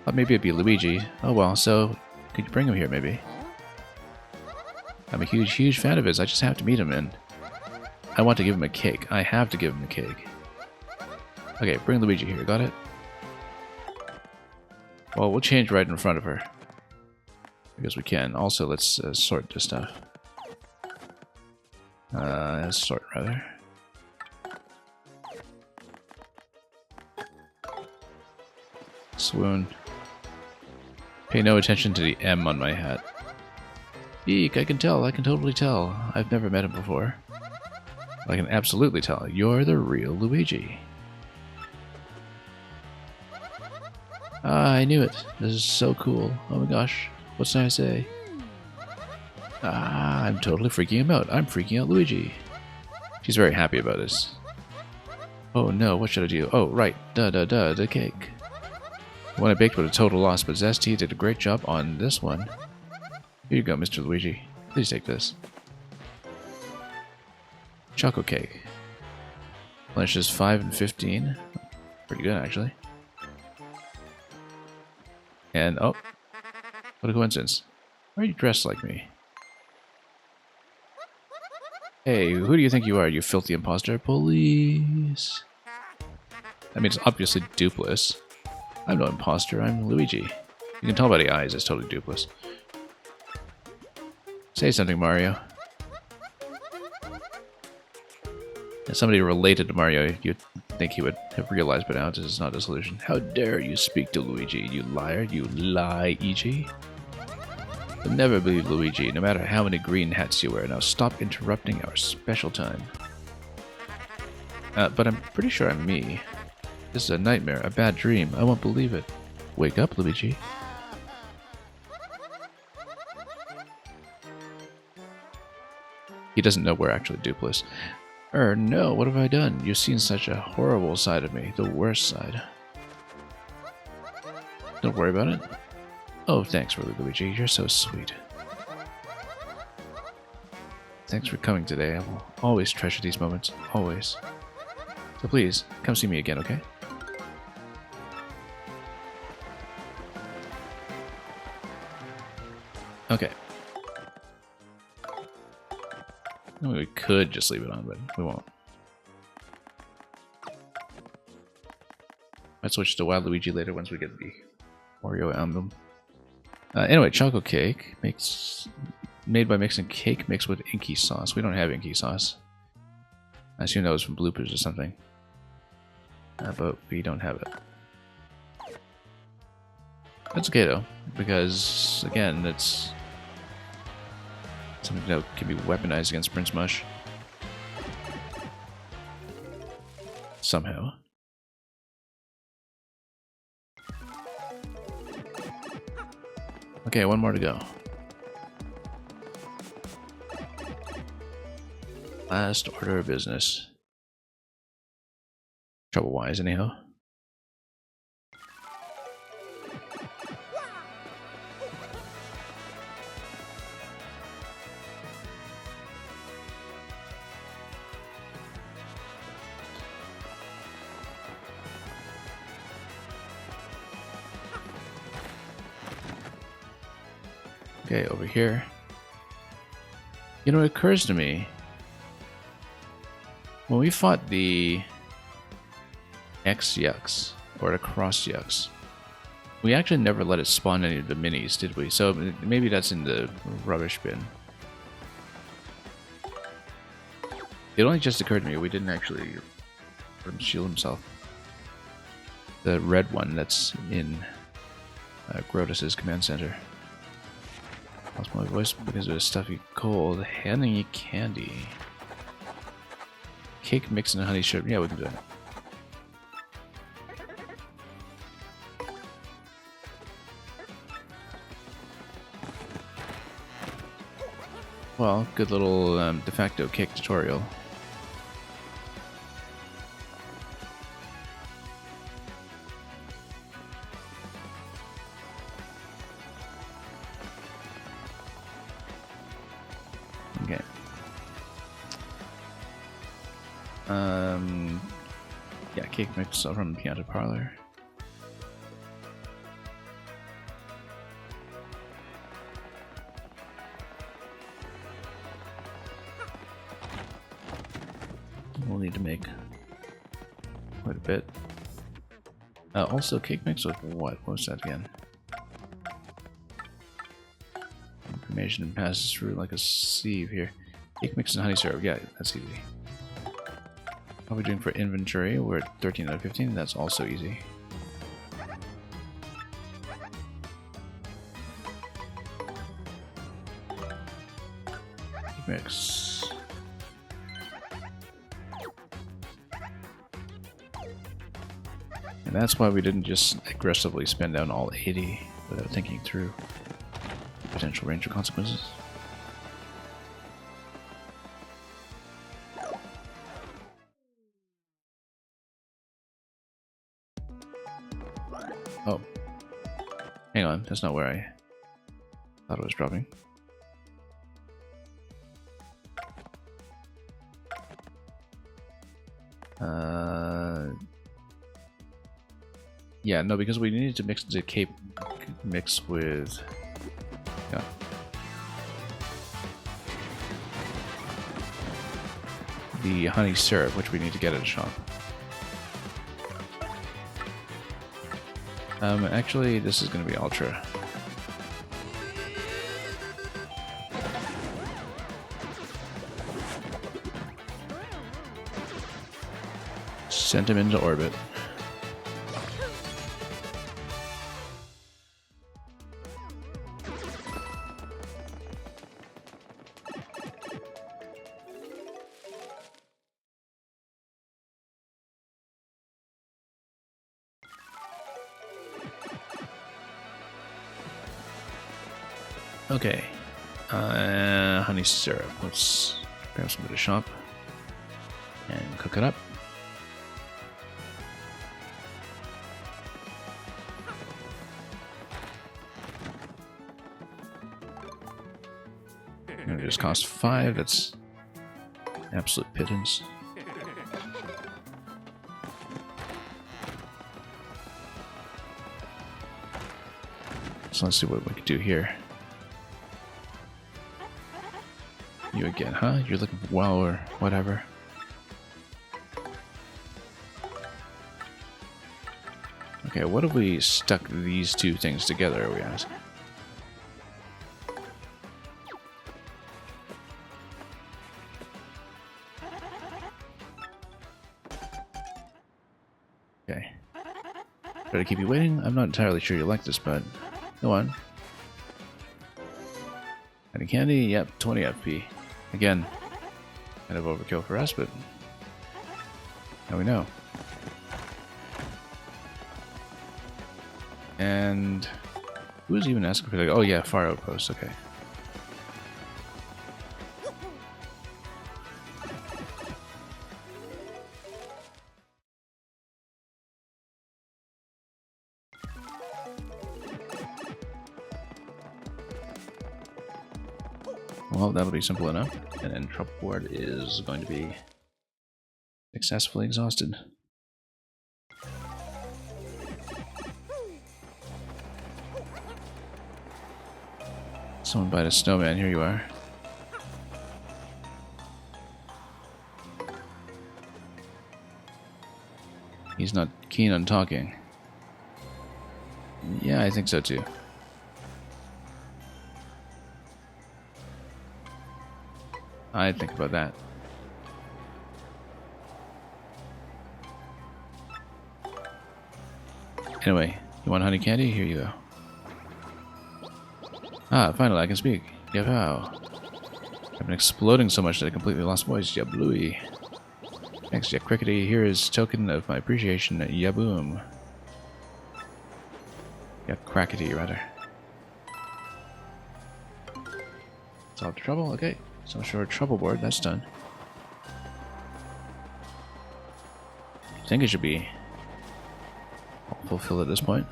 Thought maybe it'd be Luigi. Oh well, so could you bring him here maybe? I'm a huge, huge fan of his. I just have to meet him and I want to give him a cake. I have to give him a cake. Okay, bring Luigi here, got it? Well, we'll change right in front of her. Because we can. Also, let's sort this stuff. Sort, rather. Swoon. Pay no attention to the M on my hat. Eek, I can tell. I can totally tell. I've never met him before. I can absolutely tell. You're the real Luigi. Ah, I knew it. This is so cool. Oh my gosh. What should I say? Ah, I'm totally freaking him out. I'm freaking out Luigi. She's very happy about this. Oh no, what should I do? Oh, right. The cake. The one I baked was a total loss, but Zesty did a great job on this one. Here you go, Mr. Luigi. Please take this. Choco cake. Lunches 5 and 15. Pretty good, actually. And, oh, what a coincidence. Why are you dressed like me? Hey, who do you think you are, you filthy imposter? Police. I mean, it's obviously Dupless. I'm no imposter, I'm Luigi. You can tell by the eyes it's totally Dupless. Say something, Mario. If somebody related to Mario, you'd think he would have realized by now this is not a solution. How dare you speak to Luigi, you liar, you lie-eg. You'll never believe Luigi, no matter how many green hats you wear. Now stop interrupting our special time. But I'm pretty sure I'm me. This is a nightmare, a bad dream. I won't believe it. Wake up, Luigi. He doesn't know we're actually Dupless. No, what have I done? You've seen such a horrible side of me. The worst side. Don't worry about it. Oh, thanks, Luigi. You're so sweet. Thanks for coming today. I will always treasure these moments. Always. So please, come see me again, okay? Okay. We could just leave it on, but we won't. Might switch to Waluigi later once we get the Mario emblem. Anyway, Choco Cake made by mixing cake mixed with inky sauce. We don't have inky sauce. I assume that was from bloopers or something. But we don't have it. That's okay though, because again, it's something that can be weaponized against Prince Mush. Somehow. Okay, one more to go. Last order of business. Trouble-wise, anyhow. Okay, over here. You know, it occurs to me, when we fought the X-Yux, or the Cross-Yux, We actually never let it spawn any of the minis, did we? So maybe that's in the rubbish bin. It only just occurred to me we didn't actually let him shield himself. The red one that's in Grotus's command center. Lost my voice because of a stuffy cold. Honey candy. Cake mix and honey syrup. Yeah, we can do it. Well, good little de facto cake tutorial. Okay. Yeah, cake mix from Pianta Parlor. We'll need to make quite a bit. Also, cake mix with what? What was that again? Information passes through like a sieve here. Cake mix and honey syrup. Yeah, that's easy. How are we doing for inventory? We're at 13 out of 15. That's also easy. Cake mix. And that's why we didn't just aggressively spend down all 80 without thinking through potential range of consequences. Oh. Hang on, that's not where I thought it was dropping. Yeah, no, because we needed to mix the cake mix with... Yeah. The honey syrup, which we need to get at a shop. Actually, this is going to be ultra. Sent him into orbit. Okay, honey syrup. Let's grab some at the shop and cook it up. And it just costs 5. That's absolute pittance. So let's see what we can do here. You again, huh? You're looking for WoW or whatever. Okay, what if we stuck these two things together, are we asking? Okay. Try to keep you waiting? I'm not entirely sure you like this, but go on. Honey candy? Yep, 20 FP. Again, kind of overkill for us, but now we know. And who was even asking for like, oh yeah, Far Outpost, okay. Well, that'll be simple enough. And then Trouble Board is going to be successfully exhausted. Someone bite a snowman, here you are. He's not keen on talking. Yeah, I think so too. I'd think about that. Anyway, you want honey candy? Here you go. Ah, finally I can speak. Yapow. I've been exploding so much that I completely lost voice. Yablooey. Thanks, Yap Crickety. Here is token of my appreciation. Yaboom. Yap Crackety, rather. Solved the trouble? Okay. So short trouble board. That's done. I think it should be fulfilled at this point.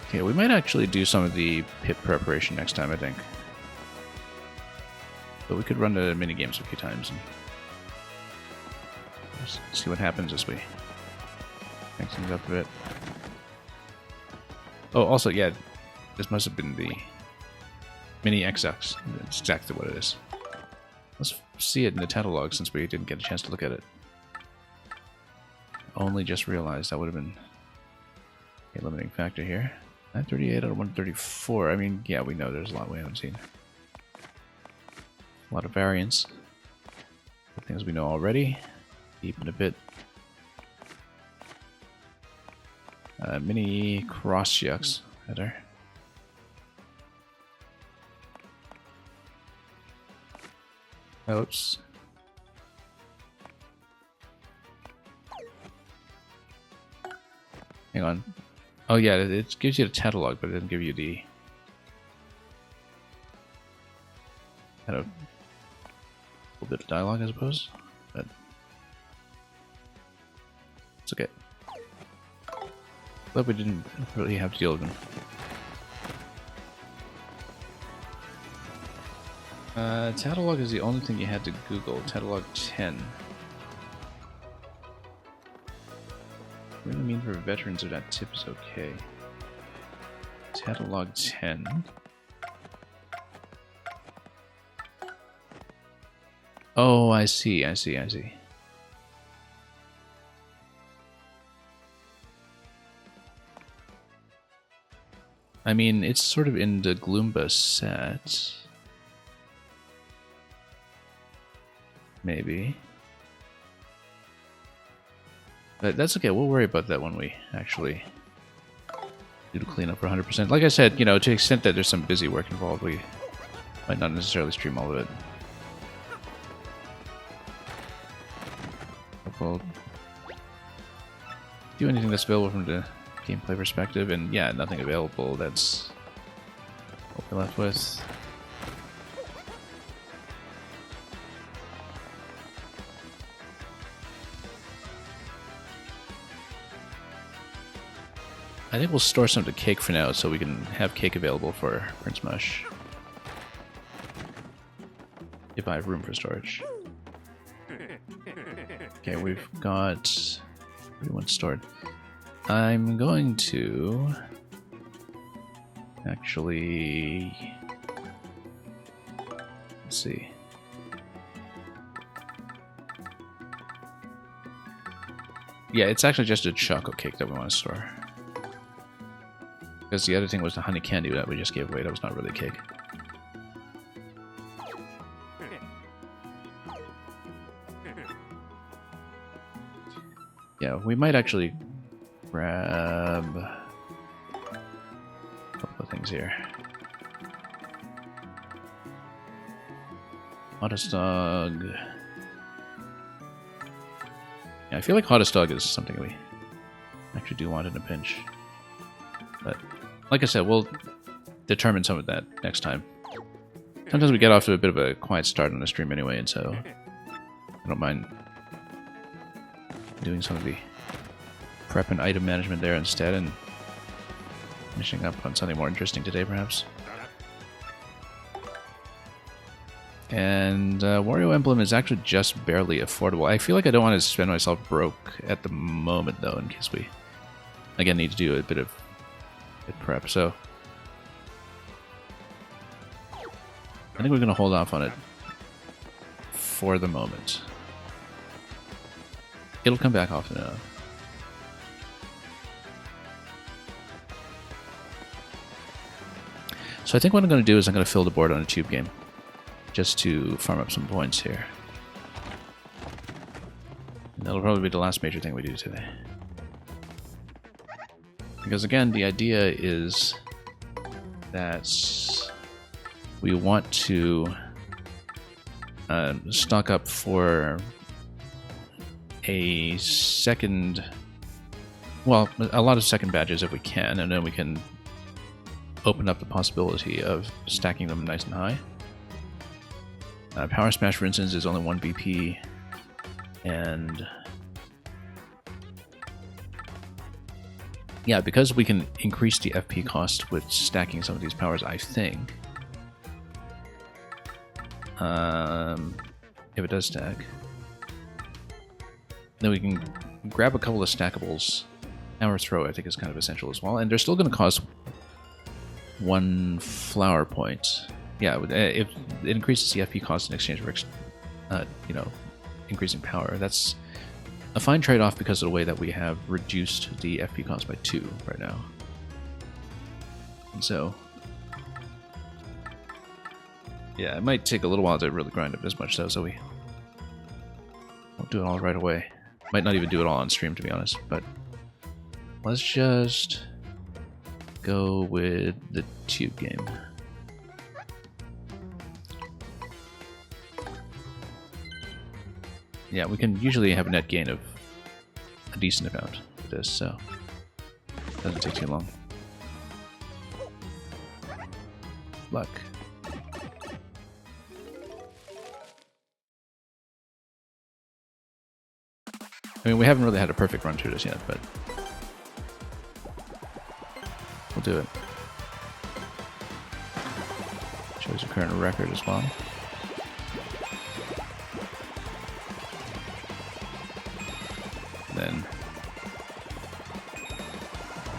Okay, we might actually do some of the pit preparation next time, I think. But we could run the mini games a few times and just see what happens as we mix things up a bit. Oh, also, yeah, this must have been the mini XX. That's exactly what it is. Let's see it in the title log since we didn't get a chance to look at it. Only just realized that would have been a limiting factor here. 938 out of 134. I mean, yeah, we know there's a lot we haven't seen. A lot of variance. The things we know already. Deepen a bit. Mini cross yucks. Better. Oops. Hang on. Oh yeah, it gives you the catalog, but it doesn't give you the kind of a little bit of dialogue, I suppose. But it's okay. Glad we didn't really have to deal with them. Catalog is the only thing you had to Google. Catalog 10. What do you mean for veterans if that tip is okay? Catalog 10. Oh, I see. I mean, it's sort of in the Gloomba set. Maybe. But that's okay, we'll worry about that when we actually do the cleanup for 100%. Like I said, you know, to the extent that there's some busy work involved, we might not necessarily stream all of it. We'll do anything that's available from the gameplay perspective, and yeah, nothing available, that's what we're left with. I think we'll store some of the cake for now so we can have cake available for Prince Mush. If I have room for storage. Okay, we've got everyone stored. I'm going to actually, let's see. Yeah, it's actually just a choco cake that we want to store. Because the other thing was the honey candy that we just gave away. That was not really a cake. Yeah, we might actually grab a couple of things here. Hottest dog. Yeah, I feel like hottest dog is something we actually do want in a pinch. But like I said, we'll determine some of that next time. Sometimes we get off to a bit of a quiet start on the stream anyway, and so I don't mind doing some of the prep and item management there instead and finishing up on something more interesting today, perhaps. And Wario Emblem is actually just barely affordable. I feel like I don't want to spend myself broke at the moment, though, in case we, again, need to do a bit of prep. So I think we're going to hold off on it for the moment. It'll come back often enough. So I think what I'm going to do is I'm going to fill the board on a tube game, just to farm up some points here. And that'll probably be the last major thing we do today. Because again, the idea is that we want to stock up for a second, well, a lot of second badges if we can, and then we can open up the possibility of stacking them nice and high. Power Smash, for instance, is only 1 BP, and yeah, because we can increase the FP cost with stacking some of these powers, I think, if it does stack, then we can grab a couple of stackables. Hammer Throw, I think, is kind of essential as well, and they're still going to cost 1 flower point. Yeah, if it increases the FP cost in exchange for, you know, increasing power, that's a fine trade-off because of the way that we have reduced the FP cost by 2 right now. And so, yeah, it might take a little while to really grind up this much, though, so we won't do it all right away. Might not even do it all on stream, to be honest, but let's just go with the tube game. Yeah, we can usually have a net gain of a decent amount with this, so it doesn't take too long. Luck. I mean, we haven't really had a perfect run through this yet, but we'll do it. Shows your current record as well. Then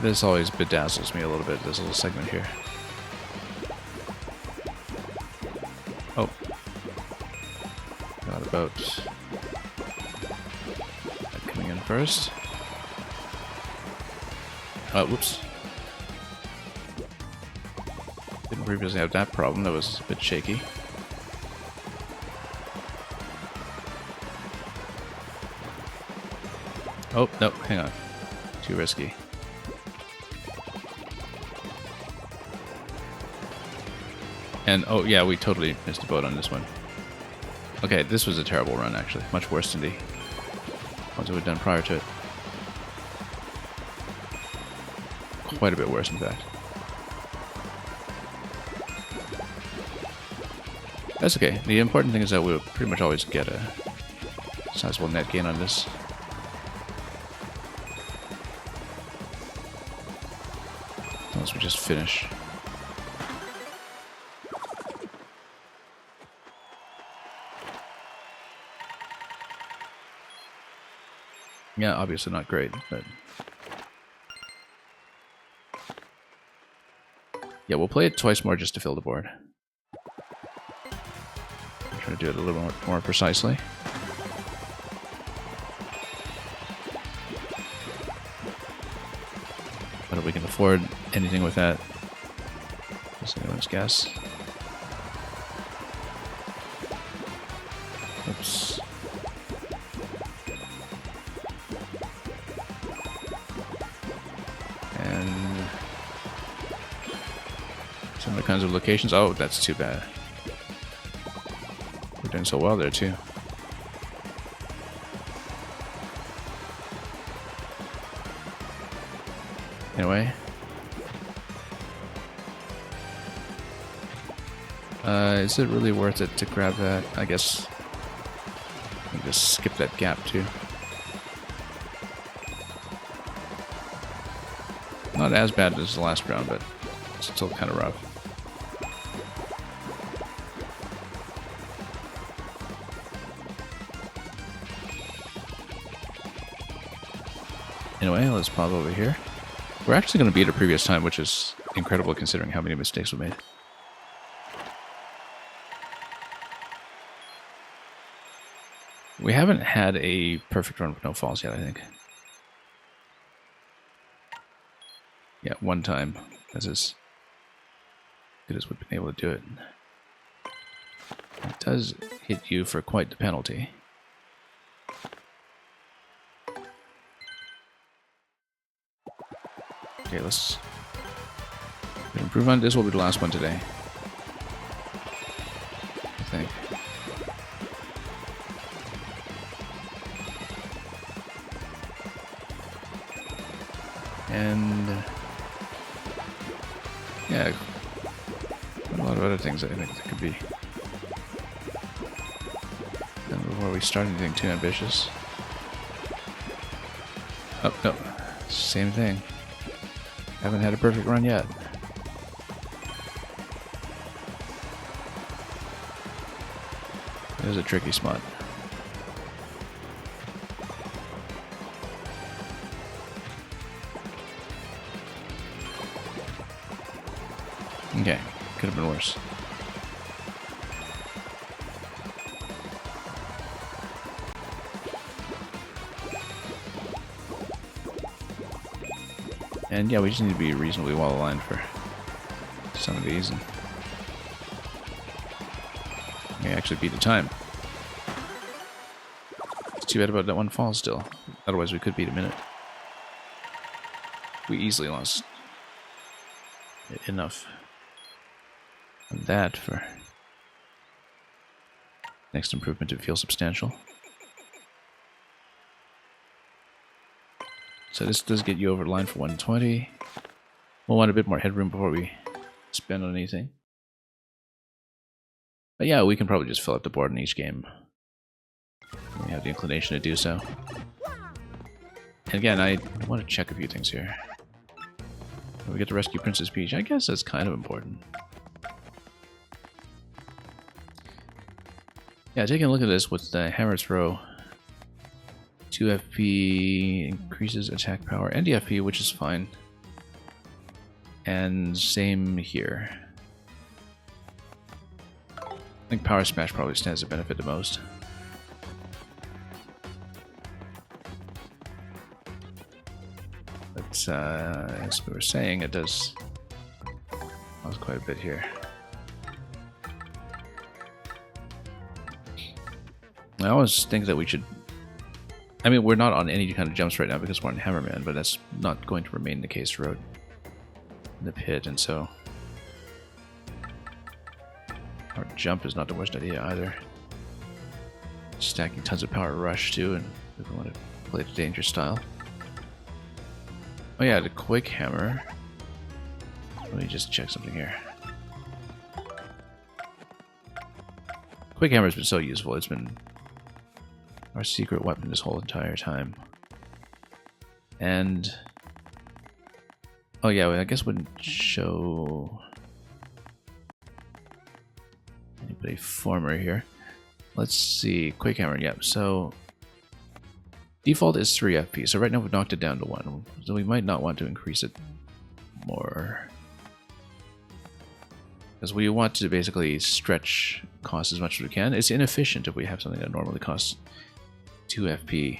this always bedazzles me a little bit, this little segment here. Oh. Forgot about that coming in first. Oh, whoops. Didn't previously have that problem, that was a bit shaky. Oh, no, hang on. Too risky. And, oh yeah, we totally missed the boat on this one. Okay, this was a terrible run, actually. Much worse than the ones that we'd done prior to it. Quite a bit worse, in fact. That's okay. The important thing is that we'll pretty much always get a sizable net gain on this. Unless we just finish. Yeah, obviously not great, but yeah, we'll play it twice more just to fill the board. I'm trying to do it a little more precisely. But if we can afford anything with that, that's anyone's guess. Oops. And similar kinds of locations. Oh, that's too bad. We're doing so well there too. Anyway. Is it really worth it to grab that? I guess I'll just skip that gap too. Not as bad as the last round, but it's still kind of rough. Anyway, let's pop over here. We're actually going to beat a previous time, which is incredible considering how many mistakes we made. We haven't had a perfect run with no falls yet, I think. Yeah, one time. That's as good as we've been able to do it. It does hit you for quite the penalty. Okay, let's improve on this. Will be the last one today, I think. And yeah, a lot of other things I think that could be. And before we start anything too ambitious. Oh no, same thing. Haven't had a perfect run yet. It was a tricky spot. Okay, could have been worse. And yeah, we just need to be reasonably well aligned for some of these. And may actually beat the time. It's too bad about that one fall still. Otherwise we could beat a minute. We easily lost enough on that for next improvement to feel substantial. So this does get you over the line for 120. We'll want a bit more headroom before we spend on anything. But yeah, we can probably just fill up the board in each game. We have the inclination to do so. And again, I want to check a few things here. We get to rescue Princess Peach. I guess that's kind of important. Yeah, taking a look at this with the hammer throw. 2 FP increases attack power and DFP, which is fine. And same here. I think Power Smash probably stands to benefit the most. But as we were saying, it does cause quite a bit here. I always think that we should... I mean, we're not on any kind of jumps right now because we're on Hammerman, but that's not going to remain the case throughout the pit, and so... Our jump is not the worst idea either. Stacking tons of power rush too, and if we want to play the danger style. Oh yeah, the Quick Hammer. Let me just check something here. Quick Hammer's been so useful. It's been our secret weapon this whole entire time. And oh yeah, well, I guess wouldn't show anybody former here. Let's see, Quick Hammer. Yep. So default is 3 FP. So right now we've knocked it down to 1. So we might not want to increase it more, because we want to basically stretch costs as much as we can. It's inefficient if we have something that normally costs 2 FP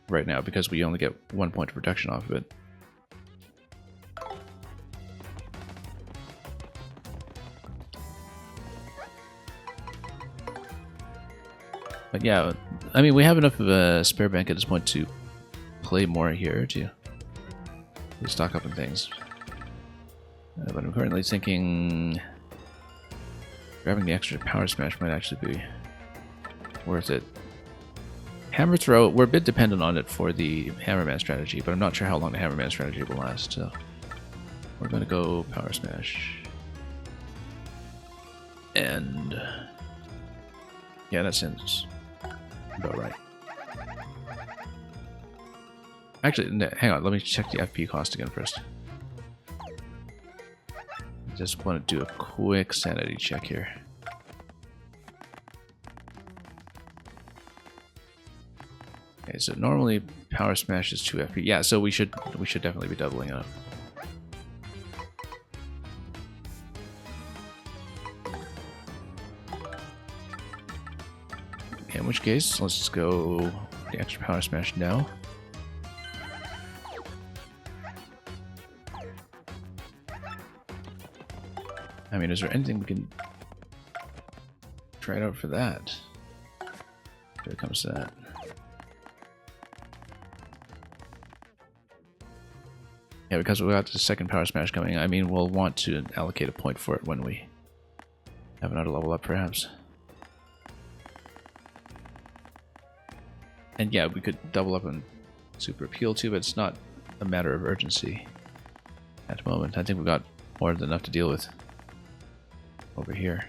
right now, because we only get 1 point of reduction off of it. But yeah, I mean, we have enough of a spare bank at this point to play more here, to stock up on things. But I'm currently thinking grabbing the extra Power Smash might actually be worth it. Hammer Throw, we're a bit dependent on it for the Hammerman strategy, but I'm not sure how long the Hammerman strategy will last, so we're going to go Power Smash. And yeah, that sounds about right. Actually, no, hang on, let me check the FP cost again first. Just want to do a quick sanity check here. Okay, Okay, so normally Power Smash is 2 FP. Yeah, so we should definitely be doubling up. In which case, let's just go the extra Power Smash now. I mean, is there anything we can try out for that? If it comes to that. Yeah, because we got the second Power Smash coming, I mean, we'll want to allocate a point for it when we have another level up, perhaps. And yeah, we could double up on Super Appeal too, but it's not a matter of urgency at the moment. I think we've got more than enough to deal with over here.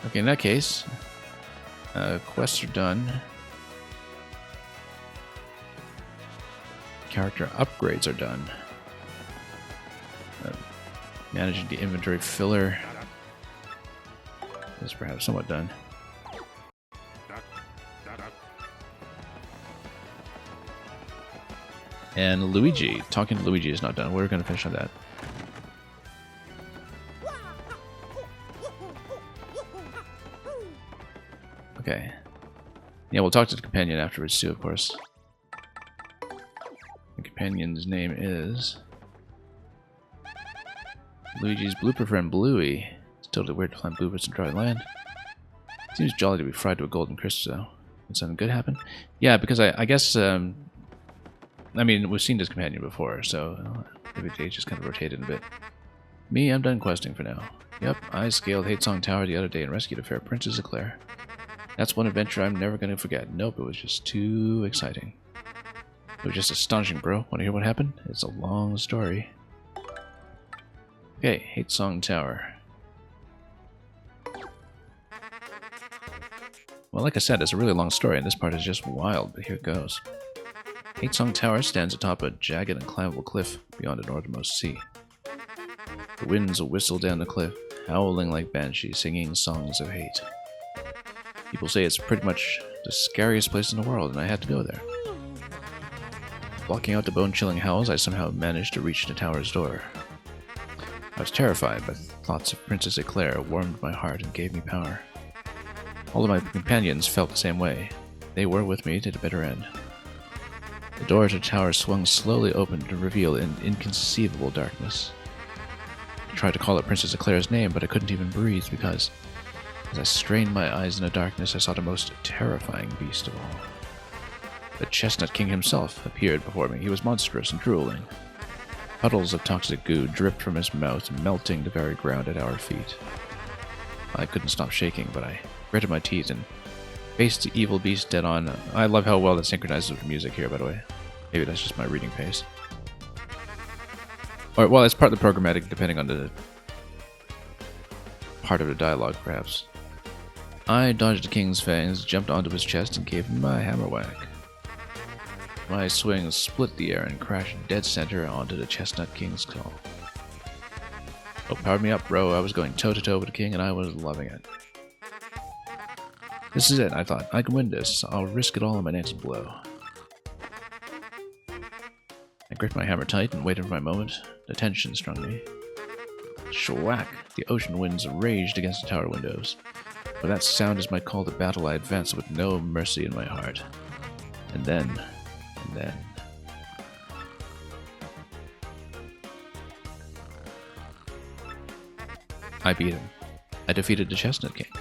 Okay, in that case, quests are done. Character upgrades are done. Managing the inventory filler is perhaps somewhat done. And Luigi. Talking to Luigi is not done. We're going to finish on that. Okay. Yeah, we'll talk to the companion afterwards too, of course. The companion's name is Luigi's blooper friend Bluey. It's totally weird to find bloopers in dry land. Seems jolly to be fried to a golden crisp, though. Did something good happen? Yeah, because I guess, I mean, we've seen this companion before, so maybe they just kind of rotated a bit. Me, I'm done questing for now. Yep, I scaled Hatesong Tower the other day and rescued a fair Princess Eclair. That's one adventure I'm never going to forget. Nope, it was just too exciting. It was just astonishing, bro. Want to hear what happened? It's a long story. Okay, Hatesong Tower. Well, like I said, it's a really long story, and this part is just wild, but here it goes. Hatesong Tower stands atop a jagged and climbable cliff beyond the northernmost sea. The winds whistle down the cliff, howling like banshees, singing songs of hate. People say it's pretty much the scariest place in the world, and I had to go there. Blocking out the bone-chilling howls, I somehow managed to reach the tower's door. I was terrified, but thoughts of Princess Eclair warmed my heart and gave me power. All of my companions felt the same way. They were with me to the bitter end. The door to the tower swung slowly open to reveal an inconceivable darkness. I tried to call out Princess Eclair's name, but I couldn't even breathe because, as I strained my eyes in the darkness, I saw the most terrifying beast of all. The Chestnut King himself appeared before me. He was monstrous and drooling. Puddles of toxic goo dripped from his mouth, melting the very ground at our feet. I couldn't stop shaking, but I gritted my teeth and faced the evil beast dead on. I love how well that synchronizes with the music here, by the way. Maybe that's just my reading pace. Or, well, it's partly programmatic, depending on the part of the dialogue, perhaps. I dodged the king's fangs, jumped onto his chest, and gave him a hammer whack. My swing split the air and crashed dead center onto the Chestnut King's skull. Oh, powered me up, bro. I was going toe-to-toe with the king, and I was loving it. This is it, I thought. I can win this. I'll risk it all in my next blow. I gripped my hammer tight and waited for my moment. The tension strung me. Schwack! The ocean winds raged against the tower windows. With that sound as my call to battle, I advanced with no mercy in my heart. And then... I beat him. I defeated the Chestnut King.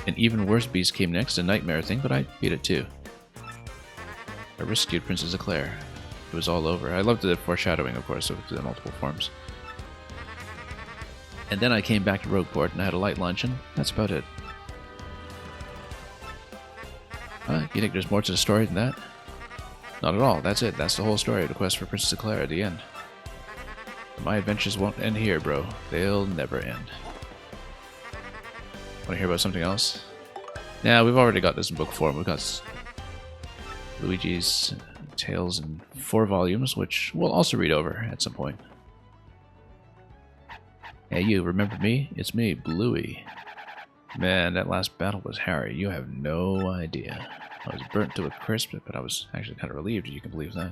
An even worse beast came next, a nightmare thing, but I beat it too. I rescued Princess Eclair. It was all over. I loved the foreshadowing, of course, of the multiple forms. And then I came back to Rogueport and I had a light lunch, and that's about it. You think there's more to the story than that? Not at all. That's it. That's the whole story of the quest for Princess Eclair at the end. But my adventures won't end here, bro. They'll never end. Want to hear about something else? Nah, we've already got this in book form. We've got Luigi's Tales in 4 volumes, which we'll also read over at some point. Hey, you remember me? It's me, Bluey. Man, that last battle was hairy. You have no idea. I was burnt to a crisp, but I was actually kind of relieved, you can believe that.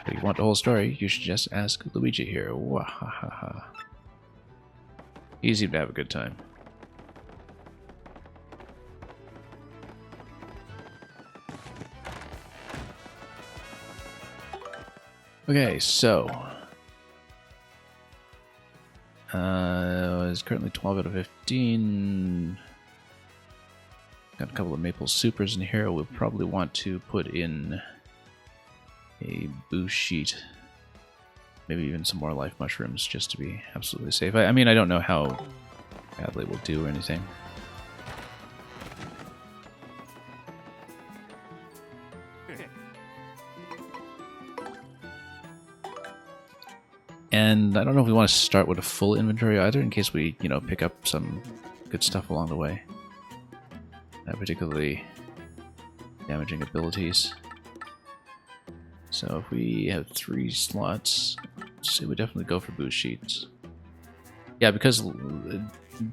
But if you want the whole story, you should just ask Luigi here. Wahahaha. He seemed to have a good time. Okay, so it's currently 12 out of 15. Got a couple of maple supers in here. We'll probably want to put in a boost sheet. Maybe even some more life mushrooms just to be absolutely safe. I mean, I don't know how badly we'll do or anything. And I don't know if we want to start with a full inventory either, in case we, you know, pick up some good stuff along the way. Particularly damaging abilities. So if we have 3 slots, so we definitely go for boost sheets. Yeah, because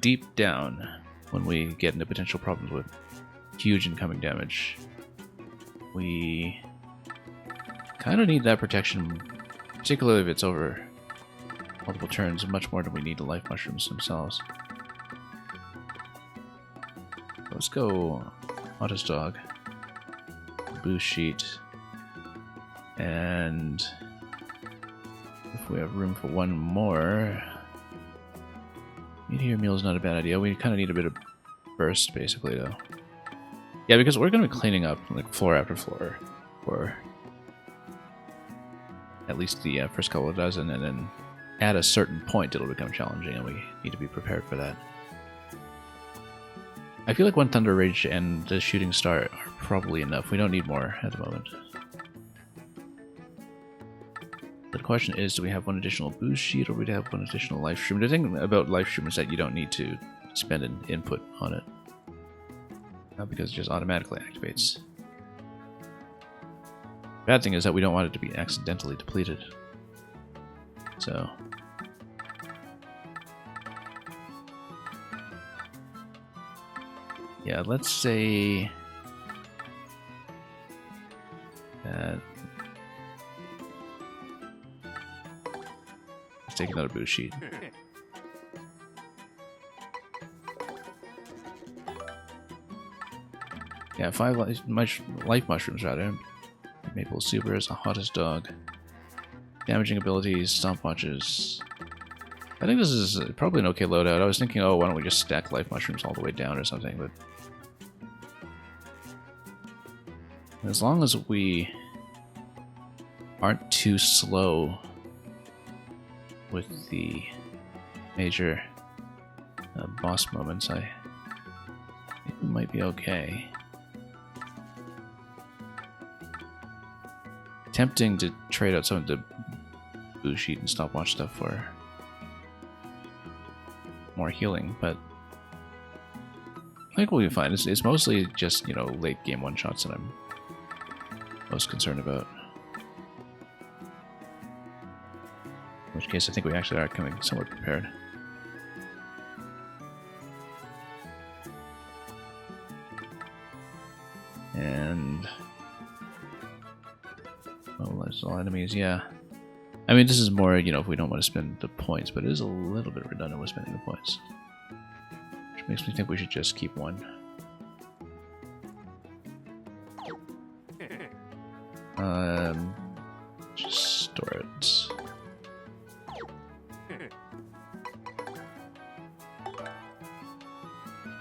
deep down, when we get into potential problems with huge incoming damage, we kind of need that protection, particularly if it's over multiple turns, much more than we need the life mushrooms themselves. Let's go Otto's Dog, boost sheet, and if we have room for one more, meteor meal is not a bad idea. We kind of need a bit of burst, basically, though. Yeah, because we're going to be cleaning up like floor after floor for at least the first couple of dozen, and then at a certain point it'll become challenging, and we need to be prepared for that. I feel like one Thunder Rage and the Shooting Star are probably enough. We don't need more at the moment. The question is, do we have one additional boost sheet, or would we have one additional life stream? The thing about life stream is that you don't need to spend an input on it, because it just automatically activates. Bad thing is that we don't want it to be accidentally depleted. So yeah, let's say that. Let's take another boost sheet. Yeah, 5 life mushrooms rather. Maple supers, a hottest dog. Damaging abilities, stomp watches. I think this is probably an okay loadout. I was thinking, oh, why don't we just stack life mushrooms all the way down or something, but as long as we aren't too slow with the major boss moments, I think we might be okay. Tempting to trade out some of the boost sheet and stopwatch stuff for more healing, but I think we'll be fine. It's mostly just, you know, late game one-shots that I'm most concerned about. In which case, I think we actually are coming somewhat prepared. And oh, that's all enemies, yeah. I mean, this is more, you know, if we don't want to spend the points, but it is a little bit redundant with spending the points. Which makes me think we should just keep one. Just store it. We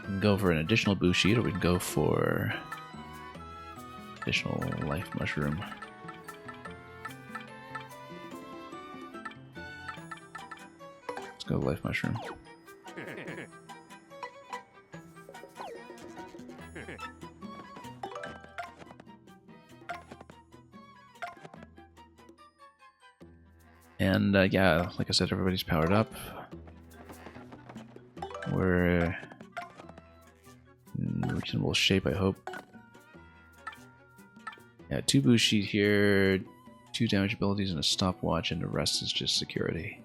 can go for an additional boost sheet, or we can go for additional life mushroom. Let's go life mushroom. And yeah, like I said, everybody's powered up. We're in reasonable shape, I hope. Yeah, 2 boost sheet here, 2 damage abilities and a stopwatch, and the rest is just security.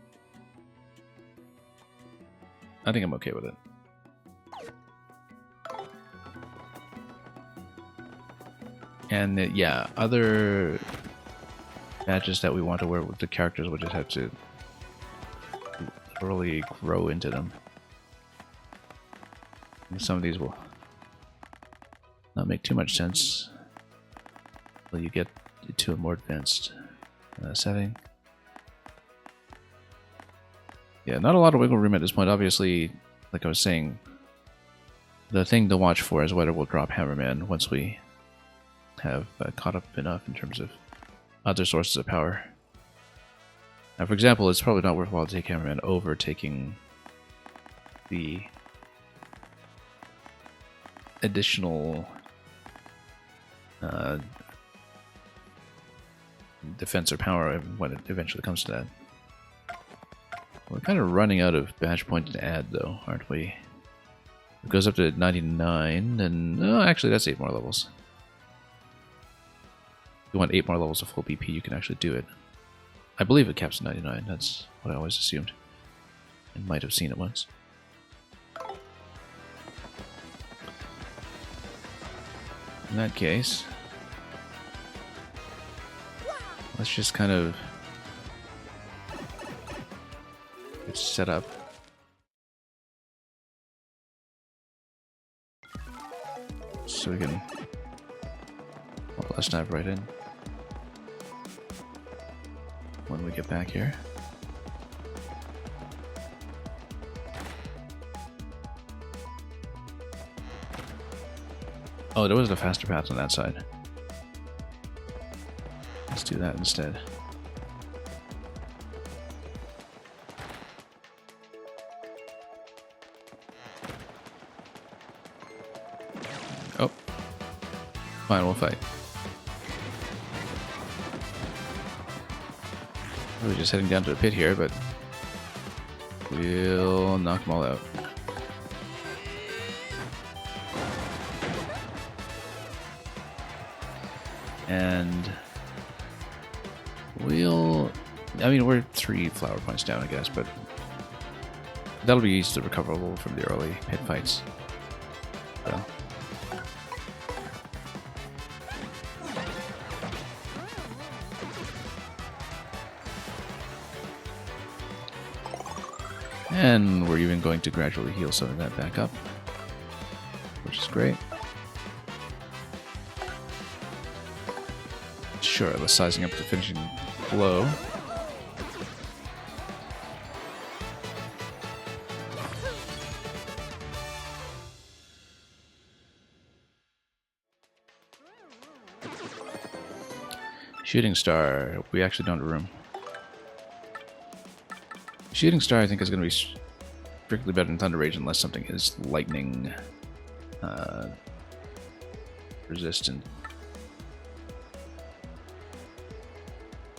I think I'm okay with it. And yeah, other badges that we want to wear with the characters, we'll just have to really grow into them. And some of these will not make too much sense until you get to a more advanced setting. Yeah, not a lot of wiggle room at this point. Obviously, like I was saying, the thing to watch for is whether we'll drop Hammerman once we have caught up enough in terms of other sources of power. Now, for example, it's probably not worthwhile to take Hammerman over taking the additional defense or power when it eventually comes to that. We're kind of running out of badge points to add, though, aren't we? It goes up to 99, and oh, actually, that's 8 more levels. If you want 8 more levels of full BP, you can actually do it. I believe it caps at 99. That's what I always assumed. I might have seen it once. In that case, let's just kind of get set up. So we can... Well, let's dive right in when we get back here. Oh, there was a faster path on that side. Let's do that instead. Oh. Fine, we'll fight. We're just heading down to the pit here, but we'll knock them all out. And we'll... I mean, we're 3 flower points down, I guess, but that'll be easily recoverable from the early pit fights. So. And we're even going to gradually heal some of that back up, which is great. Sure, let's sizing up the finishing blow. Shooting Star. We actually don't have room. Shooting Star, I think, is going to be strictly better than Thunder Rage unless something is lightning resistant.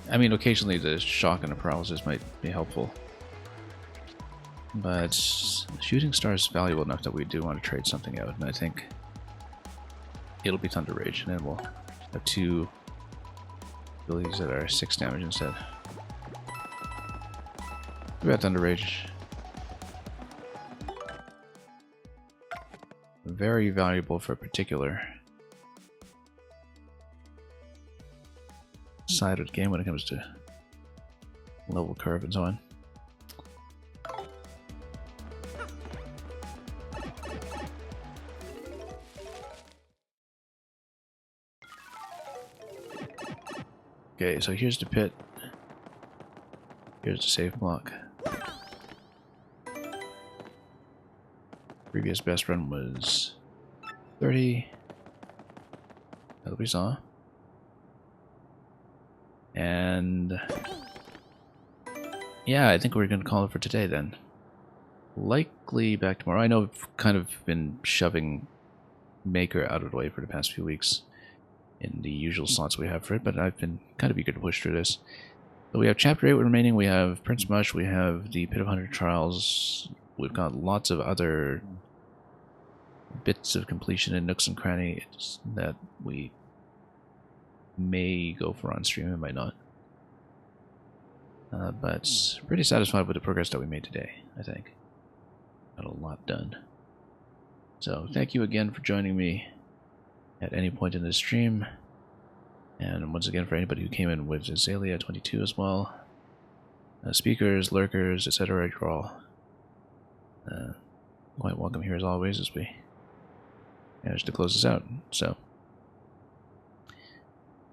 I mean, occasionally the shock and the paralysis might be helpful. But Shooting Star is valuable enough that we do want to trade something out, and I think it'll be Thunder Rage, and then we'll have 2 abilities that are 6 damage instead. We got Thunder Rage. Very valuable for a particular side of the game when it comes to level curve and so on. Okay, so here's the pit. Here's the save block. Previous best run was 30. That we saw. And yeah, I think we're going to call it for today then. Likely back tomorrow. I know I've kind of been shoving Maker out of the way for the past few weeks in the usual slots we have for it, but I've been kind of eager to push through this. So we have Chapter 8 remaining, we have Prince Mush, we have the Pit of 100 Trials, we've got lots of other bits of completion in nooks and crannies that we may go for on stream, it might not. But pretty satisfied with the progress that we made today, I think. got a lot done. So thank you again for joining me at any point in this stream. And once again, for anybody who came in with Azalea22 as well, speakers, lurkers, etc., you're all quite welcome here as always as we manage to close this out. So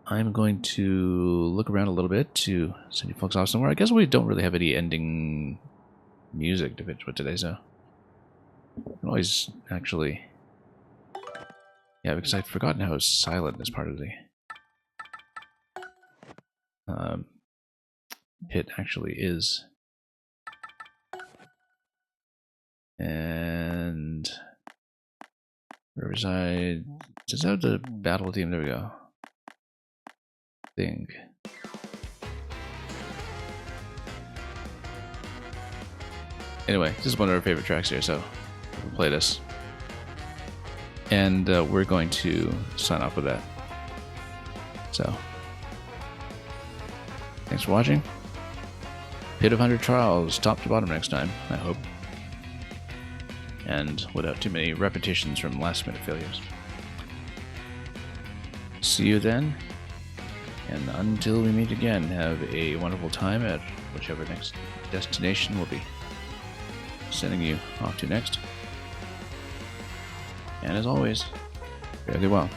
I'm going to look around a little bit to send you folks off somewhere. I guess we don't really have any ending music to finish with today, so I can always actually... Yeah, because I'd forgotten how silent this part of the pit actually is. And Riverside, does that have the battle theme? There we go. Think. Anyway, this is one of our favorite tracks here, so we'll play this. And we're going to sign off with that. So, thanks for watching. Pit of 100 Trials, top to bottom next time, I hope. And without too many repetitions from last minute failures. See you then. And until we meet again, have a wonderful time at whichever next destination we'll be sending you off to next. And as always, fare thee well.